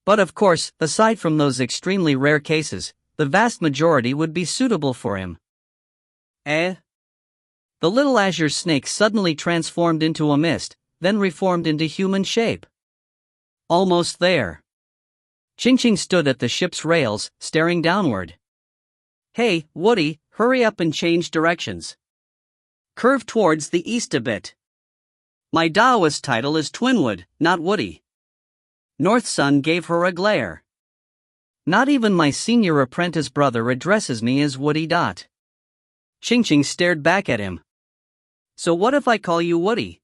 But of course, aside from those extremely rare cases, the vast majority would be suitable for him. The little azure snake suddenly transformed into a mist, then reformed into human shape. Almost there. Ching stood at the ship's rails, staring downward. Hey, Woody, hurry up and change directions. Curve towards the east a bit. My Taoist title is Twinwood, not Woody. North Sun gave her a glare. Not even my senior apprentice brother addresses me as Woody. Ching stared back at him. So what if I call you Woody?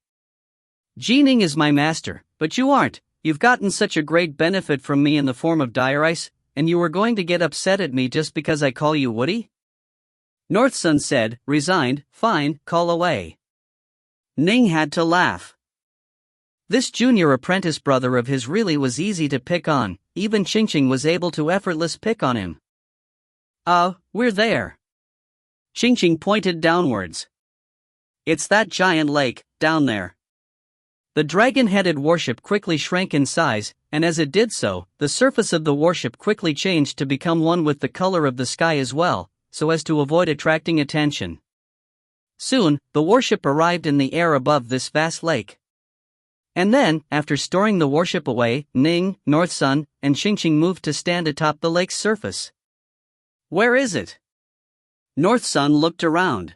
Ning is my master, but you aren't. You've gotten such a great benefit from me in the form of dire ice, and you were going to get upset at me just because I call you Woody? North Sun said, resigned, fine, call away. Ning had to laugh. This junior apprentice brother of his really was easy to pick on, even Ching was able to effortless pick on him. We're there. Ching pointed downwards. It's that giant lake, down there. The dragon-headed warship quickly shrank in size, and as it did so, the surface of the warship quickly changed to become one with the color of the sky as well, so as to avoid attracting attention. Soon, the warship arrived in the air above this vast lake. And then, after storing the warship away, Ning, North Sun, and Ching moved to stand atop the lake's surface. Where is it? North Sun looked around.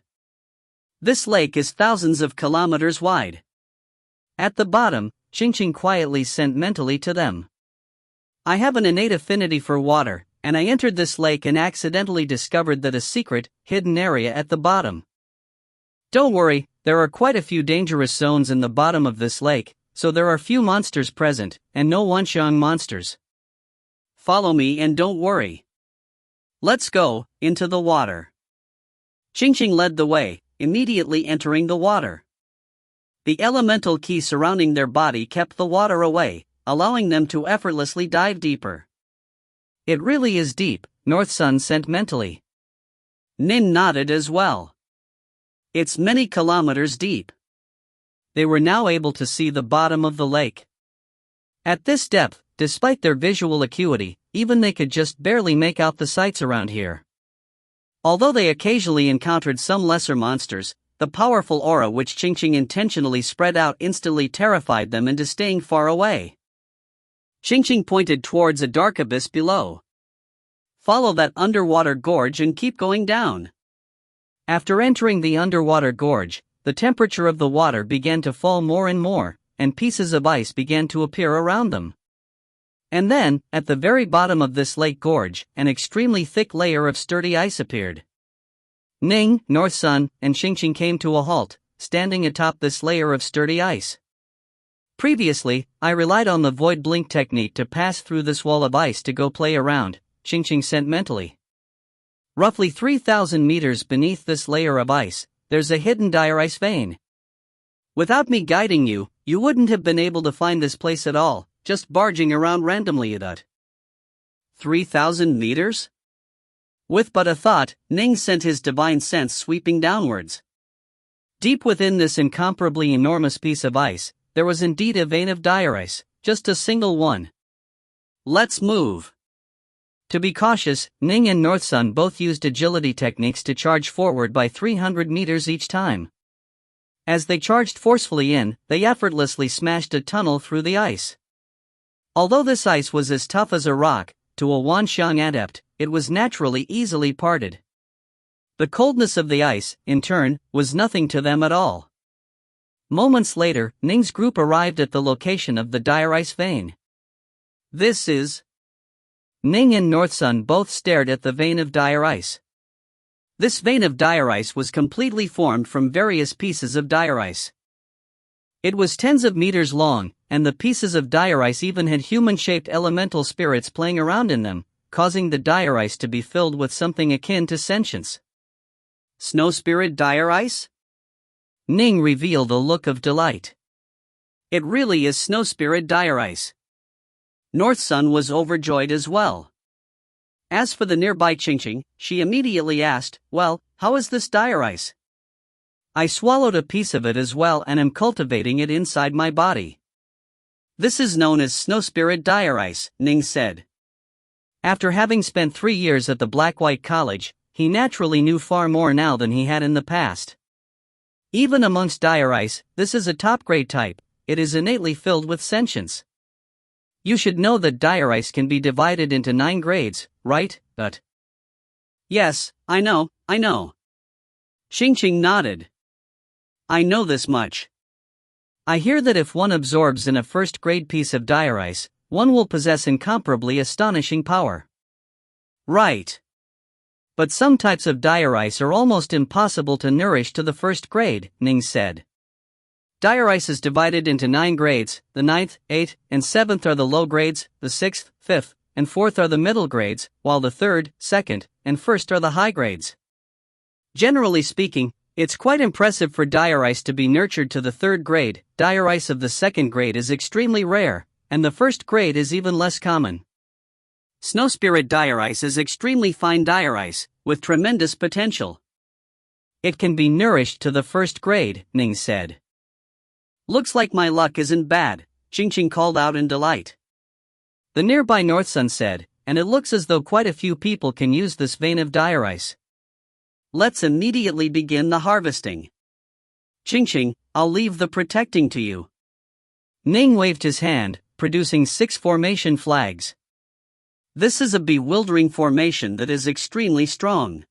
This lake is thousands of kilometers wide. At the bottom, Ching quietly sent mentally to them. I have an innate affinity for water, and I entered this lake and accidentally discovered that a secret, hidden area at the bottom. Don't worry, there are quite a few dangerous zones in the bottom of this lake, so there are few monsters present, and no Wanxiang monsters. Follow me and don't worry. Let's go, into the water. Ching led the way, immediately entering the water. The elemental key surrounding their body kept the water away, allowing them to effortlessly dive deeper. It really is deep, North Sun sent mentally. Nin nodded as well. It's many kilometers deep. They were now able to see the bottom of the lake. At this depth, despite their visual acuity, even they could just barely make out the sights around here. Although they occasionally encountered some lesser monsters, the powerful aura which Ching intentionally spread out instantly terrified them into staying far away. Ching pointed towards a dark abyss below. Follow that underwater gorge and keep going down. After entering the underwater gorge, the temperature of the water began to fall more and more, and pieces of ice began to appear around them. And then, at the very bottom of this lake gorge, an extremely thick layer of sturdy ice appeared. Ning, North Sun, and Ching came to a halt, standing atop this layer of sturdy ice. Previously, I relied on the void blink technique to pass through this wall of ice to go play around, Ching sent mentally. Roughly 3,000 meters beneath this layer of ice, there's a hidden dire ice vein. Without me guiding you, you wouldn't have been able to find this place at all, just barging around randomly at it. 3,000 meters? With but a thought, Ning sent his divine sense sweeping downwards. Deep within this incomparably enormous piece of ice, there was indeed a vein of dire ice, just a single one. Let's move. To be cautious, Ning and North Sun both used agility techniques to charge forward by 300 meters each time. As they charged forcefully in, they effortlessly smashed a tunnel through the ice. Although this ice was as tough as a rock, to a Wanxiang adept, it was naturally easily parted. The coldness of the ice, in turn, was nothing to them at all. Moments later, Ning's group arrived at the location of the dire ice vein. This is... Ning and North Sun both stared at the vein of dire ice. This vein of dire ice was completely formed from various pieces of dire ice. It was tens of meters long, and the pieces of dire ice even had human-shaped elemental spirits playing around in them, causing the dire ice to be filled with something akin to sentience. Snow spirit dire ice? Ning revealed a look of delight. It really is snow spirit dire ice. North Sun was overjoyed as well. As for the nearby Chingching, she immediately asked, "Well, how is this dire ice?" "I swallowed a piece of it as well and am cultivating it inside my body." "This is known as snow spirit dire ice," Ning said. After having spent 3 years at the Black-White College, he naturally knew far more now than he had in the past. Even amongst dire ice, this is a top-grade type. It is innately filled with sentience. You should know that dire ice can be divided into 9 grades, right, but? Yes, I know. Chingching nodded. I know this much. I hear that if one absorbs in a first-grade piece of dire ice, one will possess incomparably astonishing power. Right. But some types of dire ice are almost impossible to nourish to the first grade, Ning said. Dire ice is divided into 9 grades, the 9th, 8th, and 7th are the low grades, the 6th, 5th, and 4th are the middle grades, while the 3rd, 2nd, and 1st are the high grades. Generally speaking, it's quite impressive for dire ice to be nurtured to the 3rd grade. Dire ice of the 2nd grade is extremely rare, and the 1st grade is even less common. Snow spirit dire ice is extremely fine dire ice, with tremendous potential. It can be nourished to the 1st grade, Ning said. Looks like my luck isn't bad, Chingching called out in delight. The nearby North Sun said, and it looks as though quite a few people can use this vein of dire ice. Let's immediately begin the harvesting. Chingching, I'll leave the protecting to you. Ning waved his hand, producing 6 formation flags. This is a bewildering formation that is extremely strong.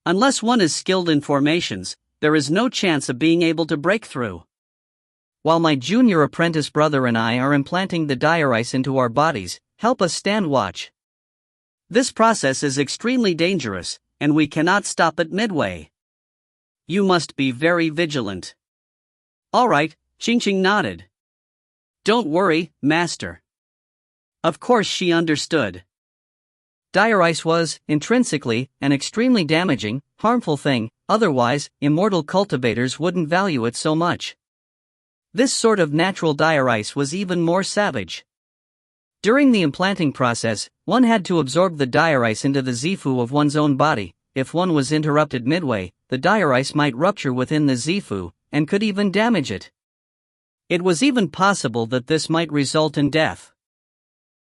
Unless one is skilled in formations, there is no chance of being able to break through. While my junior apprentice brother and I are implanting the dire ice into our bodies, help us stand watch. This process is extremely dangerous, and we cannot stop it midway. You must be very vigilant. All right, Chingching nodded. Don't worry, Master. Of course she understood. Dire ice was, intrinsically, an extremely damaging, harmful thing, otherwise, immortal cultivators wouldn't value it so much. This sort of natural dire ice was even more savage. During the implanting process, one had to absorb the dire ice into the Zifu of one's own body. If one was interrupted midway, the dire ice might rupture within the Zifu, and could even damage it. It was even possible that this might result in death.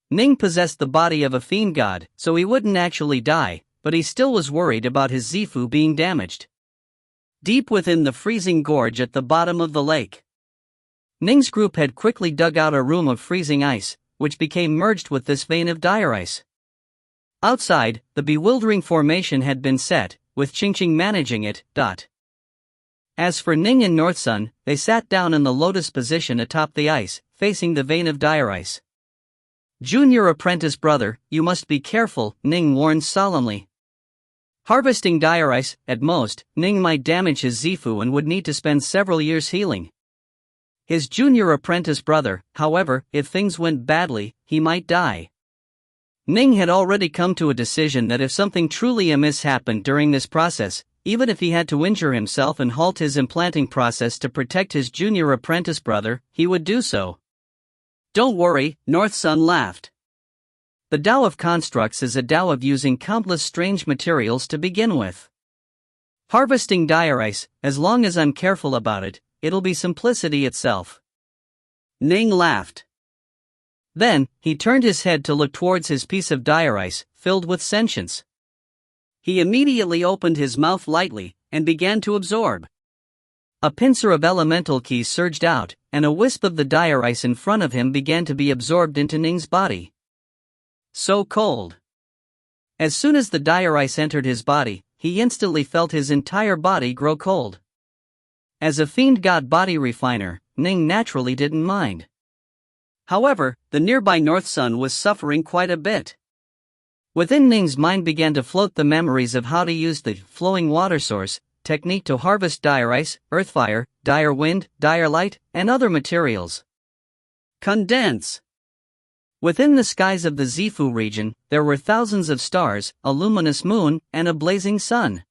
Ning possessed the body of a fiend god, so he wouldn't actually die, but he still was worried about his Zifu being damaged. Deep within the freezing gorge at the bottom of the lake, Ning's group had quickly dug out a room of freezing ice, which became merged with this vein of dire ice. Outside, the bewildering formation had been set, with Chingching managing it. As for Ning and North Sun, they sat down in the lotus position atop the ice, facing the vein of dire ice. Junior apprentice brother, you must be careful, Ning warned solemnly. Harvesting dire ice, at most, Ning might damage his Zifu and would need to spend several years healing. His junior apprentice brother, however, if things went badly, he might die. Ning had already come to a decision that if something truly amiss happened during this process, even if he had to injure himself and halt his implanting process to protect his junior apprentice brother, he would do so. Don't worry, North Sun laughed. The Tao of constructs is a Tao of using countless strange materials to begin with. Harvesting dire ice, as long as I'm careful about it, it'll be simplicity itself. Ning laughed. Then, he turned his head to look towards his piece of dire ice, filled with sentience. He immediately opened his mouth lightly, and began to absorb. A pincer of elemental keys surged out, and a wisp of the dire ice in front of him began to be absorbed into Ning's body. So cold. As soon as the dire ice entered his body, he instantly felt his entire body grow cold. As a fiend god body refiner, Ning naturally didn't mind. However, the nearby North Sun was suffering quite a bit. Within Ning's mind began to float the memories of how to use the flowing water source, technique to harvest dire ice, earth fire, dire wind, dire light, and other materials. Condense. Within the skies of the Zifu region, there were thousands of stars, a luminous moon, and a blazing sun.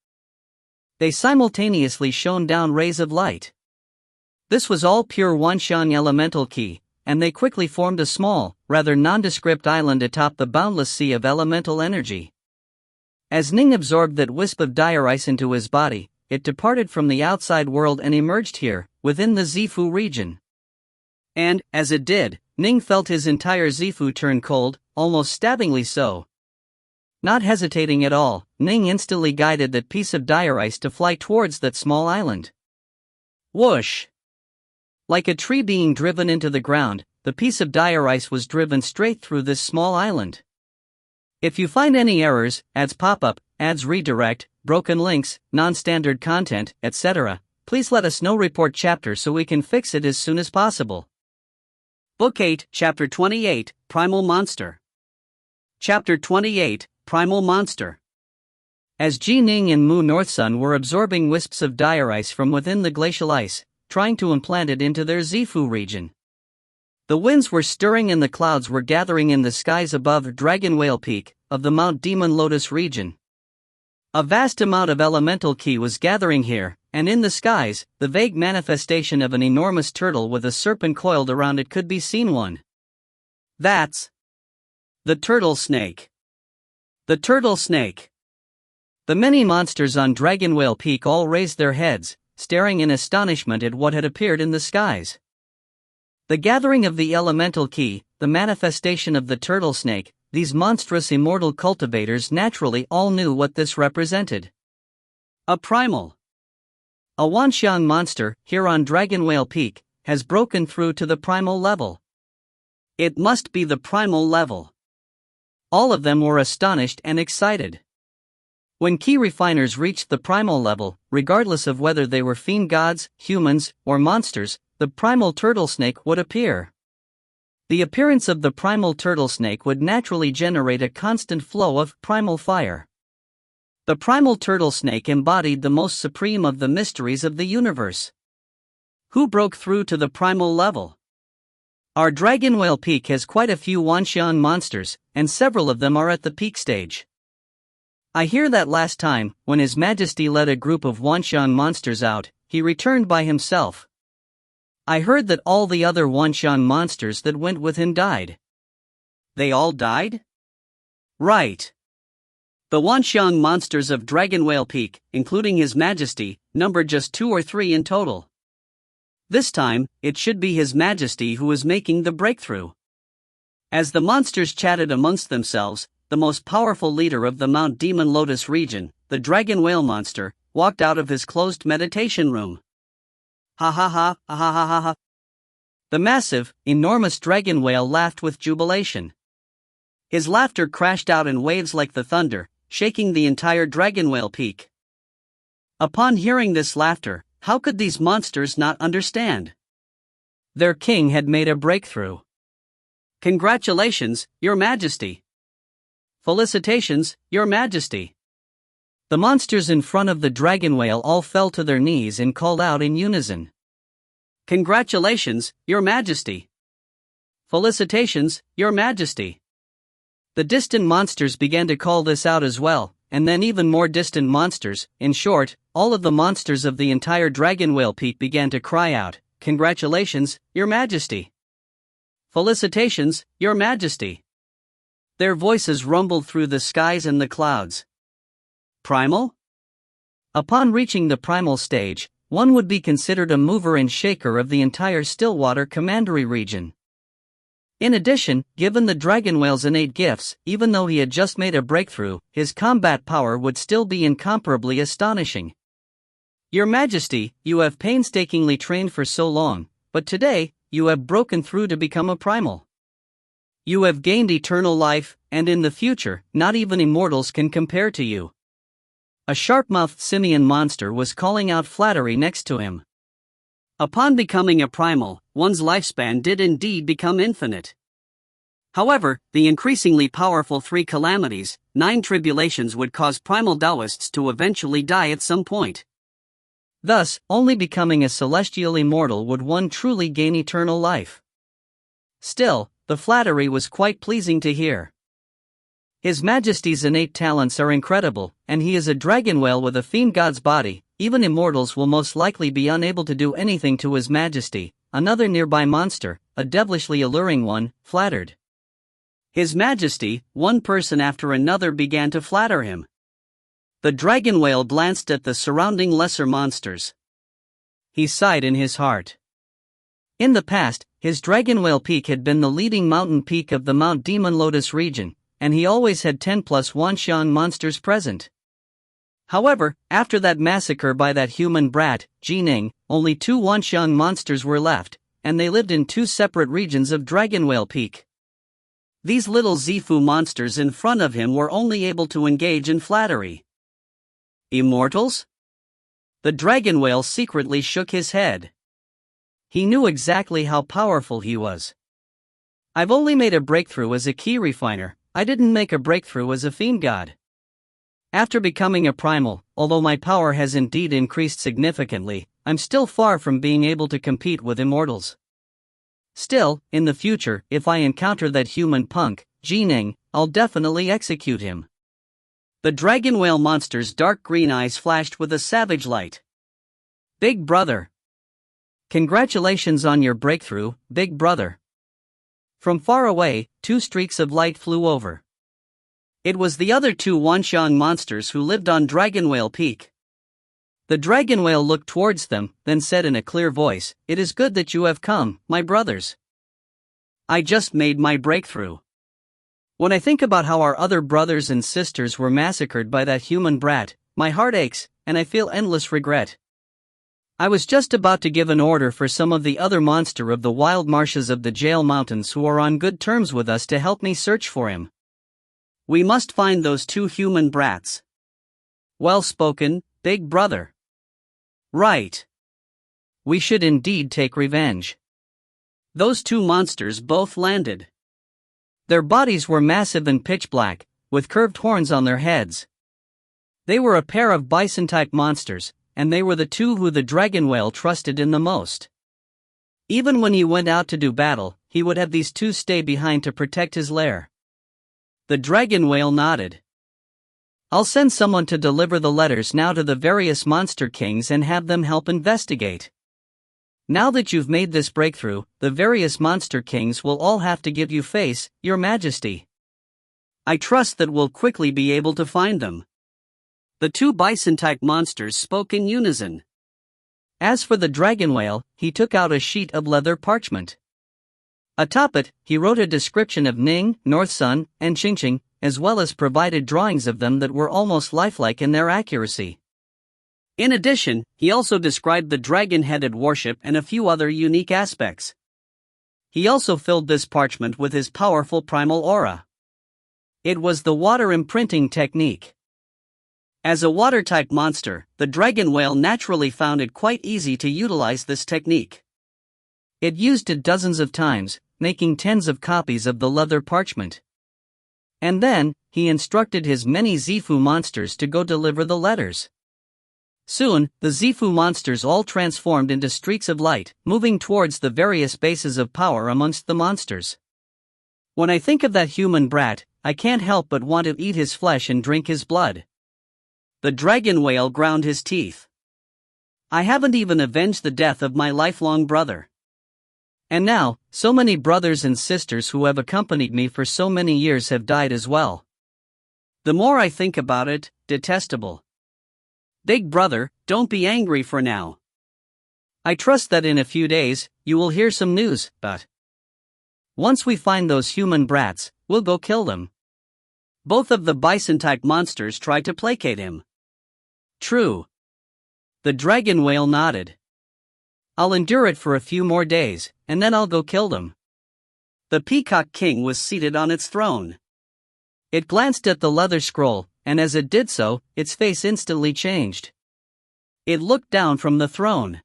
They simultaneously shone down rays of light. This was all pure Wanxiang elemental qi, and they quickly formed a small, rather nondescript island atop the boundless sea of elemental energy. As Ning absorbed that wisp of dire ice into his body, it departed from the outside world and emerged here, within the Zifu region. And, as it did, Ning felt his entire Zifu turn cold, almost stabbingly so. Not hesitating at all, Ning instantly guided that piece of dire ice to fly towards that small island. Whoosh! Like a tree being driven into the ground, the piece of dire ice was driven straight through this small island. If you find any errors, ads pop up, ads redirect, broken links, non-standard content, etc., please let us know. Report chapter so we can fix it as soon as possible. Book 8, Chapter 28, Primal Monster. Chapter 28, Primal Monster. As Ji Ning and Mu Northsun were absorbing wisps of dire ice from within the glacial ice, trying to implant it into their Zifu region, the winds were stirring and the clouds were gathering in the skies above Dragon Whale Peak of the Mount Demon Lotus region. A vast amount of elemental qi was gathering here, and in the skies, the vague manifestation of an enormous turtle with a serpent coiled around it could be seen. That's the turtle snake. The turtle snake. The many monsters on Dragon Whale Peak all raised their heads, staring in astonishment at what had appeared in the skies. The gathering of the elemental qi, the manifestation of the turtle snake, these monstrous immortal cultivators naturally all knew what this represented. A primal. A Wanxiang monster, here on Dragon Whale Peak, has broken through to the primal level. It must be the primal level. All of them were astonished and excited. When key refiners reached the primal level, regardless of whether they were fiend gods, humans, or monsters, the primal turtle snake would appear. The appearance of the primal turtle snake would naturally generate a constant flow of primal fire. The primal turtle snake embodied the most supreme of the mysteries of the universe. Who broke through to the primal level? Our Dragon Whale Peak has quite a few Wanxiang monsters, and several of them are at the peak stage. I hear that last time, when His Majesty led a group of Wanxiang monsters out, he returned by himself. I heard that all the other Wanxiang monsters that went with him died. They all died? Right. The Wanxiang monsters of Dragon Whale Peak, including His Majesty, numbered just 2 or 3 in total. This time, it should be His Majesty who is making the breakthrough. As the monsters chatted amongst themselves, the most powerful leader of the Mount Demon Lotus region, the Dragon Whale monster, walked out of his closed meditation room. Ha ha ha, ha ha ha ha ha. The massive, enormous dragon whale laughed with jubilation. His laughter crashed out in waves like the thunder, shaking the entire Dragon Whale Peak. Upon hearing this laughter, how could these monsters not understand? Their king had made a breakthrough. Congratulations, Your Majesty. Felicitations, Your Majesty. The monsters in front of the dragon whale all fell to their knees and called out in unison. Congratulations, Your Majesty. Felicitations, Your Majesty. The distant monsters began to call this out as well, and then even more distant monsters. In short, all of the monsters of the entire Dragon Whale Peak began to cry out, Congratulations, Your Majesty. Felicitations, Your Majesty. Their voices rumbled through the skies and the clouds. Primal? Upon reaching the primal stage, one would be considered a mover and shaker of the entire Stillwater Commandery region. In addition, given the dragon whale's innate gifts, even though he had just made a breakthrough, his combat power would still be incomparably astonishing. Your Majesty, you have painstakingly trained for so long, but today, you have broken through to become a primal. You have gained eternal life, and in the future, not even immortals can compare to you. A sharp-mouthed simian monster was calling out flattery next to him. Upon becoming a primal, one's lifespan did indeed become infinite. However, the increasingly powerful 3 calamities, 9 tribulations would cause primal Taoists to eventually die at some point. Thus, only becoming a celestial immortal would one truly gain eternal life. Still, the flattery was quite pleasing to hear. His Majesty's innate talents are incredible, and he is a dragon whale with a fiend god's body. Even immortals will most likely be unable to do anything to His Majesty. Another nearby monster, a devilishly alluring one, flattered. His Majesty, one person after another began to flatter him. The dragon whale glanced at the surrounding lesser monsters. He sighed in his heart. In the past, his dragon whale peak had been the leading mountain peak of the Mount Demon Lotus region, and he always had 10+ Wanxiang monsters present. However, after that massacre by that human brat, Ning, only 2 Wanxiang monsters were left, and they lived in 2 separate regions of Dragon Whale Peak. These little Zifu monsters in front of him were only able to engage in flattery. Immortals? The dragon whale secretly shook his head. He knew exactly how powerful he was. I've only made a breakthrough as a key refiner, I didn't make a breakthrough as a fiend god. After becoming a primal, although my power has indeed increased significantly, I'm still far from being able to compete with immortals. Still, in the future, if I encounter that human punk, Ning, I'll definitely execute him. The dragon whale monster's dark green eyes flashed with a savage light. Big brother. Congratulations on your breakthrough, big brother. From far away, 2 streaks of light flew over. It was the other 2 Wanxiang monsters who lived on Dragon Whale Peak. The dragon whale looked towards them, then said in a clear voice, "It is good that you have come, my brothers. I just made my breakthrough. When I think about how our other brothers and sisters were massacred by that human brat, my heart aches, and I feel endless regret. I was just about to give an order for some of the other monster of the wild marshes of the Jail Mountains who are on good terms with us to help me search for him. We must find those 2 human brats." Well spoken, big brother. Right. We should indeed take revenge. Those 2 monsters both landed. Their bodies were massive and pitch black, with curved horns on their heads. They were a pair of bison-type monsters, and they were the 2 who the dragon whale trusted in the most. Even when he went out to do battle, he would have these 2 stay behind to protect his lair. The dragon whale nodded. I'll send someone to deliver the letters now to the various monster kings and have them help investigate. Now that you've made this breakthrough, the various monster kings will all have to give you face, Your Majesty. I trust that we'll quickly be able to find them. The 2 bison-type monsters spoke in unison. As for the dragon whale, he took out a sheet of leather parchment. Atop it, he wrote a description of Ning, North Sun, and Qingqing, as well as provided drawings of them that were almost lifelike in their accuracy. In addition, he also described the dragon-headed warship and a few other unique aspects. He also filled this parchment with his powerful primal aura. It was the water imprinting technique. As a water-type monster, the dragon whale naturally found it quite easy to utilize this technique. It used it dozens of times, making tens of copies of the leather parchment. And then, he instructed his many Zifu monsters to go deliver the letters. Soon, the Zifu monsters all transformed into streaks of light, moving towards the various bases of power amongst the monsters. When I think of that human brat, I can't help but want to eat his flesh and drink his blood. The dragon whale ground his teeth. I haven't even avenged the death of my lifelong brother. And now, so many brothers and sisters who have accompanied me for so many years have died as well. The more I think about it, detestable. Big brother, don't be angry for now. I trust that in a few days, you will hear some news, but once we find those human brats, we'll go kill them. Both of the bison-type monsters tried to placate him. True. The dragon whale nodded. I'll endure it for a few more days, and then I'll go kill them. The Peacock King was seated on its throne. It glanced at the leather scroll, and as it did so, its face instantly changed. It looked down from the throne.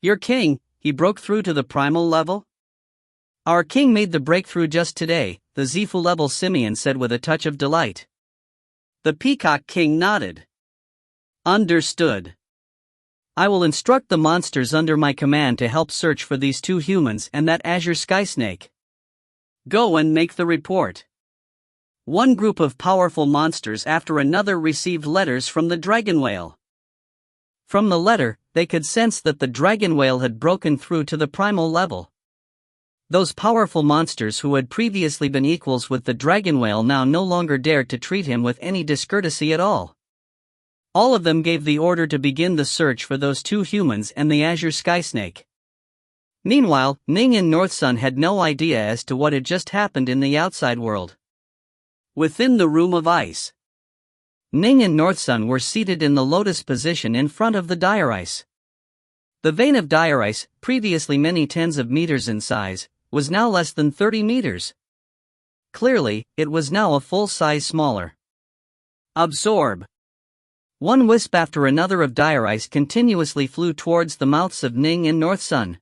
Your king, he broke through to the primal level? Our king made the breakthrough just today, the Zifu-level simian said with a touch of delight. The Peacock King nodded. Understood. I will instruct the monsters under my command to help search for these 2 humans and that azure sky snake. Go and make the report. One group of powerful monsters after another received letters from the dragon whale. From the letter, they could sense that the dragon whale had broken through to the primal level. Those powerful monsters who had previously been equals with the dragon whale now no longer dared to treat him with any discourtesy at all. All of them gave the order to begin the search for those 2 humans and the azure sky snake. Meanwhile, Ning and North Sun had no idea as to what had just happened in the outside world. Within the room of ice, Ning and North Sun were seated in the lotus position in front of the dire ice. The vein of dire ice, previously many tens of meters in size, was now less than 30 meters. Clearly, it was now a full size smaller. Absorb. One wisp after another of dire ice continuously flew towards the mouths of Ning and North Sun.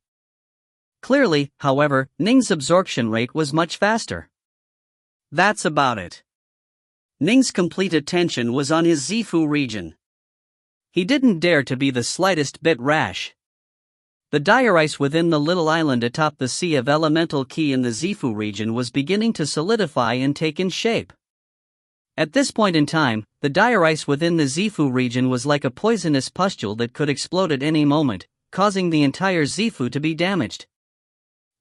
Clearly, however, Ning's absorption rate was much faster. That's about it. Ning's complete attention was on his Zifu region. He didn't dare to be the slightest bit rash. The dire ice within the little island atop the sea of elemental ki in the Zifu region was beginning to solidify and take in shape. At this point in time, the dire ice within the Zifu region was like a poisonous pustule that could explode at any moment, causing the entire Zifu to be damaged.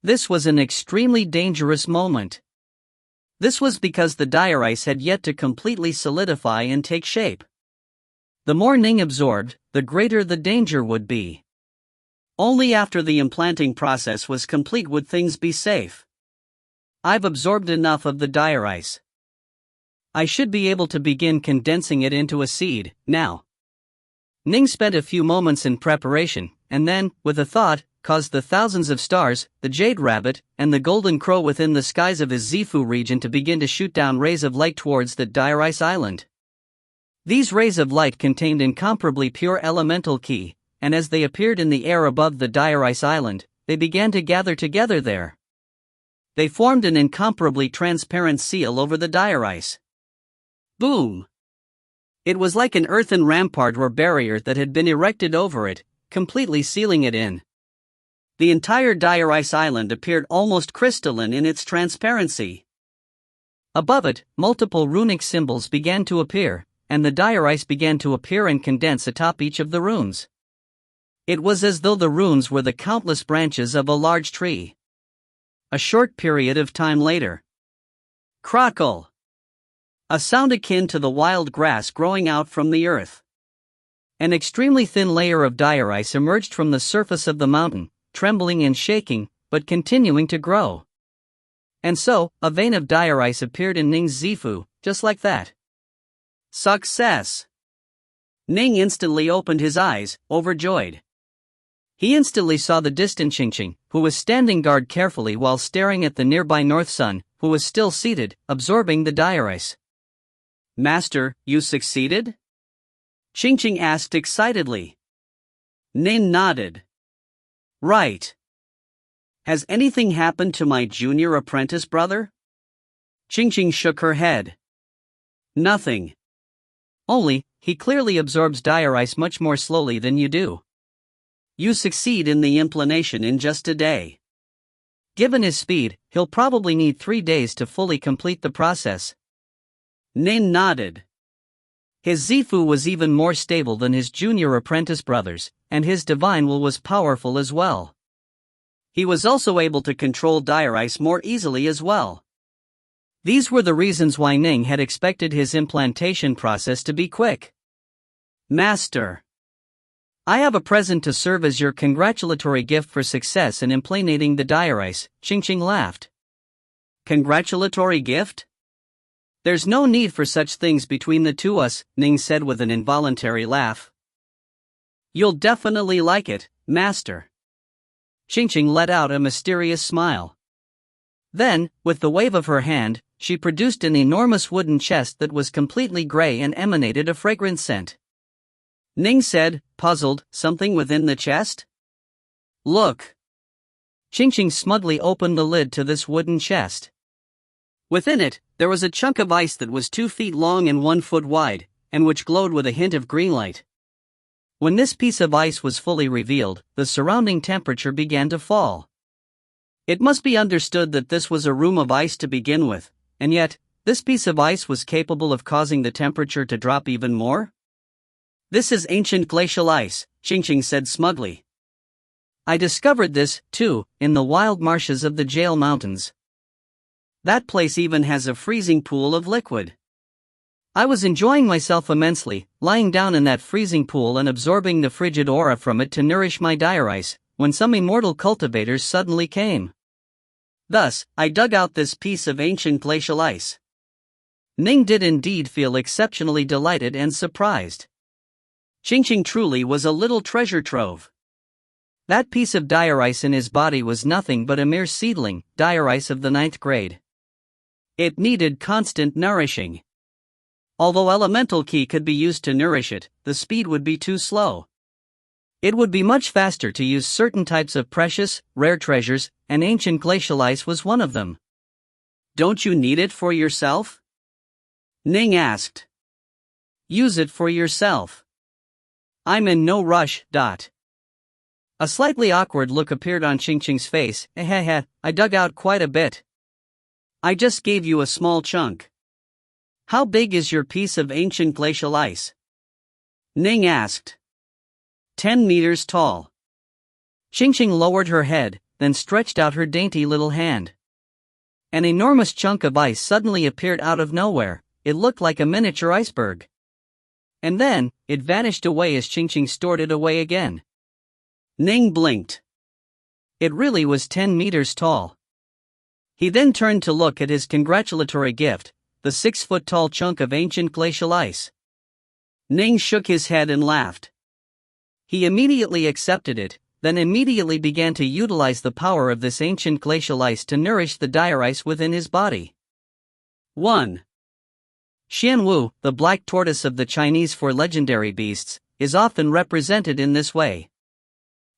This was an extremely dangerous moment. This was because the dire ice had yet to completely solidify and take shape. The more Ning absorbed, the greater the danger would be. Only after the implanting process was complete would things be safe. I've absorbed enough of the dire ice. I should be able to begin condensing it into a seed, now. Ning spent a few moments in preparation, and then, with a thought, caused the thousands of stars, the jade rabbit, and the golden crow within the skies of his Zifu region to begin to shoot down rays of light towards the dire ice island. These rays of light contained incomparably pure elemental ki, and as they appeared in the air above the dire ice island, they began to gather together there. They formed an incomparably transparent seal over the dire ice. Boom! It was like an earthen rampart or barrier that had been erected over it, completely sealing it in. The entire dire ice island appeared almost crystalline in its transparency. Above it, multiple runic symbols began to appear, and the dire ice began to appear and condense atop each of the runes. It was as though the runes were the countless branches of a large tree. A short period of time later. Crackle! A sound akin to the wild grass growing out from the earth. An extremely thin layer of dire ice emerged from the surface of the mountain, trembling and shaking, but continuing to grow. And so, a vein of dire ice appeared in Ning's Zifu, just like that. Success! Ning instantly opened his eyes, overjoyed. He instantly saw the distant Qingqing, who was standing guard carefully while staring at the nearby North Sun, who was still seated, absorbing the dire ice. Master, you succeeded? Qingqing asked excitedly. Ning nodded. Right. Has anything happened to my junior apprentice brother? Qingqing shook her head. Nothing. Only, he clearly absorbs dire ice much more slowly than you do. You succeed in the implantation in just a day. Given his speed, he'll probably need 3 days to fully complete the process. Ning nodded. His Zifu was even more stable than his junior apprentice brother's, and his divine will was powerful as well. He was also able to control dire ice more easily as well. These were the reasons why Ning had expected his implantation process to be quick. Master, I have a present to serve as your congratulatory gift for success in implantating the dire ice, Qingqing laughed. Congratulatory gift? There's no need for such things between the two us, Ning said with an involuntary laugh. You'll definitely like it, Master. Qingqing let out a mysterious smile. Then, with the wave of her hand, she produced an enormous wooden chest that was completely gray and emanated a fragrant scent. Ning said, puzzled, something within the chest? Look. Qingqing smugly opened the lid to this wooden chest. Within it, there was a chunk of ice that was 2 feet long and 1 foot wide, and which glowed with a hint of green light. When this piece of ice was fully revealed, the surrounding temperature began to fall. It must be understood that this was a room of ice to begin with, and yet, this piece of ice was capable of causing the temperature to drop even more? "This is ancient glacial ice," Qingqing said smugly. "I discovered this, too, in the wild marshes of the Jail Mountains. That place even has a freezing pool of liquid." I was enjoying myself immensely, lying down in that freezing pool and absorbing the frigid aura from it to nourish my dire ice, when some immortal cultivators suddenly came. Thus, I dug out this piece of ancient glacial ice. Ning did indeed feel exceptionally delighted and surprised. Qingqing truly was a little treasure trove. That piece of dire ice in his body was nothing but a mere seedling, dire ice of the 9th grade. It needed constant nourishing. Although elemental ki could be used to nourish it, the speed would be too slow. It would be much faster to use certain types of precious, rare treasures, and ancient glacial ice was one of them. "Don't you need it for yourself?" Ning asked. "Use it for yourself. I'm in no rush." A slightly awkward look appeared on Qingqing's face. I dug out quite a bit. I just gave you a small chunk. How big is your piece of ancient glacial ice? Ning asked. 10 meters tall. Qingqing lowered her head, then stretched out her dainty little hand. An enormous chunk of ice suddenly appeared out of nowhere. It looked like a miniature iceberg. And then, it vanished away as Qingqing stored it away again. Ning blinked. It really was 10 meters tall. He then turned to look at his congratulatory gift, the 6-foot-tall chunk of ancient glacial ice. Ning shook his head and laughed. He immediately accepted it, then immediately began to utilize the power of this ancient glacial ice to nourish the dire ice within his body. 1. Xianwu, the black tortoise of the Chinese for legendary beasts, is often represented in this way.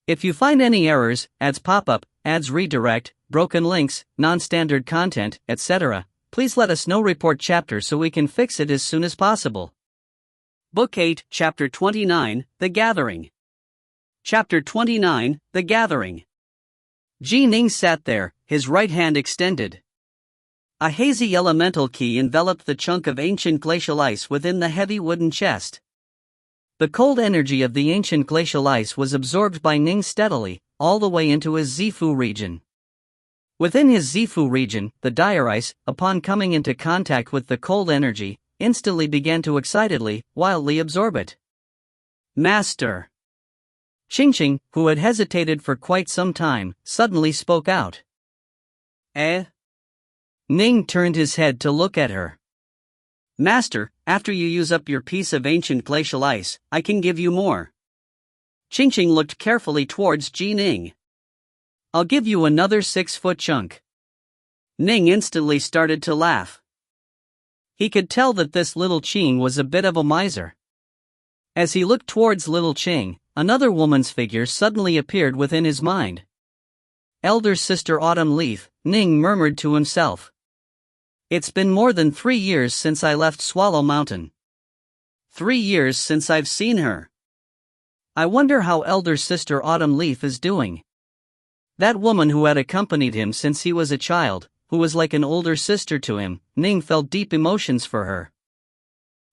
If you find any errors, ads pop up, ads redirect, broken links, non-standard content, etc., please let us know. Report chapter so we can fix it as soon as possible. Book 8, Chapter 29, The Gathering. Chapter 29, The Gathering. Ning sat there, his right hand extended. A hazy elemental ki enveloped the chunk of ancient glacial ice within the heavy wooden chest. The cold energy of the ancient glacial ice was absorbed by Ning steadily, all the way into his Zifu region. Within his Zifu region, the dire ice, upon coming into contact with the cold energy, instantly began to excitedly, wildly absorb it. "Master!" Qingqing, who had hesitated for quite some time, suddenly spoke out. "Eh?" Ning turned his head to look at her. "Master, after you use up your piece of ancient glacial ice, I can give you more." Qingqing looked carefully towards Ning. "I'll give you another 6-foot chunk." Ning instantly started to laugh. He could tell that this little Qing was a bit of a miser. As he looked towards little Qing, another woman's figure suddenly appeared within his mind. "Elder Sister Autumn Leaf," Ning murmured to himself. "It's been more than 3 years since I left Swallow Mountain. 3 years since I've seen her. I wonder how Elder Sister Autumn Leaf is doing." That woman who had accompanied him since he was a child, who was like an older sister to him, Ning felt deep emotions for her.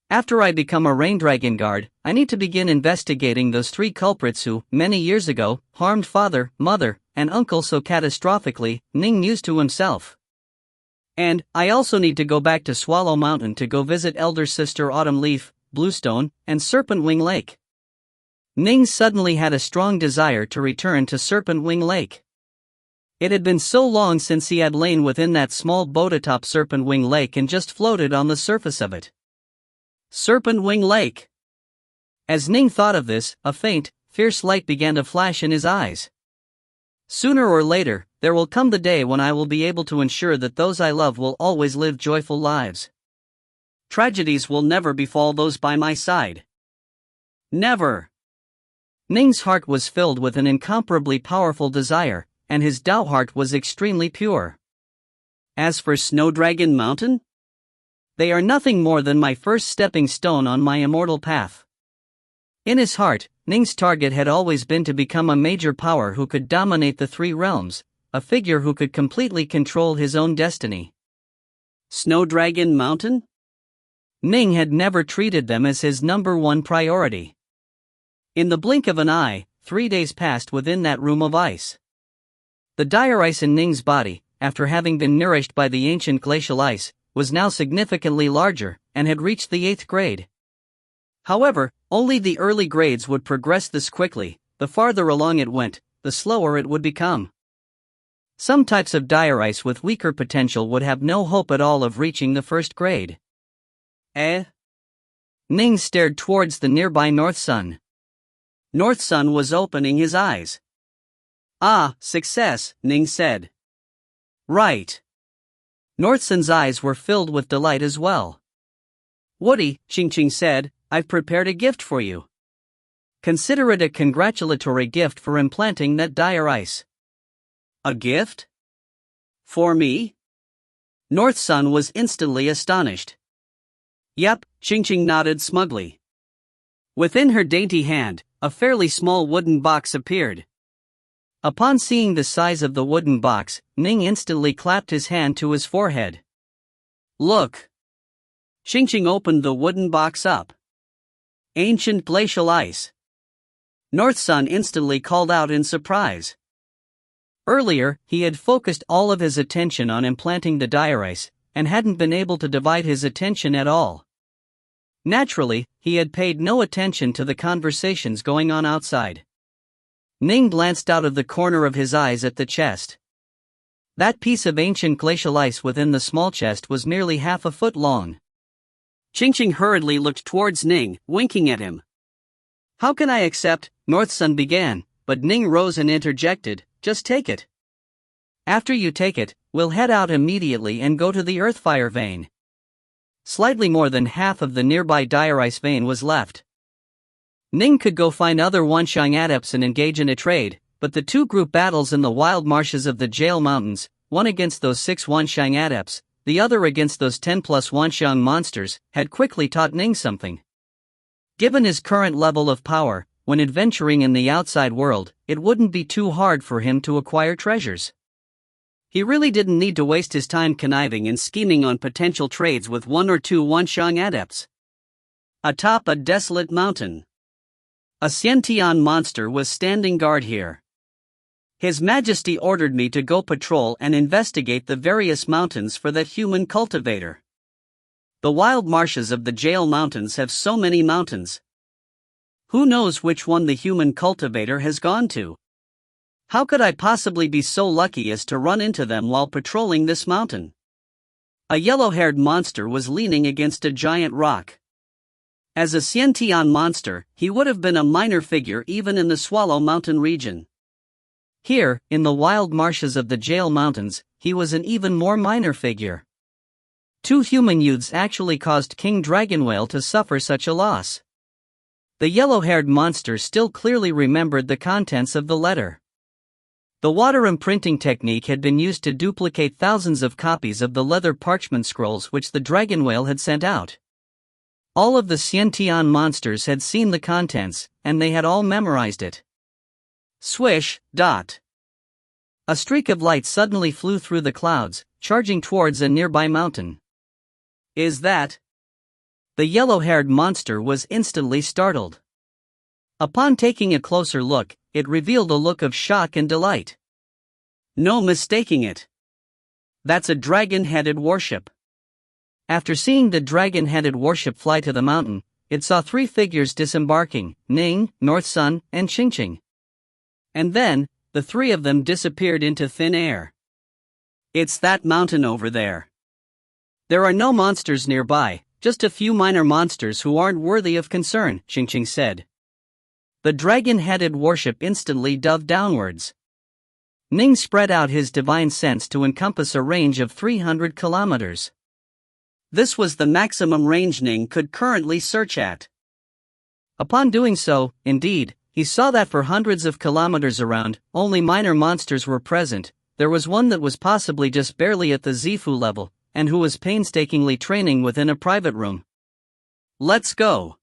"After I become a Rain Dragon Guard, I need to begin investigating those 3 culprits who, many years ago, harmed father, mother, and uncle so catastrophically," Ning mused to himself. "And, I also need to go back to Swallow Mountain to go visit Elder Sister Autumn Leaf, Bluestone, and Serpent Wing Lake." Ning suddenly had a strong desire to return to Serpent Wing Lake. It had been so long since he had lain within that small boat atop Serpent Wing Lake and just floated on the surface of it. Serpent Wing Lake. As Ning thought of this, a faint, fierce light began to flash in his eyes. "Sooner or later, there will come the day when I will be able to ensure that those I love will always live joyful lives. Tragedies will never befall those by my side. Never." Ning's heart was filled with an incomparably powerful desire, and his Tao heart was extremely pure. As for Snow Dragon Mountain, they are nothing more than my first stepping stone on my immortal path. In his heart, Ning's target had always been to become a major power who could dominate the three realms, a figure who could completely control his own destiny. Snowdragon Mountain? Ning had never treated them as his number one priority. In the blink of an eye, 3 days passed within that room of ice. The dire ice in Ning's body, after having been nourished by the ancient glacial ice, was now significantly larger, and had reached the 8th grade. However, only the early grades would progress this quickly. The farther along it went, the slower it would become. Some types of dire ice with weaker potential would have no hope at all of reaching the 1st grade. Ning stared towards the nearby North Sun. North Sun was opening his eyes. "Ah, success," Ning said. "Right." North Sun's eyes were filled with delight as well. "Woody," Ching said, "I've prepared a gift for you. Consider it a congratulatory gift for implanting that dire ice." "A gift? For me?" North Sun was instantly astonished. "Yep," Ching nodded smugly. Within her dainty hand, a fairly small wooden box appeared. Upon seeing the size of the wooden box, Ning instantly clapped his hand to his forehead. "Look." Ching opened the wooden box up. Ancient glacial ice. North Sun instantly called out in surprise. Earlier, he had focused all of his attention on implanting the dire ice, and hadn't been able to divide his attention at all. Naturally, he had paid no attention to the conversations going on outside. Ning glanced out of the corner of his eyes at the chest. That piece of ancient glacial ice within the small chest was merely half a foot long. Ching hurriedly looked towards Ning, winking at him. "How can I accept?" North Sun began, but Ning rose and interjected, "Just take it. After you take it, we'll head out immediately and go to the Earthfire vein." Slightly more than half of the nearby dire ice vein was left. Ning could go find other Wanxiang adepts and engage in a trade, but the two group battles in the wild marshes of the Jail Mountains, one against those 6 Wanxiang adepts, the other against those 10+ Wanxiang monsters, had quickly taught Ning something. Given his current level of power, when adventuring in the outside world, it wouldn't be too hard for him to acquire treasures. He really didn't need to waste his time conniving and scheming on potential trades with 1 or 2 Wanxiang adepts. Atop a desolate mountain, a Xiantian monster was standing guard here. His Majesty ordered me to go patrol and investigate the various mountains for that human cultivator. The wild marshes of the Jail Mountains have so many mountains. Who knows which one the human cultivator has gone to? How could I possibly be so lucky as to run into them while patrolling this mountain? A yellow-haired monster was leaning against a giant rock. As a Xiantian monster, he would have been a minor figure even in the Swallow Mountain region. Here, in the wild marshes of the Jail Mountains, he was an even more minor figure. 2 human youths actually caused King Dragonwhale to suffer such a loss. The yellow-haired monster still clearly remembered the contents of the letter. The water imprinting technique had been used to duplicate thousands of copies of the leather parchment scrolls which the Dragonwhale had sent out. All of the Xiantian monsters had seen the contents, and they had all memorized it. Swish, dot. A streak of light suddenly flew through the clouds, charging towards a nearby mountain. "Is that?" The yellow-haired monster was instantly startled. Upon taking a closer look, it revealed a look of shock and delight. No mistaking it. That's a dragon-headed warship. After seeing the dragon-headed warship fly to the mountain, it saw 3 figures disembarking, Ning, North Sun, and Ching. And then, the 3 of them disappeared into thin air. "It's that mountain over there. There are no monsters nearby, just a few minor monsters who aren't worthy of concern," Ching said. The dragon-headed warship instantly dove downwards. Ning spread out his divine sense to encompass a range of 300 kilometers. This was the maximum range Ning could currently search at. Upon doing so, indeed, he saw that for hundreds of kilometers around, only minor monsters were present. There was one that was possibly just barely at the Zifu level, and who was painstakingly training within a private room. "Let's go."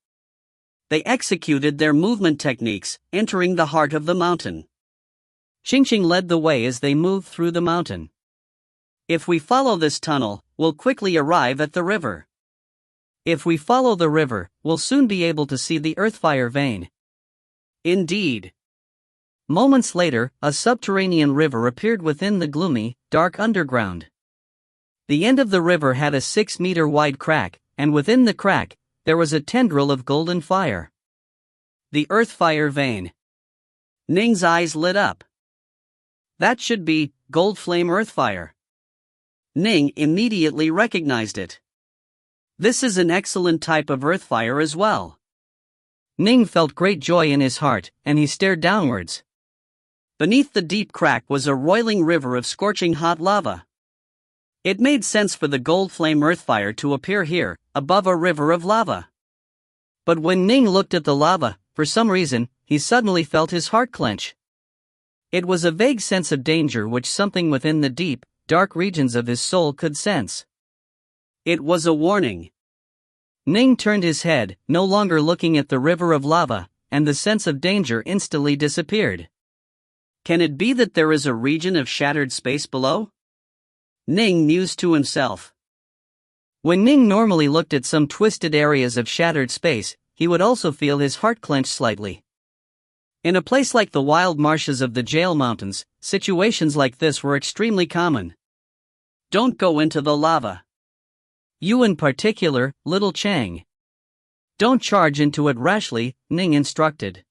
They executed their movement techniques, entering the heart of the mountain. Xingqing led the way as they moved through the mountain. If we follow this tunnel, we'll quickly arrive at the river. If we follow the river, we'll soon be able to see the earthfire vein. Indeed. Moments later, a subterranean river appeared within the gloomy, dark underground. The end of the river had a 6-meter wide crack, and within the crack, there was a tendril of golden fire. The earthfire vein. Ning's eyes lit up. That should be gold flame earthfire. Ning immediately recognized it. This is an excellent type of earthfire as well. Ning felt great joy in his heart, and he stared downwards. Beneath the deep crack was a roiling river of scorching hot lava. It made sense for the gold flame earthfire to appear here, above a river of lava. But when Ning looked at the lava, for some reason, he suddenly felt his heart clench. It was a vague sense of danger which something within the deep, dark regions of his soul could sense. It was a warning. Ning turned his head, no longer looking at the river of lava, and the sense of danger instantly disappeared. Can it be that there is a region of shattered space below? Ning mused to himself. When Ning normally looked at some twisted areas of shattered space, he would also feel his heart clench slightly. In a place like the wild marshes of the Jail Mountains, situations like this were extremely common. Don't go into the lava. You in particular, little Chang. Don't charge into it rashly, Ning instructed.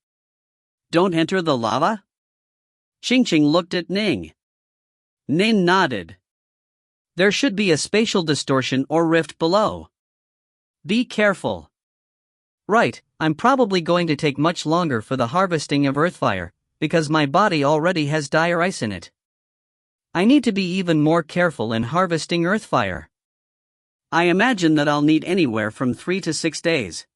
Don't enter the lava? Xingqing looked at Ning. Ning nodded. There should be a spatial distortion or rift below. Be careful. Right, I'm probably going to take much longer for the harvesting of earthfire, because my body already has dire ice in it. I need to be even more careful in harvesting earthfire. I imagine that I'll need anywhere from 3 to 6 days.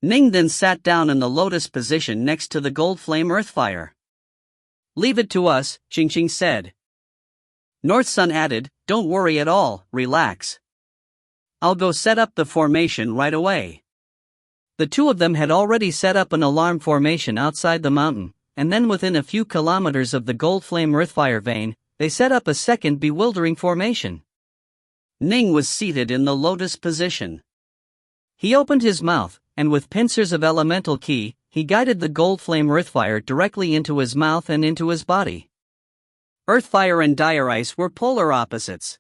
Ning then sat down in the lotus position next to the gold flame earthfire. Leave it to us, Xingqing said. North Sun added, don't worry at all, relax. I'll go set up the formation right away. The two of them had already set up an alarm formation outside the mountain, and then within a few kilometers of the gold flame earthfire vein, they set up a second bewildering formation. Ning was seated in the lotus position. He opened his mouth, and with pincers of elemental ki, he guided the gold flame earthfire directly into his mouth and into his body. Earthfire and dire ice were polar opposites.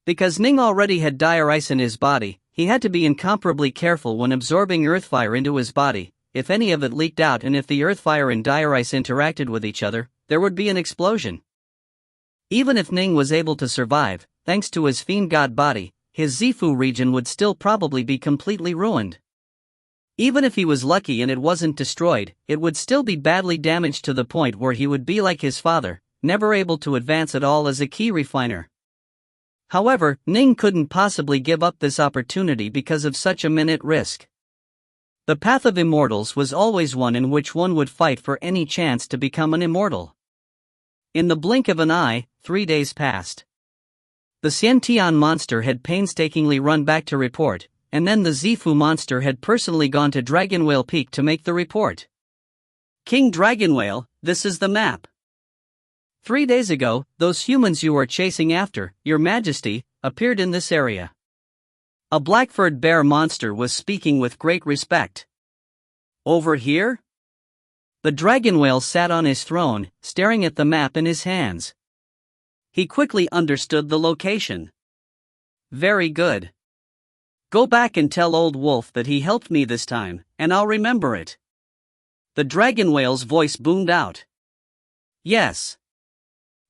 Because Ning already had dire ice in his body, he had to be incomparably careful when absorbing earthfire into his body. If any of it leaked out and if the earthfire and dire ice interacted with each other, there would be an explosion. Even if Ning was able to survive, thanks to his fiend god body, his Zifu region would still probably be completely ruined. Even if he was lucky and it wasn't destroyed, it would still be badly damaged to the point where he would be like his father, never able to advance at all as a ki refiner. However, Ning couldn't possibly give up this opportunity because of such imminent risk. The path of immortals was always one in which one would fight for any chance to become an immortal. In the blink of an eye, 3 days passed. The Xiantian monster had painstakingly run back to report, and then the Zifu monster had personally gone to Dragonwhale Peak to make the report. King Dragonwhale, this is the map. 3 days ago, those humans you were chasing after, Your Majesty, appeared in this area. A black-furred bear monster was speaking with great respect. Over here? The dragon whale sat on his throne, staring at the map in his hands. He quickly understood the location. Very good. Go back and tell Old Wolf that he helped me this time, and I'll remember it. The dragon whale's voice boomed out. Yes.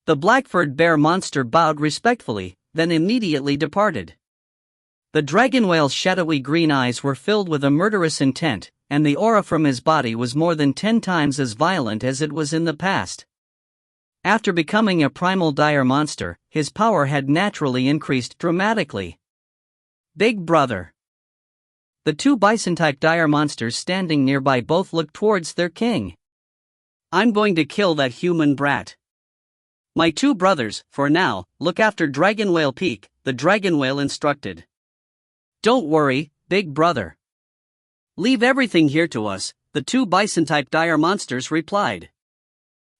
The black-furred bear monster bowed respectfully, then immediately departed. The dragon whale's shadowy green eyes were filled with a murderous intent, and the aura from his body was more than 10 times as violent as it was in the past. After becoming a primal dire monster, his power had naturally increased dramatically. Big brother. The two bison-type dire monsters standing nearby both looked towards their king. I'm going to kill that human brat. My two brothers, for now, look after Dragonwhale Peak, the dragon whale instructed. Don't worry, big brother. Leave everything here to us, the two bison-type dire monsters replied.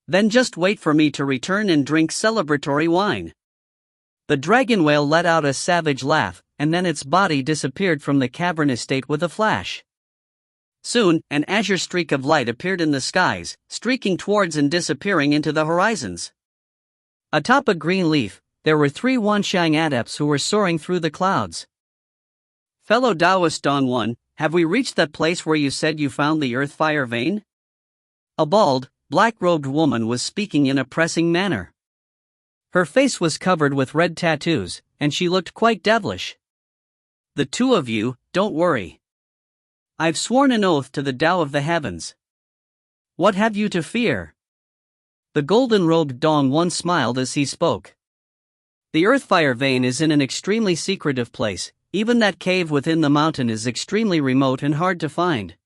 Then just wait for me to return and drink celebratory wine. The dragon whale let out a savage laugh, and then its body disappeared from the cavernous state with a flash. Soon, an azure streak of light appeared in the skies, streaking towards and disappearing into the horizons. Atop a green leaf, there were 3 Wanxiang adepts who were soaring through the clouds. Fellow Taoist Dong1, have we reached that place where you said you found the earth fire vein? A bald, black-robed woman was speaking in a pressing manner. Her face was covered with red tattoos, and she looked quite devilish. The two of you, don't worry. I've sworn an oath to the Tao of the heavens. What have you to fear? The golden-robed Dong1 smiled as he spoke. The Earthfire vein is in an extremely secretive place, even that cave within the mountain is extremely remote and hard to find.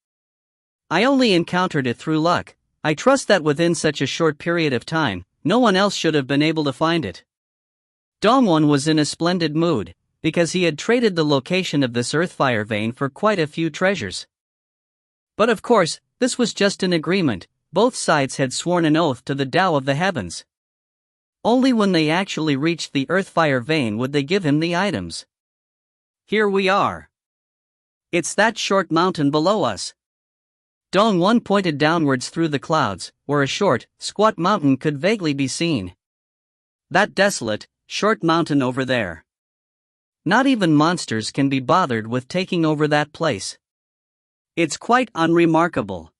I only encountered it through luck. I trust that within such a short period of time, no one else should have been able to find it. Dong1 was in a splendid mood, because he had traded the location of this Earthfire vein for quite a few treasures. But of course, this was just an agreement. Both sides had sworn an oath to the Tao of the heavens. Only when they actually reached the Earthfire vein would they give him the items. Here we are. It's that short mountain below us. Dong1 pointed downwards through the clouds, where a short, squat mountain could vaguely be seen. That desolate, short mountain over there. Not even monsters can be bothered with taking over that place. It's quite unremarkable.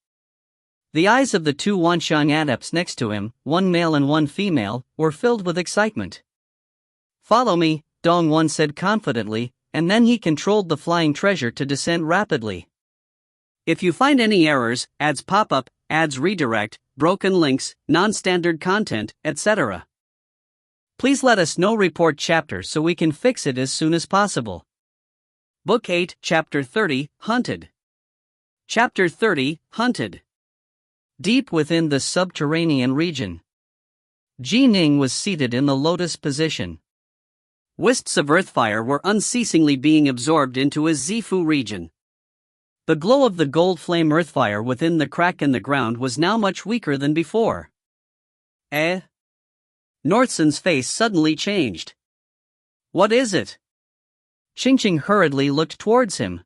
The eyes of the 2 Wanxiang adepts next to him, one male and one female, were filled with excitement. Follow me, Dong1 said confidently, and then he controlled the flying treasure to descend rapidly. If you find any errors, ads pop up, ads redirect, broken links, non-standard content, etc., please let us know. Report chapter so we can fix it as soon as possible. Book 8, Chapter 30, Hunted. Chapter 30, Hunted. Deep within the subterranean region, Ning was seated in the lotus position. Wisps of earthfire were unceasingly being absorbed into his Zifu region. The glow of the gold flame earthfire within the crack in the ground was now much weaker than before. Northsun's face suddenly changed. What is it? Qingqing hurriedly looked towards him.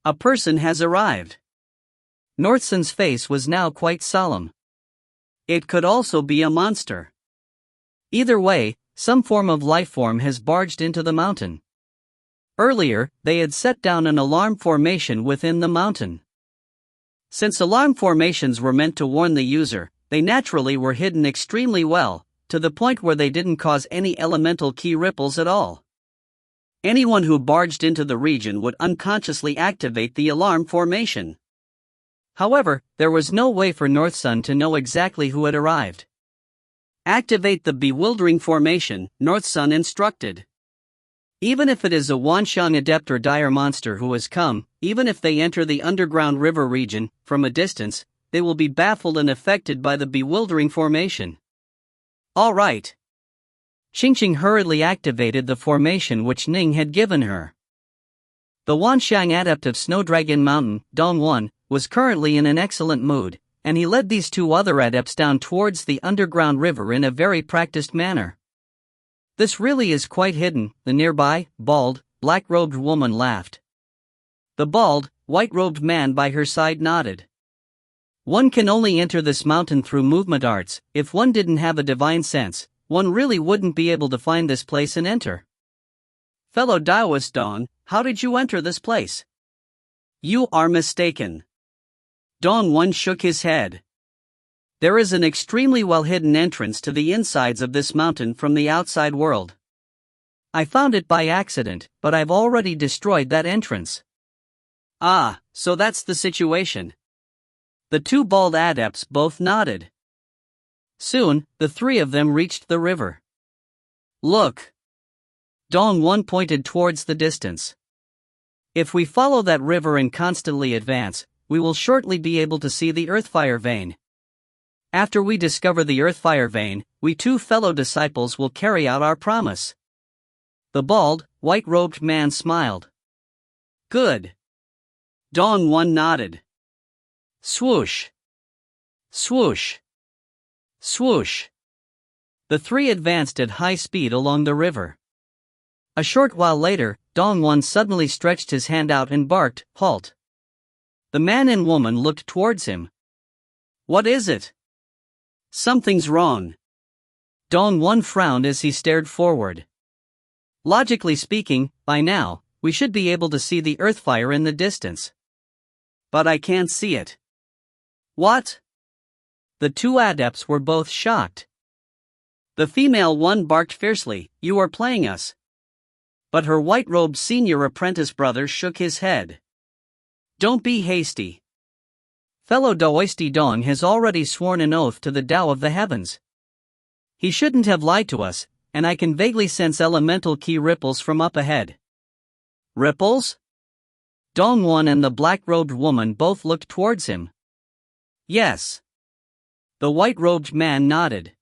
A person has arrived. Northsun's face was now quite solemn. It could also be a monster. Either way, some form of life form has barged into the mountain. Earlier, they had set down an alarm formation within the mountain. Since alarm formations were meant to warn the user, they naturally were hidden extremely well, to the point where they didn't cause any elemental key ripples at all. Anyone who barged into the region would unconsciously activate the alarm formation. However, there was no way for Northsun to know exactly who had arrived. Activate the bewildering formation, Northsun instructed. Even if it is a Wanxiang adept or dire monster who has come, even if they enter the underground river region, from a distance, they will be baffled and affected by the bewildering formation. All right. Qingqing hurriedly activated the formation which Ning had given her. The Wanxiang adept of Snowdragon Mountain, Dong1, was currently in an excellent mood, and he led these 2 other adepts down towards the underground river in a very practiced manner. This really is quite hidden, the nearby, bald, black-robed woman laughed. The bald, white-robed man by her side nodded. One can only enter this mountain through movement arts. If one didn't have a divine sense, one really wouldn't be able to find this place and enter. Fellow Taoist Dong, how did you enter this place? You are mistaken. Dong1 shook his head. There is an extremely well-hidden entrance to the insides of this mountain from the outside world. I found it by accident, but I've already destroyed that entrance. Ah, so that's the situation. The 2 bald adepts both nodded. Soon, the 3 of them reached the river. Look! Dong1 pointed towards the distance. If we follow that river and constantly advance, we will shortly be able to see the Earthfire vein. After we discover the Earthfire vein, we 2 fellow disciples will carry out our promise. The bald, white-robed man smiled. Good. Dong1 nodded. Swoosh! Swoosh! Swoosh! The three advanced at high speed along the river. A short while later, Dong1 suddenly stretched his hand out and barked, "Halt!" The man and woman looked towards him. What is it? Something's wrong. Dong1 frowned as he stared forward. Logically speaking, by now, we should be able to see the earthfire in the distance. But I can't see it. What? The two adepts were both shocked. The female one barked fiercely, "You are playing us." But her white-robed senior apprentice brother shook his head. "Don't be hasty. Fellow Daoisti Dong has already sworn an oath to the Tao of the Heavens. He shouldn't have lied to us, and I can vaguely sense elemental key ripples from up ahead." Ripples? Dong1 and the black-robed woman both looked towards him. Yes. The white-robed man nodded.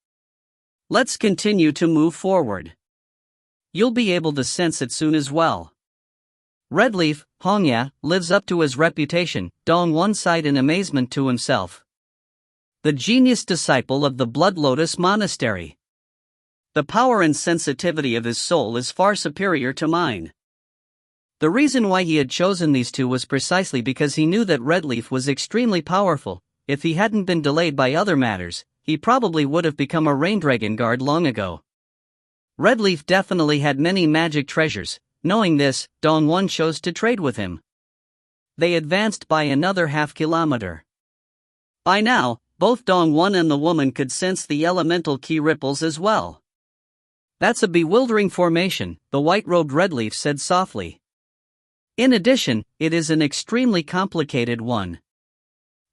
Let's continue to move forward. You'll be able to sense it soon as well. Redleaf, Hongya, lives up to his reputation, Dong1 sighed in amazement to himself. The genius disciple of the Blood Lotus Monastery. The power and sensitivity of his soul is far superior to mine. The reason why he had chosen these two was precisely because he knew that Redleaf was extremely powerful. If he hadn't been delayed by other matters, he probably would have become a rain dragon guard long ago. Redleaf definitely had many magic treasures. Knowing this, Dong1 chose to trade with him. They advanced by another half-kilometer. By now, both Dong1 and the woman could sense the elemental key ripples as well. "That's a bewildering formation," the white-robed Redleaf said softly. "In addition, it is an extremely complicated one.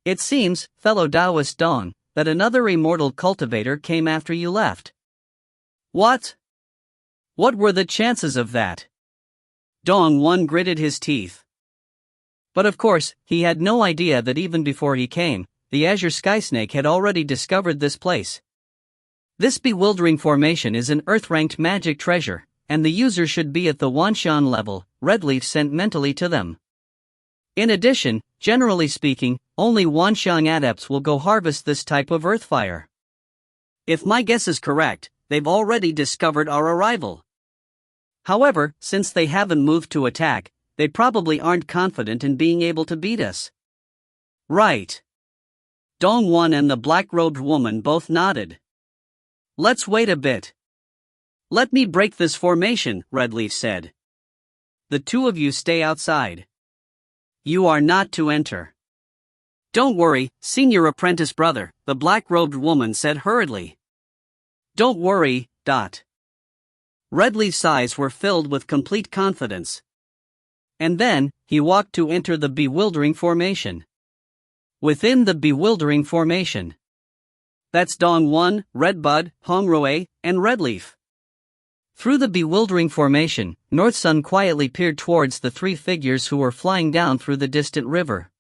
It seems, fellow Taoist Dong, that another immortal cultivator came after you left." What? What were the chances of that? Dong1 gritted his teeth. But of course, he had no idea that even before he came, the Azure Skysnake had already discovered this place. This bewildering formation is an Earth-ranked magic treasure, and the user should be at the Wanshan level, Redleaf sent mentally to them. In addition, generally speaking, only Wanshan adepts will go harvest this type of earthfire. If my guess is correct, they've already discovered our arrival. However, since they haven't moved to attack, they probably aren't confident in being able to beat us. Right. Dong1 and the black-robed woman both nodded. Let's wait a bit. Let me break this formation, Redleaf said. The two of you stay outside. You are not to enter. Don't worry, senior apprentice brother, the black-robed woman said hurriedly. Don't worry, dot. Redleaf's eyes were filled with complete confidence. And then, he walked to enter the bewildering formation. Within the bewildering formation. That's Dong1, Redbud, Hongroe, and Redleaf. Through the bewildering formation, North Sun quietly peered towards the three figures who were flying down through the distant river.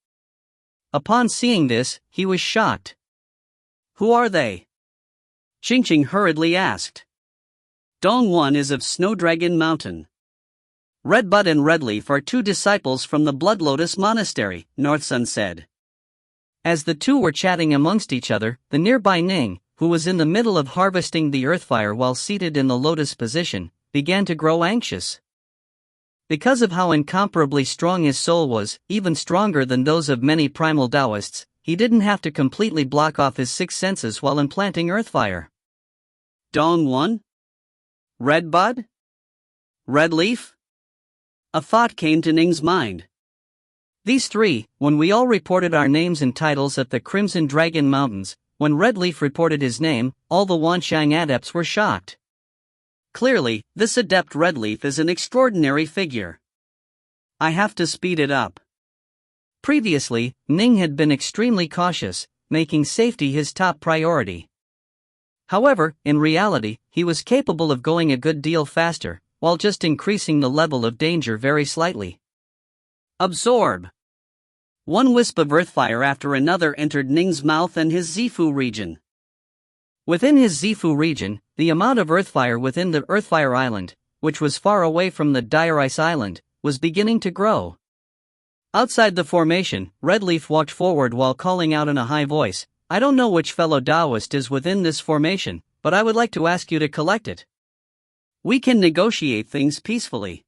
Upon seeing this, he was shocked. Who are they? Ching hurriedly asked. Dong1 is of Snowdragon Mountain. Redbud and Redleaf are two disciples from the Blood Lotus Monastery, North Sun said. As the two were chatting amongst each other, the nearby Ning, who was in the middle of harvesting the earthfire while seated in the lotus position, began to grow anxious. Because of how incomparably strong his soul was, even stronger than those of many primal Taoists, he didn't have to completely block off his six senses while implanting earthfire. Dong1? Redbud? Redleaf? A thought came to Ning's mind. These three, when we all reported our names and titles at the Crimson Dragon Mountains, when Redleaf reported his name, all the Wanshang adepts were shocked. Clearly, this adept Redleaf is an extraordinary figure. I have to speed it up. Previously, Ning had been extremely cautious, making safety his top priority. However, in reality, he was capable of going a good deal faster, while just increasing the level of danger very slightly. Absorb. One wisp of earthfire after another entered Ning's mouth and his Zifu region. Within his Zifu region, the amount of earthfire within the Earthfire Island, which was far away from the Dire Ice Island, was beginning to grow. Outside the formation, Redleaf walked forward while calling out in a high voice, "I don't know which fellow Taoist is within this formation, but I would like to ask you to collect it. We can negotiate things peacefully.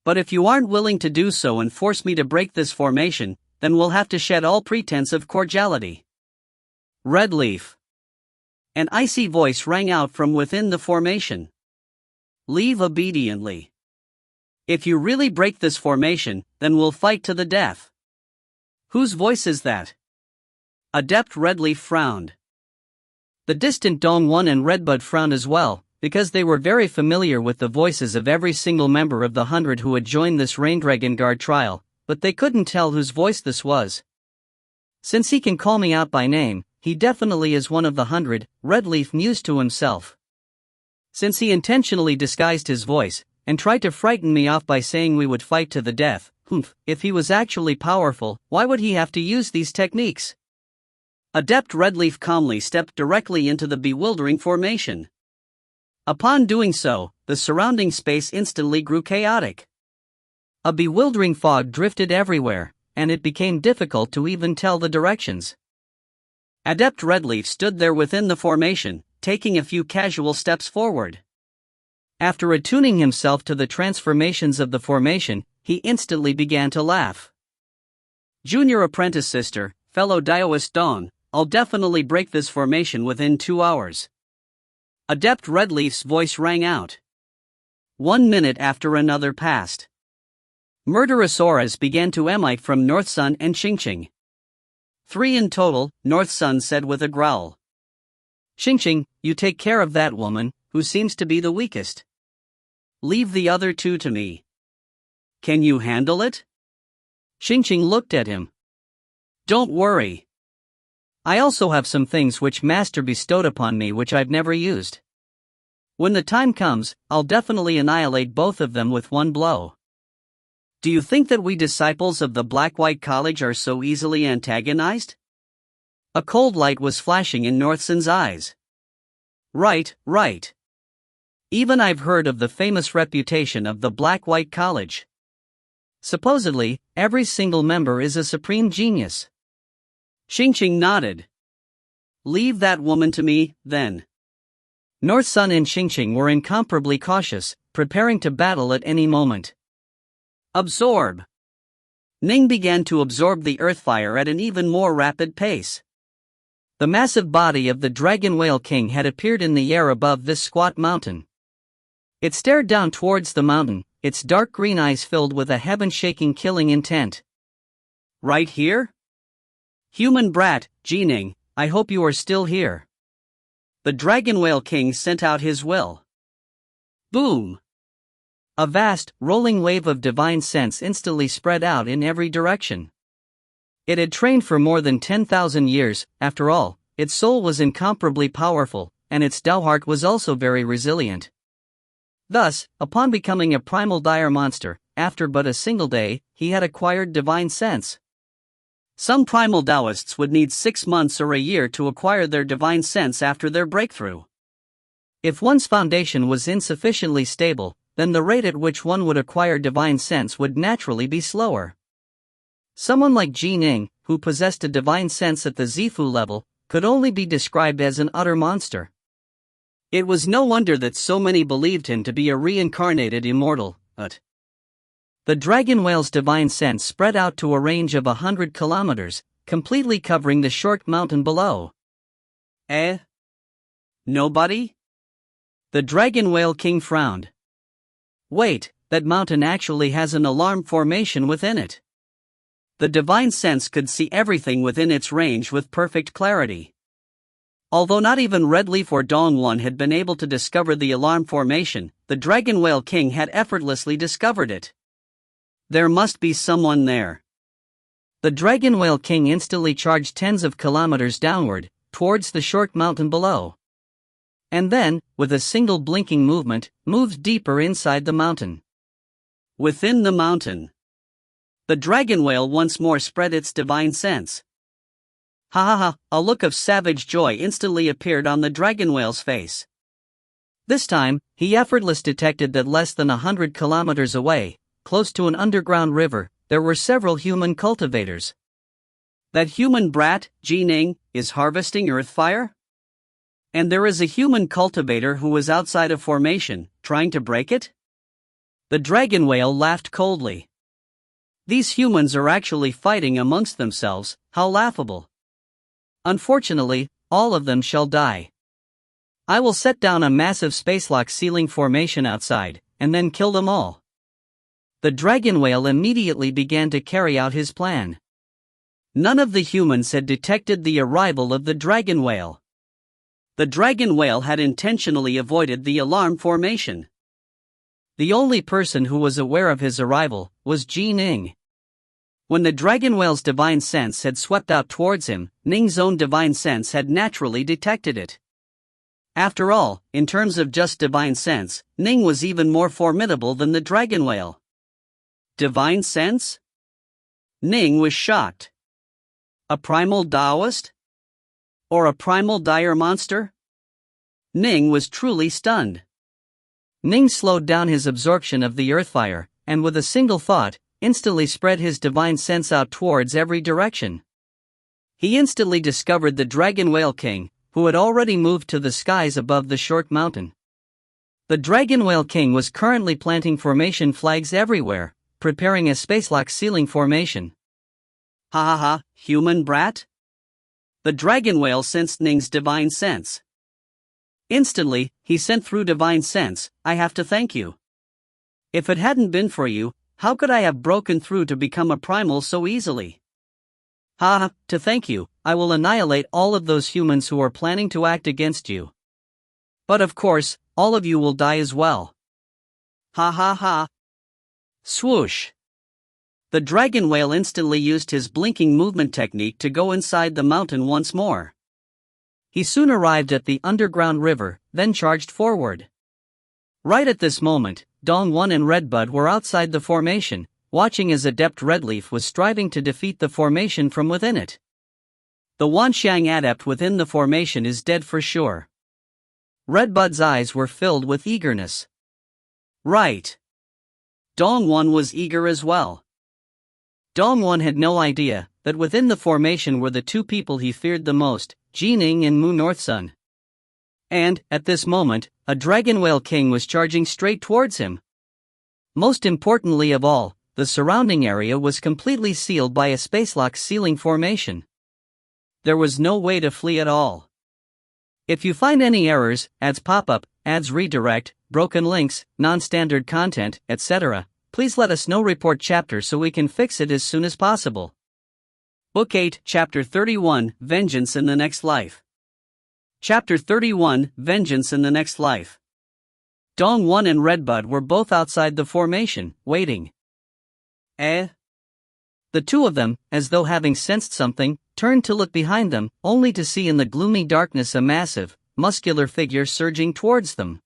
But if you aren't willing to do so and force me to break this formation, then we'll have to shed all pretense of cordiality." Redleaf. An icy voice rang out from within the formation. "Leave obediently. If you really break this formation, then we'll fight to the death." "Whose voice is that?" Adept Redleaf frowned. The distant Dong-1 and Redbud frowned as well, because they were very familiar with the voices of every single member of the 100 who had joined this Rain-Dragon Guard trial, but they couldn't tell whose voice this was. "Since he can call me out by name, he definitely is one of the 100, Redleaf mused to himself. Since he intentionally disguised his voice, and tried to frighten me off by saying we would fight to the death, if he was actually powerful, why would he have to use these techniques?" Adept Redleaf calmly stepped directly into the bewildering formation. Upon doing so, the surrounding space instantly grew chaotic. A bewildering fog drifted everywhere, and it became difficult to even tell the directions. Adept Redleaf stood there within the formation, taking a few casual steps forward. After attuning himself to the transformations of the formation, he instantly began to laugh. "Junior apprentice sister, fellow Taoist Dawn, I'll definitely break this formation within 2 hours." Adept Redleaf's voice rang out. 1 minute after another passed. Murderous auras began to emanate from North Sun and Xingqing. 3 in total, North Sun said with a growl. "Xingqing, you take care of that woman, who seems to be the weakest. Leave the other 2 to me. Can you handle it?" Xingqing looked at him. "Don't worry. I also have some things which Master bestowed upon me which I've never used. When the time comes, I'll definitely annihilate both of them with one blow." "Do you think that we disciples of the Black-White College are so easily antagonized?" A cold light was flashing in North Sun's eyes. Right. Even I've heard of the famous reputation of the Black-White College. Supposedly, every single member is a supreme genius." Xingqing nodded. "Leave that woman to me, then." North Sun and Xingqing were incomparably cautious, preparing to battle at any moment. Absorb. Ning began to absorb the earth fire at an even more rapid pace. The massive body of the Dragon Whale King had appeared in the air above this squat mountain. It stared down towards the mountain, its dark green eyes filled with a heaven-shaking killing intent. "Right here? Human brat, Ning, I hope you are still here." The Dragon Whale King sent out his will. Boom! A vast, rolling wave of divine sense instantly spread out in every direction. It had trained for more than 10,000 years, after all, its soul was incomparably powerful, and its Tao heart was also very resilient. Thus, upon becoming a primal dire monster, after but a single day, he had acquired divine sense. Some primal Taoists would need 6 months or a year to acquire their divine sense after their breakthrough. If one's foundation was insufficiently stable, then the rate at which one would acquire divine sense would naturally be slower. Someone like Ning, who possessed a divine sense at the Zifu level, could only be described as an utter monster. It was no wonder that so many believed him to be a reincarnated immortal. The dragon whale's divine sense spread out to a range of 100 kilometers, completely covering the short mountain below. Nobody? The Dragon Whale King frowned. Wait, that mountain actually has an alarm formation within it. The divine sense could see everything within its range with perfect clarity. Although not even Redleaf or Dong-1 had been able to discover the alarm formation, the Dragon Whale King had effortlessly discovered it. There must be someone there. The Dragon Whale King instantly charged tens of kilometers downward, towards the short mountain below. And then, with a single blinking movement, moved deeper inside the mountain. Within the mountain, the dragon whale once more spread its divine sense. Ha ha ha, a look of savage joy instantly appeared on the dragon whale's face. This time, he effortlessly detected that less than 100 kilometers away, close to an underground river, there were several human cultivators. That human brat, Ning, is harvesting earth fire? And there is a human cultivator who is outside of formation, trying to break it? The dragon whale laughed coldly. These humans are actually fighting amongst themselves, how laughable. Unfortunately, all of them shall die. I will set down a massive spacelock sealing formation outside, and then kill them all. The dragon whale immediately began to carry out his plan. None of the humans had detected the arrival of the dragon whale. The dragon whale had intentionally avoided the alarm formation. The only person who was aware of his arrival was Ning. When the dragon whale's divine sense had swept out towards him, Ning's own divine sense had naturally detected it. After all, in terms of just divine sense, Ning was even more formidable than the dragon whale. Divine sense? Ning was shocked. A primal Taoist? Or a primal dire monster? Ning was truly stunned. Ning slowed down his absorption of the earthfire, and with a single thought, instantly spread his divine sense out towards every direction. He instantly discovered the Dragon Whale King, who had already moved to the skies above the short mountain. The Dragon Whale King was currently planting formation flags everywhere, preparing a spacelock sealing formation. Ha ha ha, human brat? The dragon whale sensed Ning's divine sense. Instantly, he sent through divine sense, I have to thank you. If it hadn't been for you, how could I have broken through to become a primal so easily? Ha, to thank you, I will annihilate all of those humans who are planning to act against you. But of course, all of you will die as well. Ha ha ha. Swoosh. The dragon whale instantly used his blinking movement technique to go inside the mountain once more. He soon arrived at the underground river, then charged forward. Right at this moment, Dong1 and Redbud were outside the formation, watching as Adept Redleaf was striving to defeat the formation from within it. The Wanxiang adept within the formation is dead for sure. Redbud's eyes were filled with eagerness. Right. Dong1 was eager as well. Dong1 had no idea that within the formation were the two people he feared the most, Ning and Mu Northsun. And, at this moment, a Dragon Whale King was charging straight towards him. Most importantly of all, the surrounding area was completely sealed by a spacelock sealing formation. There was no way to flee at all. If you find any errors, ads pop up, ads redirect, broken links, non-standard content, etc., please let us know. Report chapter so we can fix it as soon as possible. Book 8, Chapter 31, Vengeance in the Next Life. Chapter 31, Vengeance in the Next Life. Dong1 and Redbud were both outside the formation, waiting. The two of them, as though having sensed something, turned to look behind them, only to see in the gloomy darkness a massive, muscular figure surging towards them.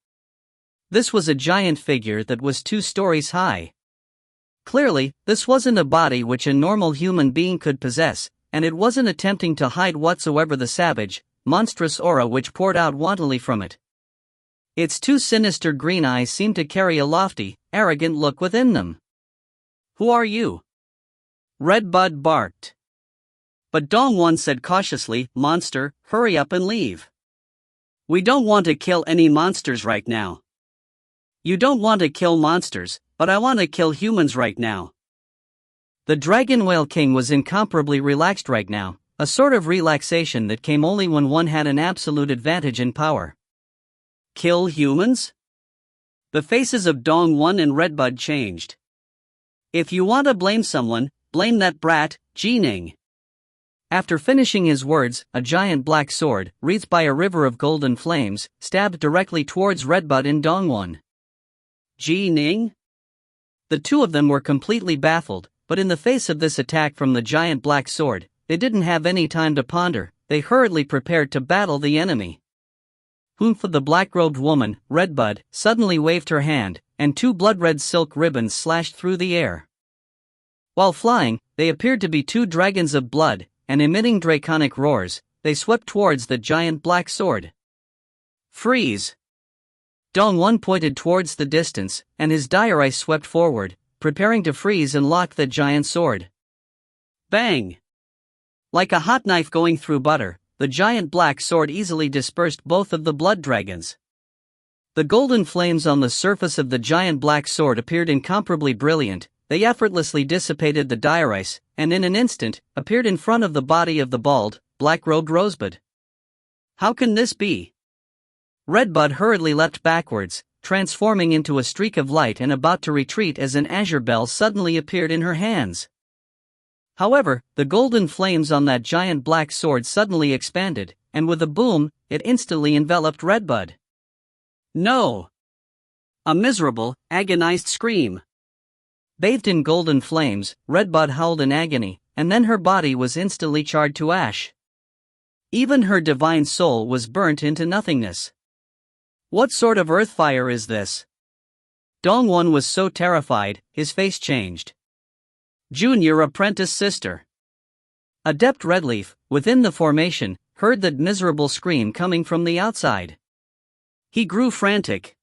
This was a giant figure that was 2 stories high. Clearly, this wasn't a body which a normal human being could possess, and it wasn't attempting to hide whatsoever the savage, monstrous aura which poured out wantonly from it. Its 2 sinister green eyes seemed to carry a lofty, arrogant look within them. Who are you? Redbud barked. But Dong1 said cautiously, Monster, hurry up and leave. We don't want to kill any monsters right now. You don't want to kill monsters, but I want to kill humans right now. The Dragon Whale King was incomparably relaxed right now, a sort of relaxation that came only when one had an absolute advantage in power. Kill humans? The faces of Dong1 and Redbud changed. If you want to blame someone, blame that brat, Ning. After finishing his words, a giant black sword, wreathed by a river of golden flames, stabbed directly towards Redbud and Dong1. Ning? The two of them were completely baffled, but in the face of this attack from the giant black sword, they didn't have any time to ponder. They hurriedly prepared to battle the enemy. Humph! The black-robed woman, Redbud, suddenly waved her hand, and 2 blood-red silk ribbons slashed through the air. While flying, they appeared to be 2 dragons of blood, and emitting draconic roars, they swept towards the giant black sword. Freeze! Dong1 pointed towards the distance, and his dire eyes swept forward, preparing to freeze and lock the giant sword. Bang! Like a hot knife going through butter, the giant black sword easily dispersed both of the blood dragons. The golden flames on the surface of the giant black sword appeared incomparably brilliant. They effortlessly dissipated the dire ice, and in an instant, appeared in front of the body of the bald, black-robed Rosebud. How can this be? Redbud hurriedly leapt backwards, transforming into a streak of light and about to retreat as an azure bell suddenly appeared in her hands. However, the golden flames on that giant black sword suddenly expanded, and with a boom, it instantly enveloped Redbud. No! A miserable, agonized scream. Bathed in golden flames, Redbud howled in agony, and then her body was instantly charred to ash. Even her divine soul was burnt into nothingness. What sort of earth fire is this? Dongwon was so terrified, his face changed. Junior apprentice sister. Adept Redleaf, within the formation, heard that miserable scream coming from the outside. He grew frantic.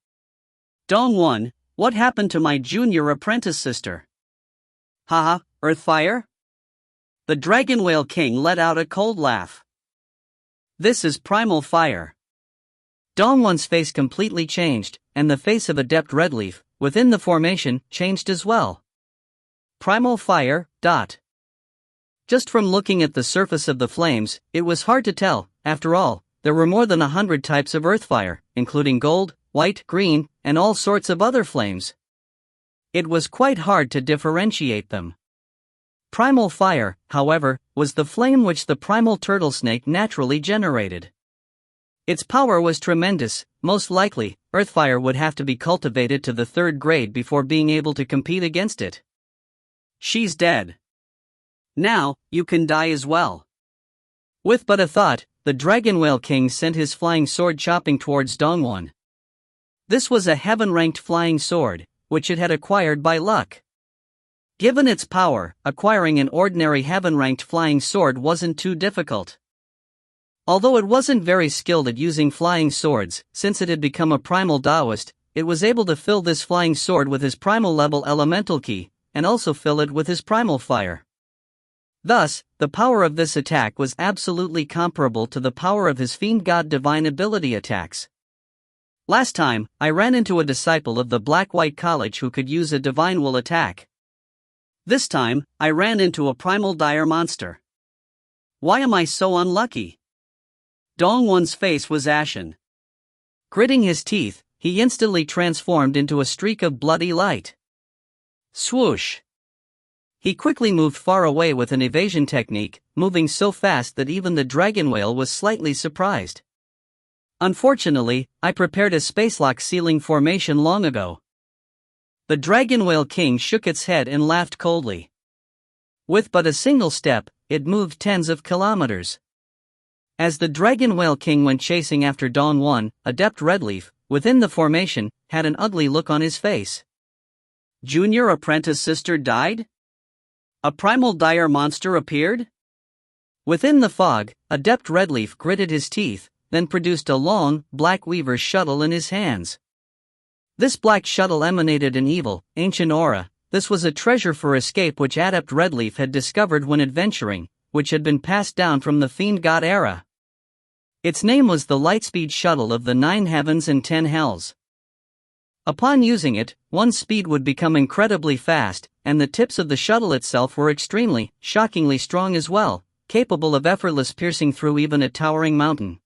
Dongwon, what happened to my junior apprentice sister? Haha, Earthfire? The Dragon Whale King let out a cold laugh. This is primal fire. Dongwon's face completely changed, and the face of Adept Redleaf, within the formation, changed as well. Primal fire. Just from looking at the surface of the flames, it was hard to tell. After all, there were more than 100 types of earthfire, including gold, white, green, and all sorts of other flames. It was quite hard to differentiate them. Primal fire, however, was the flame which the primal turtle snake naturally generated. Its power was tremendous. Most likely, earthfire would have to be cultivated to the 3rd grade before being able to compete against it. She's dead. Now, you can die as well. With but a thought, the Dragon Whale King sent his flying sword chopping towards Dongwon. This was a heaven-ranked flying sword, which it had acquired by luck. Given its power, acquiring an ordinary heaven-ranked flying sword wasn't too difficult. Although it wasn't very skilled at using flying swords, since it had become a primal Taoist, it was able to fill this flying sword with his primal level elemental ki, and also fill it with his primal fire. Thus, the power of this attack was absolutely comparable to the power of his fiend god divine ability attacks. Last time, I ran into a disciple of the Black-White College who could use a divine will attack. This time, I ran into a primal dire monster. Why am I so unlucky? Dongwon's face was ashen. Gritting his teeth, he instantly transformed into a streak of bloody light. Swoosh! He quickly moved far away with an evasion technique, moving so fast that even the dragon whale was slightly surprised. Unfortunately, I prepared a spacelock sealing formation long ago. The Dragon Whale King shook its head and laughed coldly. With but a single step, it moved tens of kilometers. As the Dragon Whale King went chasing after Dongwon, Adept Redleaf, within the formation, had an ugly look on his face. Junior apprentice sister died? A primal dire monster appeared? Within the fog, Adept Redleaf gritted his teeth, then produced a long, black weaver's shuttle in his hands. This black shuttle emanated an evil, ancient aura. This was a treasure for escape which Adept Redleaf had discovered when adventuring, which had been passed down from the Fiend God era. Its name was the Lightspeed Shuttle of the 9 Heavens and 10 Hells. Upon using it, one's speed would become incredibly fast, and the tips of the shuttle itself were extremely, shockingly strong as well, capable of effortless piercing through even a towering mountain.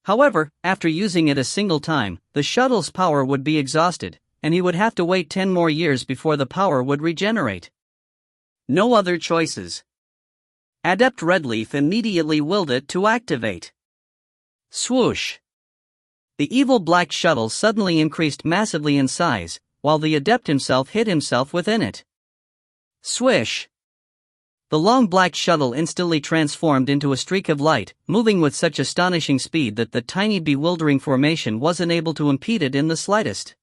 However, after using it a single time, the shuttle's power would be exhausted, and he would have to wait 10 more years before the power would regenerate. No other choices. Adept Redleaf immediately willed it to activate. Swoosh! The evil black shuttle suddenly increased massively in size, while the adept himself hid himself within it. Swish! The long black shuttle instantly transformed into a streak of light, moving with such astonishing speed that the tiny bewildering formation wasn't able to impede it in the slightest.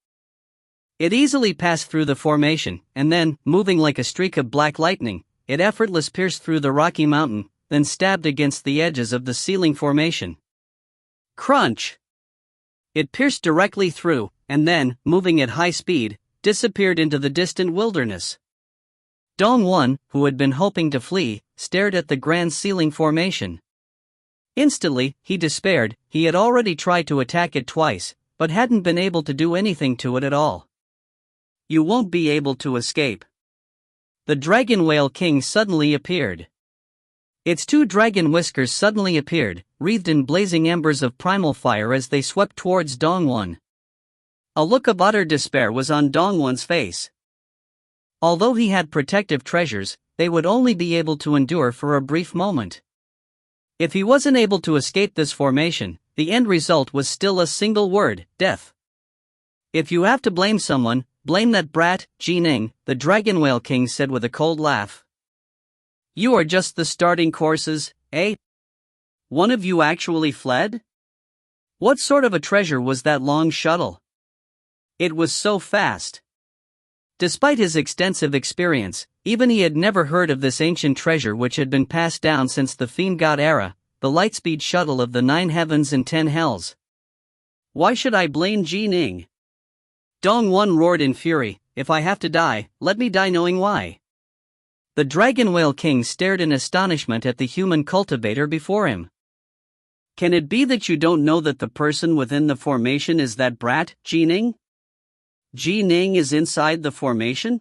It easily passed through the formation, and then, moving like a streak of black lightning, it effortlessly pierced through the rocky mountain, then stabbed against the edges of the ceiling formation. Crunch! It pierced directly through, and then, moving at high speed, disappeared into the distant wilderness. Dong-won, who had been hoping to flee, stared at the grand ceiling formation. Instantly, he despaired. He had already tried to attack it twice, but hadn't been able to do anything to it at all. You won't be able to escape. The Dragon Whale King suddenly appeared. Its two dragon whiskers suddenly appeared, wreathed in blazing embers of primal fire as they swept towards Dong-won. A look of utter despair was on Dong-won's face. Although he had protective treasures, they would only be able to endure for a brief moment. If he wasn't able to escape this formation, the end result was still a single word: death. If you have to blame someone, blame that brat, Ning, the Dragon Whale King said with a cold laugh. You are just the starting courses, eh? One of you actually fled? What sort of a treasure was that long shuttle? It was so fast. Despite his extensive experience, even he had never heard of this ancient treasure which had been passed down since the Fiend God era, the lightspeed shuttle of the 9 heavens and 10 hells. Why should I blame Ning? Dong-won roared in fury, if I have to die, let me die knowing why. The Dragon Whale King stared in astonishment at the human cultivator before him. Can it be that you don't know that the person within the formation is that brat, Ning? Ning is inside the formation?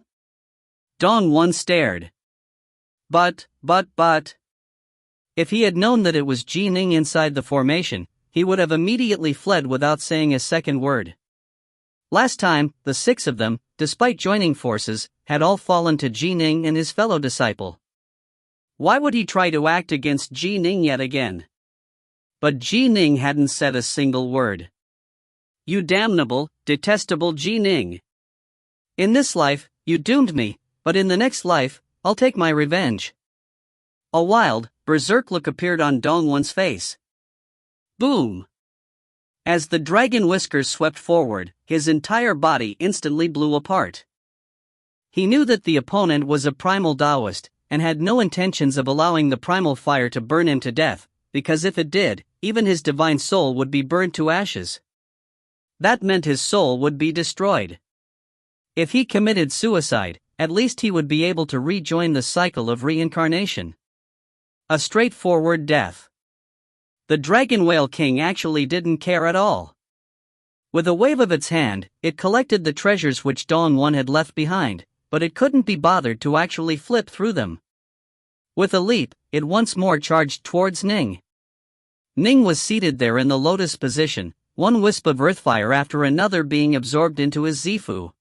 Dong-won stared. But. If he had known that it was Ning inside the formation, he would have immediately fled without saying a second word. Last time, the 6 of them, despite joining forces, had all fallen to Ning and his fellow disciple. Why would he try to act against Ning yet again? But Ning hadn't said a single word. You damnable, detestable Ning. In this life, you doomed me, but in the next life, I'll take my revenge. A wild, berserk look appeared on Dong-won's face. Boom! As the dragon whiskers swept forward, his entire body instantly blew apart. He knew that the opponent was a primal Taoist, and had no intentions of allowing the primal fire to burn him to death, because if it did, even his divine soul would be burned to ashes. That meant his soul would be destroyed. If he committed suicide, at least he would be able to rejoin the cycle of reincarnation. A straightforward death. The Dragon Whale King actually didn't care at all. With a wave of its hand, it collected the treasures which Dong-won had left behind, but it couldn't be bothered to actually flip through them. With a leap, it once more charged towards Ning. Ning was seated there in the lotus position, one wisp of earthfire after another being absorbed into his Zifu.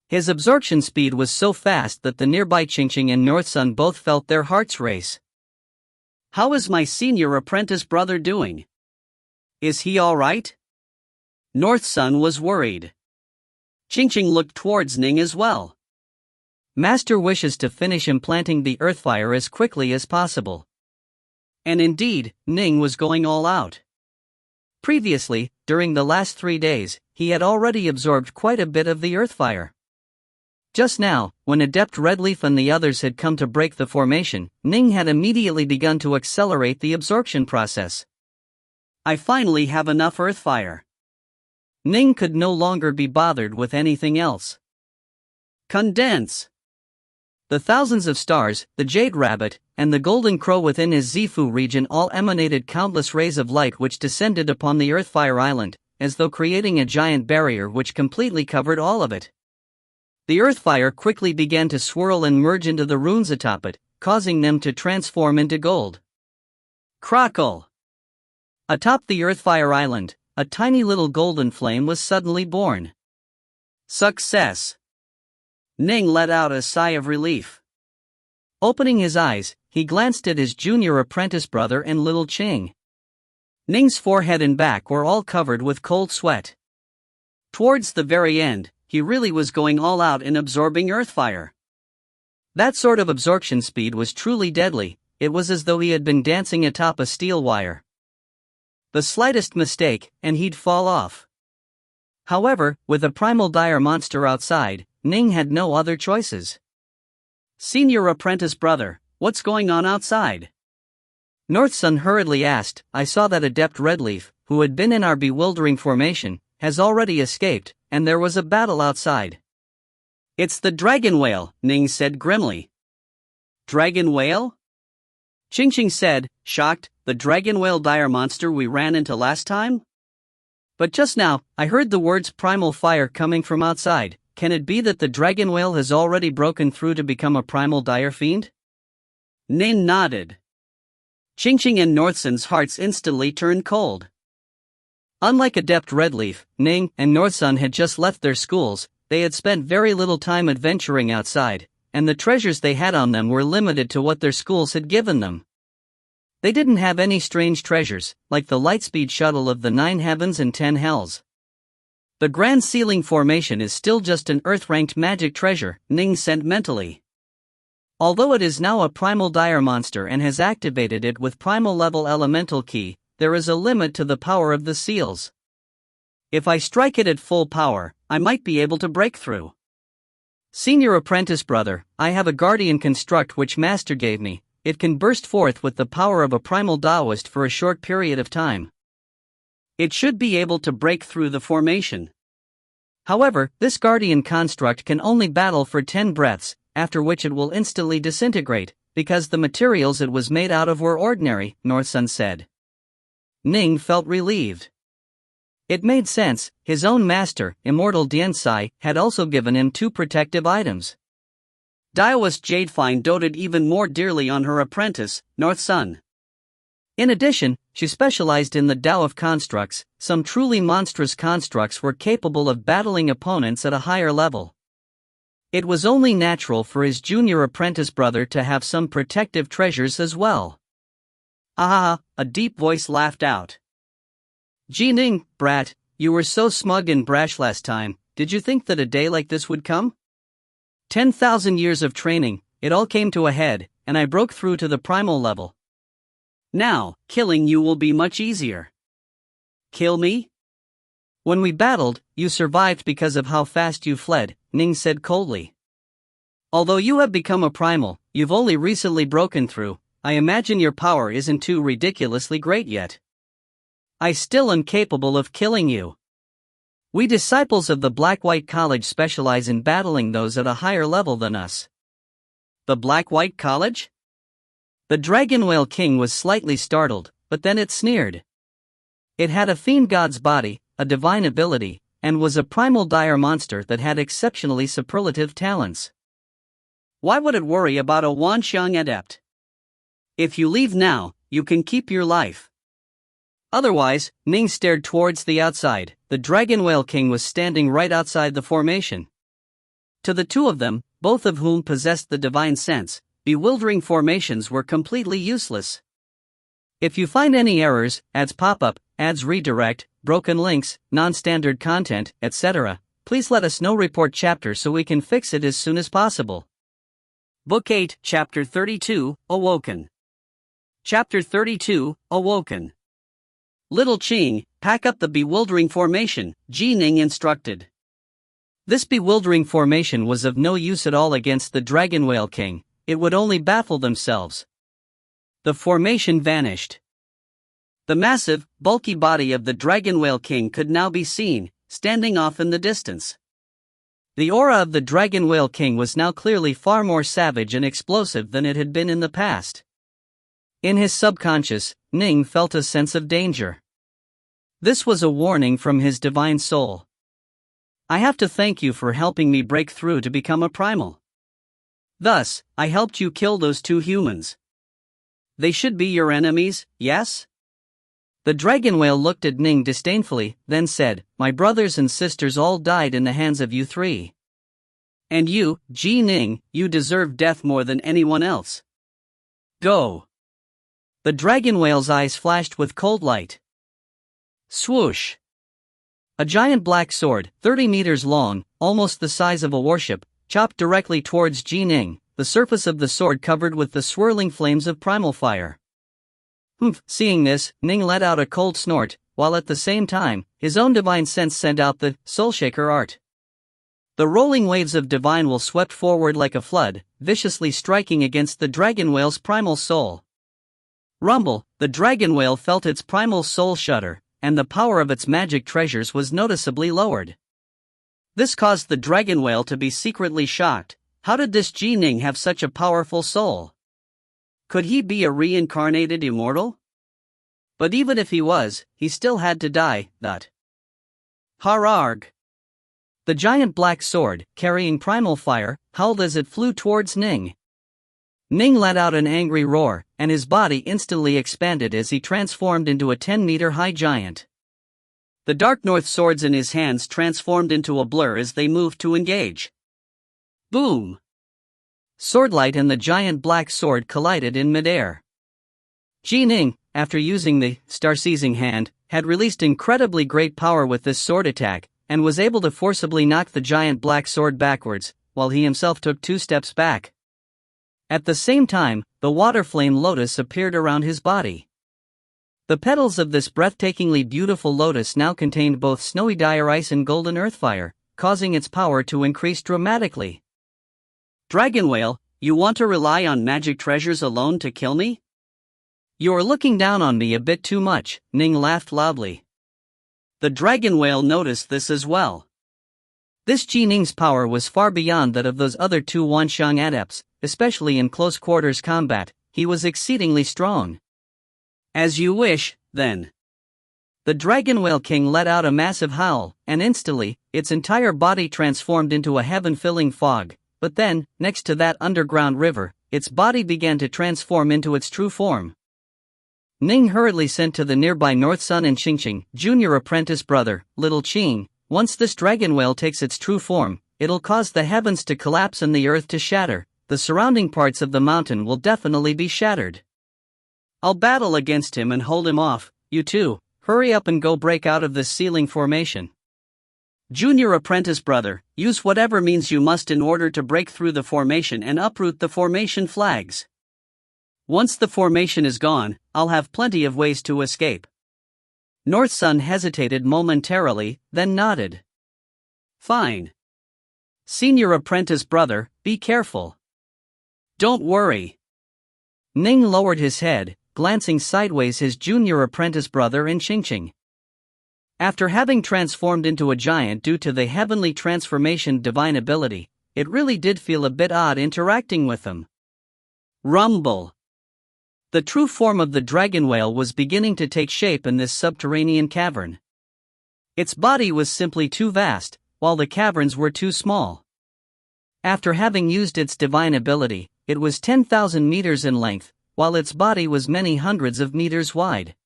His absorption speed was so fast that the nearby Qingqing and North Sun both felt their hearts race. How is my senior apprentice brother doing? Is he alright? North Sun was worried. Qingqing looked towards Ning as well. Master wishes to finish implanting the earthfire as quickly as possible. And indeed, Ning was going all out. Previously, during the last 3 days, he had already absorbed quite a bit of the earthfire. Just now, when Adept Redleaf and the others had come to break the formation, Ning had immediately begun to accelerate the absorption process. I finally have enough earthfire. Ning could no longer be bothered with anything else. Condense! The thousands of stars, the jade rabbit, and the golden crow within his Zifu region all emanated countless rays of light which descended upon the Earthfire Island, as though creating a giant barrier which completely covered all of it. The Earthfire quickly began to swirl and merge into the runes atop it, causing them to transform into gold. Crackle! Atop the Earthfire Island, a tiny little golden flame was suddenly born. Success! Ning let out a sigh of relief. Opening his eyes, he glanced at his junior apprentice brother and little Qing. Ning's forehead and back were all covered with cold sweat. Towards the very end, he really was going all out in absorbing earthfire. That sort of absorption speed was truly deadly. It was as though he had been dancing atop a steel wire. The slightest mistake, and he'd fall off. However, with a primal dire monster outside, Ning had no other choices. Senior apprentice brother, what's going on outside? North Sun hurriedly asked. I saw that Adept Redleaf, who had been in our bewildering formation, has already escaped, and there was a battle outside. It's the dragon whale, Ning said grimly. Dragon whale? Ching said, shocked, the dragon whale dire monster we ran into last time? But just now, I heard the words primal fire coming from outside. Can it be that the dragon whale has already broken through to become a primal dire fiend? Ning nodded. Ching and Northsun's hearts instantly turned cold. Unlike Adept Redleaf, Ning and Northsun had just left their schools. They had spent very little time adventuring outside, and the treasures they had on them were limited to what their schools had given them. They didn't have any strange treasures, like the Lightspeed shuttle of the 9 Heavens and 10 Hells. The Grand Ceiling Formation is still just an Earth-ranked magic treasure, Ning said mentally. Although it is now a primal dire monster and has activated it with primal level elemental key, there is a limit to the power of the seals. If I strike it at full power, I might be able to break through. Senior apprentice brother, I have a guardian construct which Master gave me. It can burst forth with the power of a primal Taoist for a short period of time. It should be able to break through the formation. However, this guardian construct can only battle for 10 breaths, after which it will instantly disintegrate, because the materials it was made out of were ordinary, Northsun said. Ning felt relieved. It made sense, his own master, Immortal Diensai, had also given him 2 protective items. Daoist Jadefine doted even more dearly on her apprentice, Northsun. In addition, she specialized in the Tao of constructs. Some truly monstrous constructs were capable of battling opponents at a higher level. It was only natural for his junior apprentice brother to have some protective treasures as well. Ah! A deep voice laughed out. Ning, brat, you were so smug and brash last time. Did you think that a day like this would come? 10,000 years of training, it all came to a head, and I broke through to the primal level. Now, killing you will be much easier. Kill me? When we battled, you survived because of how fast you fled, Ning said coldly. Although you have become a primal, you've only recently broken through. I imagine your power isn't too ridiculously great yet. I still am capable of killing you. We disciples of the Black-White College specialize in battling those at a higher level than us. The Black-White College? The Dragon Whale King was slightly startled, but then it sneered. It had a fiend god's body, a divine ability, and was a primal dire monster that had exceptionally superlative talents. Why would it worry about a Wanxiang adept? If you leave now, you can keep your life. Otherwise, Ning stared towards the outside. The Dragon Whale King was standing right outside the formation. To the two of them, both of whom possessed the divine sense, bewildering formations were completely useless. If you find any errors, ads pop up, ads redirect, broken links, non-standard content, etc., please let us know. Report chapter so we can fix it as soon as possible. Book 8, Chapter 32, Awoken. Chapter 32, Awoken. Little Ching, pack up the bewildering formation, Ning instructed. This bewildering formation was of no use at all against the Dragon Whale King. It would only baffle themselves. The formation vanished. The massive, bulky body of the Dragon Whale King could now be seen, standing off in the distance. The aura of the Dragon Whale King was now clearly far more savage and explosive than it had been in the past. In his subconscious, Ning felt a sense of danger. This was a warning from his divine soul. I have to thank you for helping me break through to become a primal. Thus, I helped you kill those 2 humans. They should be your enemies, yes? The dragon whale looked at Ning disdainfully, then said, my brothers and sisters all died in the hands of you 3. And you, Ning, you deserve death more than anyone else. Go. The dragon whale's eyes flashed with cold light. Swoosh. A giant black sword, 30 meters long, almost the size of a warship, chopped directly towards Ning, the surface of the sword covered with the swirling flames of primal fire. Seeing this, Ning let out a cold snort, while at the same time, his own divine sense sent out the Soulshaker art. The rolling waves of divine will swept forward like a flood, viciously striking against the dragon whale's primal soul. Rumble, the dragon whale felt its primal soul shudder, and the power of its magic treasures was noticeably lowered. This caused the dragon whale to be secretly shocked. How did this Ning have such a powerful soul? Could he be a reincarnated immortal? But even if he was, he still had to die, that. Hararg! The giant black sword, carrying primal fire, howled as it flew towards Ning. Ning let out an angry roar, and his body instantly expanded as he transformed into a 10-meter-high giant. The Dark North swords in his hands transformed into a blur as they moved to engage. Boom! Swordlight and the giant black sword collided in midair. Ning, after using the star-seizing hand, had released incredibly great power with this sword attack, and was able to forcibly knock the giant black sword backwards, while he himself took 2 steps back. At the same time, the water flame lotus appeared around his body. The petals of this breathtakingly beautiful lotus now contained both snowy dire ice and golden earthfire, causing its power to increase dramatically. Dragon whale, you want to rely on magic treasures alone to kill me? You're looking down on me a bit too much, Ning laughed loudly. The dragon whale noticed this as well. This Ning's power was far beyond that of those other 2 Wanxiang adepts, especially in close quarters combat. He was exceedingly strong. As you wish, then. The dragon whale king let out a massive howl, and instantly, its entire body transformed into a heaven-filling fog. But then, next to that underground river, its body began to transform into its true form. Ning hurriedly sent to the nearby North Sun and Qingqing, junior apprentice brother, little Qing, once this dragon whale takes its true form, it'll cause the heavens to collapse and the earth to shatter. The surrounding parts of the mountain will definitely be shattered. I'll battle against him and hold him off. You two, hurry up and go break out of this ceiling formation. Junior apprentice brother, use whatever means you must in order to break through the formation and uproot the formation flags. Once the formation is gone, I'll have plenty of ways to escape. North Sun hesitated momentarily, then nodded. Fine. Senior apprentice brother, be careful. Don't worry. Ning lowered his head, glancing sideways his junior apprentice brother in Qingqing. After having transformed into a giant due to the heavenly transformation divine ability, it really did feel a bit odd interacting with them. Rumble. The true form of the dragon whale was beginning to take shape in this subterranean cavern. Its body was simply too vast, while the caverns were too small. After having used its divine ability, it was 10,000 meters in length, while its body was many hundreds of meters wide.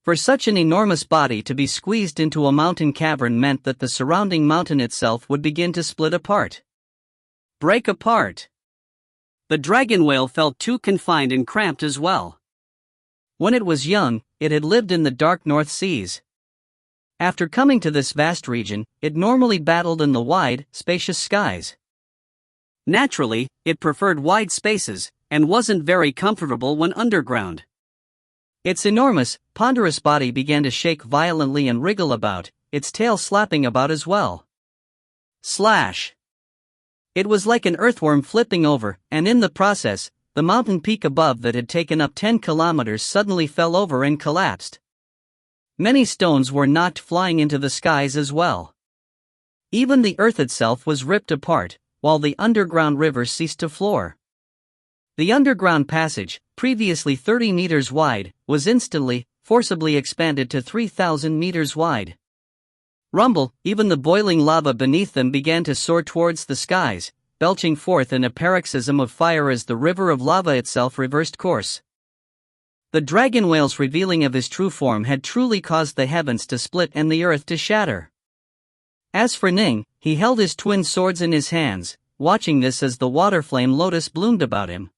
For such an enormous body to be squeezed into a mountain cavern meant that the surrounding mountain itself would begin to split apart. Break apart. The dragon whale felt too confined and cramped as well. When it was young, it had lived in the dark North Seas. After coming to this vast region, it normally battled in the wide, spacious skies. Naturally, it preferred wide spaces, and wasn't very comfortable when underground. Its enormous, ponderous body began to shake violently and wriggle about, its tail slapping about as well. Slash! It was like an earthworm flipping over, and in the process, the mountain peak above that had taken up 10 kilometers suddenly fell over and collapsed. Many stones were knocked flying into the skies as well. Even the earth itself was ripped apart, while the underground river ceased to flow. The underground passage, previously 30 meters wide, was instantly, forcibly expanded to 3,000 meters wide. Rumble, even the boiling lava beneath them began to soar towards the skies, belching forth in a paroxysm of fire as the river of lava itself reversed course. The dragon whale's revealing of his true form had truly caused the heavens to split and the earth to shatter. As for Ning, he held his twin swords in his hands, watching this as the water flame lotus bloomed about him.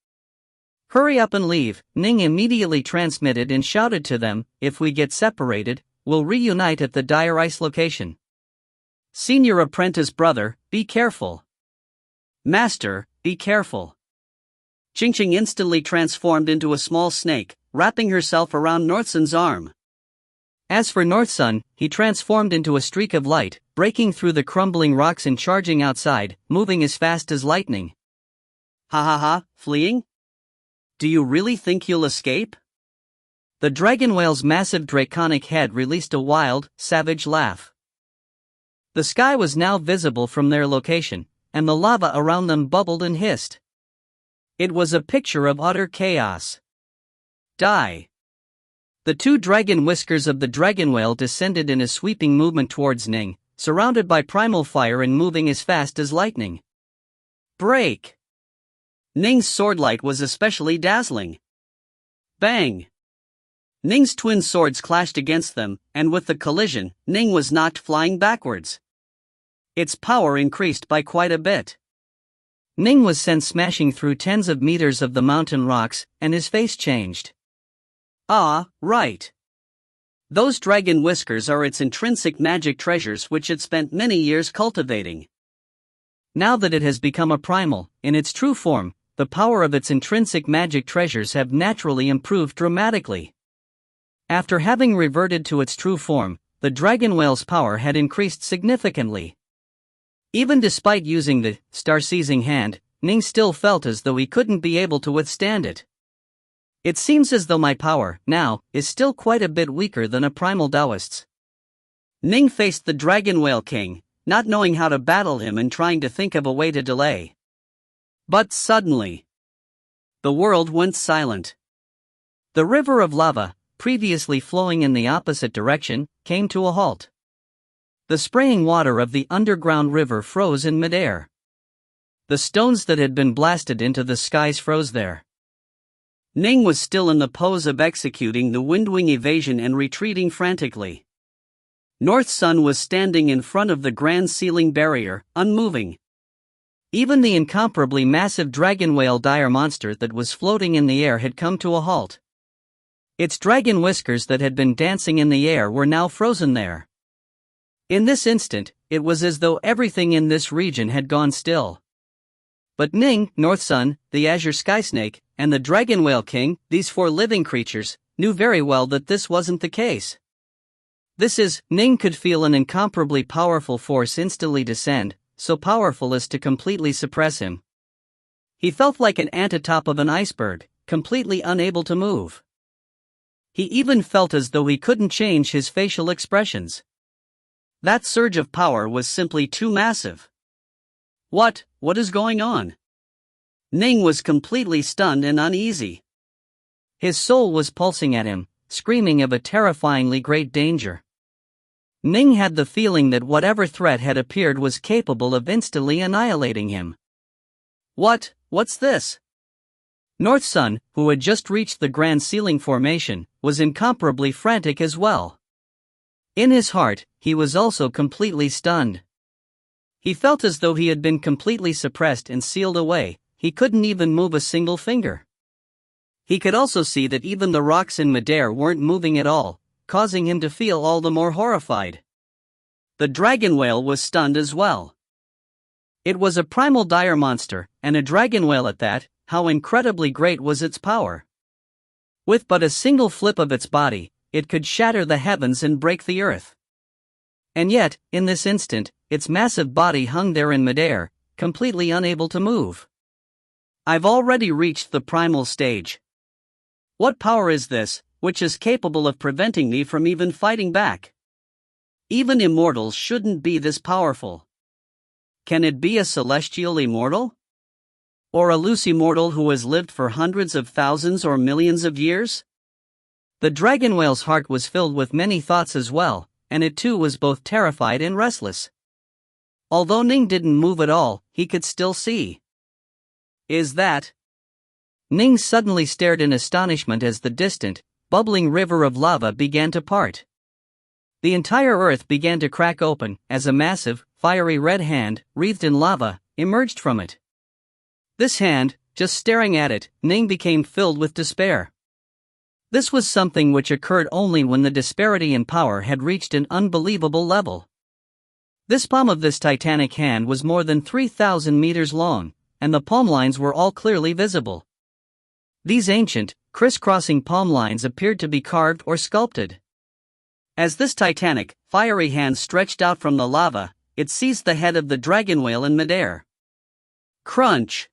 Hurry up and leave, Ning immediately transmitted and shouted to them, if we get separated, we'll reunite at the dire ice location. Senior apprentice brother, be careful. Master, be careful. Qingqing instantly transformed into a small snake, wrapping herself around North Sun's arm. As for North Sun, he transformed into a streak of light, breaking through the crumbling rocks and charging outside, moving as fast as lightning. Ha ha ha, fleeing? Do you really think you'll escape? The dragon whale's massive draconic head released a wild, savage laugh. The sky was now visible from their location, and the lava around them bubbled and hissed. It was a picture of utter chaos. Die! The two dragon whiskers of the dragon whale descended in a sweeping movement towards Ning, surrounded by primal fire and moving as fast as lightning. Break! Ning's swordlight was especially dazzling. Bang! Ning's twin swords clashed against them, and with the collision, Ning was knocked flying backwards. Its power increased by quite a bit. Ning was sent smashing through tens of meters of the mountain rocks, and his face changed. Ah, right. Those dragon whiskers are its intrinsic magic treasures which it spent many years cultivating. Now that it has become a primal, in its true form, the power of its intrinsic magic treasures have naturally improved dramatically. After having reverted to its true form, the dragon whale's power had increased significantly. Even despite using the star-seizing hand, Ning still felt as though he couldn't be able to withstand it. It seems as though my power, now, is still quite a bit weaker than a primal Taoist's. Ning faced the Dragon Whale King, not knowing how to battle him and trying to think of a way to delay. But suddenly, the world went silent. The river of lava, previously flowing in the opposite direction, came to a halt. The spraying water of the underground river froze in midair. The stones that had been blasted into the skies froze there. Ning was still in the pose of executing the windwing evasion and retreating frantically. North Sun was standing in front of the grand ceiling barrier, unmoving. Even the incomparably massive dragon whale dire monster that was floating in the air had come to a halt. Its dragon whiskers that had been dancing in the air were now frozen there. In this instant, it was as though everything in this region had gone still. But Ning, North Sun, the Azure Skysnake, and the Dragon Whale King, these four living creatures, knew very well that this wasn't the case. Ning could feel an incomparably powerful force instantly descend, so powerful as to completely suppress him. He felt like an ant atop of an iceberg, completely unable to move. He even felt as though he couldn't change his facial expressions. That surge of power was simply too massive. What is going on? Ning was completely stunned and uneasy. His soul was pulsing at him, screaming of a terrifyingly great danger. Ning had the feeling that whatever threat had appeared was capable of instantly annihilating him. What's this? North Sun, who had just reached the grand ceiling formation, was incomparably frantic as well. In his heart, he was also completely stunned. He felt as though he had been completely suppressed and sealed away. He couldn't even move a single finger. He could also see that even the rocks in midair weren't moving at all, causing him to feel all the more horrified. The dragon whale was stunned as well. It was a primal dire monster, and a dragon whale at that. How incredibly great was its power. With but a single flip of its body, it could shatter the heavens and break the earth. And yet, in this instant, its massive body hung there in midair, completely unable to move. I've already reached the primal stage. What power is this, which is capable of preventing me from even fighting back? Even immortals shouldn't be this powerful. Can it be a celestial immortal? Or a loose immortal who has lived for hundreds of thousands or millions of years? The dragon whale's heart was filled with many thoughts as well, and it too was both terrified and restless. Although Ning didn't move at all, he could still see. Is that? Ning suddenly stared in astonishment as the distant, bubbling river of lava began to part. The entire earth began to crack open as a massive, fiery red hand, wreathed in lava, emerged from it. This hand, just staring at it, Ning became filled with despair. This was something which occurred only when the disparity in power had reached an unbelievable level. This palm of this titanic hand was more than 3,000 meters long, and the palm lines were all clearly visible. These ancient, crisscrossing palm lines appeared to be carved or sculpted. As this titanic, fiery hand stretched out from the lava, it seized the head of the dragon whale in midair. Crunch!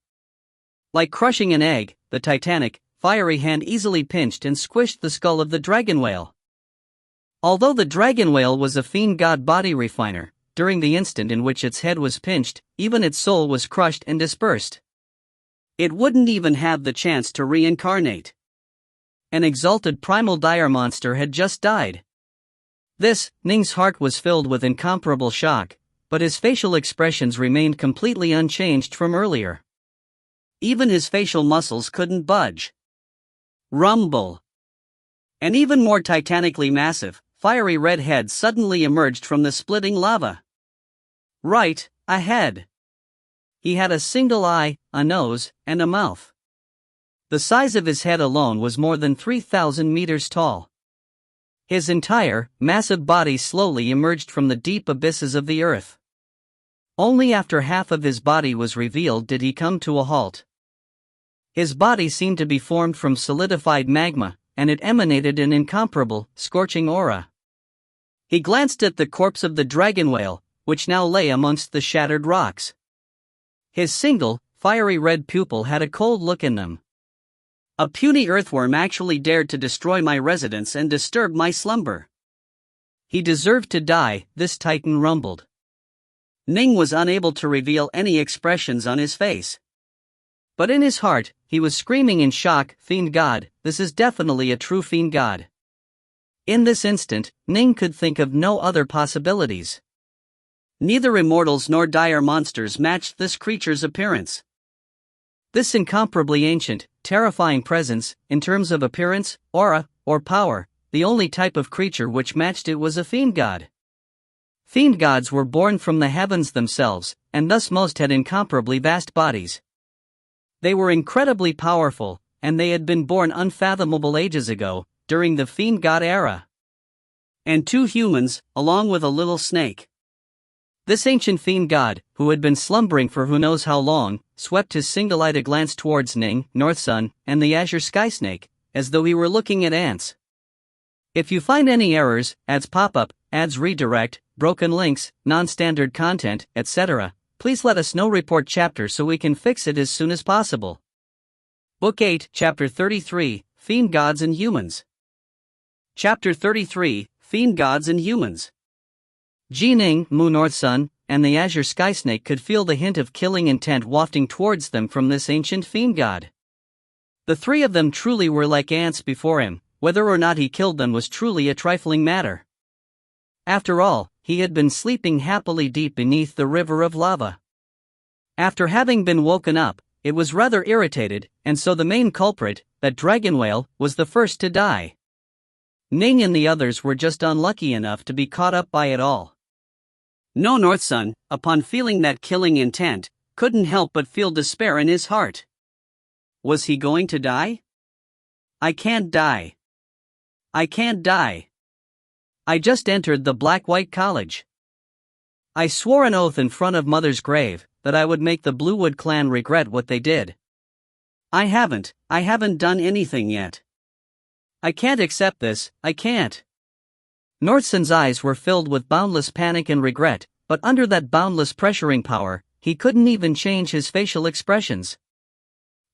Like crushing an egg, the titanic, fiery hand easily pinched and squished the skull of the dragon whale. Although the dragon whale was a fiend god body refiner, during the instant in which its head was pinched, even its soul was crushed and dispersed. It wouldn't even have the chance to reincarnate. An exalted primal dire monster had just died. Ning's heart was filled with incomparable shock, but his facial expressions remained completely unchanged from earlier. Even his facial muscles couldn't budge. Rumble. An even more titanically massive, fiery red head suddenly emerged from the splitting lava. Right ahead. He had a single eye, a nose, and a mouth. The size of his head alone was more than 3,000 meters tall. His entire, massive body slowly emerged from the deep abysses of the earth. Only after half of his body was revealed did he come to a halt. His body seemed to be formed from solidified magma, and it emanated an incomparable, scorching aura. He glanced at the corpse of the dragon whale, which now lay amongst the shattered rocks. His single, fiery red pupil had a cold look in them. A puny earthworm actually dared to destroy my residence and disturb my slumber. He deserved to die, this titan rumbled. Ning was unable to reveal any expressions on his face. But in his heart, he was screaming in shock, "Fiend God, this is definitely a true fiend god." In this instant, Ning could think of no other possibilities. Neither immortals nor dire monsters matched this creature's appearance. This incomparably ancient, terrifying presence, in terms of appearance, aura, or power, the only type of creature which matched it was a fiend god. Fiend gods were born from the heavens themselves, and thus most had incomparably vast bodies. They were incredibly powerful, and they had been born unfathomable ages ago, during the fiend god era. And 2 humans, along with a little snake. This ancient fiend god, who had been slumbering for who knows how long, swept his single-eyed glance towards Ning, North Sun, and the azure sky snake, as though he were looking at ants. If you find any errors, ads pop up, ads redirect, broken links, non-standard content, etc., please let us know. Report chapter so we can fix it as soon as possible. Book 8, Chapter 33, Fiend Gods and Humans. Chapter 33, Fiend Gods and Humans. Ning, Mu North Sun, and the azure sky snake could feel the hint of killing intent wafting towards them from this ancient fiend god. The 3 of them truly were like ants before him. Whether or not he killed them was truly a trifling matter. After all, he had been sleeping happily deep beneath the river of lava. After having been woken up, it was rather irritated, and so the main culprit, that dragon whale, was the first to die. Ning and the others were just unlucky enough to be caught up by it all. No North Sun, upon feeling that killing intent, couldn't help but feel despair in his heart. Was he going to die? I can't die. I can't die. I just entered the Black-White College. I swore an oath in front of Mother's grave that I would make the Bluewood clan regret what they did. I haven't done anything yet. I can't accept this, I can't. Northsun's eyes were filled with boundless panic and regret, but under that boundless pressuring power, he couldn't even change his facial expressions.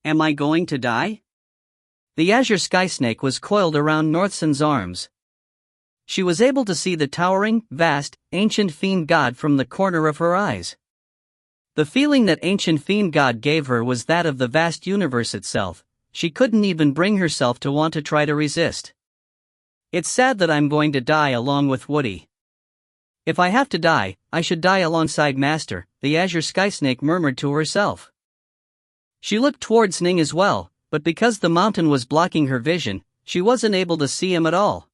Am I going to die? The azure sky snake was coiled around Northsun's arms. She was able to see the towering, vast, ancient fiend god from the corner of her eyes. The feeling that ancient fiend god gave her was that of the vast universe itself. She couldn't even bring herself to want to try to resist. It's sad that I'm going to die along with Woody. If I have to die, I should die alongside Master, the azure sky snake murmured to herself. She looked towards Ning as well, but because the mountain was blocking her vision, she wasn't able to see him at all.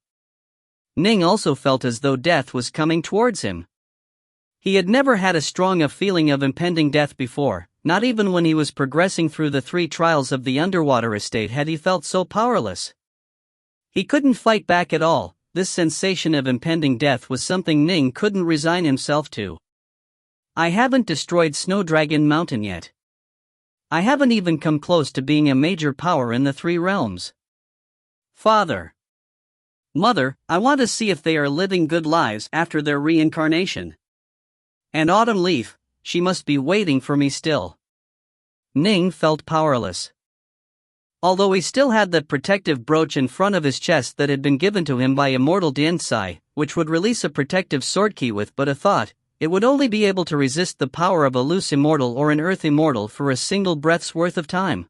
Ning also felt as though death was coming towards him. He had never had a strong feeling of impending death before, not even when he was progressing through the 3 trials of the underwater estate had he felt so powerless. He couldn't fight back at all. This sensation of impending death was something Ning couldn't resign himself to. I haven't destroyed Snow Dragon Mountain yet. I haven't even come close to being a major power in the 3 realms. Father. Mother, I want to see if they are living good lives after their reincarnation. And Autumn Leaf, she must be waiting for me still. Ning felt powerless. Although he still had that protective brooch in front of his chest that had been given to him by Immortal Dinsai, which would release a protective sword key with but a thought, it would only be able to resist the power of a loose immortal or an earth immortal for a single breath's worth of time.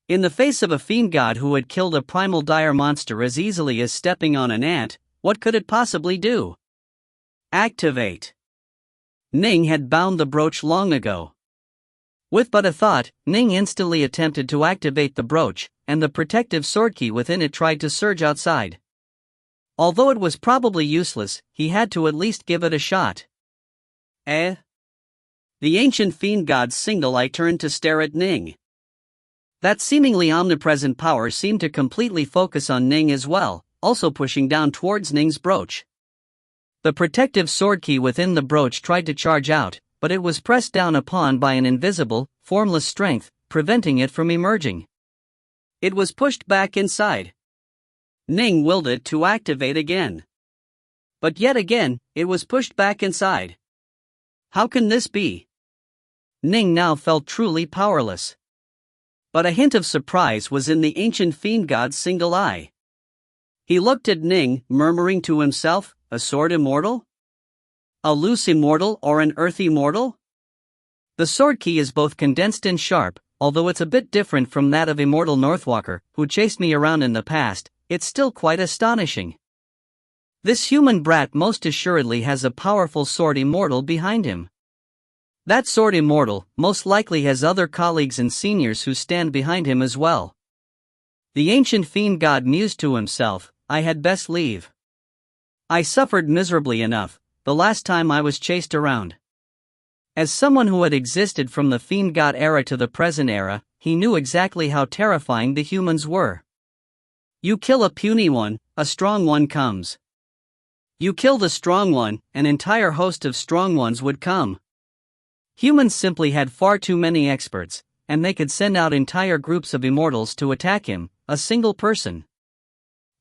In the face of a fiend god who had killed a primal dire monster as easily as stepping on an ant, what could it possibly do? Activate. Ning had bound the brooch long ago. With but a thought, Ning instantly attempted to activate the brooch, and the protective sword key within it tried to surge outside. Although it was probably useless, he had to at least give it a shot. The ancient fiend god's single eye turned to stare at Ning. That seemingly omnipresent power seemed to completely focus on Ning as well, also pushing down towards Ning's brooch. The protective sword key within the brooch tried to charge out, but it was pressed down upon by an invisible, formless strength, preventing it from emerging. It was pushed back inside. Ning willed it to activate again. But yet again, it was pushed back inside. How can this be? Ning now felt truly powerless. But a hint of surprise was in the ancient fiend god's single eye. He looked at Ning, murmuring to himself, a sword immortal? A loose immortal or an earth immortal? The sword key is both condensed and sharp, although it's a bit different from that of Immortal Northwalker, who chased me around in the past, it's still quite astonishing. This human brat most assuredly has a powerful sword immortal behind him. That sword immortal most likely has other colleagues and seniors who stand behind him as well. The ancient fiend god mused to himself, I had best leave. I suffered miserably enough the last time I was chased around. As someone who had existed from the fiend god era to the present era, he knew exactly how terrifying the humans were. You kill a puny one, a strong one comes. You kill the strong one, an entire host of strong ones would come. Humans simply had far too many experts, and they could send out entire groups of immortals to attack him, a single person.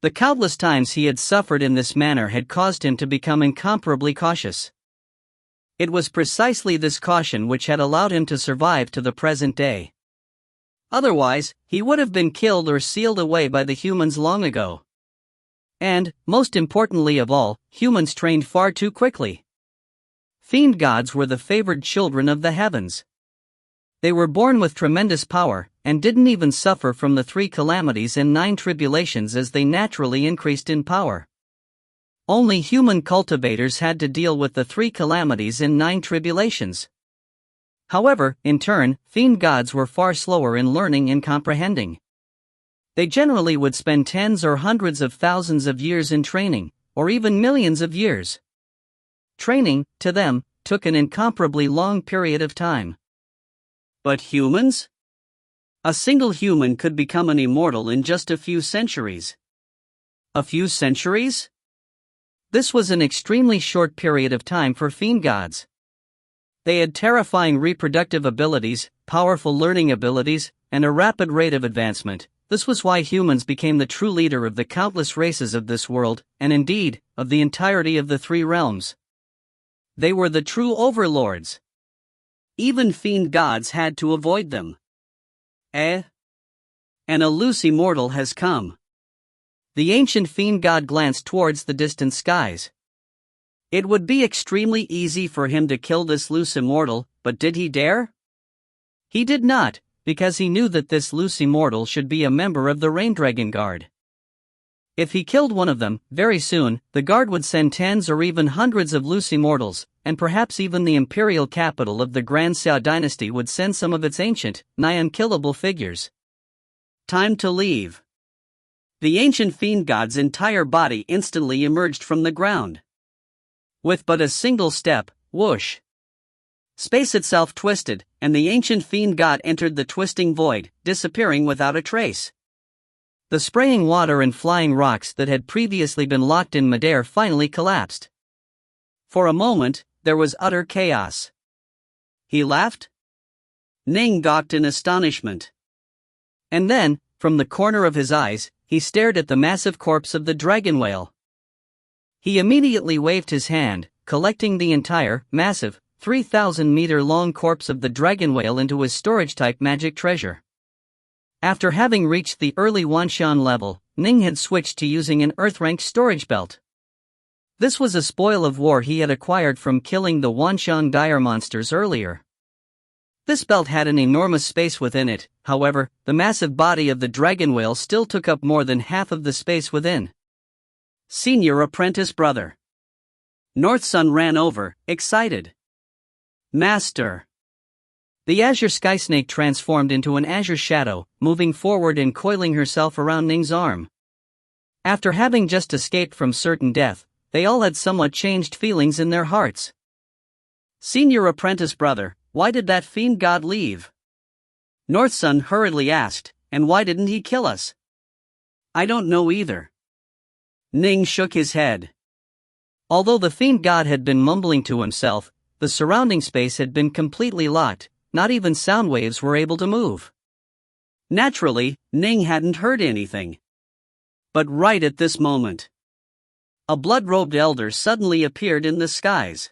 The countless times he had suffered in this manner had caused him to become incomparably cautious. It was precisely this caution which had allowed him to survive to the present day. Otherwise, he would have been killed or sealed away by the humans long ago. And, most importantly of all, humans trained far too quickly. Fiend gods were the favored children of the heavens. They were born with tremendous power, and didn't even suffer from the 3 calamities and 9 tribulations as they naturally increased in power. Only human cultivators had to deal with the 3 calamities and 9 tribulations. However, in turn, fiend gods were far slower in learning and comprehending. They generally would spend tens or hundreds of thousands of years in training, or even millions of years. Training, to them, took an incomparably long period of time. But humans? A single human could become an immortal in just a few centuries. A few centuries? This was an extremely short period of time for fiend gods. They had terrifying reproductive abilities, powerful learning abilities, and a rapid rate of advancement. This was why humans became the true leader of the countless races of this world, and indeed, of the entirety of the 3 realms. They were the true overlords. Even fiend gods had to avoid them. And a loose immortal has come. The ancient fiend god glanced towards the distant skies. It would be extremely easy for him to kill this loose immortal, but did he dare? He did not, because he knew that this loose immortal should be a member of the Rain Dragon Guard. If he killed one of them, very soon, the guard would send tens or even hundreds of loose immortals, and perhaps even the imperial capital of the Grand Xia dynasty would send some of its ancient, nigh unkillable figures. Time to leave. The ancient fiend god's entire body instantly emerged from the ground. With but a single step, whoosh. Space itself twisted, and the ancient fiend god entered the twisting void, disappearing without a trace. The spraying water and flying rocks that had previously been locked in midair finally collapsed. For a moment, there was utter chaos. He laughed? Ning gawked in astonishment. And then, from the corner of his eyes, he stared at the massive corpse of the dragon whale. He immediately waved his hand, collecting the entire, massive, 3,000-meter-long corpse of the dragon whale into his storage-type magic treasure. After having reached the early Wanshan level, Ning had switched to using an Earth-rank storage belt. This was a spoil of war he had acquired from killing the Wanshan dire monsters earlier. This belt had an enormous space within it, however, the massive body of the dragon whale still took up more than half of the space within. Senior apprentice brother. North Sun ran over, excited. Master. The azure sky snake transformed into an azure shadow, moving forward and coiling herself around Ning's arm. After having just escaped from certain death, they all had somewhat changed feelings in their hearts. Senior apprentice brother, why did that fiend god leave? North Sun hurriedly asked, and why didn't he kill us? I don't know either. Ning shook his head. Although the fiend god had been mumbling to himself, the surrounding space had been completely locked, not even sound waves were able to move. Naturally, Ning hadn't heard anything. But right at this moment, a blood-robed elder suddenly appeared in the skies.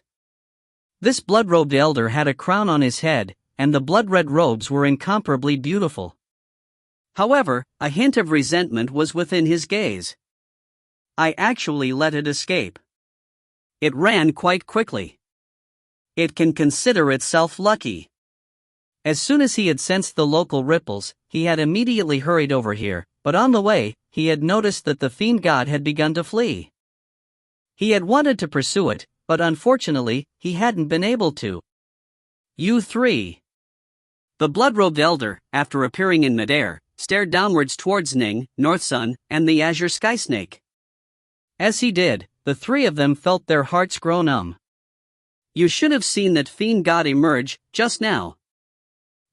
This blood-robed elder had a crown on his head, and the blood-red robes were incomparably beautiful. However, a hint of resentment was within his gaze. I actually let it escape. It ran quite quickly. It can consider itself lucky. As soon as he had sensed the local ripples, he had immediately hurried over here, but on the way, he had noticed that the fiend god had begun to flee. He had wanted to pursue it, but unfortunately, he hadn't been able to. You three. The blood-robed elder, after appearing in midair, stared downwards towards Ning, North Sun, and the azure sky snake. As he did, the three of them felt their hearts grow numb. You should have seen that fiend god emerge, just now.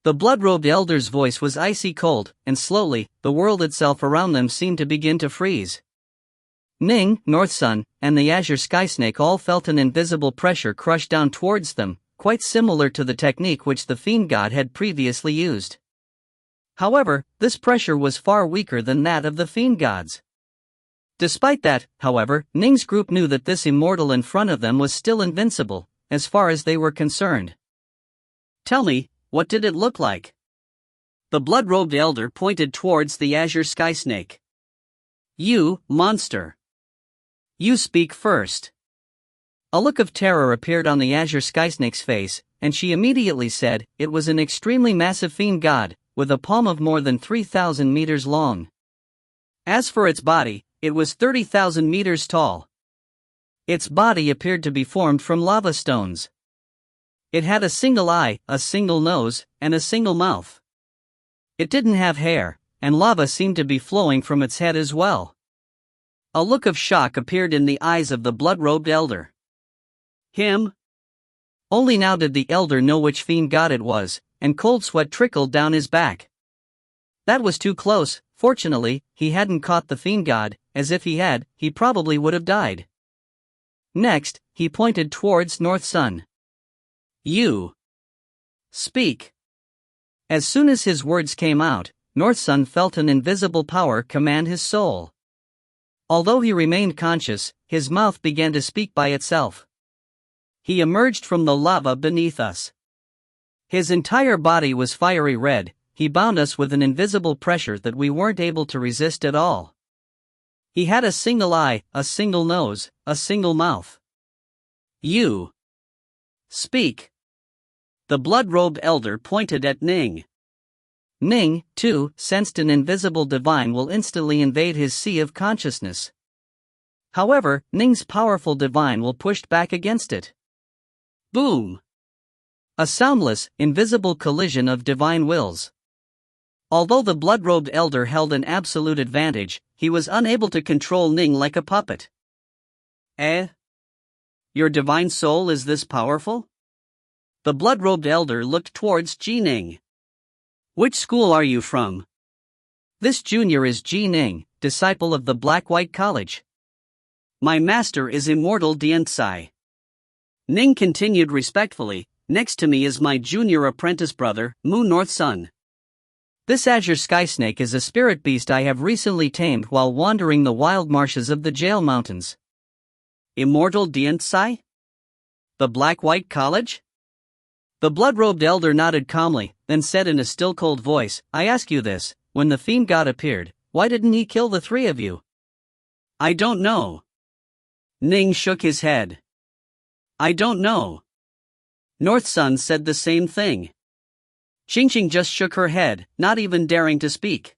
The blood-robed elder's voice was icy cold, and slowly, the world itself around them seemed to begin to freeze. Ning, North Sun, and the azure sky snake all felt an invisible pressure crush down towards them, quite similar to the technique which the fiend god had previously used. However, this pressure was far weaker than that of the fiend gods. Despite that, however, Ning's group knew that this immortal in front of them was still invincible, as far as they were concerned. Tell me, what did it look like? The blood-robed elder pointed towards the azure sky snake. You, monster. You speak first. A look of terror appeared on the azure sky snake's face, and she immediately said, it was an extremely massive fiend god, with a palm of more than 3,000 meters long. As for its body, it was 30,000 meters tall. Its body appeared to be formed from lava stones. It had a single eye, a single nose, and a single mouth. It didn't have hair, and lava seemed to be flowing from its head as well. A look of shock appeared in the eyes of the blood-robed elder. Him? Only now did the elder know which fiend god it was, and cold sweat trickled down his back. That was too close. Fortunately, he hadn't caught the fiend god, as if he had, he probably would have died. Next, he pointed towards North Sun. You. Speak. As soon as his words came out, North Sun felt an invisible power command his soul. Although he remained conscious, his mouth began to speak by itself. He emerged from the lava beneath us. His entire body was fiery red. He bound us with an invisible pressure that we weren't able to resist at all. He had a single eye, a single nose, a single mouth. You. Speak. The blood-robed elder pointed at Ning. Ning, too, sensed an invisible divine will instantly invade his sea of consciousness. However, Ning's powerful divine will pushed back against it. Boom! A soundless, invisible collision of divine wills. Although the blood-robed elder held an absolute advantage, he was unable to control Ning like a puppet. Your divine soul is this powerful? The blood-robed elder looked towards Ning. Which school are you from? This junior is Ning, disciple of the Black-White College. My master is Immortal Diantsai. Ning continued respectfully, next to me is my junior apprentice brother, Moon North Sun. This azure sky snake is a spirit beast I have recently tamed while wandering the wild marshes of the Jail Mountains. Immortal Diantsai? The Black-White College? The blood-robed elder nodded calmly, then said in a still cold voice, I ask you this, when the fiend god appeared, why didn't he kill the three of you? I don't know. Ning shook his head. I don't know. North Sun said the same thing. Qingqing just shook her head, not even daring to speak.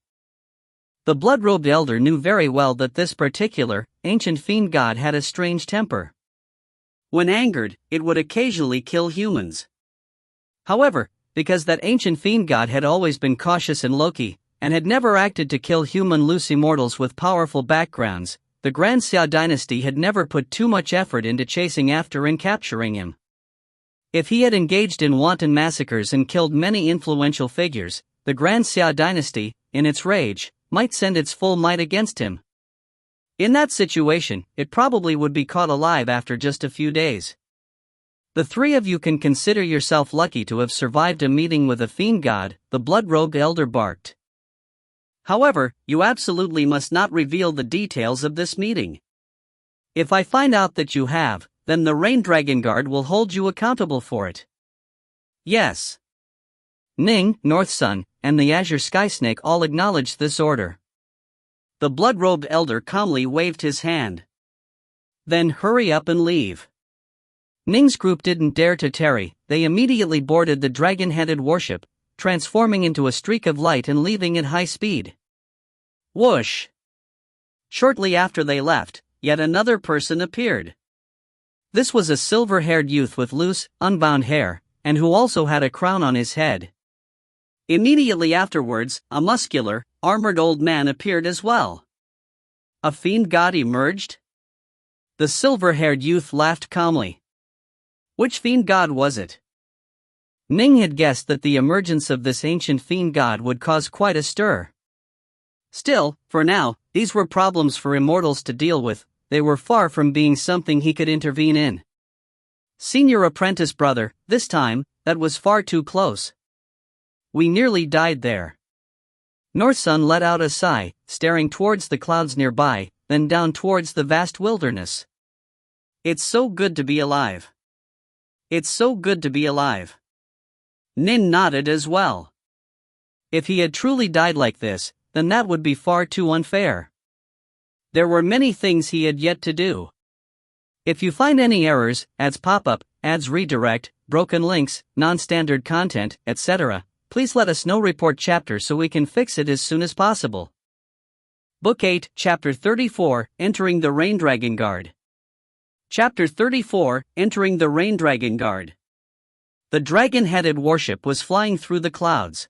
The blood-robed elder knew very well that this particular, ancient fiend god had a strange temper. When angered, it would occasionally kill humans. However, because that ancient fiend god had always been cautious and low-key, and had never acted to kill human loose immortals with powerful backgrounds, the Grand Xia dynasty had never put too much effort into chasing after and capturing him. If he had engaged in wanton massacres and killed many influential figures, the Grand Xia dynasty, in its rage, might send its full might against him. In that situation, it probably would be caught alive after just a few days. The three of you can consider yourself lucky to have survived a meeting with a fiend god, the blood-robed elder barked. However, you absolutely must not reveal the details of this meeting. If I find out that you have, then the Rain Dragon Guard will hold you accountable for it. Yes. Ning, North Sun, and the Azure Sky Snake all acknowledged this order. The blood-robed elder calmly waved his hand. Then hurry up and leave. Ning's group didn't dare to tarry. They immediately boarded the dragon-headed warship, transforming into a streak of light and leaving at high speed. Whoosh! Shortly after they left, yet another person appeared. This was a silver-haired youth with loose, unbound hair, and who also had a crown on his head. Immediately afterwards, a muscular, armored old man appeared as well. A fiend god emerged? The silver-haired youth laughed calmly. Which fiend god was it? Ning had guessed that the emergence of this ancient fiend god would cause quite a stir. Still, for now, these were problems for Immortals to deal with. They were far from being something he could intervene in. Senior apprentice brother, this time, that was far too close. We nearly died there. North Sun let out a sigh, staring towards the clouds nearby, then down towards the vast wilderness. It's so good to be alive. It's so good to be alive. Nin nodded as well. If he had truly died like this, then that would be far too unfair. There were many things he had yet to do. If you find any errors, ads pop up, ads redirect, broken links, non-standard content, etc., please let us know. Report chapter so we can fix it as soon as possible. Book 8, Chapter 34, Entering the Rain Dragon Guard. Chapter 34, Entering the Rain Dragon Guard. The dragon-headed warship was flying through the clouds.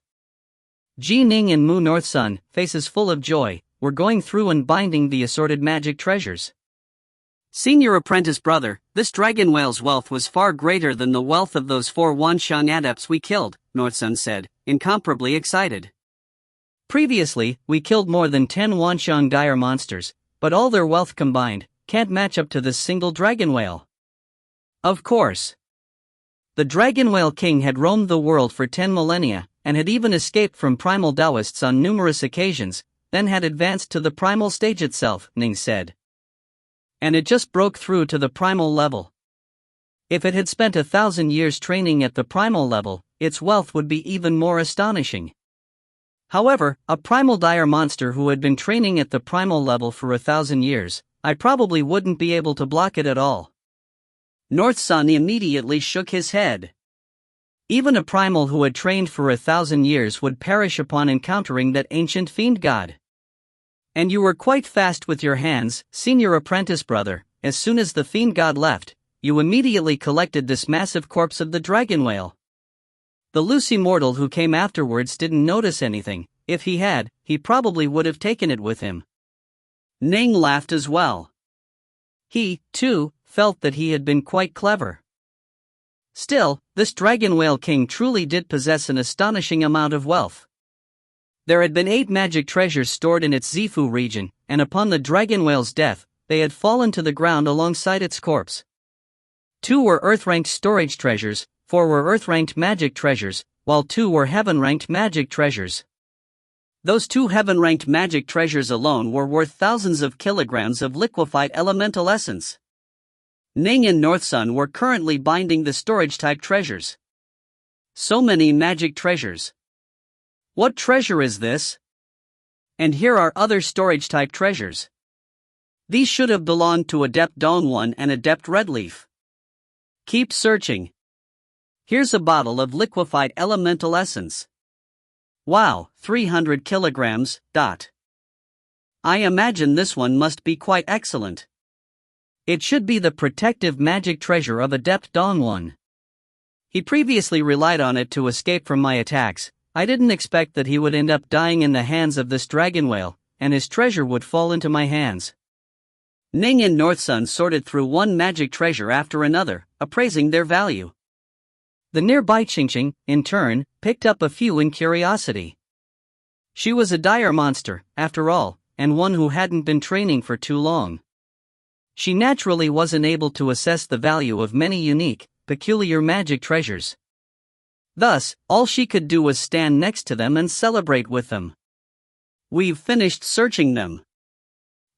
Ji Ning and Mu North Sun, faces full of joy, were going through and binding the assorted magic treasures. Senior apprentice brother, this dragon whale's wealth was far greater than the wealth of those 4 Wanxiang adepts we killed, North Sun said, incomparably excited. Previously, we killed more than 10 Wanxiang dire monsters, but all their wealth combined can't match up to this single dragon whale. Of course. The dragon whale king had roamed the world for 10 millennia, and had even escaped from primal Taoists on numerous occasions, then had advanced to the primal stage itself, Ning said. And it just broke through to the primal level. If it had spent 1,000 years training at the primal level, its wealth would be even more astonishing. However, a primal dire monster who had been training at the primal level for 1,000 years, I probably wouldn't be able to block it at all. North Sun immediately shook his head. Even a primal who had trained for 1,000 years would perish upon encountering that ancient fiend god. And you were quite fast with your hands, senior apprentice brother. As soon as the fiend god left, you immediately collected this massive corpse of the dragon whale. The loose immortal who came afterwards didn't notice anything. If he had, he probably would have taken it with him. Ning laughed as well. He, too, felt that he had been quite clever. Still, this dragon whale king truly did possess an astonishing amount of wealth. There had been 8 magic treasures stored in its Zifu region, and upon the dragon whale's death, they had fallen to the ground alongside its corpse. 2 were earth-ranked storage treasures, 4 were earth-ranked magic treasures, while 2 were heaven-ranked magic treasures. Those 2 heaven-ranked magic treasures alone were worth thousands of kilograms of liquefied elemental essence. Ning and North Sun were currently binding the storage-type treasures. So many magic treasures. What treasure is this? And here are other storage-type treasures. These should have belonged to Adept Dawn and Adept Redleaf. Keep searching. Here's a bottle of liquefied elemental essence. Wow, 300 kilograms. I imagine this one must be quite excellent. It should be the protective magic treasure of Adept Dawn. He previously relied on it to escape from my attacks. I didn't expect that he would end up dying in the hands of this dragon whale, and his treasure would fall into my hands. Ning and Northsun sorted through one magic treasure after another, appraising their value. The nearby Qingqing, in turn, picked up a few in curiosity. She was a dire monster, after all, and one who hadn't been training for too long. She naturally wasn't able to assess the value of many unique, peculiar magic treasures. Thus, all she could do was stand next to them and celebrate with them. We've finished searching them.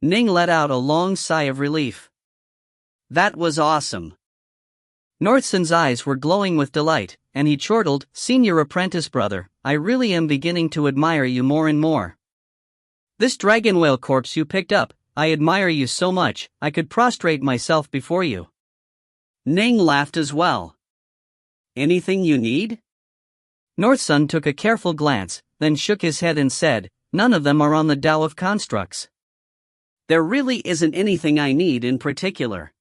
Ning let out a long sigh of relief. That was awesome. Northsun's eyes were glowing with delight, and he chortled, "Senior apprentice brother, I really am beginning to admire you more and more. This dragon whale corpse you picked up, I admire you so much, I could prostrate myself before you." Ning laughed as well. Anything you need? Northsun took a careful glance, then shook his head and said, "None of them are on the Tao of Constructs." There really isn't anything I need in particular.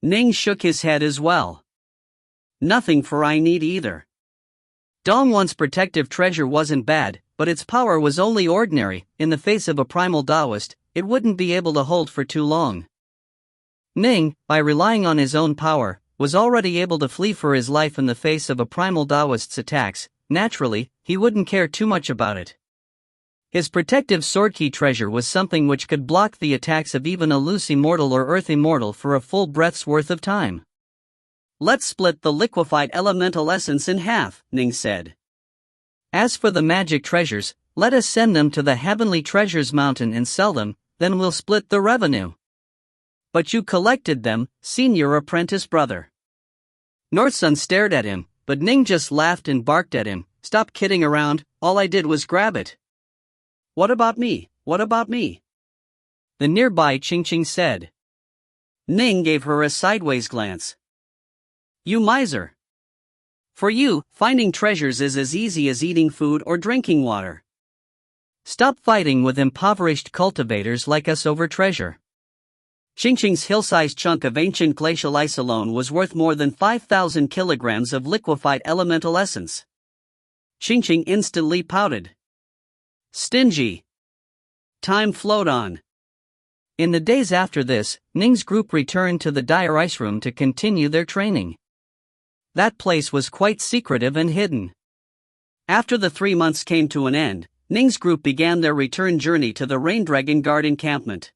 Ning shook his head as well. Nothing for I need either. Dongwon's protective treasure wasn't bad, but its power was only ordinary. In the face of a primal Taoist, it wouldn't be able to hold for too long. Ning, by relying on his own power, was already able to flee for his life in the face of a primal Taoist's attacks. Naturally, he wouldn't care too much about it. His protective sword key treasure was something which could block the attacks of even a loose immortal or earth immortal for a full breath's worth of time. Let's split the liquefied elemental essence in half, Ning said. As for the magic treasures, let us send them to the Heavenly Treasures Mountain and sell them, then we'll split the revenue. But you collected them, senior apprentice brother. Northsun stared at him, but Ning just laughed and barked at him, "Stop kidding around, all I did was grab it." What about me? What about me? The nearby Qingqing said. Ning gave her a sideways glance. You miser. For you, finding treasures is as easy as eating food or drinking water. Stop fighting with impoverished cultivators like us over treasure. Qingqing's hill-sized chunk of ancient glacial ice alone was worth more than 5,000 kilograms of liquefied elemental essence. Qingqing instantly pouted. Stingy. Time flowed on. In the days after this, Ning's group returned to the dire ice room to continue their training. That place was quite secretive and hidden. After the 3 months came to an end, Ning's group began their return journey to the Rain Dragon Guard encampment.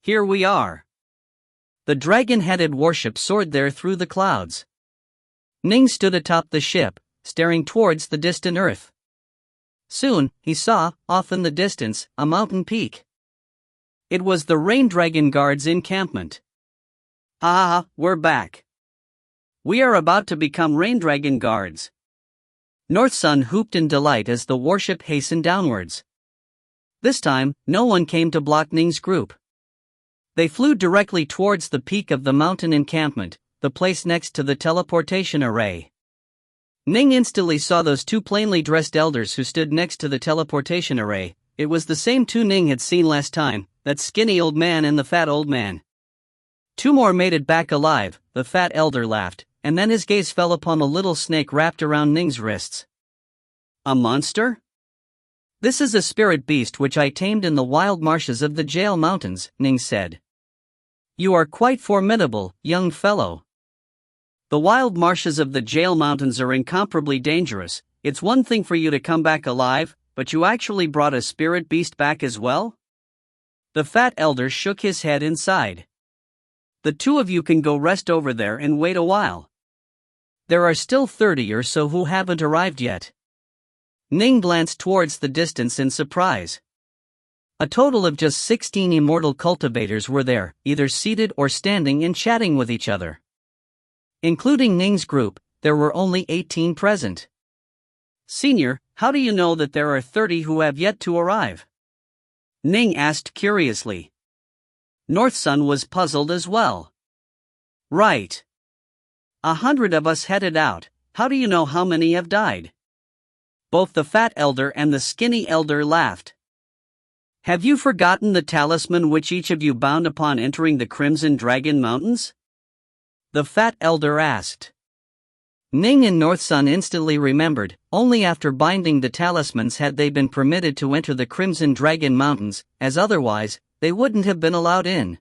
Here we are. The dragon-headed warship soared there through the clouds. Ning stood atop the ship, staring towards the distant earth. Soon, he saw, off in the distance, a mountain peak. It was the Rain Dragon Guard's encampment. Ah, we're back. We are about to become Rain Dragon Guards. Northsun hooped in delight as the warship hastened downwards. This time, no one came to block Ning's group. They flew directly towards the peak of the mountain encampment, the place next to the teleportation array. Ning instantly saw those two plainly dressed elders who stood next to the teleportation array. It was the same two Ning had seen last time, that skinny old man and the fat old man. Two more made it back alive. The fat elder laughed, and then his gaze fell upon a little snake wrapped around Ning's wrists. A monster? This is a spirit beast which I tamed in the wild marshes of the Jail Mountains, Ning said. You are quite formidable, young fellow. The wild marshes of the Jail Mountains are incomparably dangerous. It's one thing for you to come back alive, but you actually brought a spirit beast back as well? The fat elder shook his head and sighed. The two of you can go rest over there and wait a while. There are still 30 or so who haven't arrived yet. Ning glanced towards the distance in surprise. A total of just 16 immortal cultivators were there, either seated or standing and chatting with each other. Including Ning's group, there were only 18 present. Senior, how do you know that there are 30 who have yet to arrive? Ning asked curiously. North Sun was puzzled as well. Right. 100 of us headed out. How do you know how many have died? Both the fat elder and the skinny elder laughed. Have you forgotten the talisman which each of you bound upon entering the Crimson Dragon Mountains? The fat elder asked. Ning and North Sun instantly remembered. Only after binding the talismans had they been permitted to enter the Crimson Dragon Mountains, as otherwise, they wouldn't have been allowed in.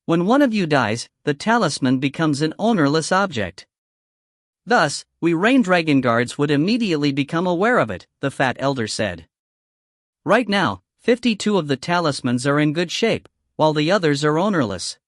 When one of you dies, the talisman becomes an ownerless object. Thus, we Rain Dragon guards would immediately become aware of it, the fat elder said. Right now, 52 of the talismans are in good shape, while the others are ownerless.